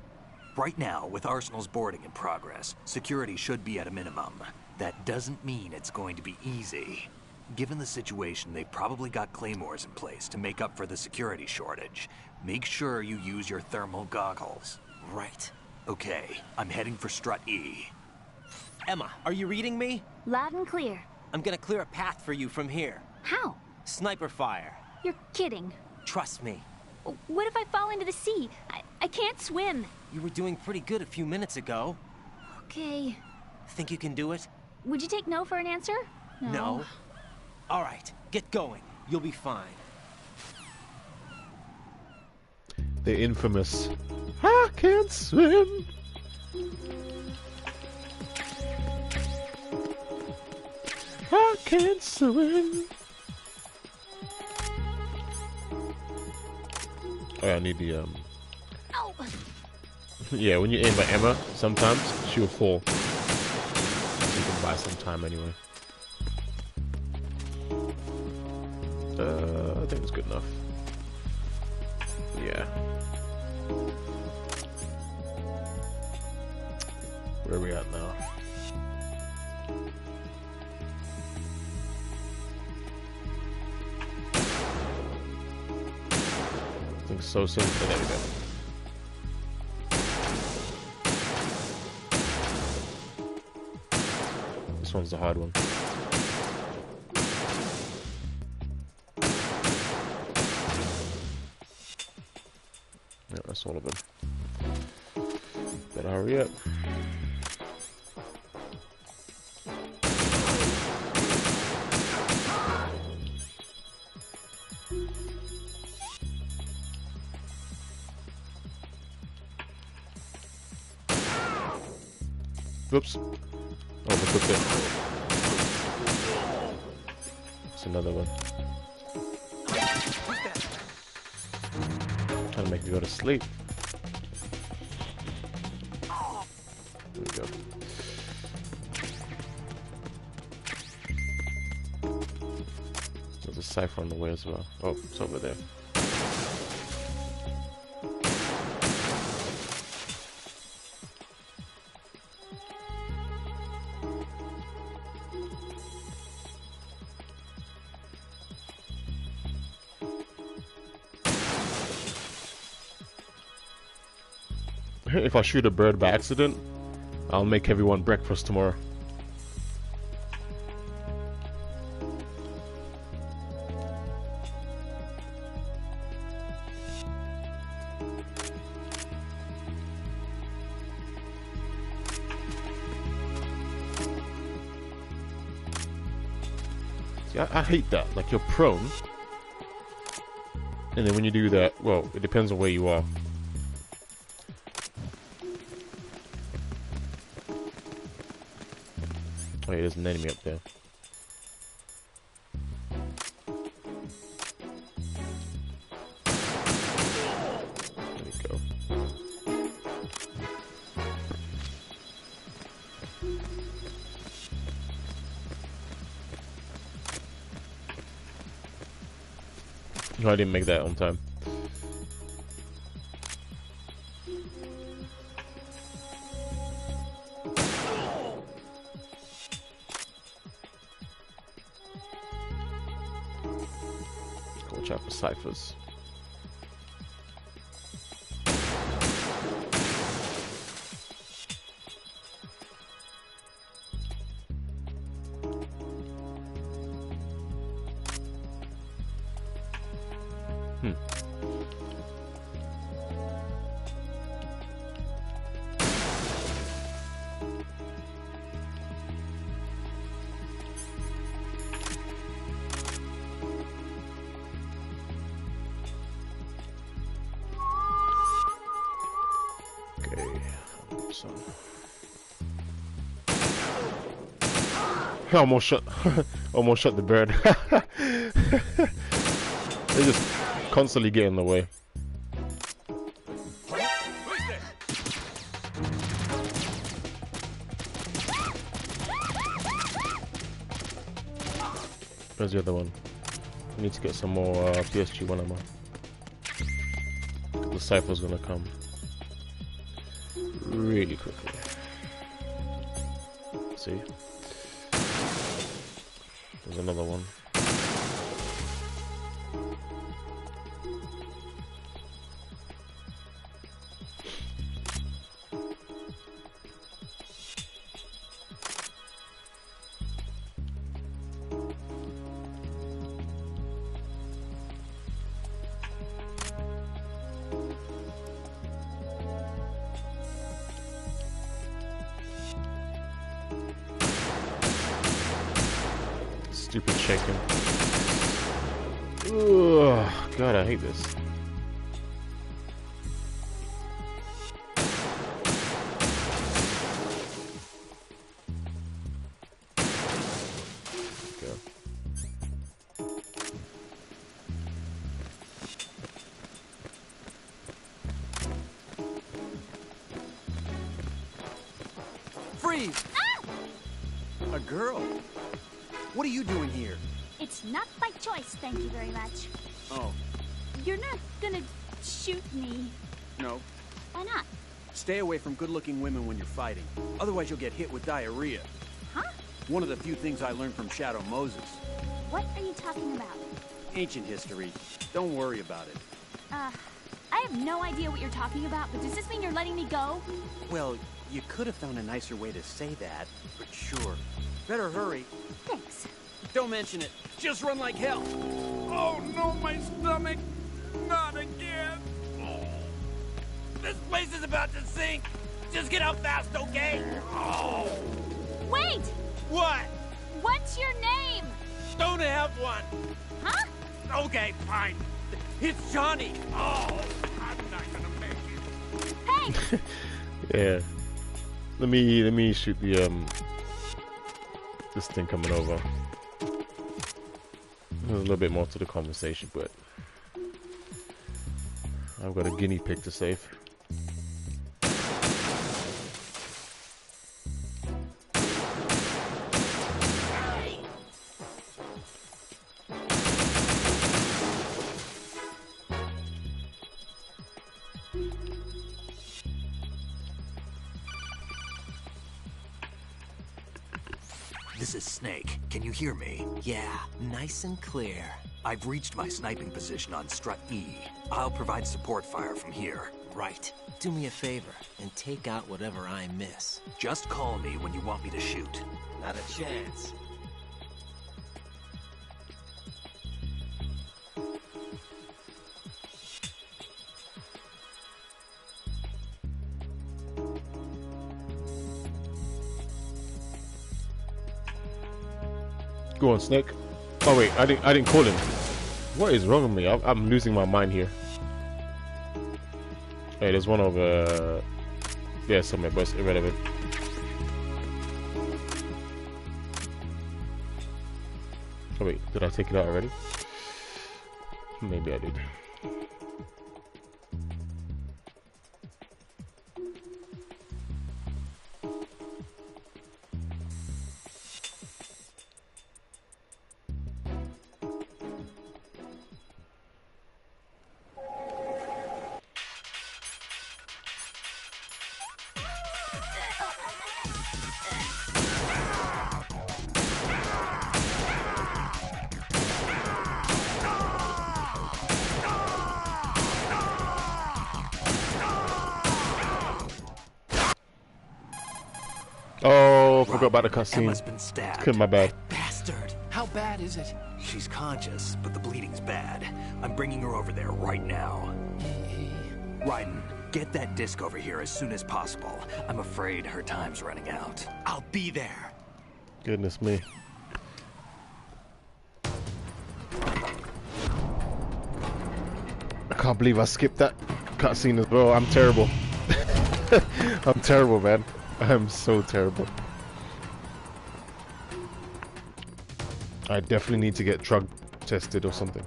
Right now, with Arsenal's boarding in progress, security should be at a minimum. That doesn't mean it's going to be easy. Given the situation, they've probably got claymores in place to make up for the security shortage. Make sure you use your thermal goggles. Right. Okay, I'm heading for Strut E. Emma, are you reading me? Loud and clear. I'm gonna clear a path for you from here. How? Sniper fire. You're kidding. Trust me. What if I fall into the sea? I can't swim. You were doing pretty good a few minutes ago. Okay. Think you can do it? Would you take no for an answer? No. All right, get going. You'll be fine. The infamous, I can't swim. I can't swim. Oh, I need the yeah, when you aim by Emma, sometimes she'll fall. So you can buy some time anyway. I think it's good enough. Yeah. Where are we at now? I think so simple. There we go. This one's the hard one. Yeah, that's all of them. Better hurry up. Whoops. Oh, look at that. That's another one. Trying to make me go to sleep. There we go. There's a cipher on the way as well. Oh, it's over there. If I shoot a bird by accident, I'll make everyone breakfast tomorrow. See, I hate that. Like, you're prone, and then when you do that, well, it depends on where you are. Oh, yeah, there's an enemy up there. There we go. No, I didn't make that on time. Watch out for ciphers. I almost shot the bird. They just constantly get in the way. Where's the other one? I need to get some more PSG1 ammo. The cipher's gonna come really quickly. See? There's another one. Stupid shaking. Ugh, God, I hate this. Leave! Ah! A girl? What are you doing here? It's not by choice, thank you very much. Oh, You're not gonna shoot me. no. Why not? Stay away from good-looking women when you're fighting. Otherwise, you'll get hit with diarrhea. Huh? One of the few things I learned from Shadow Moses. What are you talking about? Ancient history. Don't worry about it. I have no idea what you're talking about, but does this mean you're letting me go? Well, you could have found a nicer way to say that, but sure. Better hurry. Thanks. Don't mention it. Just run like hell. Oh, no, my stomach. Not again. This place is about to sink. Just get out fast, okay? Oh. Wait! What? What's your name? Don't have one. Huh? Okay, fine. It's Johnny. Oh, I'm not gonna make it. Hey! Yeah. Let me shoot the this thing coming over. There's a little bit more to the conversation, but I've got a guinea pig to save. This is Snake. Can you hear me? Yeah, nice and clear. I've reached my sniping position on Strut E. I'll provide support fire from here. Right. Do me a favor and take out whatever I miss. Just call me when you want me to shoot. Not a chance. Go on, Snake. Oh wait, I didn't call him. What is wrong with me? I'm losing my mind here. Hey, there's one over there somewhere, but it's irrelevant. Oh wait, did I take it out already? Maybe I did. Oh, forgot about the cutscene. Emma's been stabbed. My bad. Bastard. How bad is it? She's conscious, but the bleeding's bad. I'm bringing her over there right now. Raiden, get that disc over here as soon as possible. I'm afraid her time's running out. I'll be there. Goodness me. I can't believe I skipped that cutscene as well. I'm terrible. I'm terrible, man. I'm so terrible. I definitely need to get drug tested or something.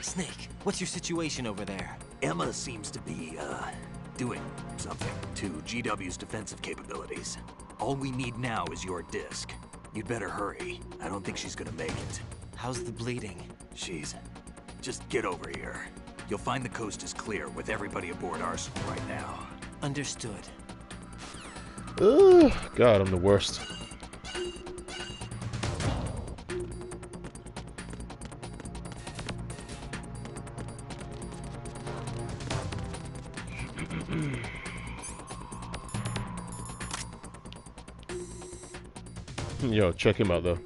Snake, what's your situation over there? Emma seems to be, doing something to GW's defensive capabilities. All we need now is your disc. You'd better hurry. I don't think she's gonna make it. How's the bleeding? Just get over here. You'll find the coast is clear with everybody aboard Arsenal right now. Understood. God, I'm the worst. Yo, check him out though.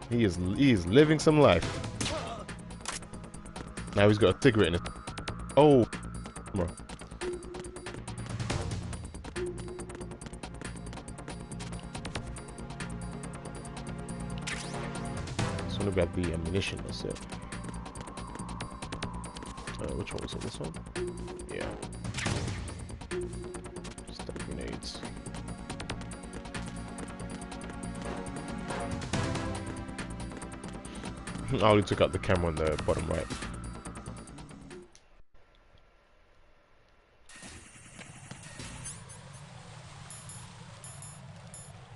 He is living some life. Now he's got a cigarette in it. Oh, bro. Just want to grab the ammunition. That's it. Which one was it? This one? Yeah. Just the grenades. I only took out the camera on the bottom right.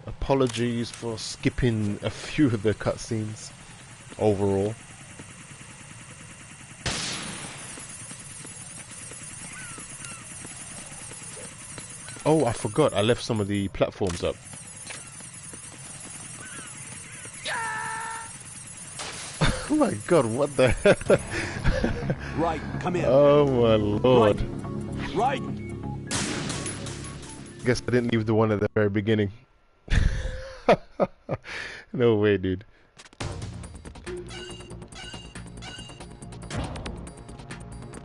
Apologies for skipping a few of the cutscenes overall. Oh, I forgot. I left some of the platforms up. Oh my god, what the hell? Right, come in. Oh my lord. Right. Guess I didn't leave the one at the very beginning. No way, dude.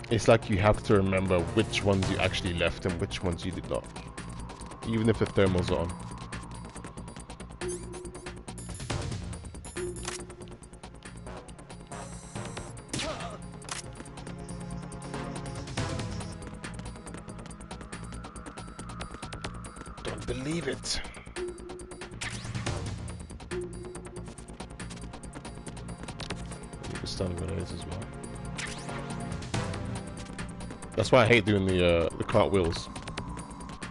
It's like you have to remember which ones you actually left and which ones you did not. Even if the thermals are on. Don't believe it. Stun grenades as well. That's why I hate doing the cartwheels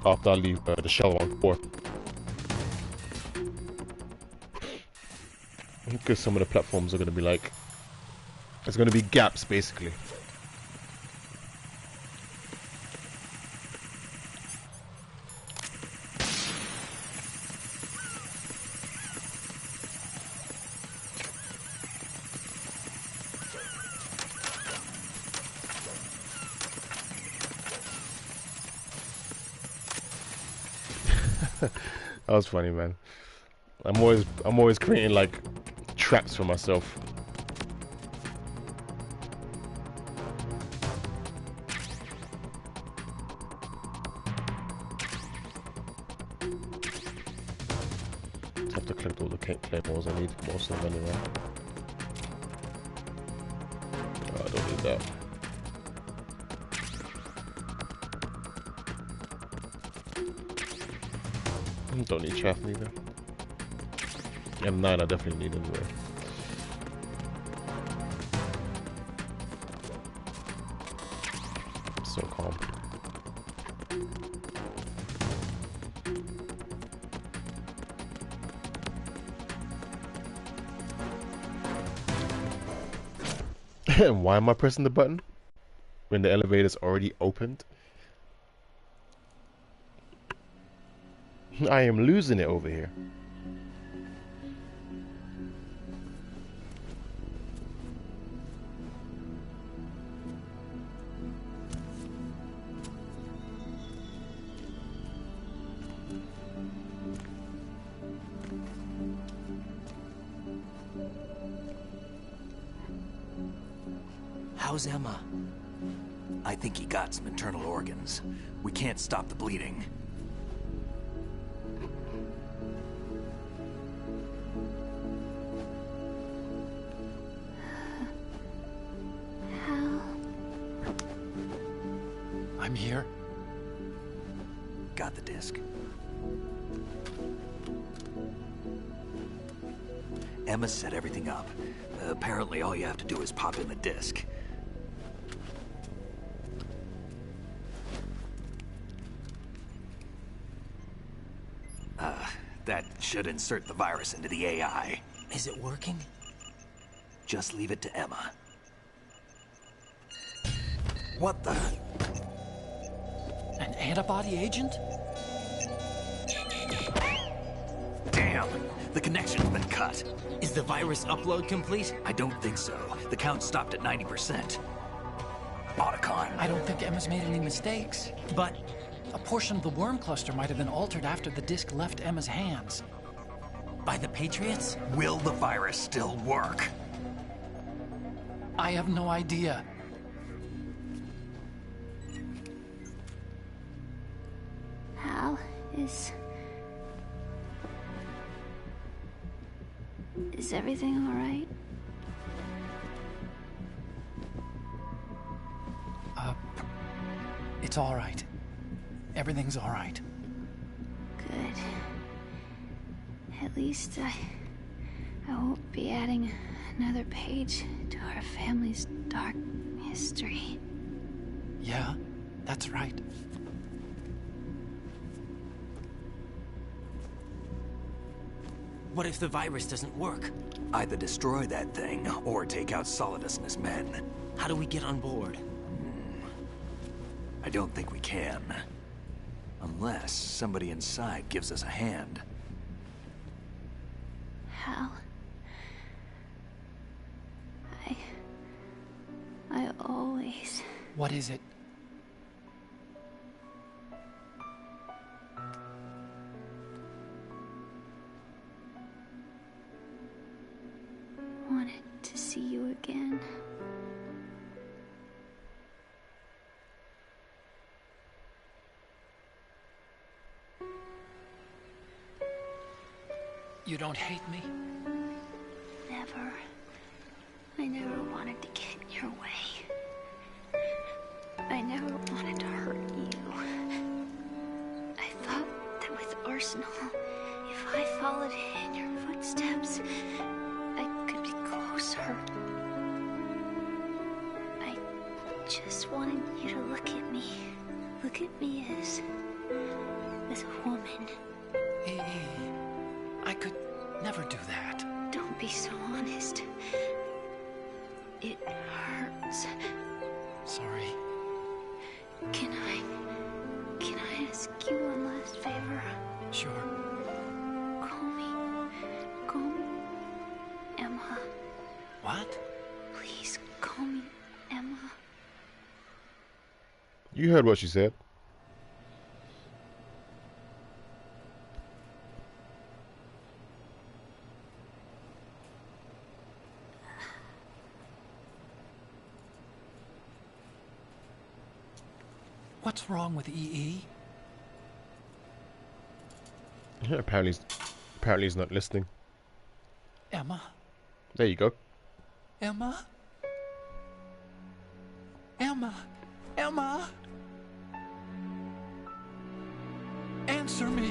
after I leave the shell on board. Because some of the platforms are going to be like, there's going to be gaps basically. That was funny, man. I'm always creating like traps for myself. Just have to collect all the claymores I need, most of them anyway. Oh, I don't need that. Don't need chaff neither. M9 I definitely need anyway. So calm. And why am I pressing the button when the elevator's already opened? I am losing it over here. How's Emma? I think he got some internal organs. We can't stop the bleeding. I'm here. Got the disc. Emma set everything up. Apparently all you have to do is pop in the disc. That should insert the virus into the AI. Is it working? Just leave it to Emma. What the? An antibody agent? Damn! The connection's been cut. Is the virus upload complete? I don't think so. The count stopped at 90%. Otacon. I don't think Emma's made any mistakes. But a portion of the worm cluster might have been altered after the disc left Emma's hands. By the Patriots? Will the virus still work? I have no idea. Hal, is everything all right? It's all right. Everything's all right. Good. At least I won't be adding Another page to our family's dark history. Yeah, that's right. What if the virus doesn't work? Either destroy that thing, or take out Solidus and his men. How do we get on board? I don't think we can. Unless somebody inside gives us a hand. Hal. I always... What is it? wanted to see you again. You don't hate me? Never. I never wanted to get in your way. I never wanted to hurt you. I thought that with Arsenal, if I followed in your footsteps, I could be closer. I just wanted you to look at me. Look at me as a woman. Hey, I could never do that. Don't be so honest. It hurts. Sorry. Can I ask you one last favor? Sure. Call me Emma. What? Please call me Emma. You heard what she said. What's wrong with EE? Yeah, apparently he's not listening. Emma? There you go. Emma? Emma? Emma? Answer me!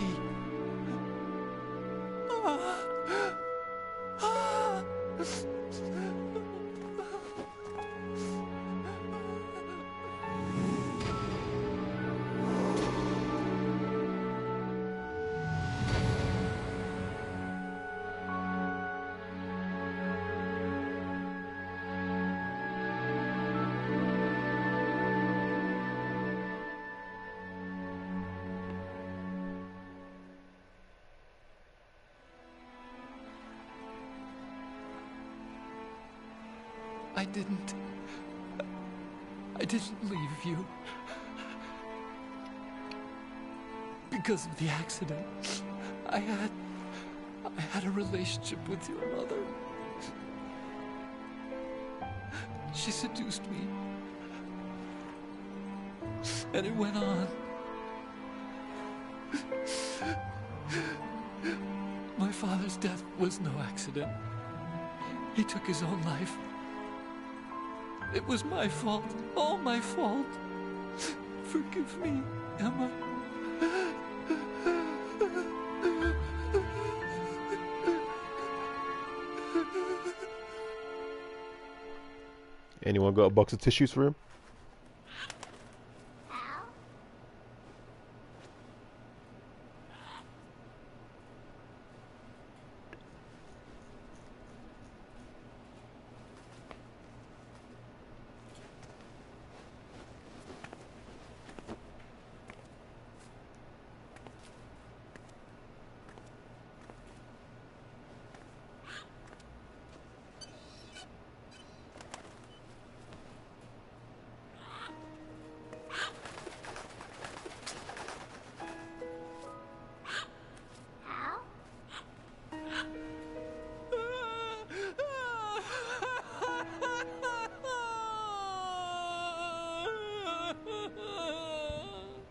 I didn't leave you. Because of the accident, I had a relationship with your mother. She seduced me. And it went on. My father's death was no accident. He took his own life. It was my fault, all my fault. Forgive me, Emma. Anyone got a box of tissues for him?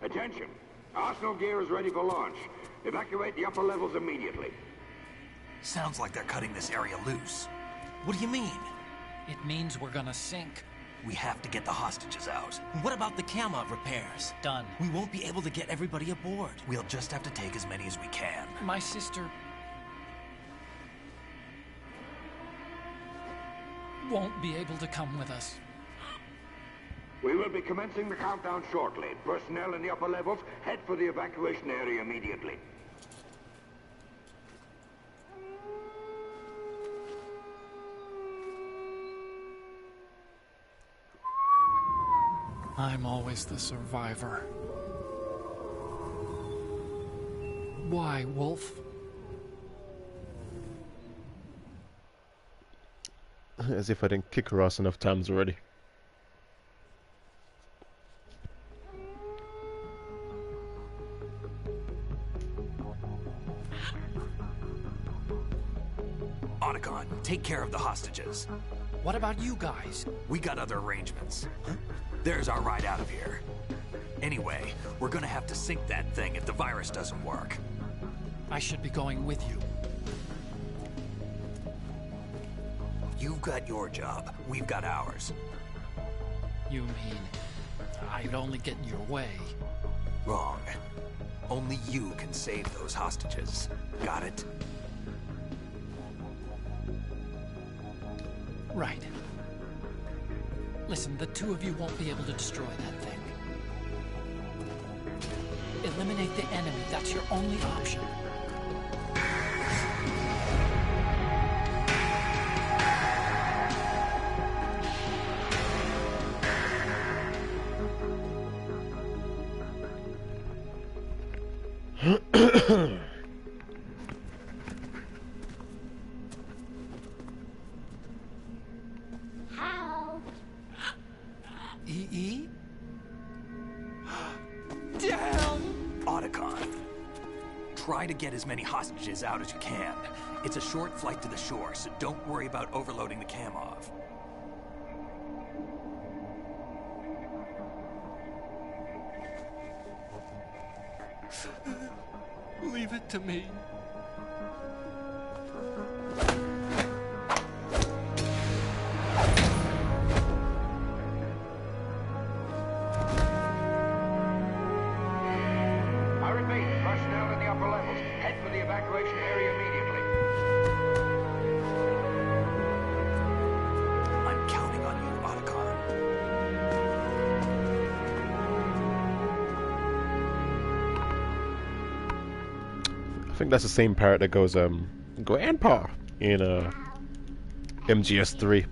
Attention! Arsenal gear is ready for launch. Evacuate the upper levels immediately. Sounds like they're cutting this area loose. What do you mean? It means we're gonna sink. We have to get the hostages out. What about the camo repairs? Done. We won't be able to get everybody aboard. We'll just have to take as many as we can. My sister... won't be able to come with us. We will be commencing the countdown shortly. Personnel in the upper levels, head for the evacuation area immediately. I'm always the survivor. Why, Wolf? As if I didn't kick her ass enough times already. Otacon, take care of the hostages. What about you guys? We got other arrangements. There's our ride out of here. Anyway, we're gonna have to sink that thing if the virus doesn't work. I should be going with you. You've got your job. We've got ours. You mean I'd only get in your way? Wrong. Only you can save those hostages. Got it? Right. Listen, the two of you won't be able to destroy that thing. Eliminate the enemy. That's your only option. E.E.? Damn! Otacon, try to get as many hostages out as you can. It's a short flight to the shore, so don't worry about overloading the Kamov. Leave it to me. I repeat, personnel in the upper levels, head for the evacuation area immediately. I'm counting on you, Otacon. I think that's the same parrot that goes, Grandpa in, MGS3.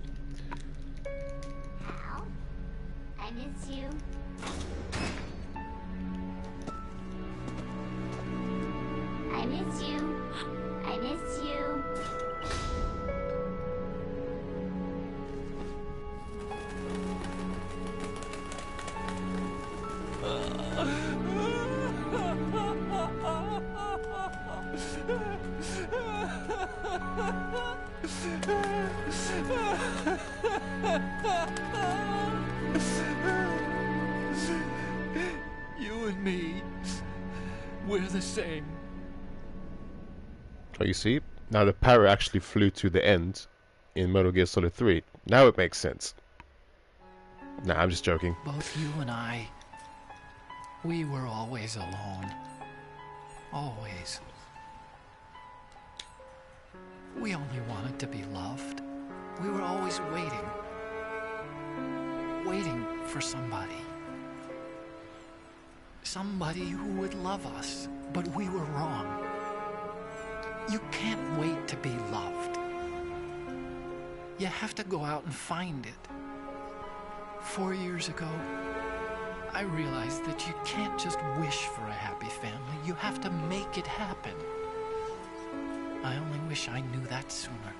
I miss you. I miss you. I miss you. You and me, we're the same. So you see, now the parrot actually flew to the end in Metal Gear Solid 3. Now it makes sense. Nah, I'm just joking. Both you and I, we were always alone. Always. We only wanted to be loved. We were always waiting. Waiting for somebody. Somebody who would love us. But we were wrong. You can't wait to be loved. You have to go out and find it. 4 years ago, I realized that you can't just wish for a happy family. You have to make it happen. I only wish I knew that sooner.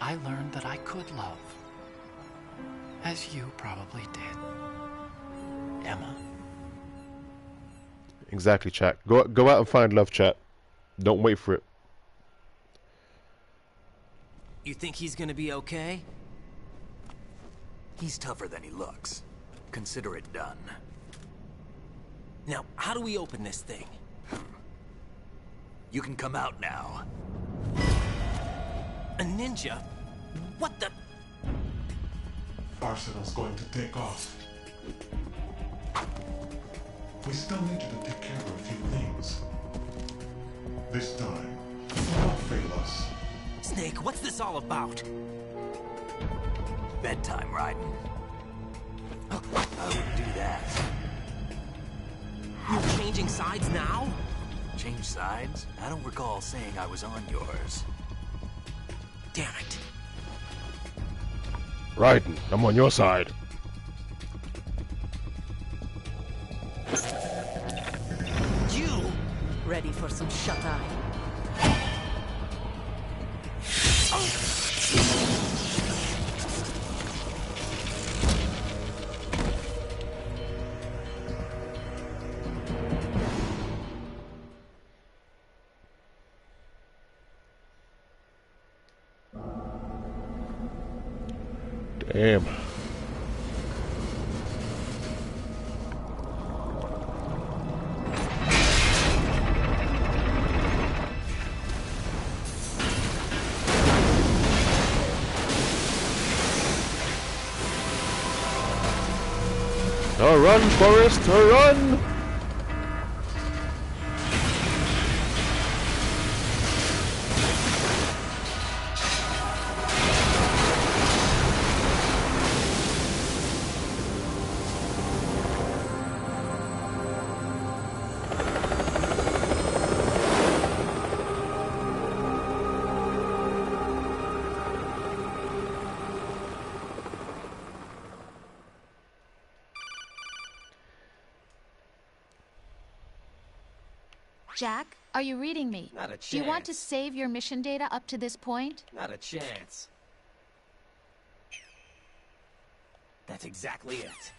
I learned that I could love. As you probably did. Emma. Exactly, chat. Go out and find love, chat. Don't wait for it. You think he's gonna be okay? He's tougher than he looks. Consider it done. Now, how do we open this thing? You can come out now. A ninja? What the? Arsenal's going to take off. We still need you to take care of a few things. This time, do not fail us. Snake, what's this all about? Bedtime, Raiden. I wouldn't do that. You're changing sides now? Change sides? I don't recall saying I was on yours. Damn it. Raiden, I'm on your side. You! Ready for some shut-eye? Damn. Run, Forrest, run! Jack, are you reading me? Not a chance. Do you want to save your mission data up to this point? Not a chance. That's exactly it.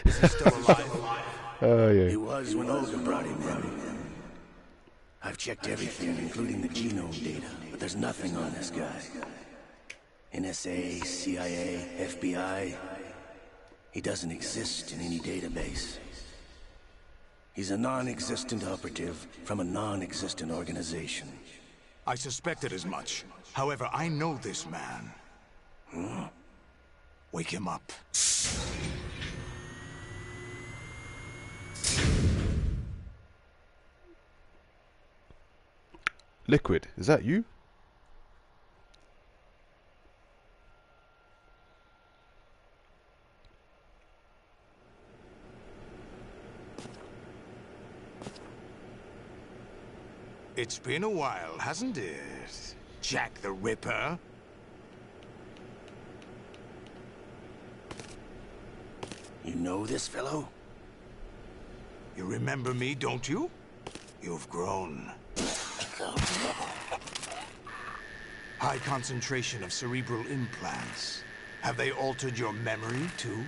Is he still alive? Oh, yeah. He was when Olga brought him in. I've checked everything, including the genome data, but there's nothing on this guy. NSA, CIA, FBI. He doesn't exist in any database. He's a non-existent operative from a non-existent organization. I suspected as much. However, I know this man. Huh? Wake him up. Liquid, is that you? It's been a while, hasn't it? Jack the Ripper? You know this fellow? You remember me, don't you? You've grown. High concentration of cerebral implants. Have they altered your memory, too?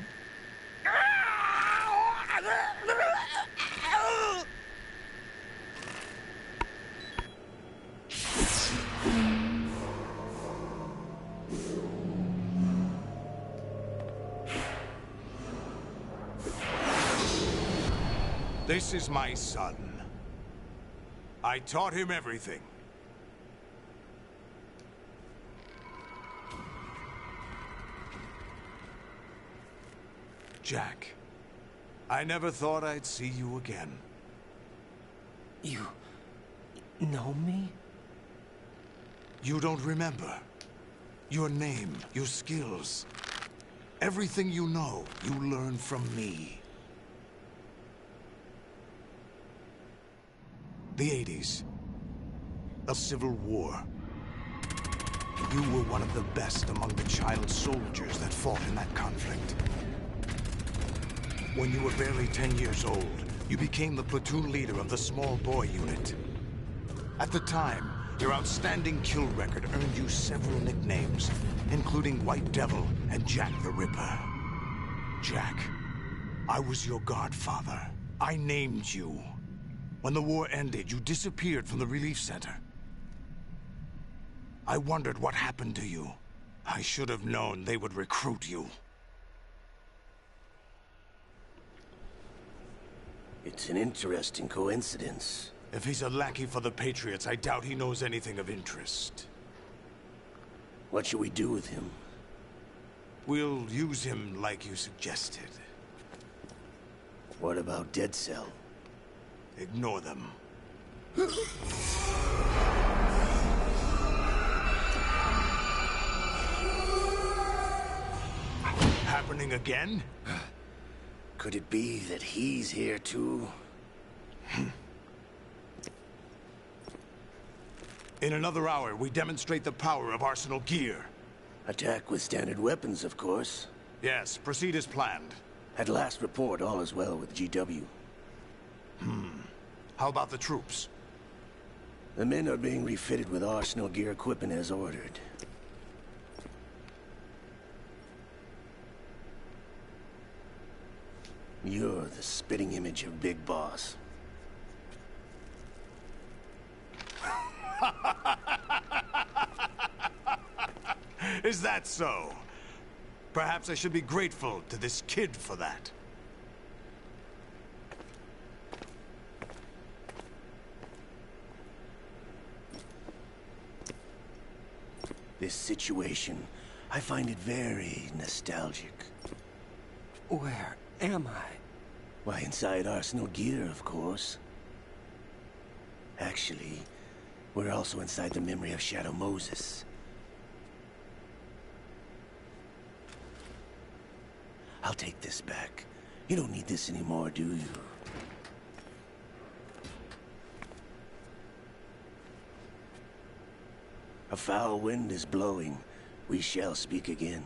This is my son. I taught him everything. Jack, I never thought I'd see you again. You know me? You don't remember. Your name, your skills. Everything you know, you learn from me. The 80s. A civil war. You were one of the best among the child soldiers that fought in that conflict. When you were barely 10 years old, you became the platoon leader of the small boy unit. At the time, your outstanding kill record earned you several nicknames, including White Devil and Jack the Ripper. Jack, I was your godfather. I named you. When the war ended, you disappeared from the relief center. I wondered what happened to you. I should have known they would recruit you. It's an interesting coincidence. If he's a lackey for the Patriots, I doubt he knows anything of interest. What should we do with him? We'll use him like you suggested. What about Dead Cell? Ignore them. happening again? Could it be that he's here too? In another hour, we demonstrate the power of Arsenal gear. Attack with standard weapons, of course. Yes, proceed as planned. At last report, all is well with GW. How about the troops? The men are being refitted with Arsenal gear equipment as ordered. You're the spitting image of Big Boss. Is that so? Perhaps I should be grateful to this kid for that. This situation, I find it very nostalgic. Where am I? Why, inside Arsenal gear, of course. Actually, we're also inside the memory of Shadow Moses. I'll take this back. You don't need this anymore, do you? A foul wind is blowing. We shall speak again.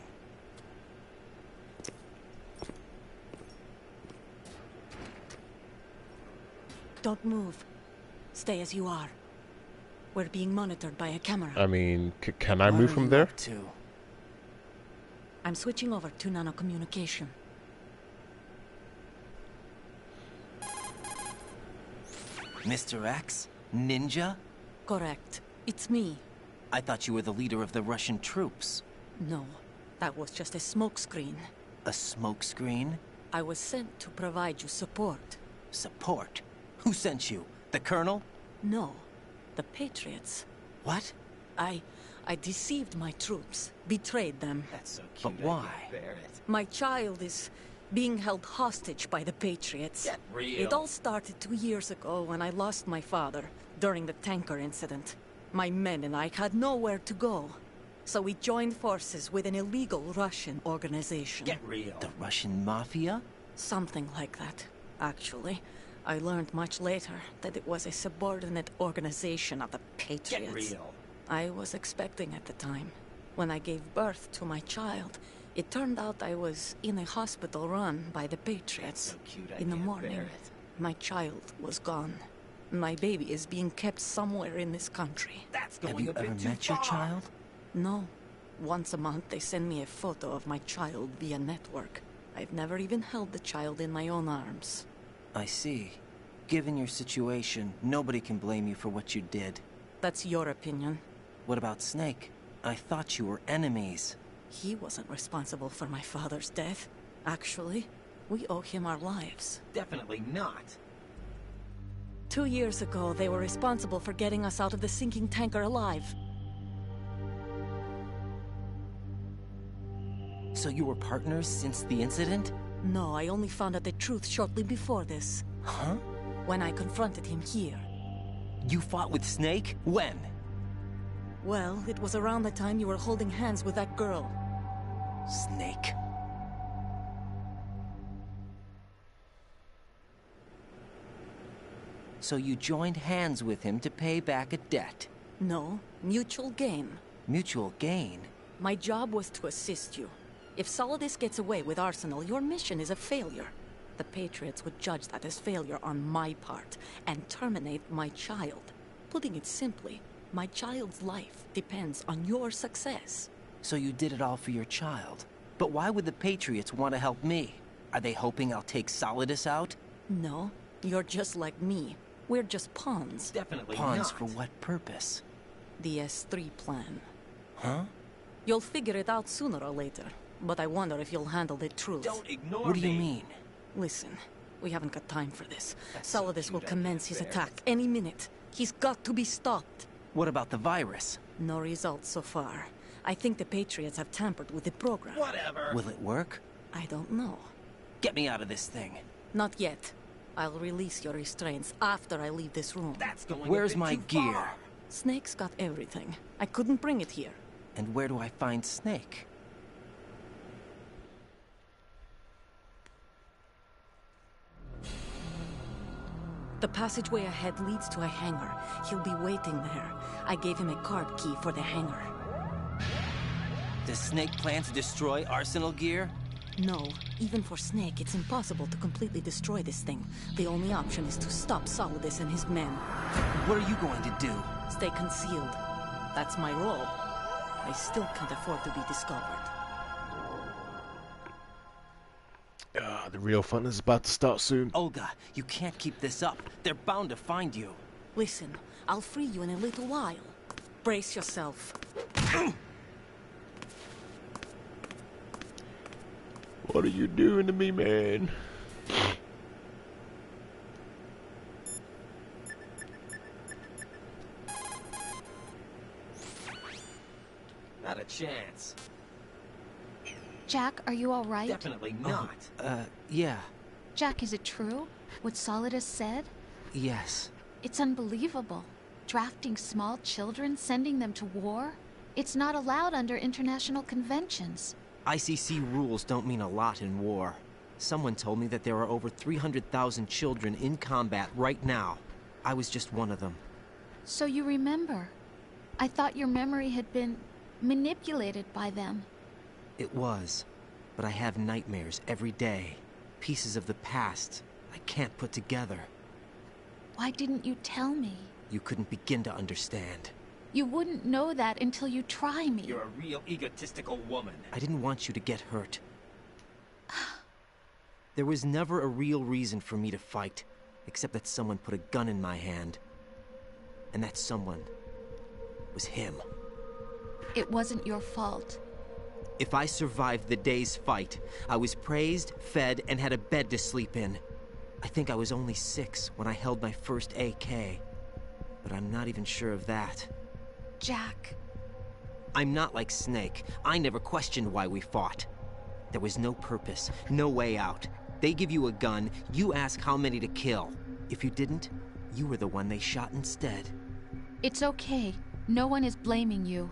Don't move. Stay as you are. We're being monitored by a camera. I mean, can I move from there? I'm switching over to nanocommunication. Mr. X? Ninja? Correct. It's me. I thought you were the leader of the Russian troops. No, that was just a smokescreen. A smokescreen? I was sent to provide you support. Support? Who sent you? The Colonel? No, the Patriots. What? I deceived my troops, betrayed them. That's so cute. But why? My child is being held hostage by the Patriots. Get real. It all started 2 years ago when I lost my father during the tanker incident. My men and I had nowhere to go. So we joined forces with an illegal Russian organization. Get real. The Russian Mafia? Something like that, actually. I learned much later that it was a subordinate organization of the Patriots. Get real. I was expecting at the time. When I gave birth to my child, it turned out I was in a hospital run by the Patriots. So cute, in the morning, my child was gone. My baby is being kept somewhere in this country. That's going Have you ever met your child? No. Once a month, they send me a photo of my child via network. I've never even held the child in my own arms. I see. Given your situation, nobody can blame you for what you did. That's your opinion. What about Snake? I thought you were enemies. He wasn't responsible for my father's death. Actually, we owe him our lives. Definitely not. 2 years ago, they were responsible for getting us out of the sinking tanker alive. So you were partners since the incident? No, I only found out the truth shortly before this. Huh? When I confronted him here. You fought with Snake? When? Well, it was around the time you were holding hands with that girl. Snake. So you joined hands with him to pay back a debt? No, mutual gain. Mutual gain? My job was to assist you. If Solidus gets away with Arsenal, your mission is a failure. The Patriots would judge that as failure on my part, and terminate my child. Putting it simply, my child's life depends on your success. So you did it all for your child. But why would the Patriots want to help me? Are they hoping I'll take Solidus out? No, you're just like me. We're just pawns. Definitely pawns not. For what purpose? The S3 plan. Huh? You'll figure it out sooner or later. But I wonder if you'll handle the truth. Don't ignore me. What do you mean? Listen, we haven't got time for this. Solidus will commence his attack any minute. He's got to be stopped. What about the virus? No results so far. I think the Patriots have tampered with the program. Whatever. Will it work? I don't know. Get me out of this thing. Not yet. I'll release your restraints after I leave this room. That's going Where's my gear? Far. Snake's got everything. I couldn't bring it here. And where do I find Snake? The passageway ahead leads to a hangar. He'll be waiting there. I gave him a card key for the hangar. Does Snake plan to destroy Arsenal gear? No. Even for Snake, it's impossible to completely destroy this thing. The only option is to stop Solidus and his men. What are you going to do? Stay concealed. That's my role. I still can't afford to be discovered. The real fun is about to start soon. Olga, you can't keep this up. They're bound to find you. Listen, I'll free you in a little while. Brace yourself. What are you doing to me, man? Not a chance. Jack, are you all right? Definitely not. Yeah. Jack, is it true? What Solidus said? Yes. It's unbelievable. Drafting small children, sending them to war? It's not allowed under international conventions. ICC rules don't mean a lot in war. Someone told me that there are over 300,000 children in combat right now. I was just one of them. So you remember. I thought your memory had been manipulated by them. It was, but I have nightmares every day. Pieces of the past I can't put together. Why didn't you tell me? You couldn't begin to understand. You wouldn't know that until you try me. You're a real egotistical woman. I didn't want you to get hurt. There was never a real reason for me to fight, except that someone put a gun in my hand. And that someone was him. It wasn't your fault. If I survived the day's fight, I was praised, fed, and had a bed to sleep in. I think I was only 6 when I held my first AK. But I'm not even sure of that. Jack. I'm not like Snake. I never questioned why we fought. There was no purpose, no way out. They give you a gun, you ask how many to kill. If you didn't, you were the one they shot instead. It's okay. No one is blaming you.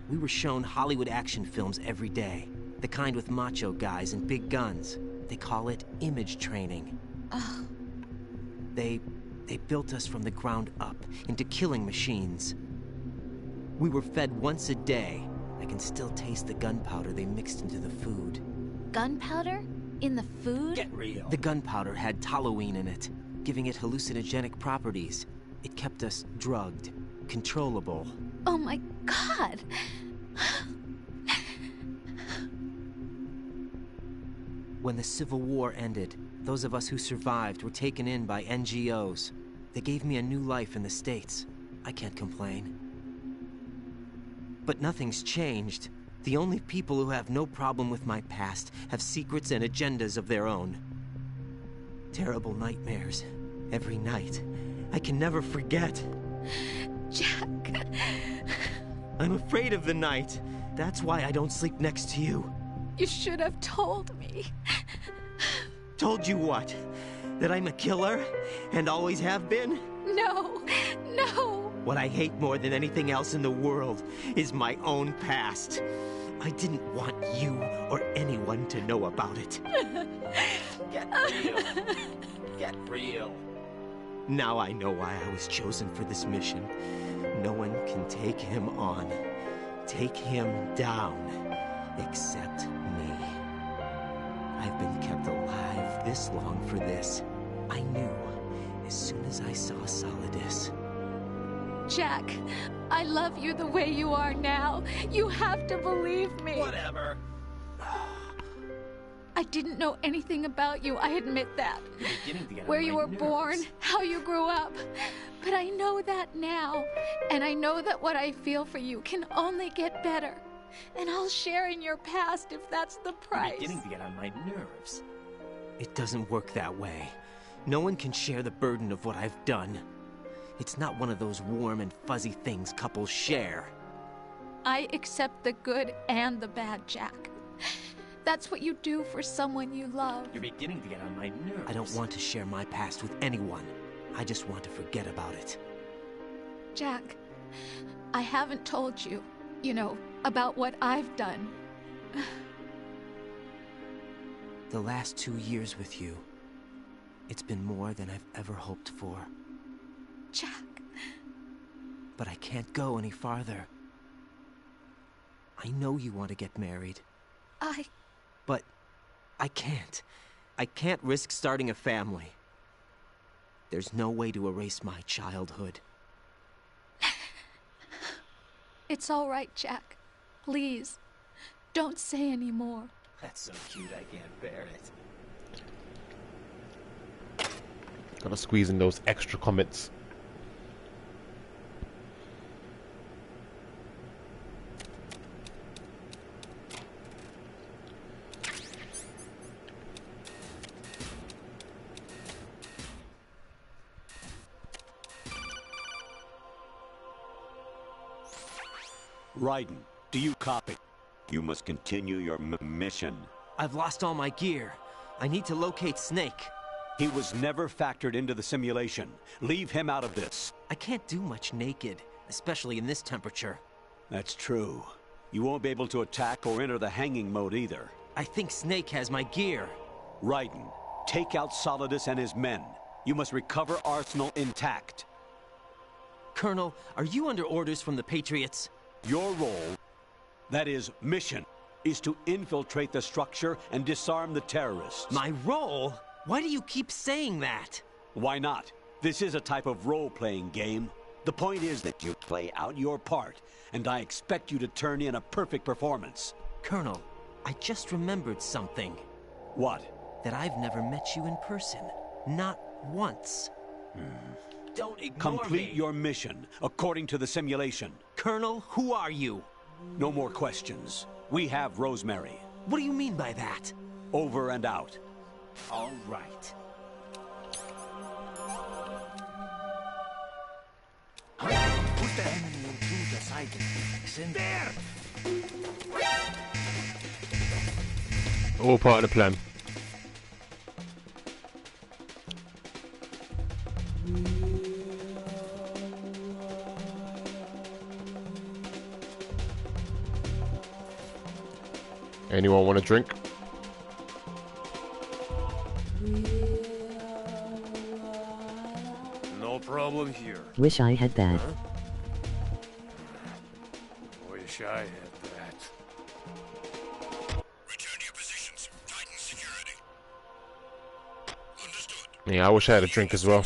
We were shown Hollywood action films every day. The kind with macho guys and big guns. They call it image training. Ugh. They built us from the ground up into killing machines. We were fed once a day. I can still taste the gunpowder they mixed into the food. Gunpowder? In the food? Get real. The gunpowder had toluene in it, giving it hallucinogenic properties. It kept us drugged, controllable. Oh my God! When the Civil War ended, those of us who survived were taken in by NGOs. They gave me a new life in the States. I can't complain. But nothing's changed. The only people who have no problem with my past have secrets and agendas of their own. Terrible nightmares. Every night. I can never forget. Jack. I'm afraid of the night. That's why I don't sleep next to you. You should have told me. Told you what? That I'm a killer? And always have been? No. No. What I hate more than anything else in the world is my own past. I didn't want you or anyone to know about it. Get real. Get real. Now I know why I was chosen for this mission. No one can take him on. Take him down. Except me. I've been kept alive this long for this. I knew as soon as I saw Solidus. Jack, I love you the way you are now. You have to believe me. Whatever. I didn't know anything about you, I admit that. You're beginning to get Where on you my were nerves. born, how you grew up. But I know that now. And I know that what I feel for you can only get better. And I'll share in your past if that's the price. You're beginning to get on my nerves. It doesn't work that way. No one can share the burden of what I've done. It's not one of those warm and fuzzy things couples share. I accept the good and the bad, Jack. That's what you do for someone you love. You're beginning to get on my nerves. I don't want to share my past with anyone. I just want to forget about it. Jack, I haven't told you, about what I've done. The last 2 years with you, It's been more than I've ever hoped for. Jack. But I can't go any farther. I know you want to get married. But I can't. I can't risk starting a family. There's no way to erase my childhood. It's all right, Jack. Please, don't say any more. That's so cute, I can't bear it. Gotta squeeze in those extra comments. Raiden, do you copy? You must continue your mission. I've lost all my gear. I need to locate Snake. He was never factored into the simulation. Leave him out of this. I can't do much naked, especially in this temperature. That's true. You won't be able to attack or enter the hanging mode either. I think Snake has my gear. Raiden, take out Solidus and his men. You must recover Arsenal intact. Colonel, are you under orders from the Patriots? Your role, that is, mission, is to infiltrate the structure and disarm the terrorists. My role? Why do you keep saying that? Why not? This is a type of role-playing game. The point is that you play out your part, and I expect you to turn in a perfect performance. Colonel, I just remembered something. What? That I've never met you in person. Not once. Don't ignore Complete me. your mission, according to the simulation. Colonel, who are you? No more questions. We have Rosemary. What do you mean by that? Over and out. All right. Put the enemy into the sighting. In there! All part of the plan. Anyone want a drink? No problem here. Wish I had that. Huh? Wish I had that. Return to your positions. Tighten security. Understood. Yeah, I wish I had a drink as well.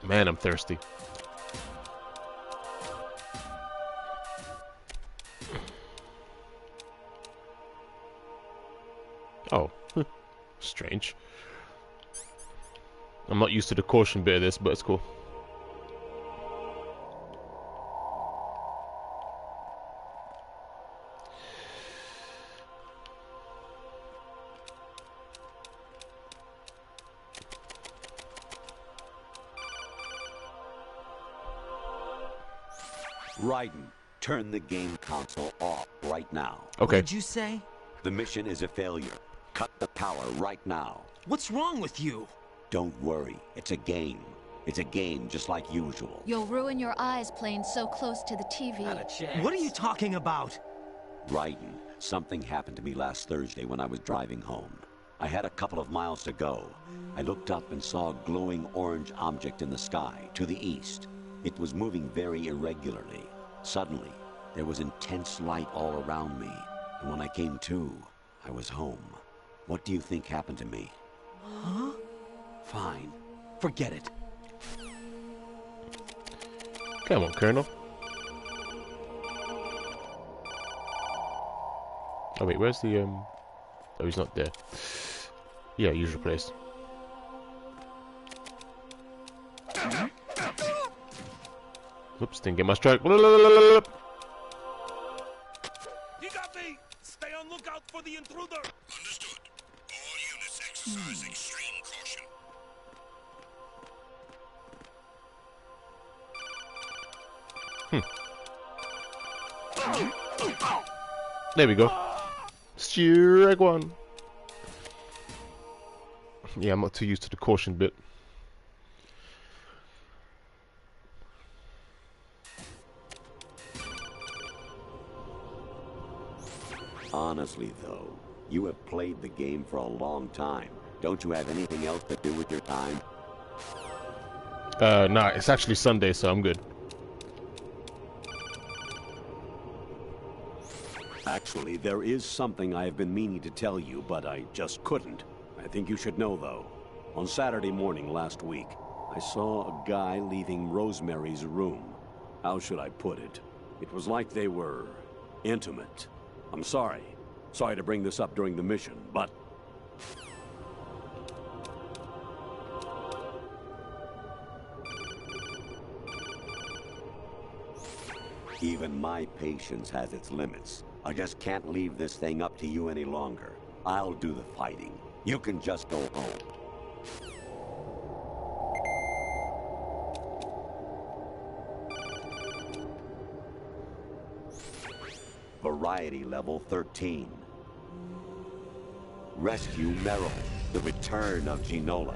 Man, I'm thirsty. Oh, strange. I'm not used to the caution bit of this, but it's cool. Raiden, turn the game console off right now. Okay. What did you say? The mission is a failure. Cut the power right now. What's wrong with you? Don't worry. It's a game. It's a game just like usual. You'll ruin your eyes playing so close to the TV. Not a chance. What are you talking about? Raiden, something happened to me last Thursday when I was driving home. I had a couple of miles to go. I looked up and saw a glowing orange object in the sky, to the east. It was moving very irregularly. Suddenly, there was intense light all around me. And when I came to, I was home. What do you think happened to me? Huh? Fine. Forget it. Come on, Colonel. Oh wait, where's the Oh, he's not there. Yeah, usual place. Oops, didn't get my strike. You got me! Stay on lookout for the intruder! Understood. All units exercise extreme caution. There we go. Strike one. Yeah, I'm not too used to the caution bit. Honestly, though, you have played the game for a long time. Don't you have anything else to do with your time? Nah, it's actually Sunday, so I'm good. Actually, there is something I have been meaning to tell you, but I just couldn't. I think you should know, though. On Saturday morning last week, I saw a guy leaving Rosemary's room. How should I put it? It was like they were intimate. I'm sorry. Sorry to bring this up during the mission, but... Even my patience has its limits. I just can't leave this thing up to you any longer. I'll do the fighting. You can just go home. Variety level 13. Rescue Meryl, the return of Ginola.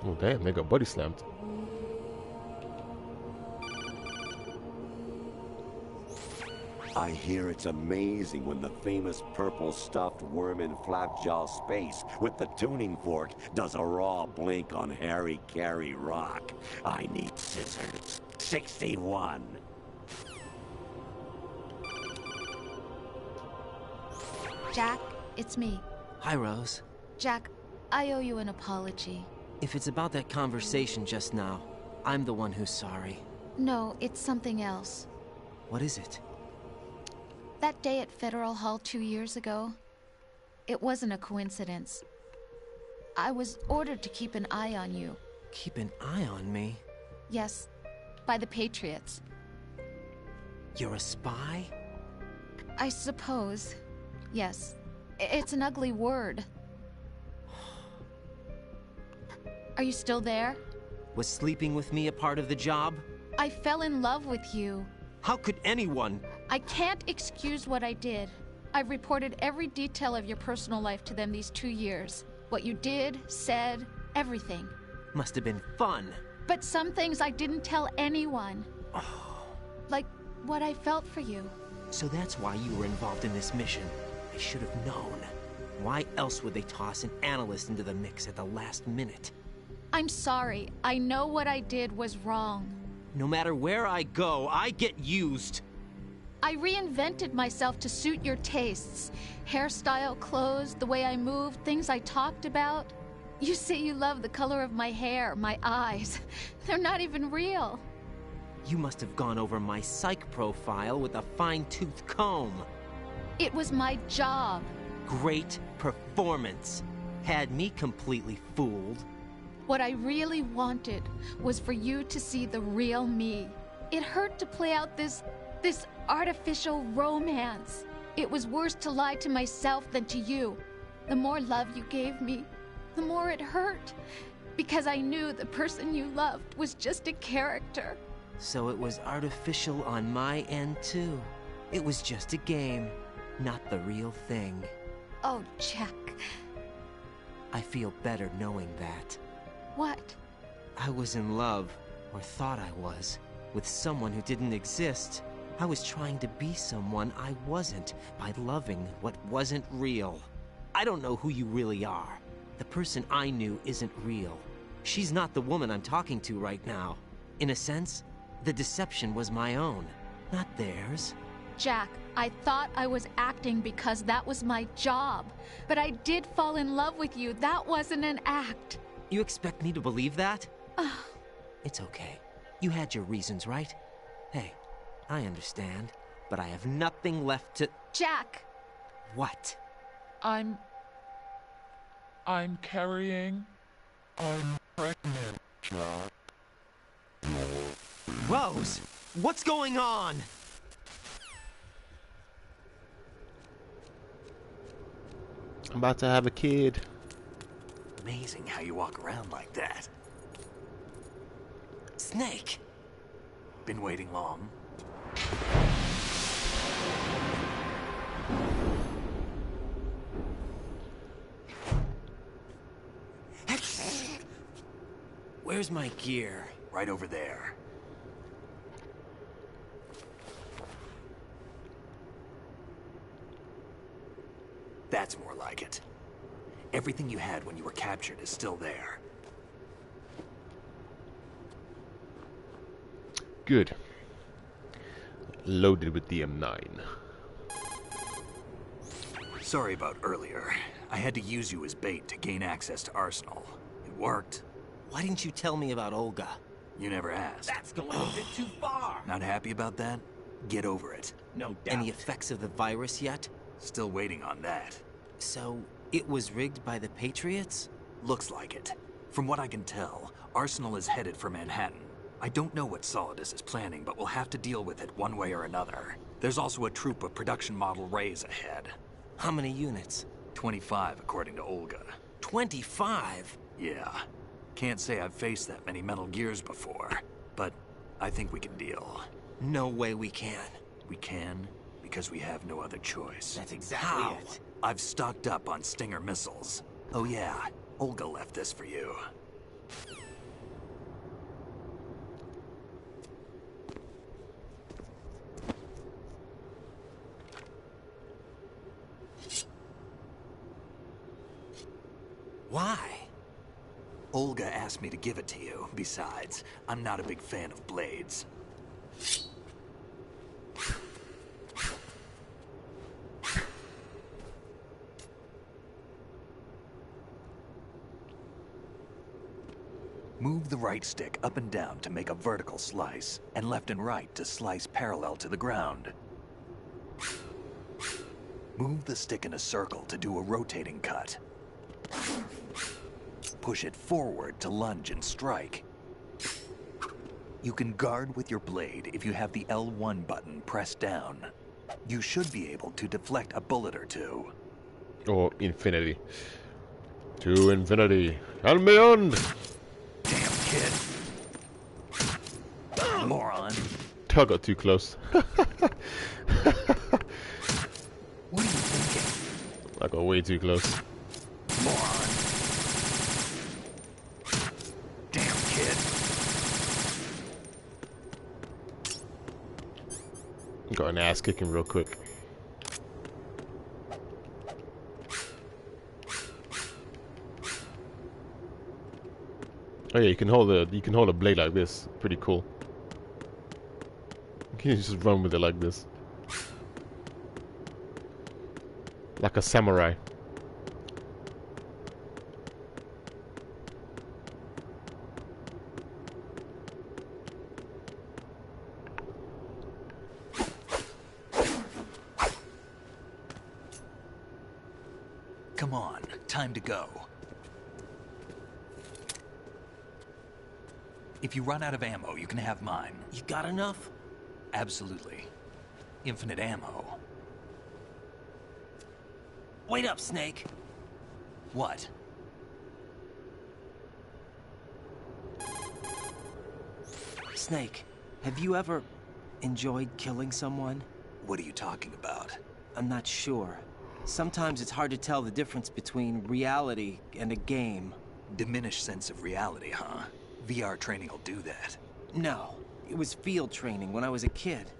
Oh damn, they got body slammed. I hear it's amazing when the famous purple stuffed worm in Flapjaw Space with the tuning fork does a raw blink on Harry Carey Rock. I need scissors. 61. Jack, it's me. Hi, Rose. Jack, I owe you an apology. If it's about that conversation just now, I'm the one who's sorry. No, it's something else. What is it? That day at Federal Hall 2 years ago, it wasn't a coincidence. I was ordered to keep an eye on you. Keep an eye on me? Yes, by the Patriots. You're a spy? I suppose. Yes. It's an ugly word. Are you still there? Was sleeping with me a part of the job? I fell in love with you. How could anyone? I can't excuse what I did. I've reported every detail of your personal life to them these 2 years. What you did, said, everything. Must have been fun. But some things I didn't tell anyone. Like what I felt for you. So that's why you were involved in this mission. I should have known. Why else would they toss an analyst into the mix at the last minute? I'm sorry. I know what I did was wrong. No matter where I go, I get used. I reinvented myself to suit your tastes. Hairstyle, clothes, the way I moved, things I talked about. You say you love the color of my hair, my eyes. They're not even real. You must have gone over my psych profile with a fine-tooth comb. It was my job. Great performance. Had me completely fooled. What I really wanted was for you to see the real me. It hurt to play out this artificial romance. It was worse to lie to myself than to you. The more love you gave me, the more it hurt. Because I knew the person you loved was just a character. So it was artificial on my end too. It was just a game, not the real thing. Oh, Jack. I feel better knowing that. What? I was in love, or thought I was, with someone who didn't exist. I was trying to be someone I wasn't by loving what wasn't real. I don't know who you really are. The person I knew isn't real. She's not the woman I'm talking to right now. In a sense, the deception was my own, not theirs. Jack, I thought I was acting because that was my job. But I did fall in love with you. That wasn't an act. You expect me to believe that? It's okay. You had your reasons, right? Hey, I understand, but I have nothing left to... Jack! What? I'm carrying... I'm pregnant, Jack. Rose! What's going on? I'm about to have a kid. Amazing how you walk around like that. Snake! Been waiting long? Where's my gear? Right over there. That's more like it. Everything you had when you were captured is still there. Good. Loaded with the M9. Sorry about earlier. I had to use you as bait to gain access to Arsenal. It worked. Why didn't you tell me about Olga? You never asked. That's going a bit too far. Not happy about that? Get over it. No doubt. Any effects of the virus yet? Still waiting on that. So, it was rigged by the Patriots? Looks like it. From what I can tell, Arsenal is headed for Manhattan. I don't know what Solidus is planning, but we'll have to deal with it one way or another. There's also a troop of production model Rays ahead. How many units? 25, according to Olga. 25? Yeah. Can't say I've faced that many Metal Gears before, but I think we can deal. No way we can. We can, because we have no other choice. That's exactly it. I've stocked up on Stinger missiles. Oh yeah, Olga left this for you. Why? Olga asked me to give it to you. Besides, I'm not a big fan of blades. Move the right stick up and down to make a vertical slice, and left and right to slice parallel to the ground. Move the stick in a circle to do a rotating cut. Push it forward to lunge and strike. You can guard with your blade if you have the L1 button pressed down. You should be able to deflect a bullet or two. Or infinity. To infinity and beyond! Damn kid. Moron. I got too close. What are you thinking? I got way too close. Moron. Damn kid. Got an ass kicking real quick. Oh yeah, you can hold a blade like this. Pretty cool. You can just run with it like this. Like a samurai. Come on, time to go. If you run out of ammo, you can have mine. You got enough? Absolutely. Infinite ammo. Wait up, Snake. What? Snake, have you ever enjoyed killing someone? What are you talking about? I'm not sure. Sometimes it's hard to tell the difference between reality and a game. Diminished sense of reality, huh? VR training will do that. No, it was field training when I was a kid.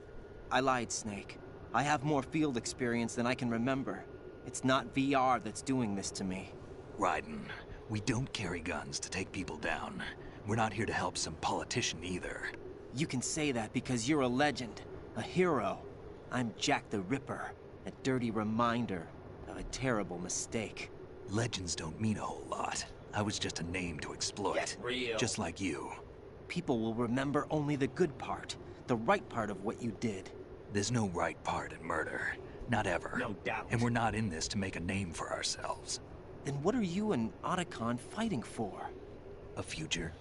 I lied, Snake. I have more field experience than I can remember. It's not VR that's doing this to me. Raiden, we don't carry guns to take people down. We're not here to help some politician either. You can say that because you're a legend, a hero. I'm Jack the Ripper, a dirty reminder of a terrible mistake. Legends don't mean a whole lot. I was just a name to exploit. Get real. Just like you. People will remember only the good part, the right part of what you did. There's no right part in murder. Not ever. No doubt. And we're not in this to make a name for ourselves. Then what are you and Otacon fighting for? A future.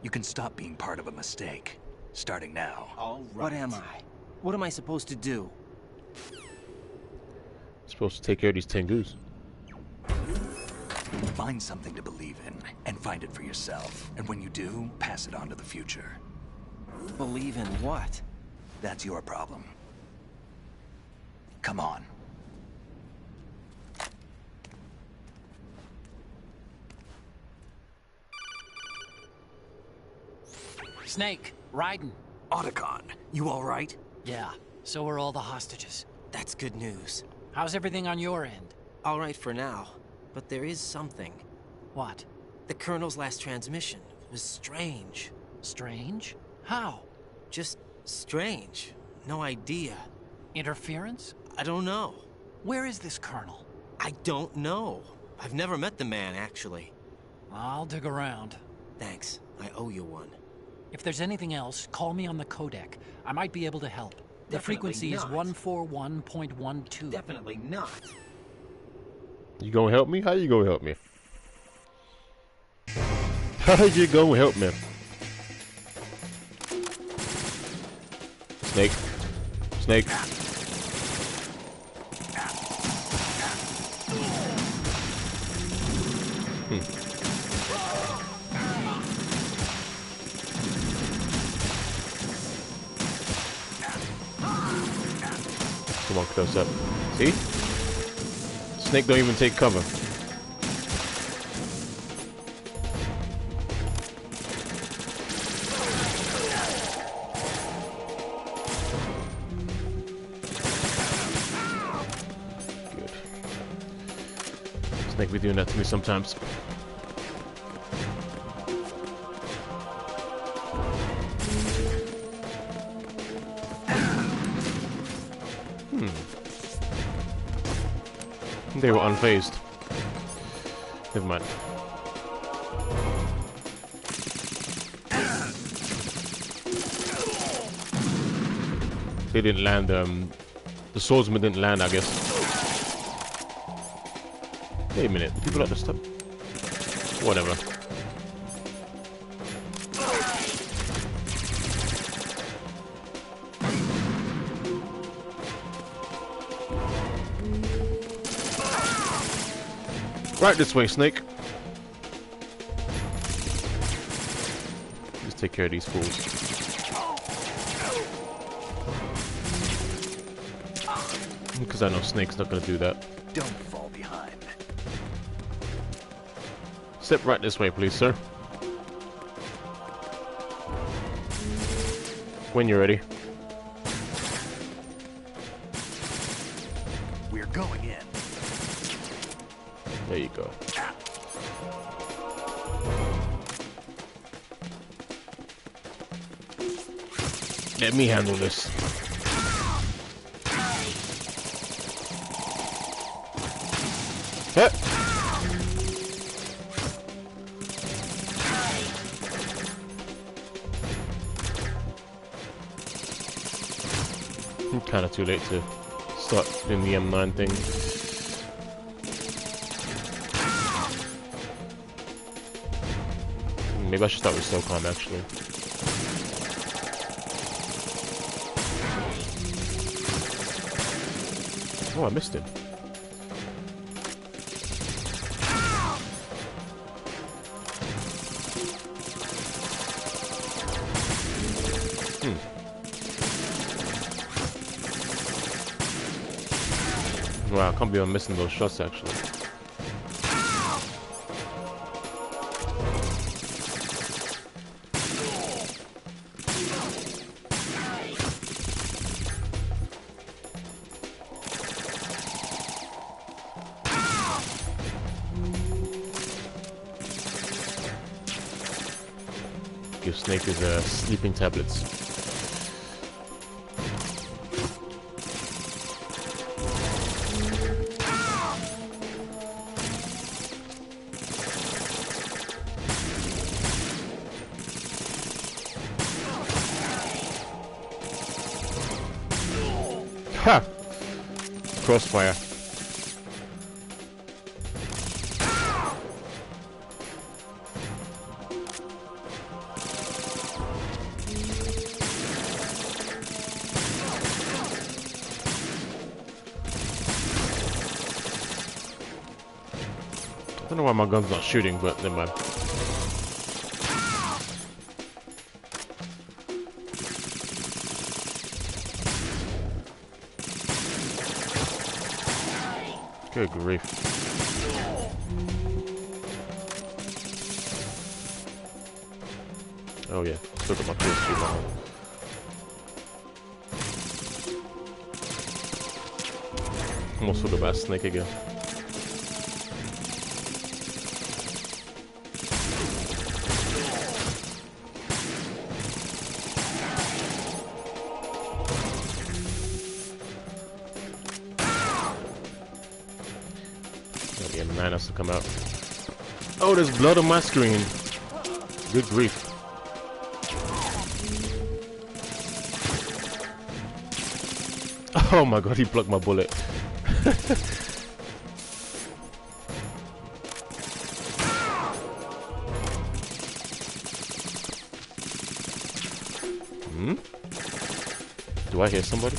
You can stop being part of a mistake. Starting now. All right. What am I? What am I supposed to do? Supposed to take care of these Tengus. Find something to believe in, and find it for yourself. And when you do, pass it on to the future. Believe in what? That's your problem. Come on. Snake, Raiden. Otacon, you all right? Yeah, so are all the hostages. That's good news. How's everything on your end? all right for now. But there is something. What? The Colonel's last transmission was strange. Strange? How? Just strange. No idea. Interference? I don't know. Where is this Colonel? I don't know. I've never met the man, actually. I'll dig around. Thanks. I owe you one. If there's anything else, call me on the codec. I might be able to help. The frequency is 141.12. Definitely not. You gonna help me? How you gonna help me? How you gonna help me? Snake. Snake. Come on, close up. See? Snake don't even take cover. Good. Snake be doing that to me sometimes. They were unfazed. Never mind. They didn't land, the swordsman didn't land, I guess. Wait a minute, people at the stop. Whatever. Right this way, Snake. Let's take care of these fools. Because I know Snake's not gonna do that. Don't fall behind. Step right this way, please, sir. When you're ready. We're going in. There you go. Let me handle this. Heh. I'm kind of too late to start doing the M9 thing. Maybe I should start with SOCOM, actually. Oh, I missed him. Wow, I can't believe I'm missing those shots, actually. Give Snake his sleeping tablets. Ha! Crossfire. I don't know why my gun's not shooting, but never mind. Good grief. Oh yeah, still got my PS2 behind. Almost forgot about Snake again. man has to come out. Oh, there's blood on my screen. Good grief. Oh my god, he blocked my bullet. Do I hear somebody?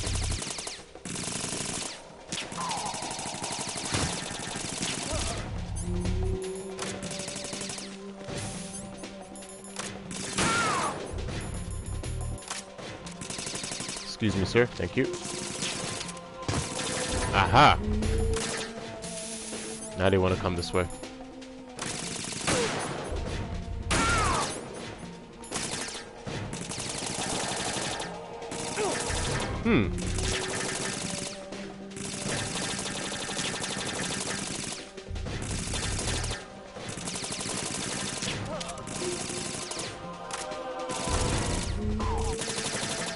Excuse me, sir. Thank you. Aha! Now they want to come this way.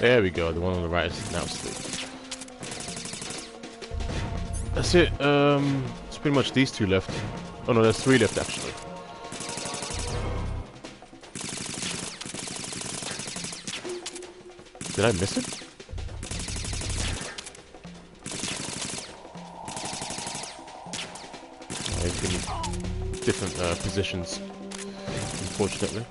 There we go, the one on the right is now asleep. That's it, it's pretty much these two left. Oh no, there's three left actually. Did I miss it? They've been different positions, unfortunately.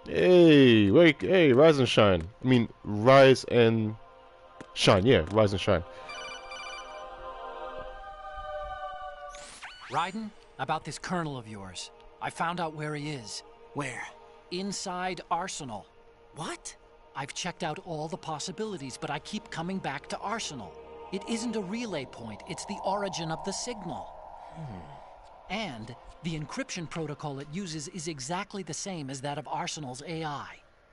Hey, wait, hey, rise and shine. I mean, rise and shine, yeah, rise and shine. Raiden, about this colonel of yours. I found out where he is. Where? Inside Arsenal. What? I've checked out all the possibilities, but I keep coming back to Arsenal. It isn't a relay point, it's the origin of the signal. And the encryption protocol it uses is exactly the same as that of Arsenal's AI,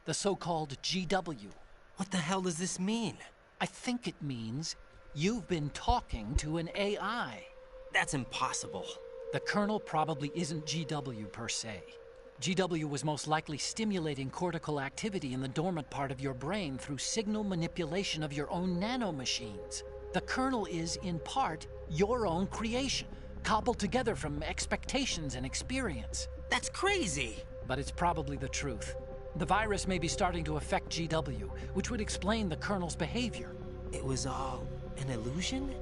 the so-called GW. What the hell does this mean? I think it means you've been talking to an AI. That's impossible. The Colonel probably isn't GW per se. GW was most likely stimulating cortical activity in the dormant part of your brain through signal manipulation of your own nanomachines. The Colonel is, in part, your own creation, cobbled together from expectations and experience. That's crazy! But it's probably the truth. The virus may be starting to affect GW, which would explain the Colonel's behavior. It was all an illusion?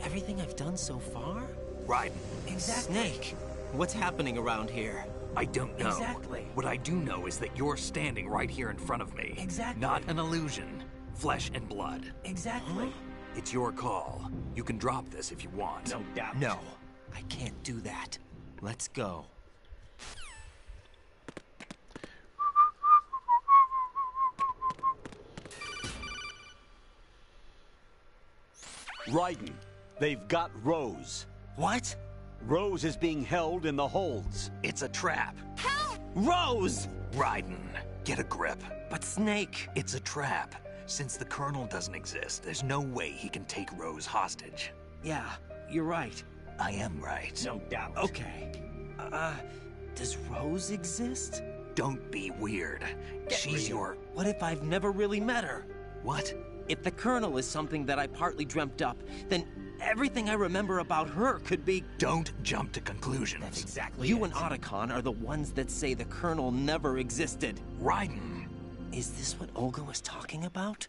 Everything I've done so far? Raiden. Exactly. Snake, what's happening around here? I don't know. Exactly. What I do know is that you're standing right here in front of me. Exactly. Not an illusion. Flesh and blood. Exactly. It's your call. You can drop this if you want. No doubt. No, I can't do that. Let's go. Raiden, they've got Rose. What? Rose is being held in the holds. It's a trap. Help! Rose! Raiden, get a grip. But Snake... It's a trap. Since the Colonel doesn't exist, there's no way he can take Rose hostage. Yeah, you're right. I am right. No doubt. Okay. Does Rose exist? Don't be weird. She's your... What if I've never really met her? What? If the Colonel is something that I partly dreamt up, then everything I remember about her could be... Don't jump to conclusions. That's exactly You and Otacon are the ones that say the Colonel never existed. Raiden. Is this what Olga was talking about?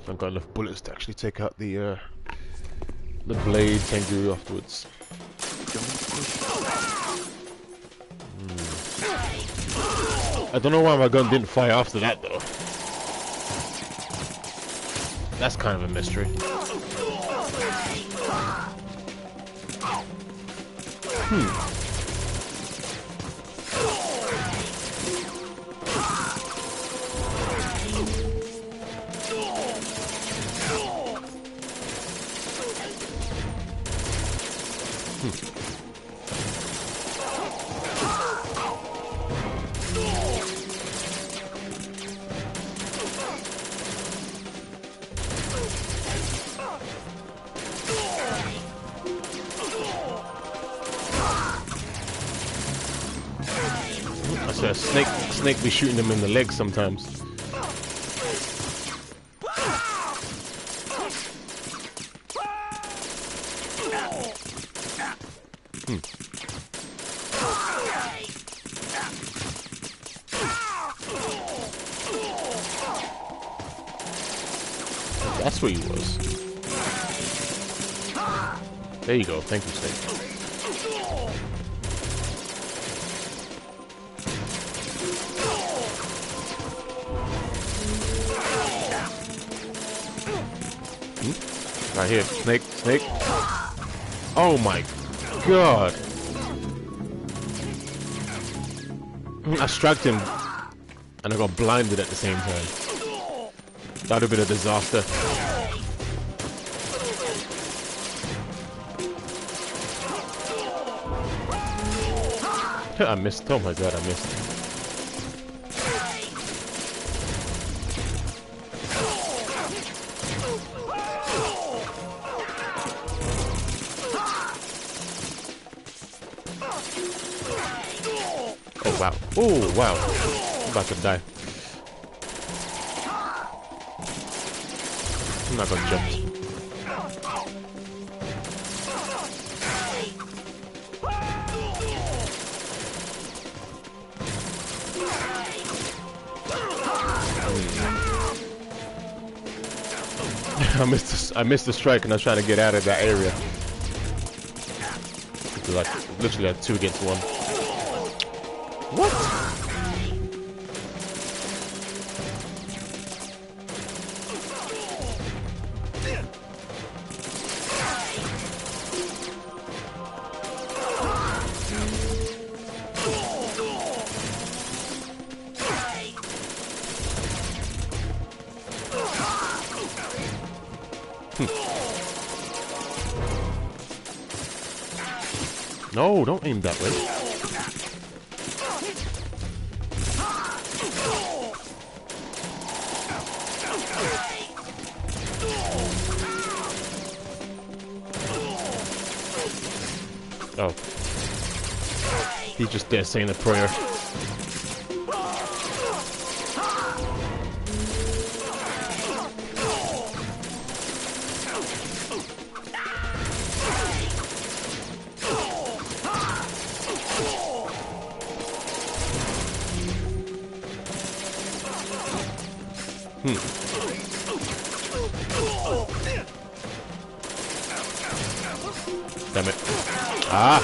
I've got enough bullets to actually take out the blade Tengu afterwards. I don't know why my gun didn't fire after that though. That's kind of a mystery. I said snake be shooting them in the legs sometimes. That's where he was. There you go. Thank you, Snake. Right here, Snake. Oh my god! I struck him, and I got blinded at the same time. That would have been a disaster. I missed. Oh my god, I missed. Oh wow. Oh wow. I'm about to die. I'm not gonna jump. I missed the strike, and I was trying to get out of that area. It's like literally like 2 against 1. What? No, don't aim that way. Oh. He's just there saying a prayer. Damn it. Ah!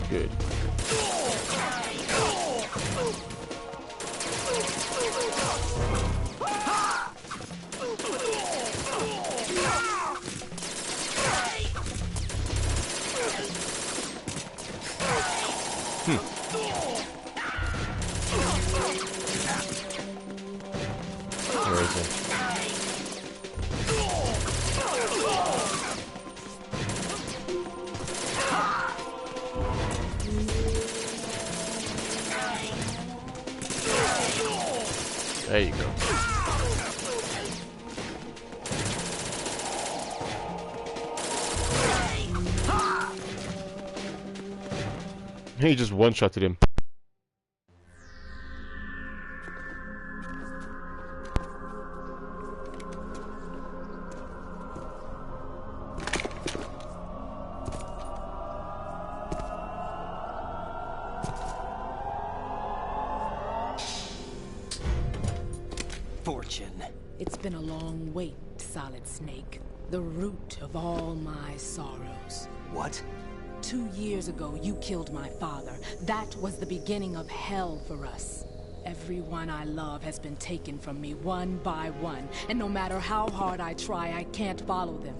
Good. Where is it? There you go. He just one-shotted him. Fortune. It's been a long wait, Solid Snake. The root of all my sorrows. What? 2 years ago, you killed my father. That was the beginning of hell for us. Everyone I love has been taken from me one by one, and no matter how hard I try, I can't follow them.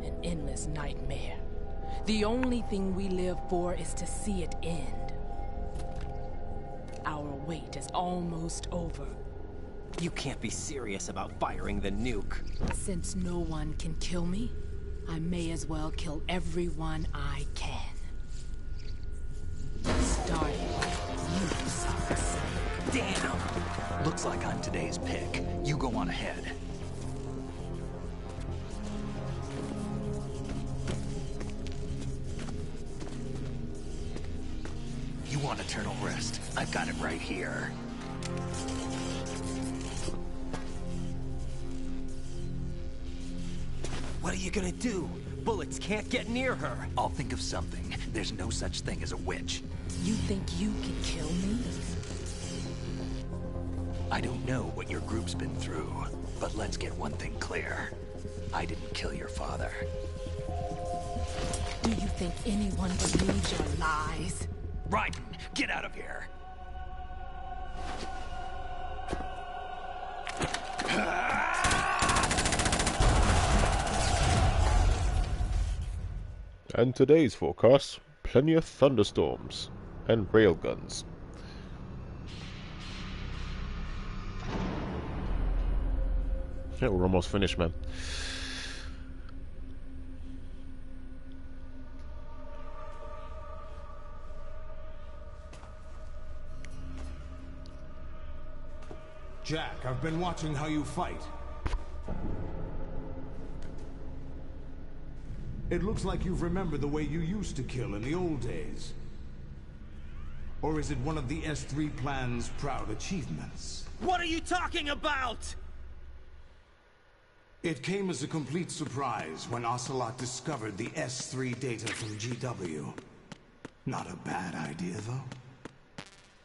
An endless nightmare. The only thing we live for is to see it end. Our wait is almost over. You can't be serious about firing the nuke. Since no one can kill me, I may as well kill everyone I can. Starting with you, Solid Snake. Damn! Looks like I'm today's pick. You go on ahead. want eternal rest? I've got it right here. What are you gonna do? Bullets can't get near her. I'll think of something. There's no such thing as a witch. You think you can kill me? I don't know what your group's been through, but let's get one thing clear. I didn't kill your father. Do you think anyone believes your lies? Raiden, get out of here! And today's forecast, plenty of thunderstorms and railguns. Yeah, we're almost finished, man. Jack, I've been watching how you fight. It looks like you've remembered the way you used to kill in the old days. Or is it one of the S3 plan's proud achievements? What are you talking about? It came as a complete surprise when Ocelot discovered the S3 data from GW. Not a bad idea, though.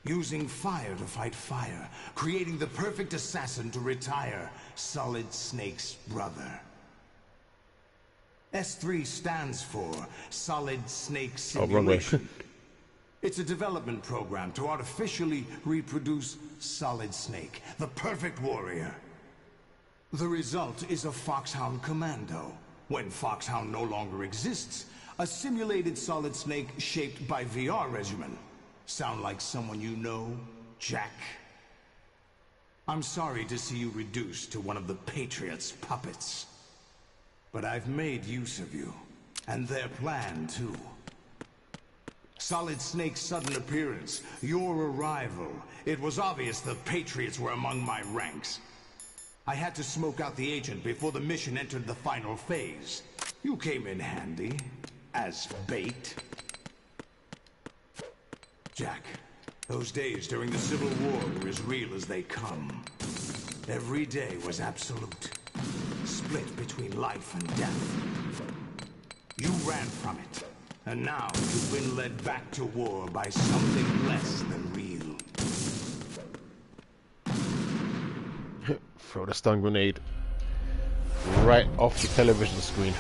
Using fire to fight fire, creating the perfect assassin to retire Solid Snake's brother. S3 stands for Solid Snake Simulation. It's a development program to artificially reproduce Solid Snake, the perfect warrior. The result is a Foxhound Commando. When Foxhound no longer exists, a simulated Solid Snake shaped by VR regimen. Sound like someone you know, Jack? I'm sorry to see you reduced to one of the Patriots' puppets. But I've made use of you, and their plan too. Solid Snake's sudden appearance, your arrival. It was obvious the Patriots were among my ranks. I had to smoke out the agent before the mission entered the final phase. You came in handy, as bait. Jack, those days during the Civil War were as real as they come. Every day was absolute. Split between life and death. You ran from it, and now you've been led back to war by something less than real. Throw the stun grenade right off the television screen.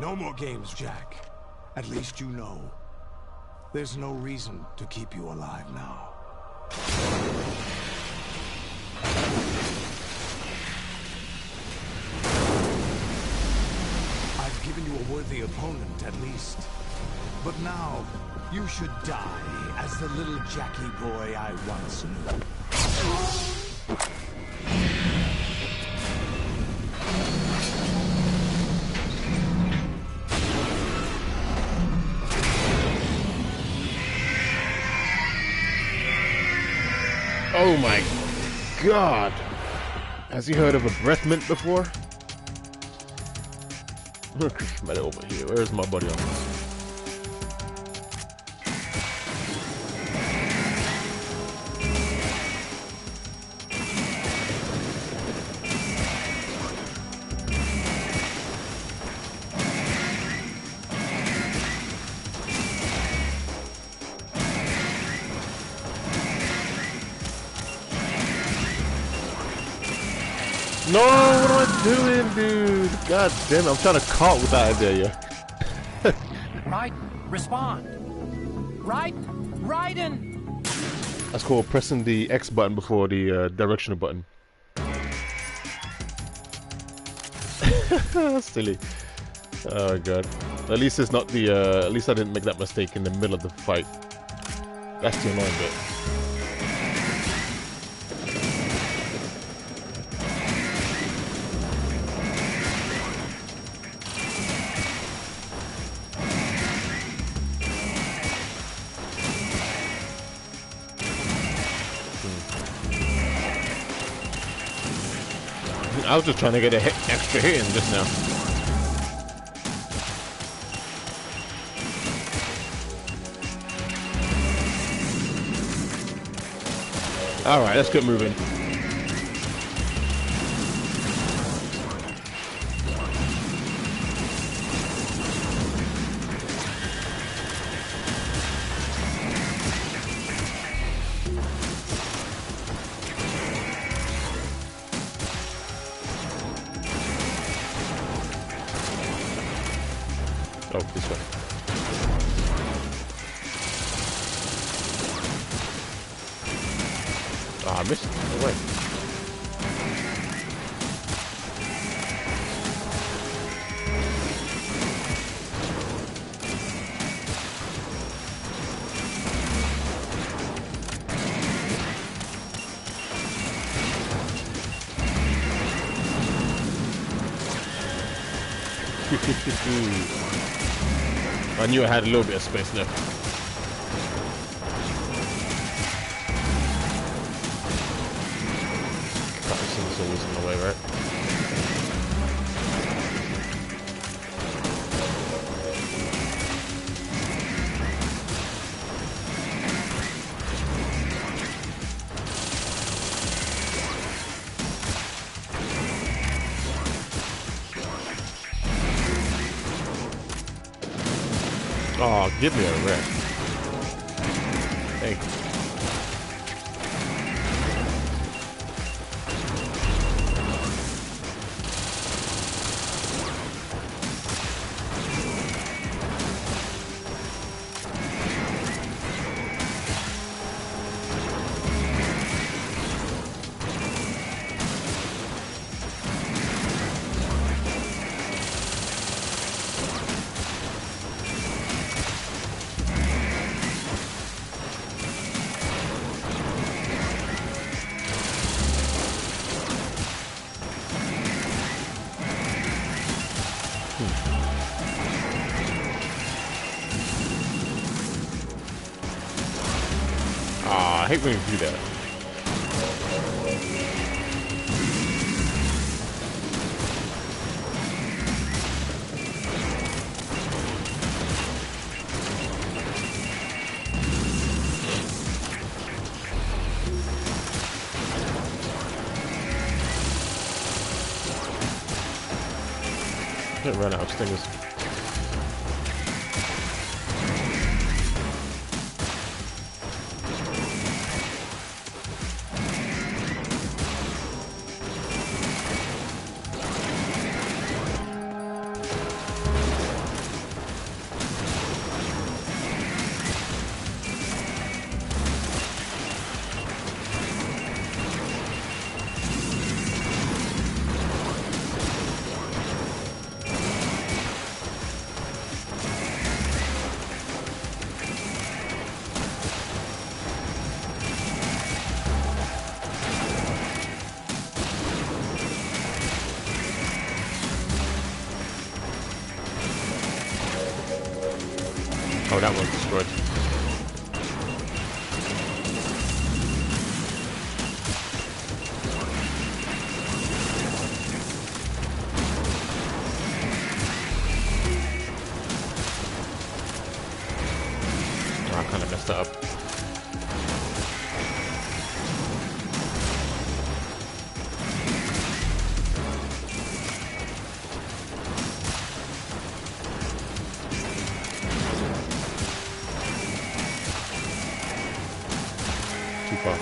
No more games, Jack. At least you know. There's no reason to keep you alive now. I've given you a worthy opponent, at least. But now, you should die as the little Jackie boy I once knew. Oh my god! Has he heard of a breath mint before? Better over here. Where's my buddy on this? No, what am I doing, dude? God damn it, I'm trying to caught with that idea, yeah. Raiden, respond. Raiden! That's called pressing the X button before the directional button. Silly. Oh god. At least it's not the, at least I didn't make that mistake in the middle of the fight. That's the annoying bit. I was just trying to get a extra hit in just now. Alright, let's get moving. Oh, this way. Ah, I missed it. No way. I knew I had a little bit of space left. It's always in the way, right? Oh, give me a rest. Thank you. I hate when you do that. Can't run out of stingers. Oh, that one's destroyed. Oh, I kind of messed that up. Too far.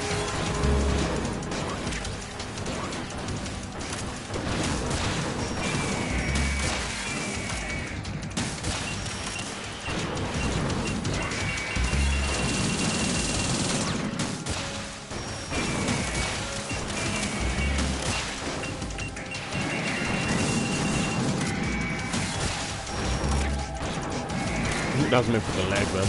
That was meant for the leg, man.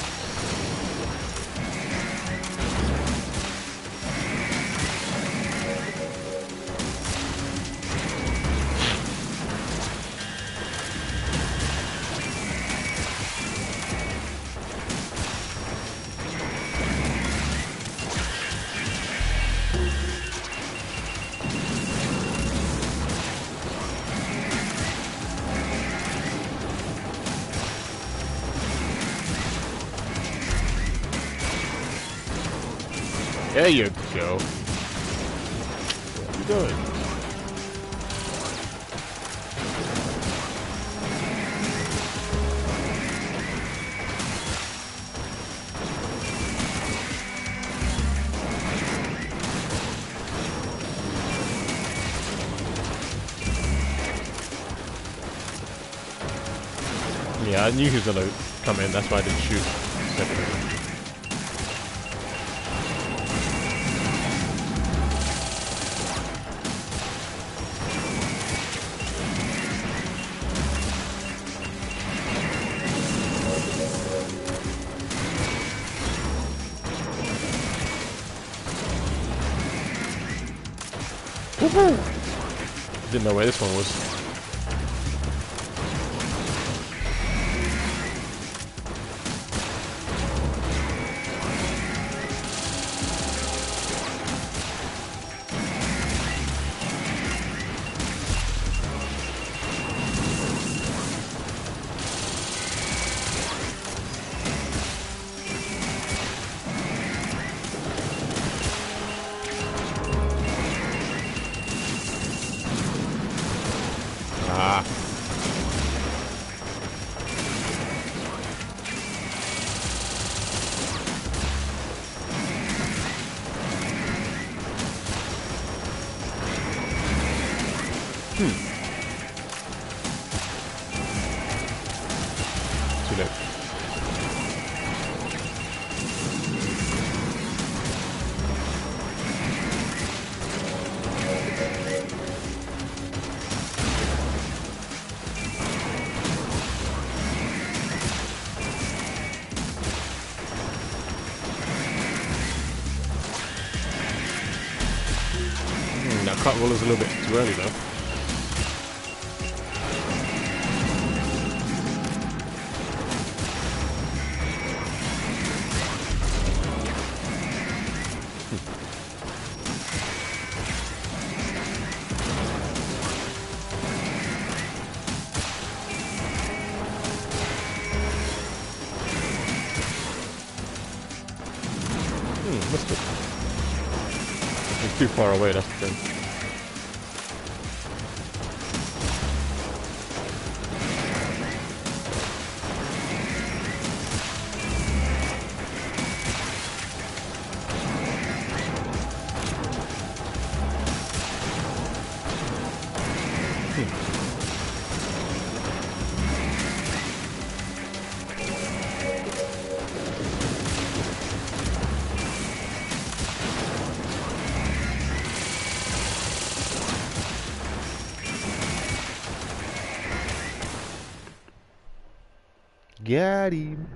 There you go. going? Yeah, I knew he was gonna come in, that's why I didn't shoot. Didn't know where this one was. Cut roll is a little bit too early though. Missed it. It's too far away, that's the thing. Got him.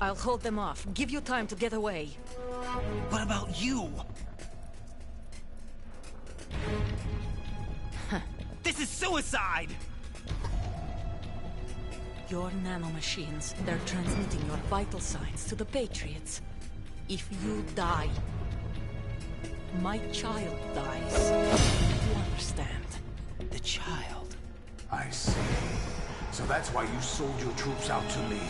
I'll hold them off. Give you time to get away. What about you? This is suicide! Your nanomachines, they're transmitting your vital signs to the Patriots. If you die, my child dies. You understand? The child. I see. So that's why you sold your troops out to me.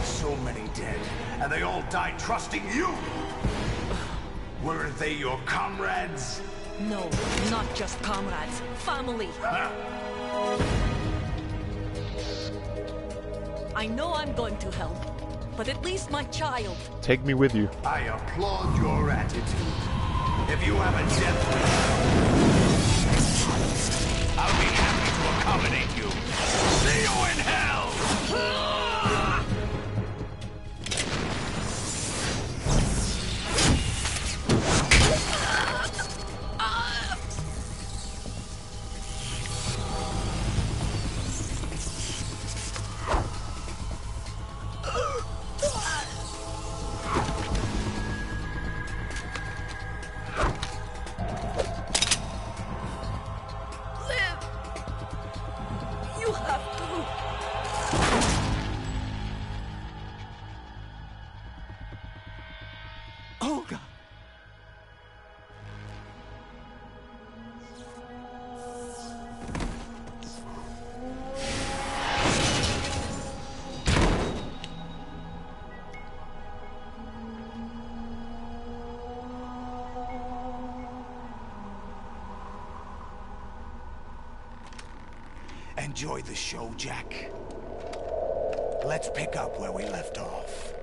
So many dead, and they all died trusting you! Weren't they your comrades? No, not just comrades. Family! I know I'm going to help, but at least my child. Take me with you. I applaud your attitude. If you have a death wish, I'll be happy to accommodate you. See you in hell! Enjoy the show, Jack. Let's pick up where we left off.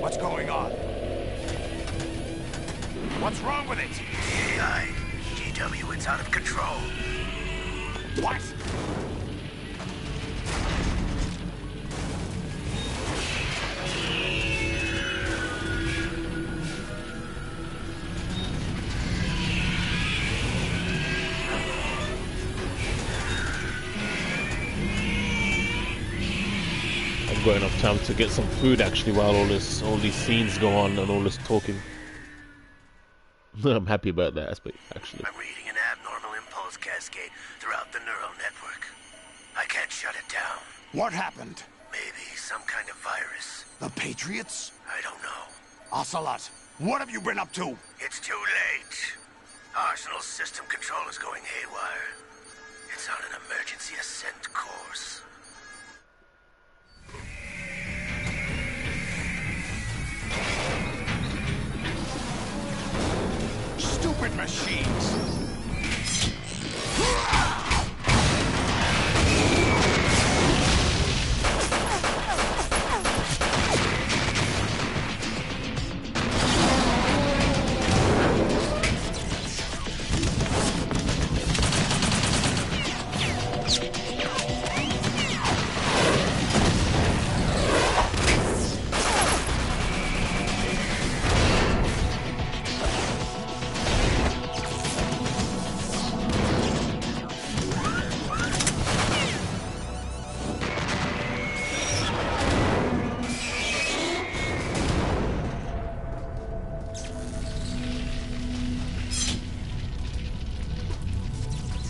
What's going on? What's wrong with it? AI. GW, it's out of control. What? I've got enough time to get some food actually while all these scenes go on and all this talking. I'm happy about that aspect actually. I'm reading an abnormal impulse cascade throughout the neural network. I can't shut it down. What happened? Maybe some kind of virus. The Patriots? I don't know. Ocelot, what have you been up to? It's too late. Arsenal's system control is going haywire. It's on an emergency ascent course. Stupid machines!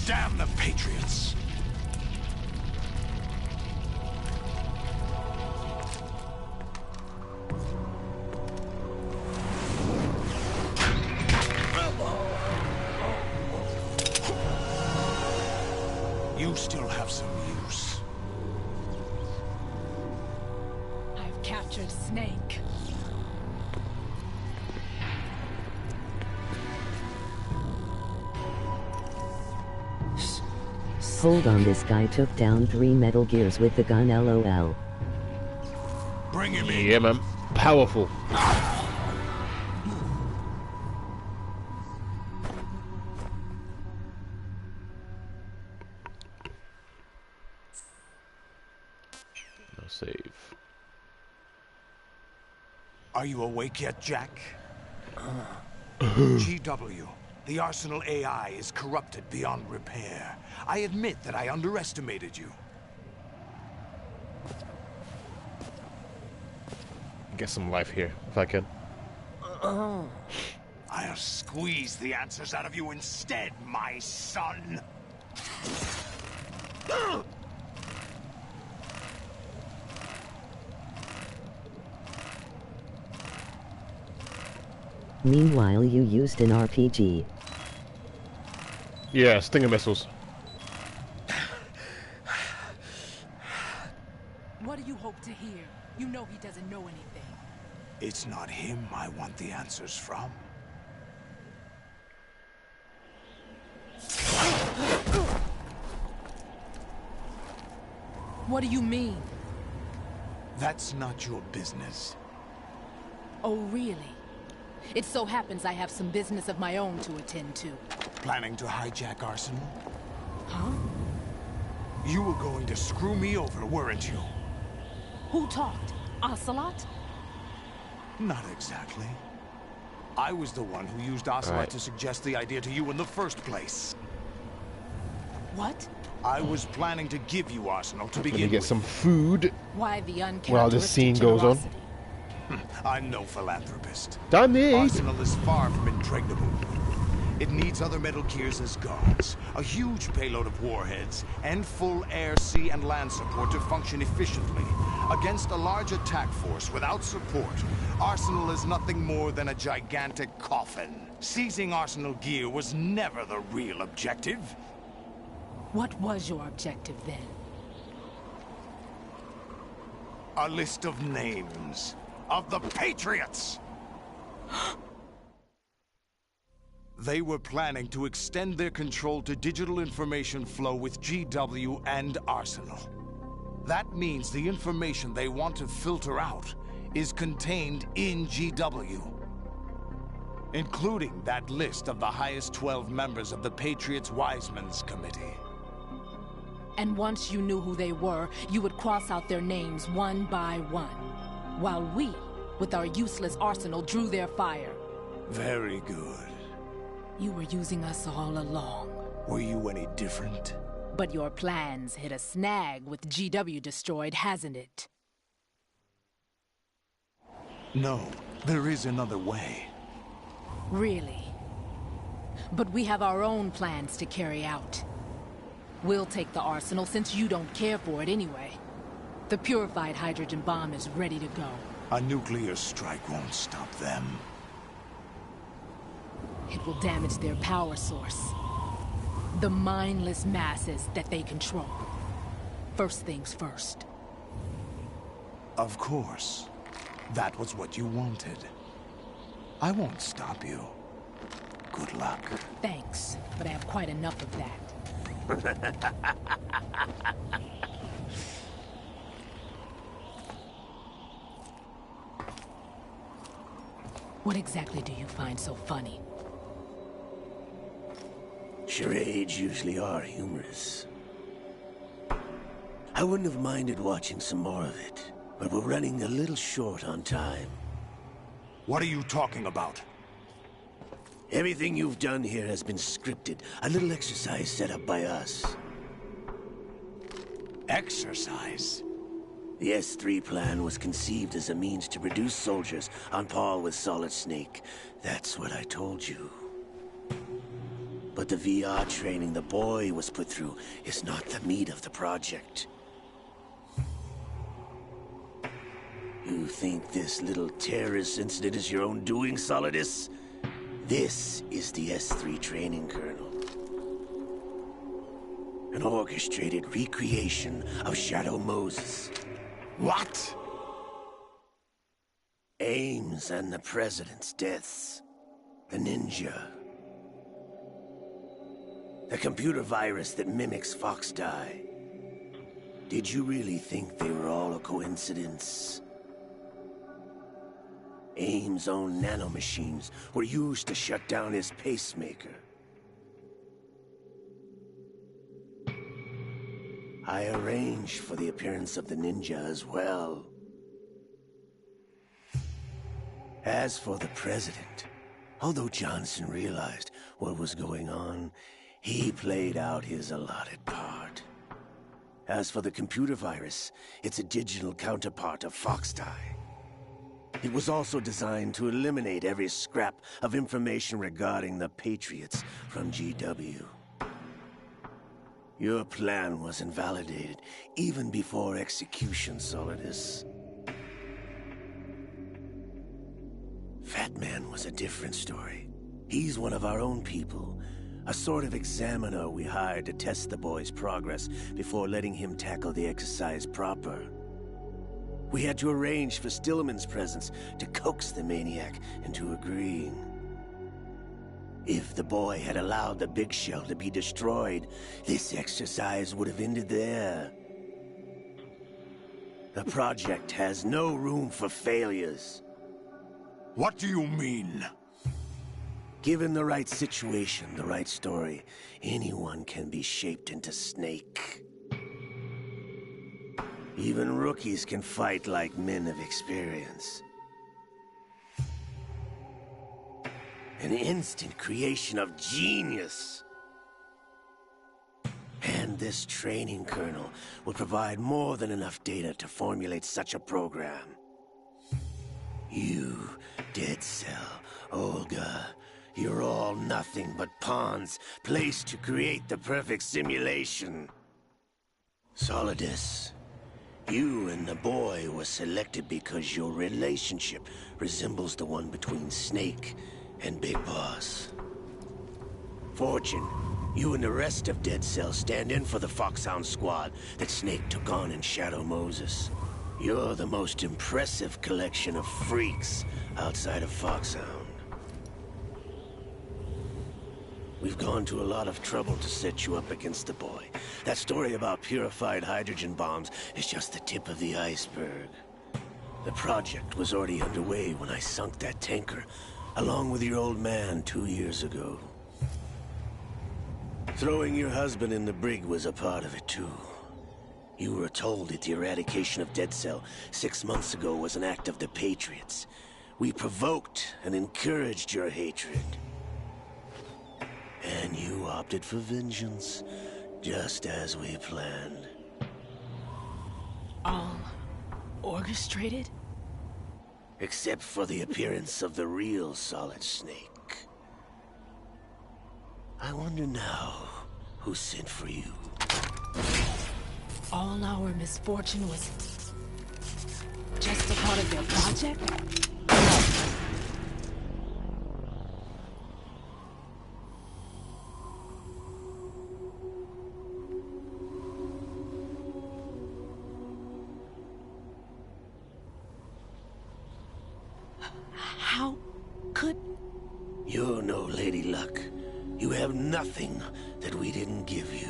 Damn the Patriots! You still have some use. I've captured Snake. Hold on, this guy took down 3 Metal Gears with the gun, LOL. Bring him in. Yeah, man. Powerful. No save. Are you awake yet, Jack? GW, the Arsenal AI is corrupted beyond repair. I admit that I underestimated you. Get some life here, if I can. I'll squeeze the answers out of you instead, my son. Meanwhile, you used an RPG. Yeah, Stinger missiles. What do you hope to hear? You know he doesn't know anything. It's not him I want the answers from. What do you mean? That's not your business. Oh, really? It so happens I have some business of my own to attend to. Planning to hijack Arsenal? Huh? You were going to screw me over, weren't you? Who talked? Ocelot? Not exactly. I was the one who used Ocelot to suggest the idea to you in the first place. What? I was planning to give you Arsenal to begin Let me get with. some food. Why the uncharacteristic while this scene goes on. I'm no philanthropist. Done it. Arsenal is far from impregnable. It needs other Metal Gears as guards, a huge payload of warheads, and full air, sea, and land support to function efficiently. Against a large attack force without support, Arsenal is nothing more than a gigantic coffin. Seizing Arsenal gear was never the real objective. What was your objective then? A list of names of the Patriots. They were planning to extend their control to digital information flow with GW and Arsenal. That means the information they want to filter out is contained in GW, including that list of the highest 12 members of the Patriots Wiseman's Committee. And once you knew who they were, you would cross out their names one by one, while we, with our useless arsenal, drew their fire. Very good. You were using us all along. Were you any different? But your plans hit a snag with GW destroyed, hasn't it? No, there is another way. Really? But we have our own plans to carry out. We'll take the arsenal since you don't care for it anyway. The purified hydrogen bomb is ready to go. A nuclear strike won't stop them. It will damage their power source. The mindless masses that they control. First things first. Of course. That was what you wanted. I won't stop you. Good luck. Thanks, but I have quite enough of that. What exactly do you find so funny? Charades usually are humorous. I wouldn't have minded watching some more of it, but we're running a little short on time. What are you talking about? Everything you've done here has been scripted. A little exercise set up by us. Exercise? The S3 plan was conceived as a means to produce soldiers on par with Solid Snake. That's what I told you. But the VR training the boy was put through is not the meat of the project. You think this little terrorist incident is your own doing, Solidus? This is the S3 training kernel. An orchestrated recreation of Shadow Moses. What? Ames and the President's deaths. The ninja. The computer virus that mimics Foxdie. Did you really think they were all a coincidence? Ames' own nanomachines were used to shut down his pacemaker. I arranged for the appearance of the ninja as well. As for the President, although Johnson realized what was going on, he played out his allotted part. As for the computer virus, it's a digital counterpart of Foxdie. It was also designed to eliminate every scrap of information regarding the Patriots from GW. Your plan was invalidated even before execution, Solidus. Fat Man was a different story. He's one of our own people. A sort of examiner we hired to test the boy's progress before letting him tackle the exercise proper. We had to arrange for Stillman's presence to coax the maniac into agreeing. If the boy had allowed the big shell to be destroyed, this exercise would have ended there. The project has no room for failures. What do you mean? Given the right situation, the right story, anyone can be shaped into Snake. Even rookies can fight like men of experience. An instant creation of genius. And this training kernel will provide more than enough data to formulate such a program. You, Dead Cell, Olga, you're all nothing but pawns placed to create the perfect simulation. Solidus, you and the boy were selected because your relationship resembles the one between Snake and Big Boss. Fortune, you and the rest of Dead Cell stand in for the Foxhound squad that Snake took on in Shadow Moses. You're the most impressive collection of freaks outside of Foxhound. We've gone to a lot of trouble to set you up against the boy. That story about purified hydrogen bombs is just the tip of the iceberg. The project was already underway when I sunk that tanker, along with your old man 2 years ago. Throwing your husband in the brig was a part of it too. You were told that the eradication of Dead Cell 6 months ago was an act of the Patriots. We provoked and encouraged your hatred. And you opted for vengeance, just as we planned. All orchestrated? Except for the appearance of the real Solid Snake. I wonder now who sent for you. All our misfortune was just a part of their project? How could... You're no Lady Luck. You have nothing that we didn't give you.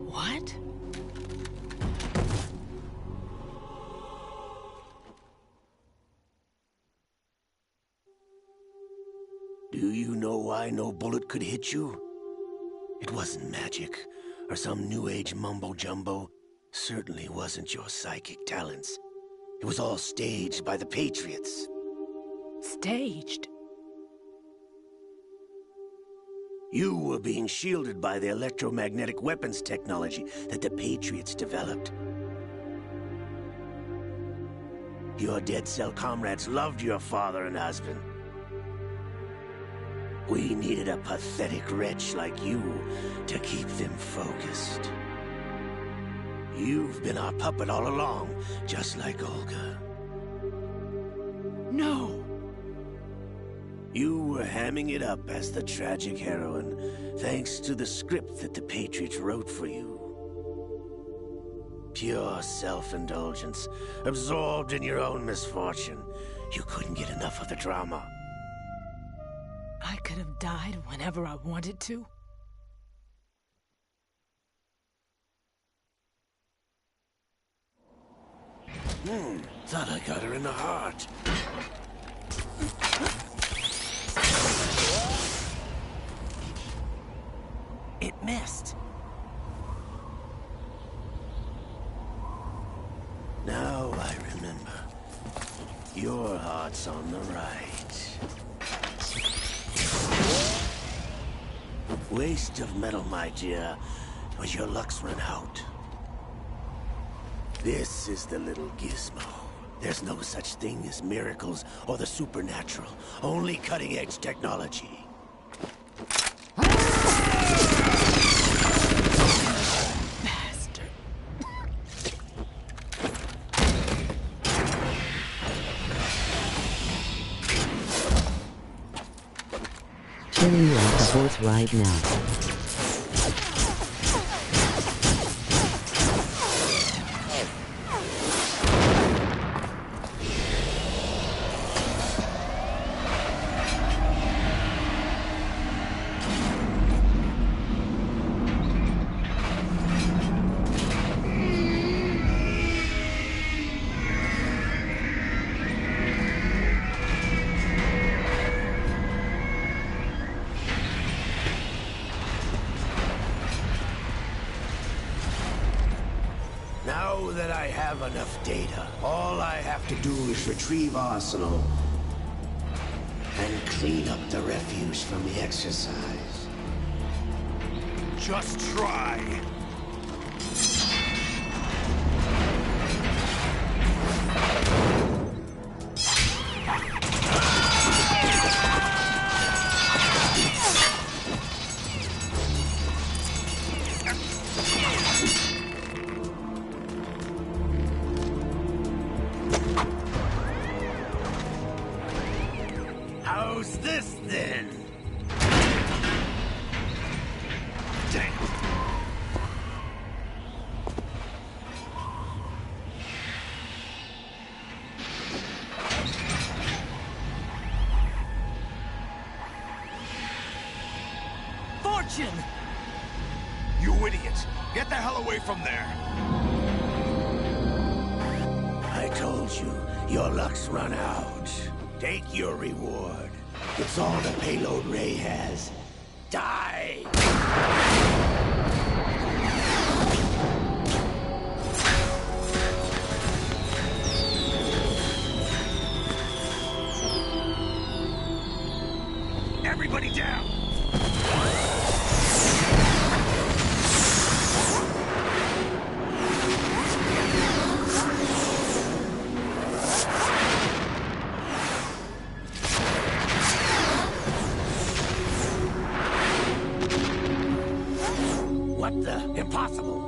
What? Do you know why no bullet could hit you? It wasn't magic, or some new age mumbo-jumbo. Certainly wasn't your psychic talents. It was all staged by the Patriots. Staged? You were being shielded by the electromagnetic weapons technology that the Patriots developed. Your Dead Cell comrades loved your father and husband. We needed a pathetic wretch like you to keep them focused. You've been our puppet all along, just like Olga. No! You were hamming it up as the tragic heroine, thanks to the script that the Patriots wrote for you. Pure self-indulgence, absorbed in your own misfortune. You couldn't get enough of the drama. I could have died whenever I wanted to. Thought I got her in the heart. It missed. Now I remember. Your heart's on the right. Waste of metal, my dear, but your luck's run out. This is the little gizmo. There's no such thing as miracles or the supernatural. Only cutting-edge technology. Bastard. Killing like a horse right now. Now that I have enough data, all I have to do is retrieve Arsenal and clean up the refuse from the exercise. Just try. How's this then? Damn. engine! You idiot! Get the hell away from there! I told you, your luck's run out. Take your reward. It's all the payload Ray has. Die! Everybody down! What the? Impossible!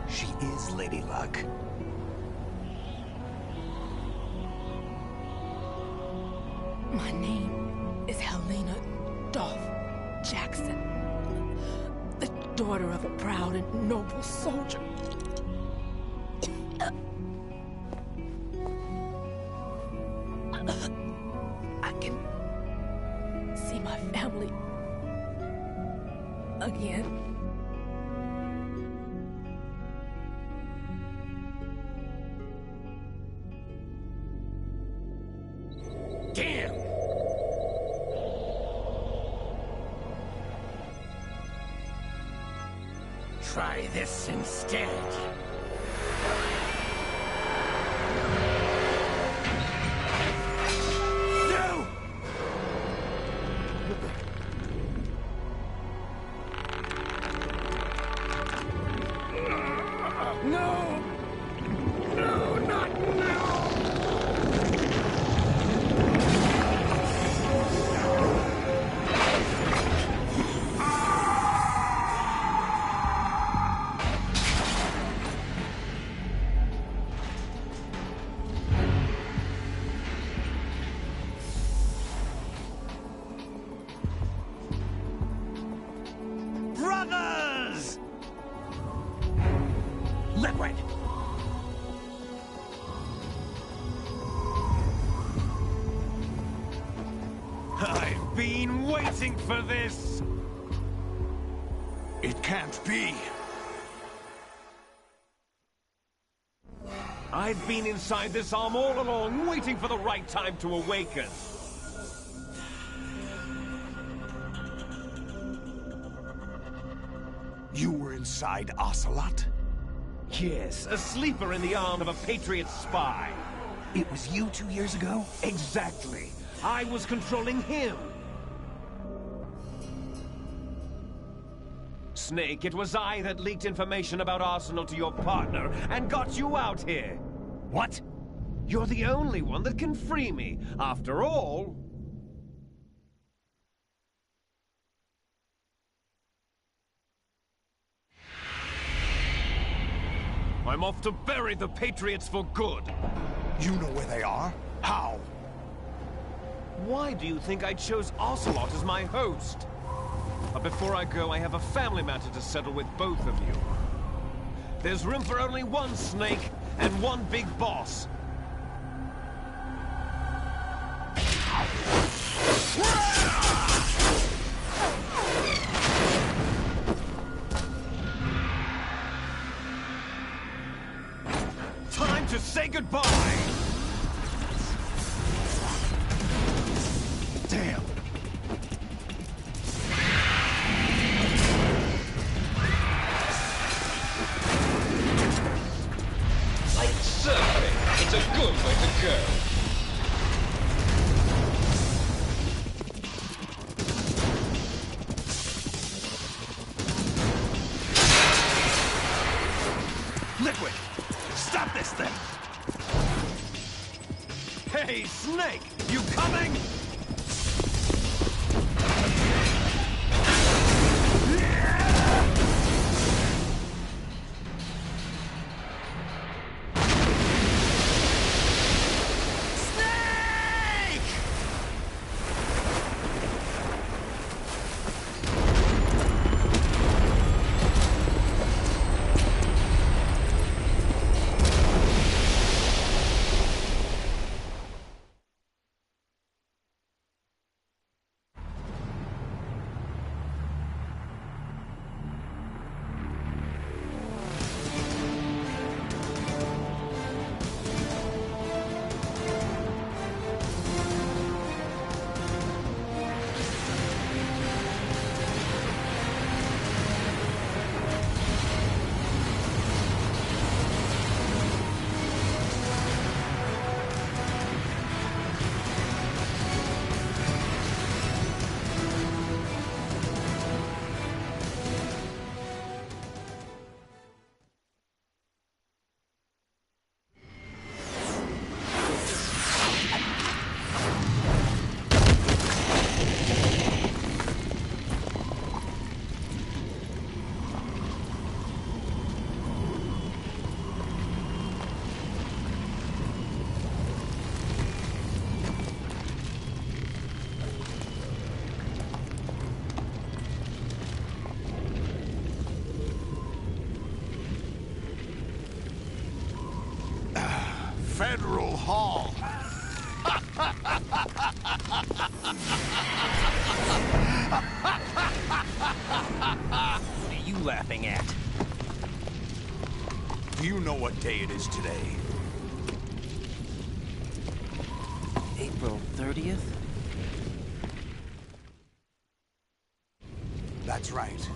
She is Lady Luck. My name is Helena Dolph Jackson, the daughter of a proud and noble soldier. I can see my family again. Damn! Try this instead. No! No! No, not now! Brothers! Liquid! I've been waiting for this! It can't be. I've been inside this arm all along, waiting for the right time to awaken. You were inside Ocelot? Yes, a sleeper in the arm of a Patriot spy. It was you 2 years ago? Exactly. I was controlling him. Snake, it was I that leaked information about Arsenal to your partner and got you out here. What? You're the only one that can free me. After all... I'm off to bury the Patriots for good. You know where they are? How? Why do you think I chose Ocelot as my host? But before I go, I have a family matter to settle with both of you. There's room for only one Snake and one big boss. Time to say goodbye! Damn! Like surfing, it's a good way to go. Liquid! Stop this thing! Hey, Snake! You coming? Federal Hall. What are you laughing at? Do you know what day it is today? April 30th? That's right.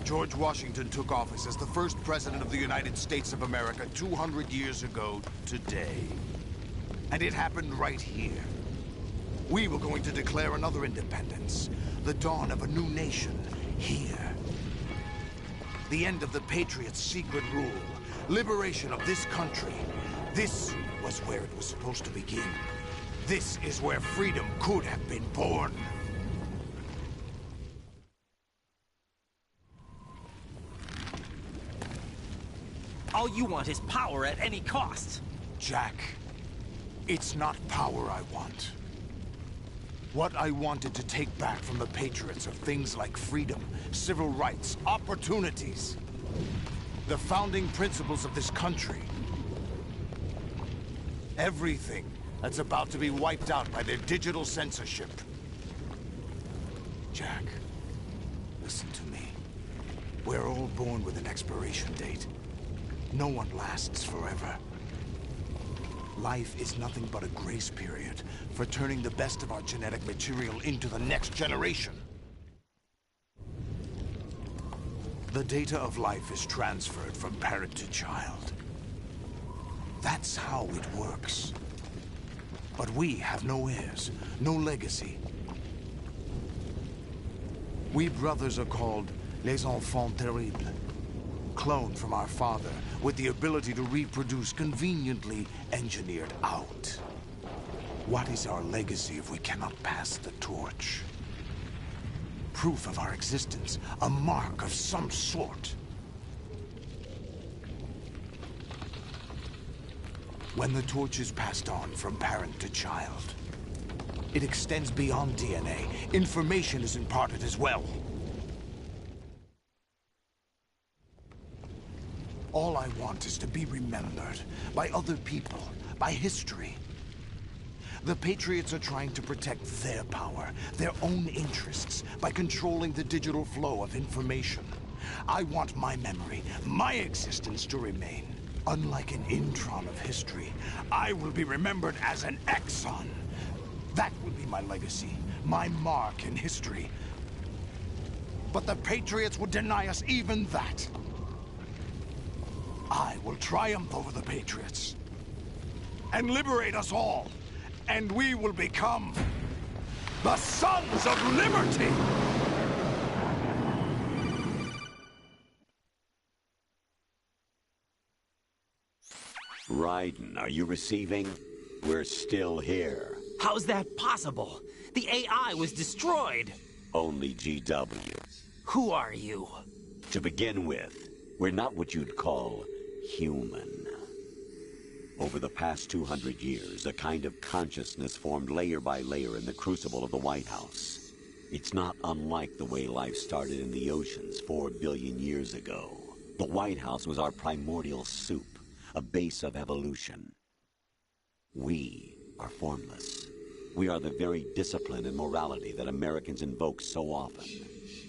George Washington took office as the first president of the United States of America 200 years ago today. And it happened right here. We were going to declare another independence, the dawn of a new nation, here. The end of the Patriots' secret rule, liberation of this country. This was where it was supposed to begin. This is where freedom could have been born. All you want is power at any cost. Jack, it's not power I want. What I wanted to take back from the Patriots are things like freedom, civil rights, opportunities. The founding principles of this country. Everything that's about to be wiped out by their digital censorship. Jack, listen to me. We're all born with an expiration date. No one lasts forever. Life is nothing but a grace period for turning the best of our genetic material into the next generation. The data of life is transferred from parent to child. That's how it works. But we have no heirs, no legacy. We brothers are called les enfants terribles. Cloned from our father, with the ability to reproduce conveniently engineered out. What is our legacy if we cannot pass the torch? Proof of our existence, a mark of some sort. When the torch is passed on from parent to child, it extends beyond DNA. Information is imparted as well. All I want is to be remembered by other people, by history. The Patriots are trying to protect their power, their own interests, by controlling the digital flow of information. I want my memory, my existence to remain. Unlike an intron of history, I will be remembered as an exon. That will be my legacy, my mark in history. But the Patriots would deny us even that. I will triumph over the Patriots and liberate us all, and we will become the Sons of Liberty! Raiden, are you receiving? We're still here. How's that possible? The AI was destroyed. Only GW. Who are you? To begin with, we're not what you'd call human. Over the past 200 years, a kind of consciousness formed layer by layer in the crucible of the White House. It's not unlike the way life started in the oceans 4 billion years ago. The White House was our primordial soup, a base of evolution. We are formless. We are the very discipline and morality that Americans invoke so often.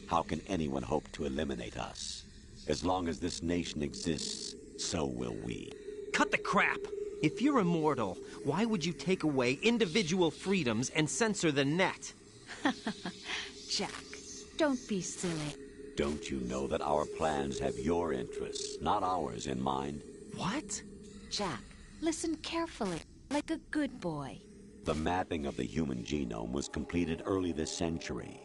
How can anyone hope to eliminate us? As long as this nation exists, so will we. Cut the crap! If you're immortal, why would you take away individual freedoms and censor the net? Jack, don't be silly. Don't you know that our plans have your interests, not ours, in mind? What? Jack, listen carefully, like a good boy. The mapping of the human genome was completed early this century.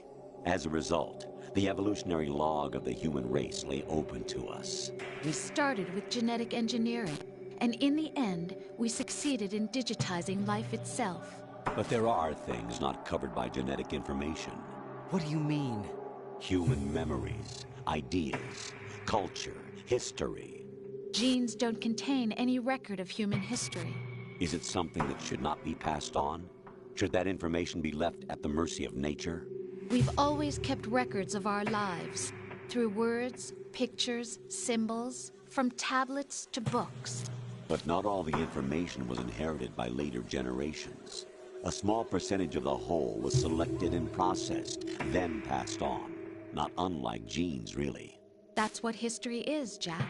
As a result, the evolutionary log of the human race lay open to us. We started with genetic engineering, and in the end, we succeeded in digitizing life itself. But there are things not covered by genetic information. What do you mean? Human memories, ideas, culture, history. Genes don't contain any record of human history. Is it something that should not be passed on? Should that information be left at the mercy of nature? We've always kept records of our lives, through words, pictures, symbols, from tablets to books. But not all the information was inherited by later generations. A small percentage of the whole was selected and processed, then passed on. Not unlike genes, really. That's what history is, Jack.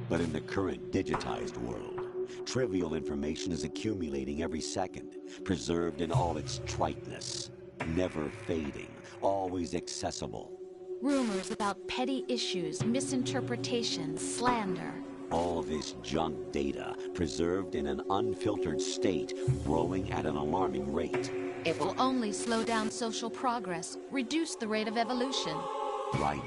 But in the current digitized world, trivial information is accumulating every second, preserved in all its triteness, never fading, always accessible. Rumors about petty issues, misinterpretations, slander. All this junk data, preserved in an unfiltered state, growing at an alarming rate. It will only slow down social progress, reduce the rate of evolution. Right.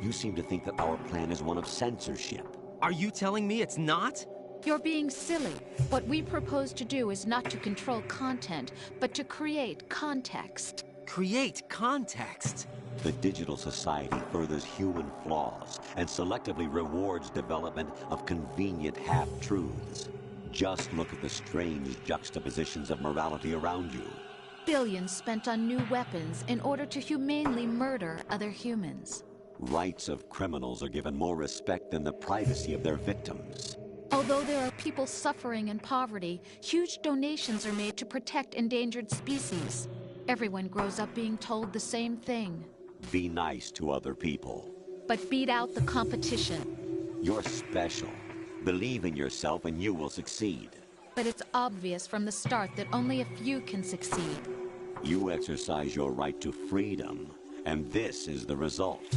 You seem to think that our plan is one of censorship. Are you telling me it's not? You're being silly. What we propose to do is not to control content, but to create context. Create context? The digital society furthers human flaws and selectively rewards development of convenient half-truths. Just look at the strange juxtapositions of morality around you. Billions spent on new weapons in order to humanely murder other humans. Rights of criminals are given more respect than the privacy of their victims. Although there are people suffering in poverty, huge donations are made to protect endangered species. Everyone grows up being told the same thing. Be nice to other people. But beat out the competition. You're special. Believe in yourself and you will succeed. But it's obvious from the start that only a few can succeed. You exercise your right to freedom, and this is the result.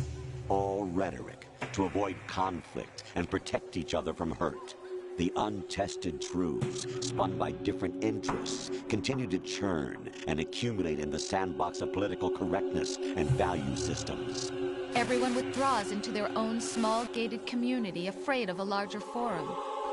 All rhetoric to avoid conflict and protect each other from hurt. The untested truths, spun by different interests, continue to churn and accumulate in the sandbox of political correctness and value systems. Everyone withdraws into their own small gated community, afraid of a larger forum.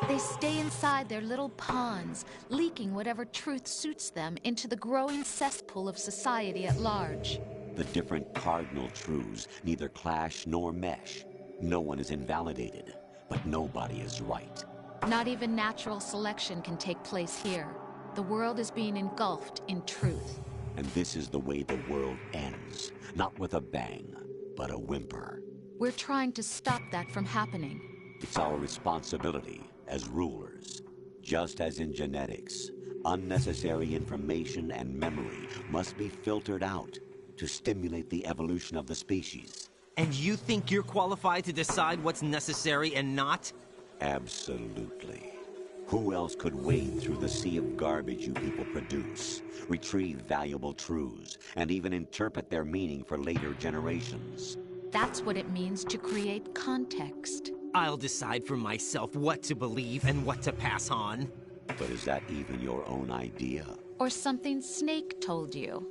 They stay inside their little ponds, leaking whatever truth suits them into the growing cesspool of society at large. The different cardinal truths neither clash nor mesh. No one is invalidated, but nobody is right. Not even natural selection can take place here. The world is being engulfed in truth. And this is the way the world ends. Not with a bang, but a whimper. We're trying to stop that from happening. It's our responsibility as rulers. Just as in genetics, unnecessary information and memory must be filtered out to stimulate the evolution of the species. And you think you're qualified to decide what's necessary and not? Absolutely. Who else could wade through the sea of garbage you people produce, retrieve valuable truths, and even interpret their meaning for later generations? That's what it means to create context. I'll decide for myself what to believe and what to pass on. But is that even your own idea? Or something Snake told you?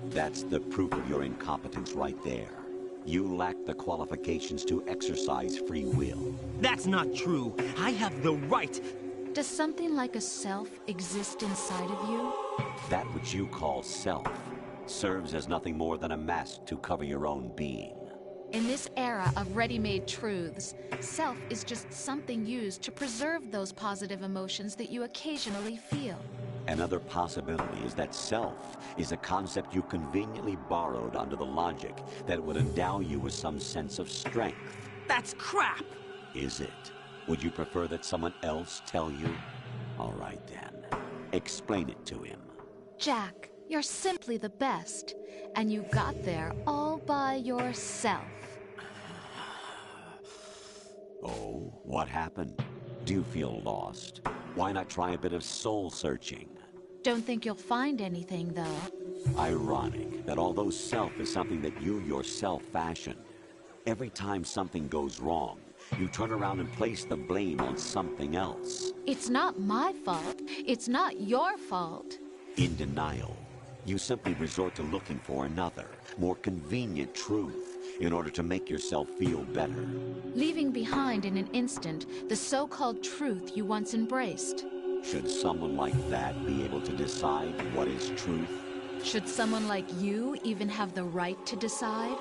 That's the proof of your incompetence right there. You lack the qualifications to exercise free will. That's not true. I have the right. Does something like a self exist inside of you? That which you call self serves as nothing more than a mask to cover your own being. In this era of ready-made truths, self is just something used to preserve those positive emotions that you occasionally feel. Another possibility is that self is a concept you conveniently borrowed under the logic that would endow you with some sense of strength. That's crap! Is it? Would you prefer that someone else tell you? All right then. Explain it to him. Jack, you're simply the best. And you got there all by yourself. Oh, what happened? Do you feel lost? Why not try a bit of soul-searching? Don't think you'll find anything, though. Ironic that although self is something that you yourself fashioned, every time something goes wrong, you turn around and place the blame on something else. It's not my fault. It's not your fault. In denial, you simply resort to looking for another, more convenient truth in order to make yourself feel better. Leaving behind in an instant the so-called truth you once embraced. Should someone like that be able to decide what is truth? Should someone like you even have the right to decide?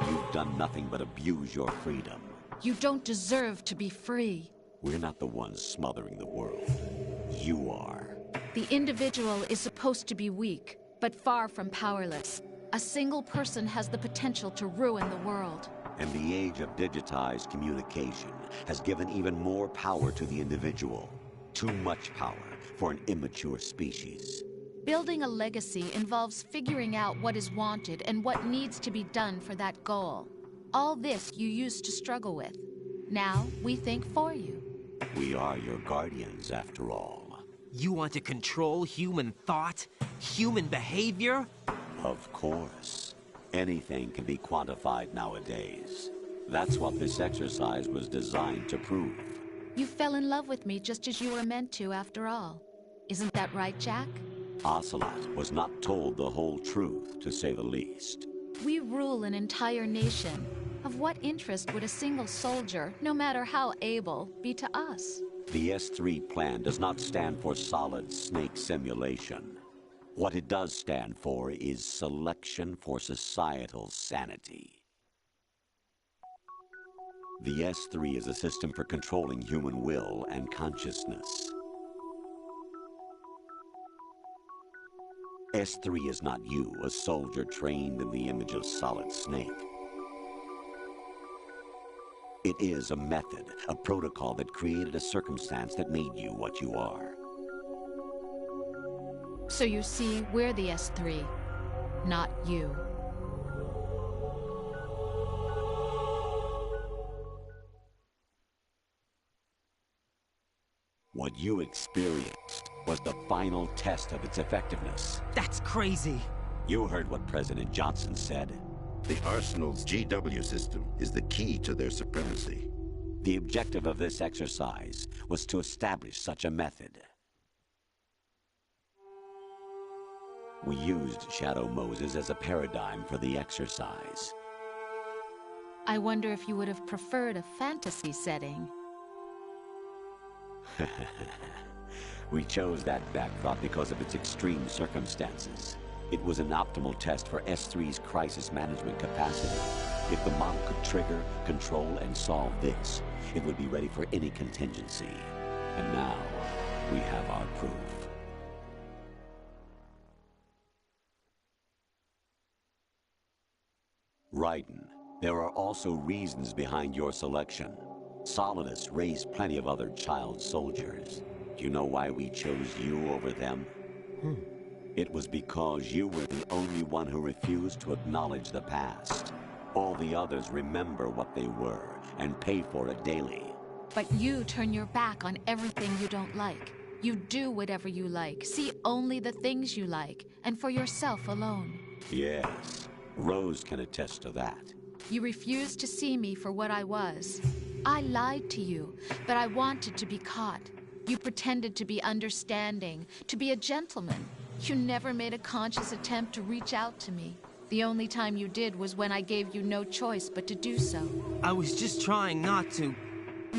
You've done nothing but abuse your freedom. You don't deserve to be free. We're not the ones smothering the world. You are. The individual is supposed to be weak, but far from powerless. A single person has the potential to ruin the world. And the age of digitized communication has given even more power to the individual. Too much power for an immature species. Building a legacy involves figuring out what is wanted and what needs to be done for that goal. All this you used to struggle with. Now, we think for you. We are your guardians, after all. You want to control human thought? Human behavior? Of course. Anything can be quantified nowadays. That's what this exercise was designed to prove. You fell in love with me just as you were meant to, after all. Isn't that right, Jack? Ocelot was not told the whole truth, to say the least. We rule an entire nation. Of what interest would a single soldier, no matter how able, be to us? The S3 plan does not stand for solid snake simulation. What it does stand for is selection for societal sanity. The S3 is a system for controlling human will and consciousness. S3 is not you, a soldier trained in the image of Solid Snake. It is a method, a protocol that created a circumstance that made you what you are. So you see, we're the S3, not you. What you experienced was the final test of its effectiveness. That's crazy. You heard what President Johnson said. The Arsenal's GW system is the key to their supremacy. The objective of this exercise was to establish such a method. We used Shadow Moses as a paradigm for the exercise. I wonder if you would have preferred a fantasy setting. We chose that backdrop because of its extreme circumstances. It was an optimal test for S3's crisis management capacity. If the model could trigger, control, and solve this, it would be ready for any contingency. And now, we have our proof. Raiden, there are also reasons behind your selection. Solidus raised plenty of other child soldiers. Do you know why we chose you over them? It was because you were the only one who refused to acknowledge the past. All the others remember what they were and pay for it daily. But you turn your back on everything you don't like. You do whatever you like, see only the things you like, and for yourself alone. Yes, Rose can attest to that. You refused to see me for what I was. I lied to you, but I wanted to be caught. You pretended to be understanding, to be a gentleman. You never made a conscious attempt to reach out to me. The only time you did was when I gave you no choice but to do so. I was just trying not to...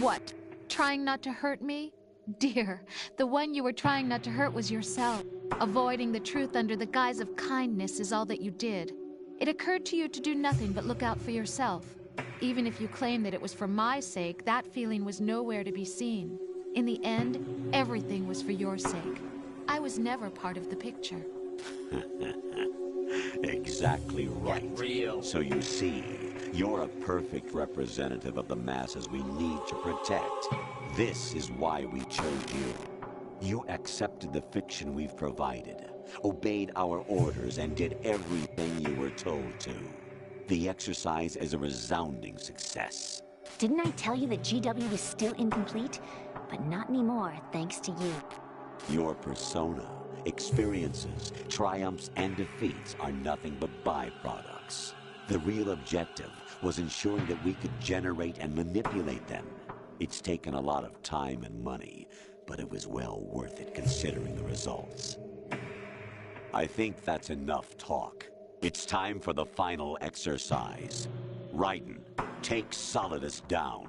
What? Trying not to hurt me? Dear, the one you were trying not to hurt was yourself. Avoiding the truth under the guise of kindness is all that you did. It occurred to you to do nothing but look out for yourself. Even if you claim that it was for my sake, that feeling was nowhere to be seen. In the end, everything was for your sake. I was never part of the picture. Exactly right. So you see, you're a perfect representative of the masses we need to protect. This is why we chose you. You accepted the fiction we've provided, obeyed our orders, and did everything you were told to. The exercise is a resounding success. Didn't I tell you that GW was still incomplete? But not anymore, thanks to you. Your persona, experiences, triumphs, and defeats are nothing but byproducts. The real objective was ensuring that we could generate and manipulate them. It's taken a lot of time and money, but it was well worth it considering the results. I think that's enough talk. It's time for the final exercise. Raiden, take Solidus down.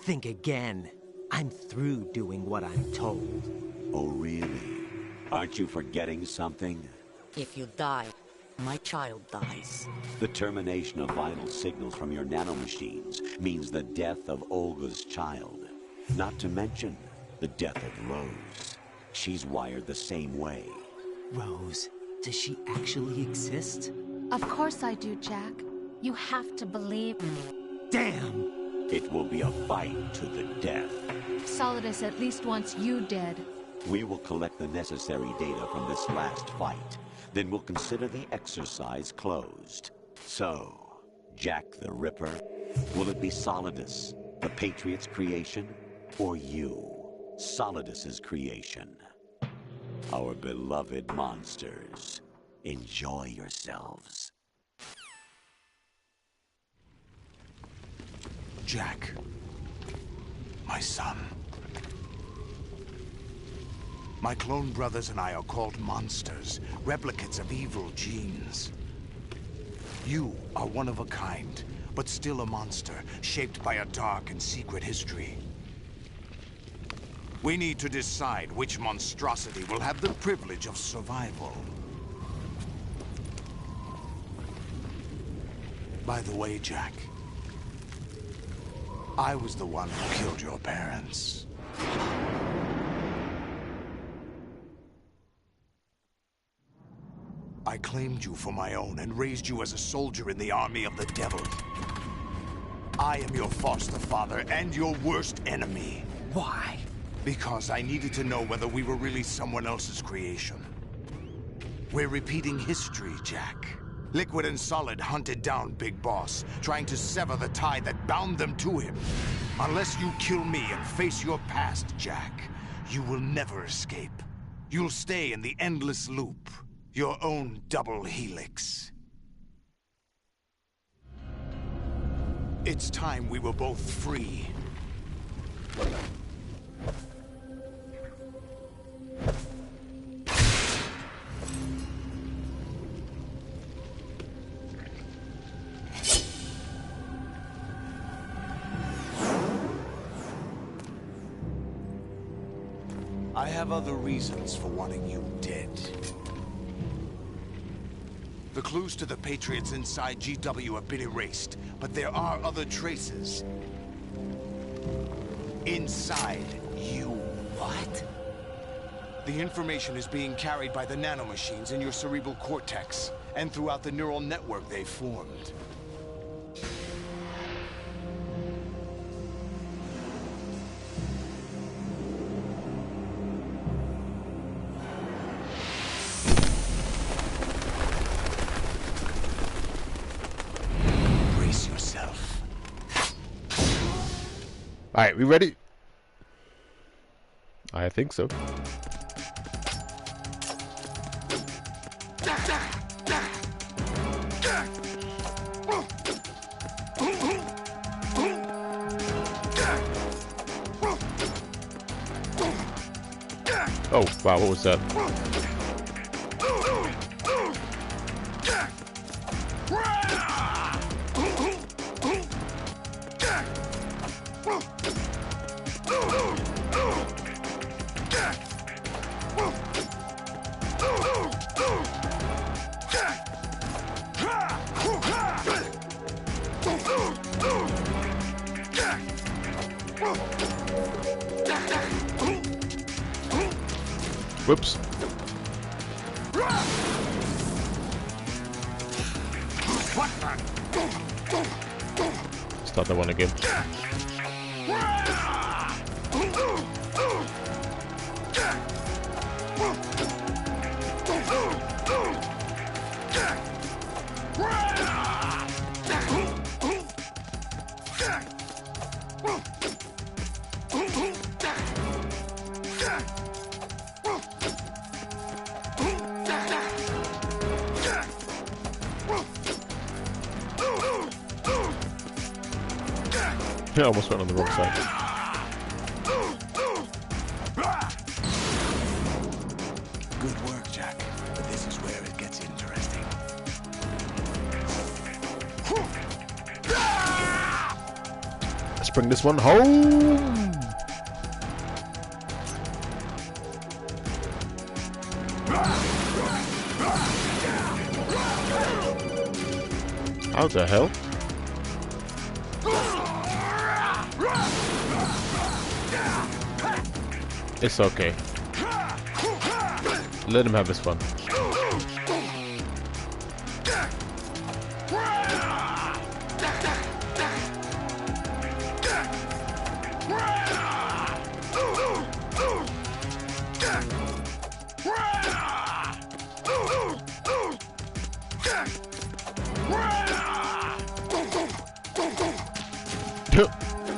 Think again. I'm through doing what I'm told. Oh, really? Aren't you forgetting something? If you die, my child dies. The termination of vital signals from your nanomachines means the death of Olga's child. Not to mention the death of Rose. She's wired the same way. Rose, does she actually exist? Of course I do, Jack. You have to believe me. Damn! It will be a fight to the death. Solidus at least wants you dead. We will collect the necessary data from this last fight. Then we'll consider the exercise closed. So, Jack the Ripper, will it be Solidus, the Patriot's creation, or you, Solidus's creation? Our beloved monsters, enjoy yourselves. Jack, my son. My clone brothers and I are called monsters, replicates of evil genes. You are one of a kind, but still a monster, shaped by a dark and secret history. We need to decide which monstrosity will have the privilege of survival. By the way, Jack, I was the one who killed your parents. I claimed you for my own and raised you as a soldier in the army of the devil. I am your foster father and your worst enemy. Why? Because I needed to know whether we were really someone else's creation. We're repeating history, Jack. Liquid and Solid hunted down Big Boss, trying to sever the tie that bound them to him. Unless you kill me and face your past, Jack, you will never escape. You'll stay in the endless loop. Your own double helix. It's time we were both free. I have other reasons for wanting you dead. The clues to the Patriots inside GW have been erased, but there are other traces. Inside you. What? The information is being carried by the nanomachines in your cerebral cortex, and throughout the neural network they've formed. Alright, we ready? I think so. Oh, wow, what was that? Whoops. Start that one again. I almost went on the wrong side. Good work, Jack. But this is where it gets interesting. Let's bring this one home. How the hell? It's okay. Let him have his fun.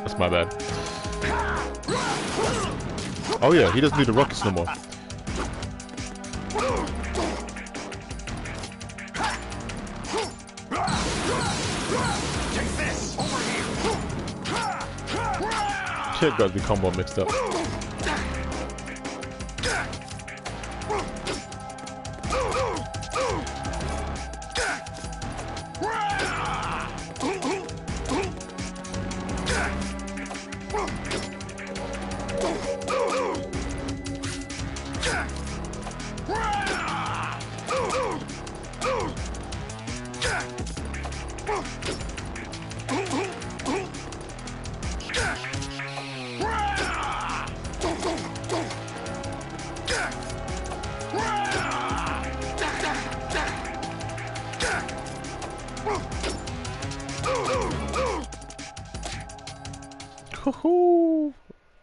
That's my bad. Oh yeah, he doesn't need the rockets no more. Take this over here. Shit, got the combo mixed up.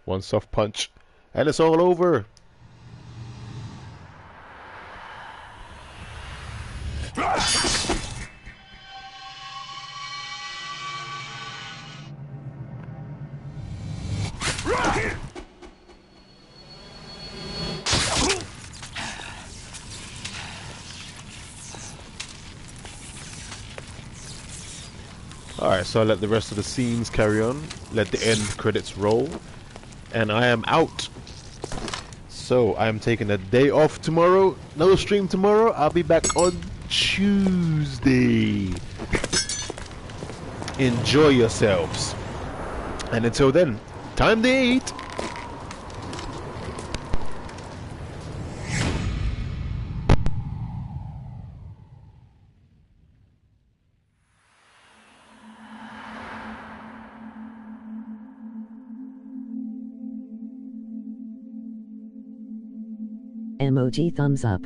One soft punch, and it's all over. Alright, so I let the rest of the scenes carry on, let the end credits roll, and I am out. So I am taking a day off tomorrow, no stream tomorrow, I'll be back on Tuesday. Enjoy yourselves. And until then, time to eat. Emoji thumbs up.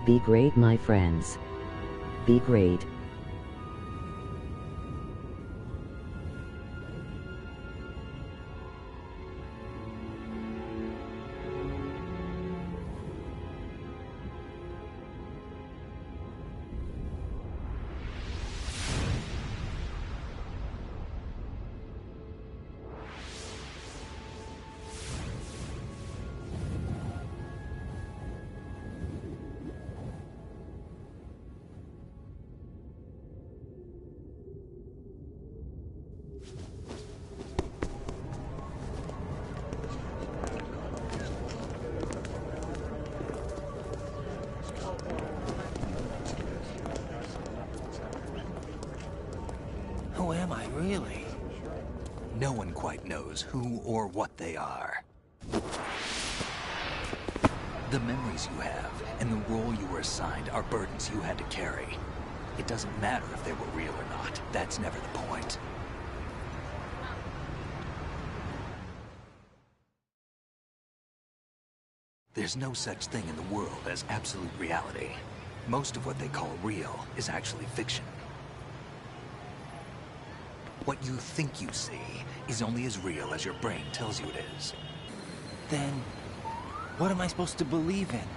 Be great, my friends. Be great. Who am I, really? No one quite knows who or what they are. The memories you have and the role you were assigned are burdens you had to carry. It doesn't matter if they were real or not. That's never the point. There's no such thing in the world as absolute reality. Most of what they call real is actually fiction. What you think you see is only as real as your brain tells you it is. Then, what am I supposed to believe in?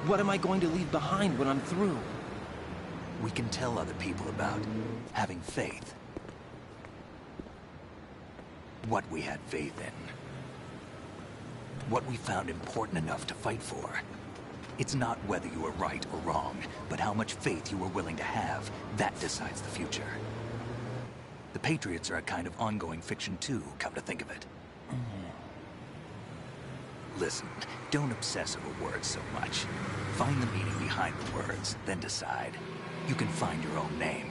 What am I going to leave behind when I'm through? We can tell other people about having faith. What we had faith in. What we found important enough to fight for. It's not whether you are right or wrong, but how much faith you are willing to have. That decides the future. The Patriots are a kind of ongoing fiction too, come to think of it. Listen, don't obsess over words so much. Find the meaning behind the words, then decide. You can find your own name.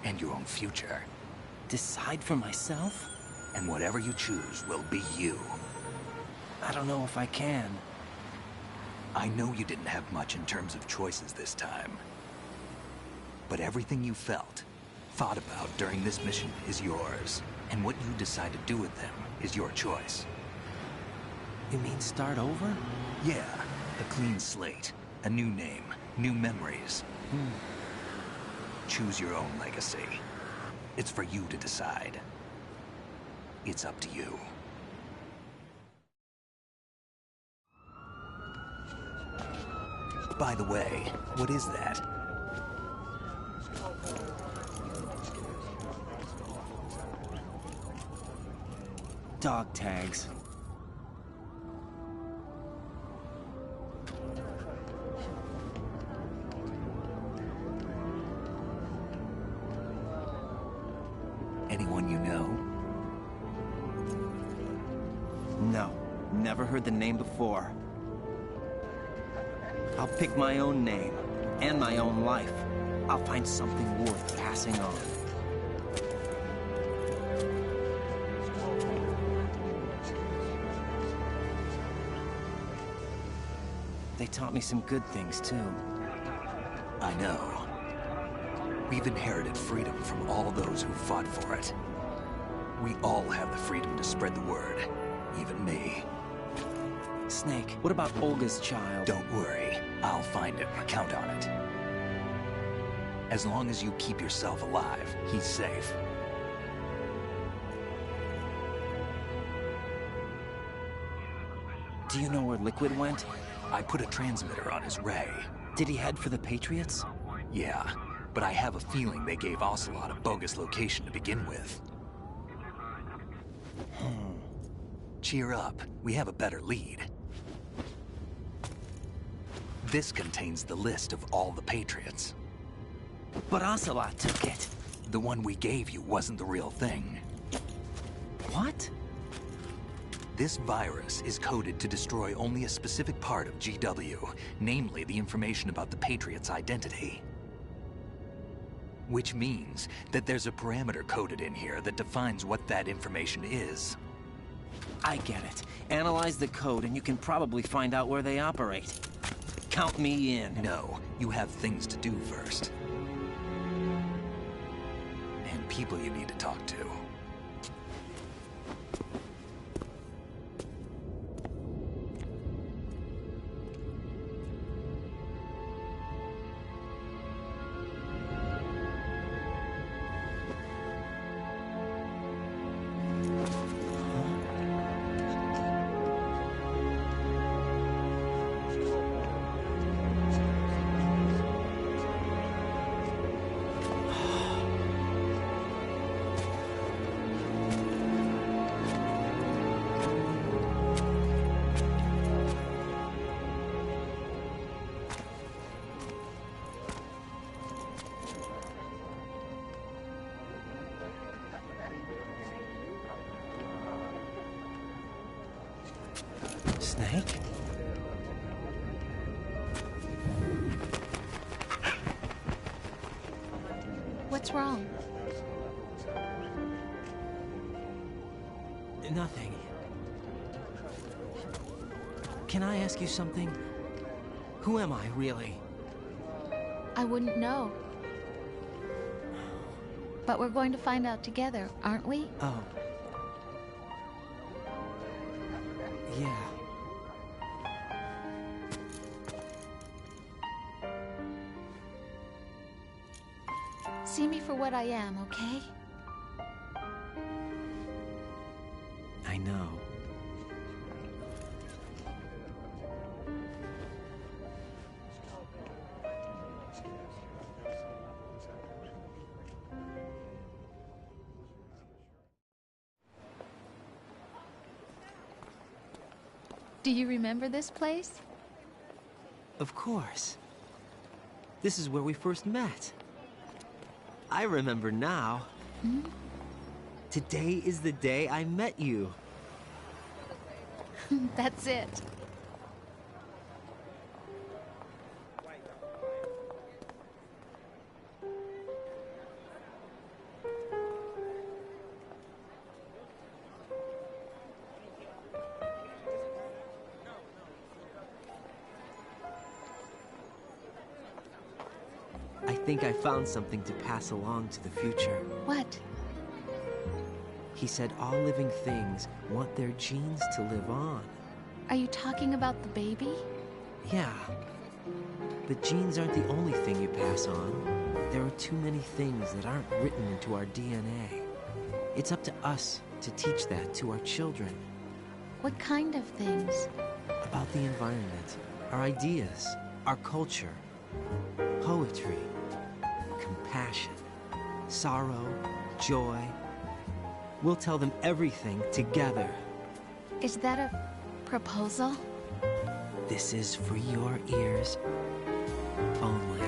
And your own future. Decide for myself? And whatever you choose will be you. I don't know if I can. I know you didn't have much in terms of choices this time. But everything you felt, thought about during this mission is yours. And what you decide to do with them is your choice. You mean start over? Yeah, a clean slate, a new name, new memories. Choose your own legacy. It's for you to decide. It's up to you. By the way, what is that? Dog tags. Anyone you know? No, never heard the name before. I'll pick my own name, and my own life. I'll find something worth passing on. They taught me some good things, too. I know. We've inherited freedom from all those who fought for it. We all have the freedom to spread the word. Even me. Snake, what about Olga's child? Don't worry. I'll find him. Count on it. As long as you keep yourself alive, he's safe. Do you know where Liquid went? I put a transmitter on his ray. Did he head for the Patriots? Yeah, but I have a feeling they gave Ocelot a bogus location to begin with. Cheer up. We have a better lead. This contains the list of all the Patriots. But Ocelot took it. The one we gave you wasn't the real thing. What? This virus is coded to destroy only a specific part of GW, namely the information about the Patriots' identity. Which means that there's a parameter coded in here that defines what that information is. I get it. Analyze the code and you can probably find out where they operate. Count me in. No, you have things to do first. And people you need to talk to. Snake? What's wrong? Nothing. Can I ask you something? Who am I, really? I wouldn't know. But we're going to find out together, aren't we? Oh. Yeah. See me for what I am, okay? I know. Do you remember this place? Of course. This is where we first met. I remember now. Hmm? Today is the day I met you. That's it. I think I found something to pass along to the future. What? He said all living things want their genes to live on. Are you talking about the baby? Yeah. But genes aren't the only thing you pass on. There are too many things that aren't written into our DNA. It's up to us to teach that to our children. What kind of things? About the environment, our ideas, our culture, poetry, compassion, sorrow, joy. We'll tell them everything together. Is that a proposal? This is for your ears only.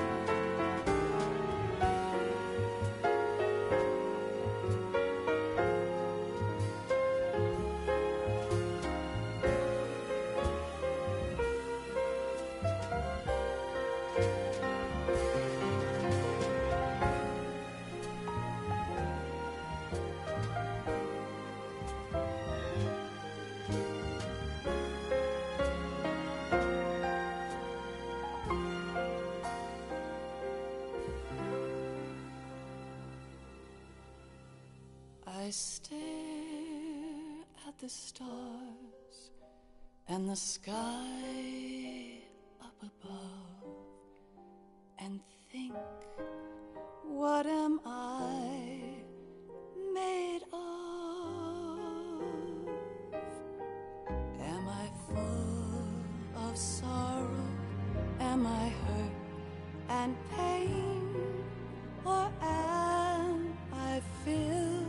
I stare at the stars and the sky up above and think, what am I made of? Am I full of sorrow? Am I hurt and pain? Or am I filled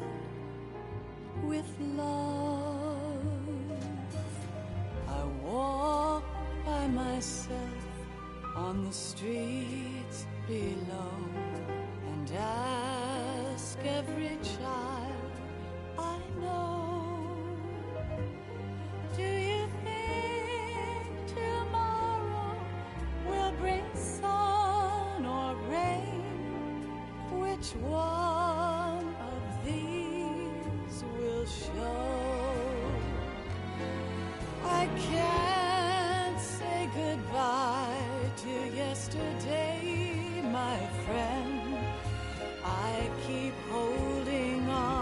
with love? I walk by myself on the streets below and ask every child I know, do you think tomorrow will bring sun or rain? Which one of these will show? I can't say goodbye to yesterday, my friend. I keep holding on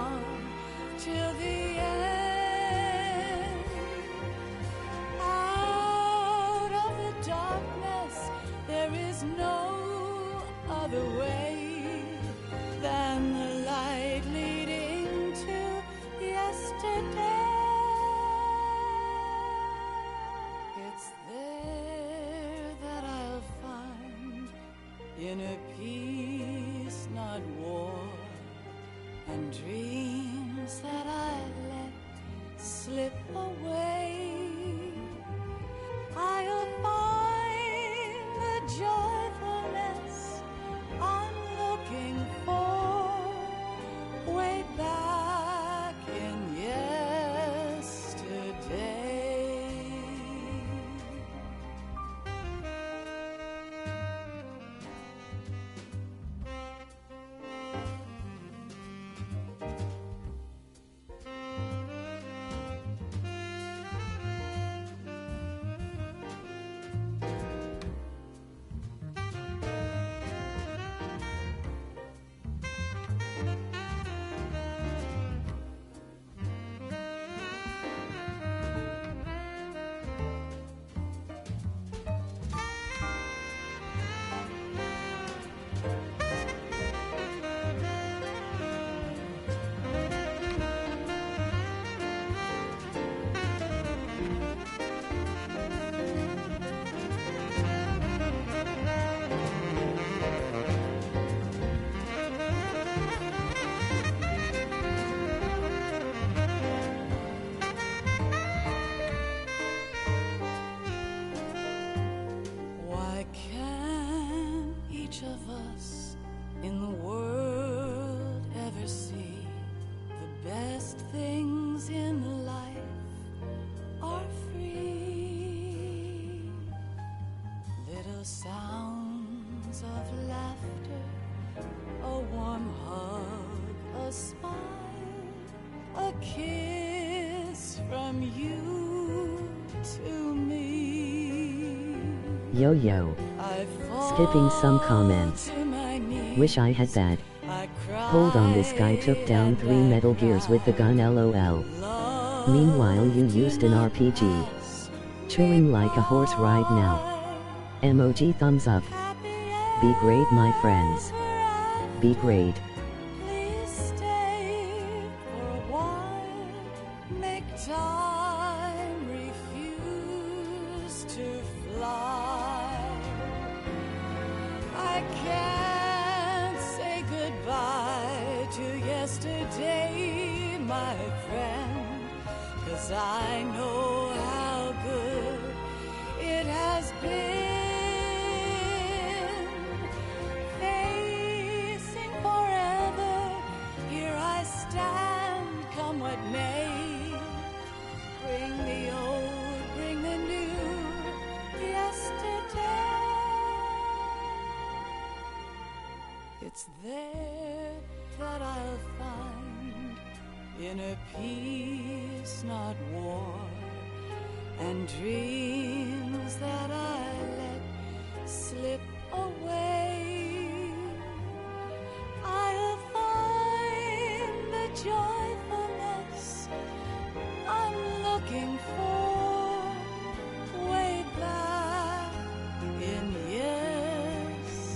The sounds of laughter, a warm hug, a smile, a kiss from you to me. Yo. Skipping some comments. Wish I had that. Hold on, this guy took down 3 Metal Gears with the gun, LOL. Meanwhile you used an RPG. Chewing like a horse right now. Emoji thumbs up. Be great, my friends. Be great. Please stay for a while. Make time, refuse to fly. I can't say goodbye to yesterday, my friend, 'cause I know how good it has been. Facing forever, here I stand, come what may. Bring the old, bring the new, yesterday. It's there that I'll find inner peace, not war, and dreams that I let slip away. I'll find the joyfulness I'm looking for way back in yesterday.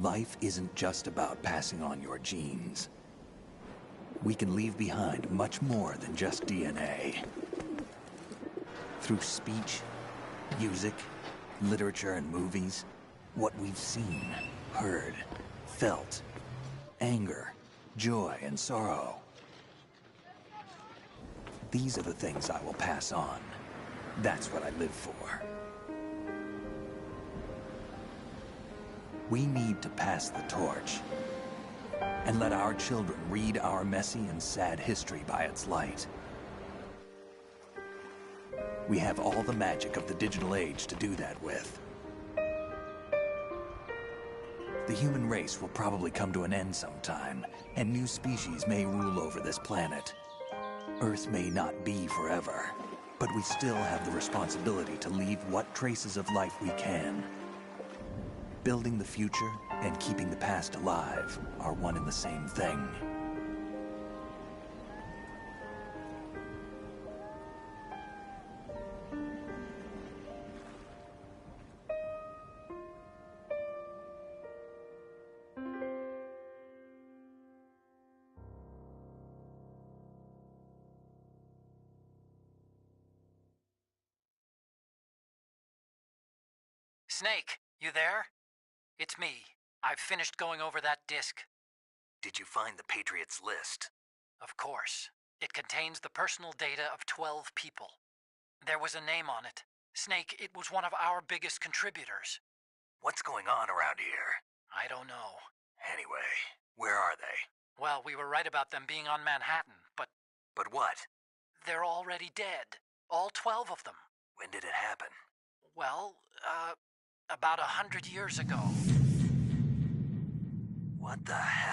Life isn't just about passing on your genes. We can leave behind much more than just DNA. Through speech, music, literature, and movies, what we've seen, heard, felt, anger, joy, and sorrow. These are the things I will pass on. That's what I live for. We need to pass the torch and let our children read our messy and sad history by its light. We have all the magic of the digital age to do that with. The human race will probably come to an end sometime, and new species may rule over this planet. Earth may not be forever, but we still have the responsibility to leave what traces of life we can. Building the future and keeping the past alive are one and the same thing. Snake, you there? It's me. I've finished going over that disk. Did you find the Patriots list? Of course. It contains the personal data of 12 people. There was a name on it. Snake, it was one of our biggest contributors. What's going on around here? I don't know. Anyway, where are they? Well, we were right about them being on Manhattan, but... But what? They're already dead. All 12 of them. When did it happen? Well, about 100 years ago. What the hell?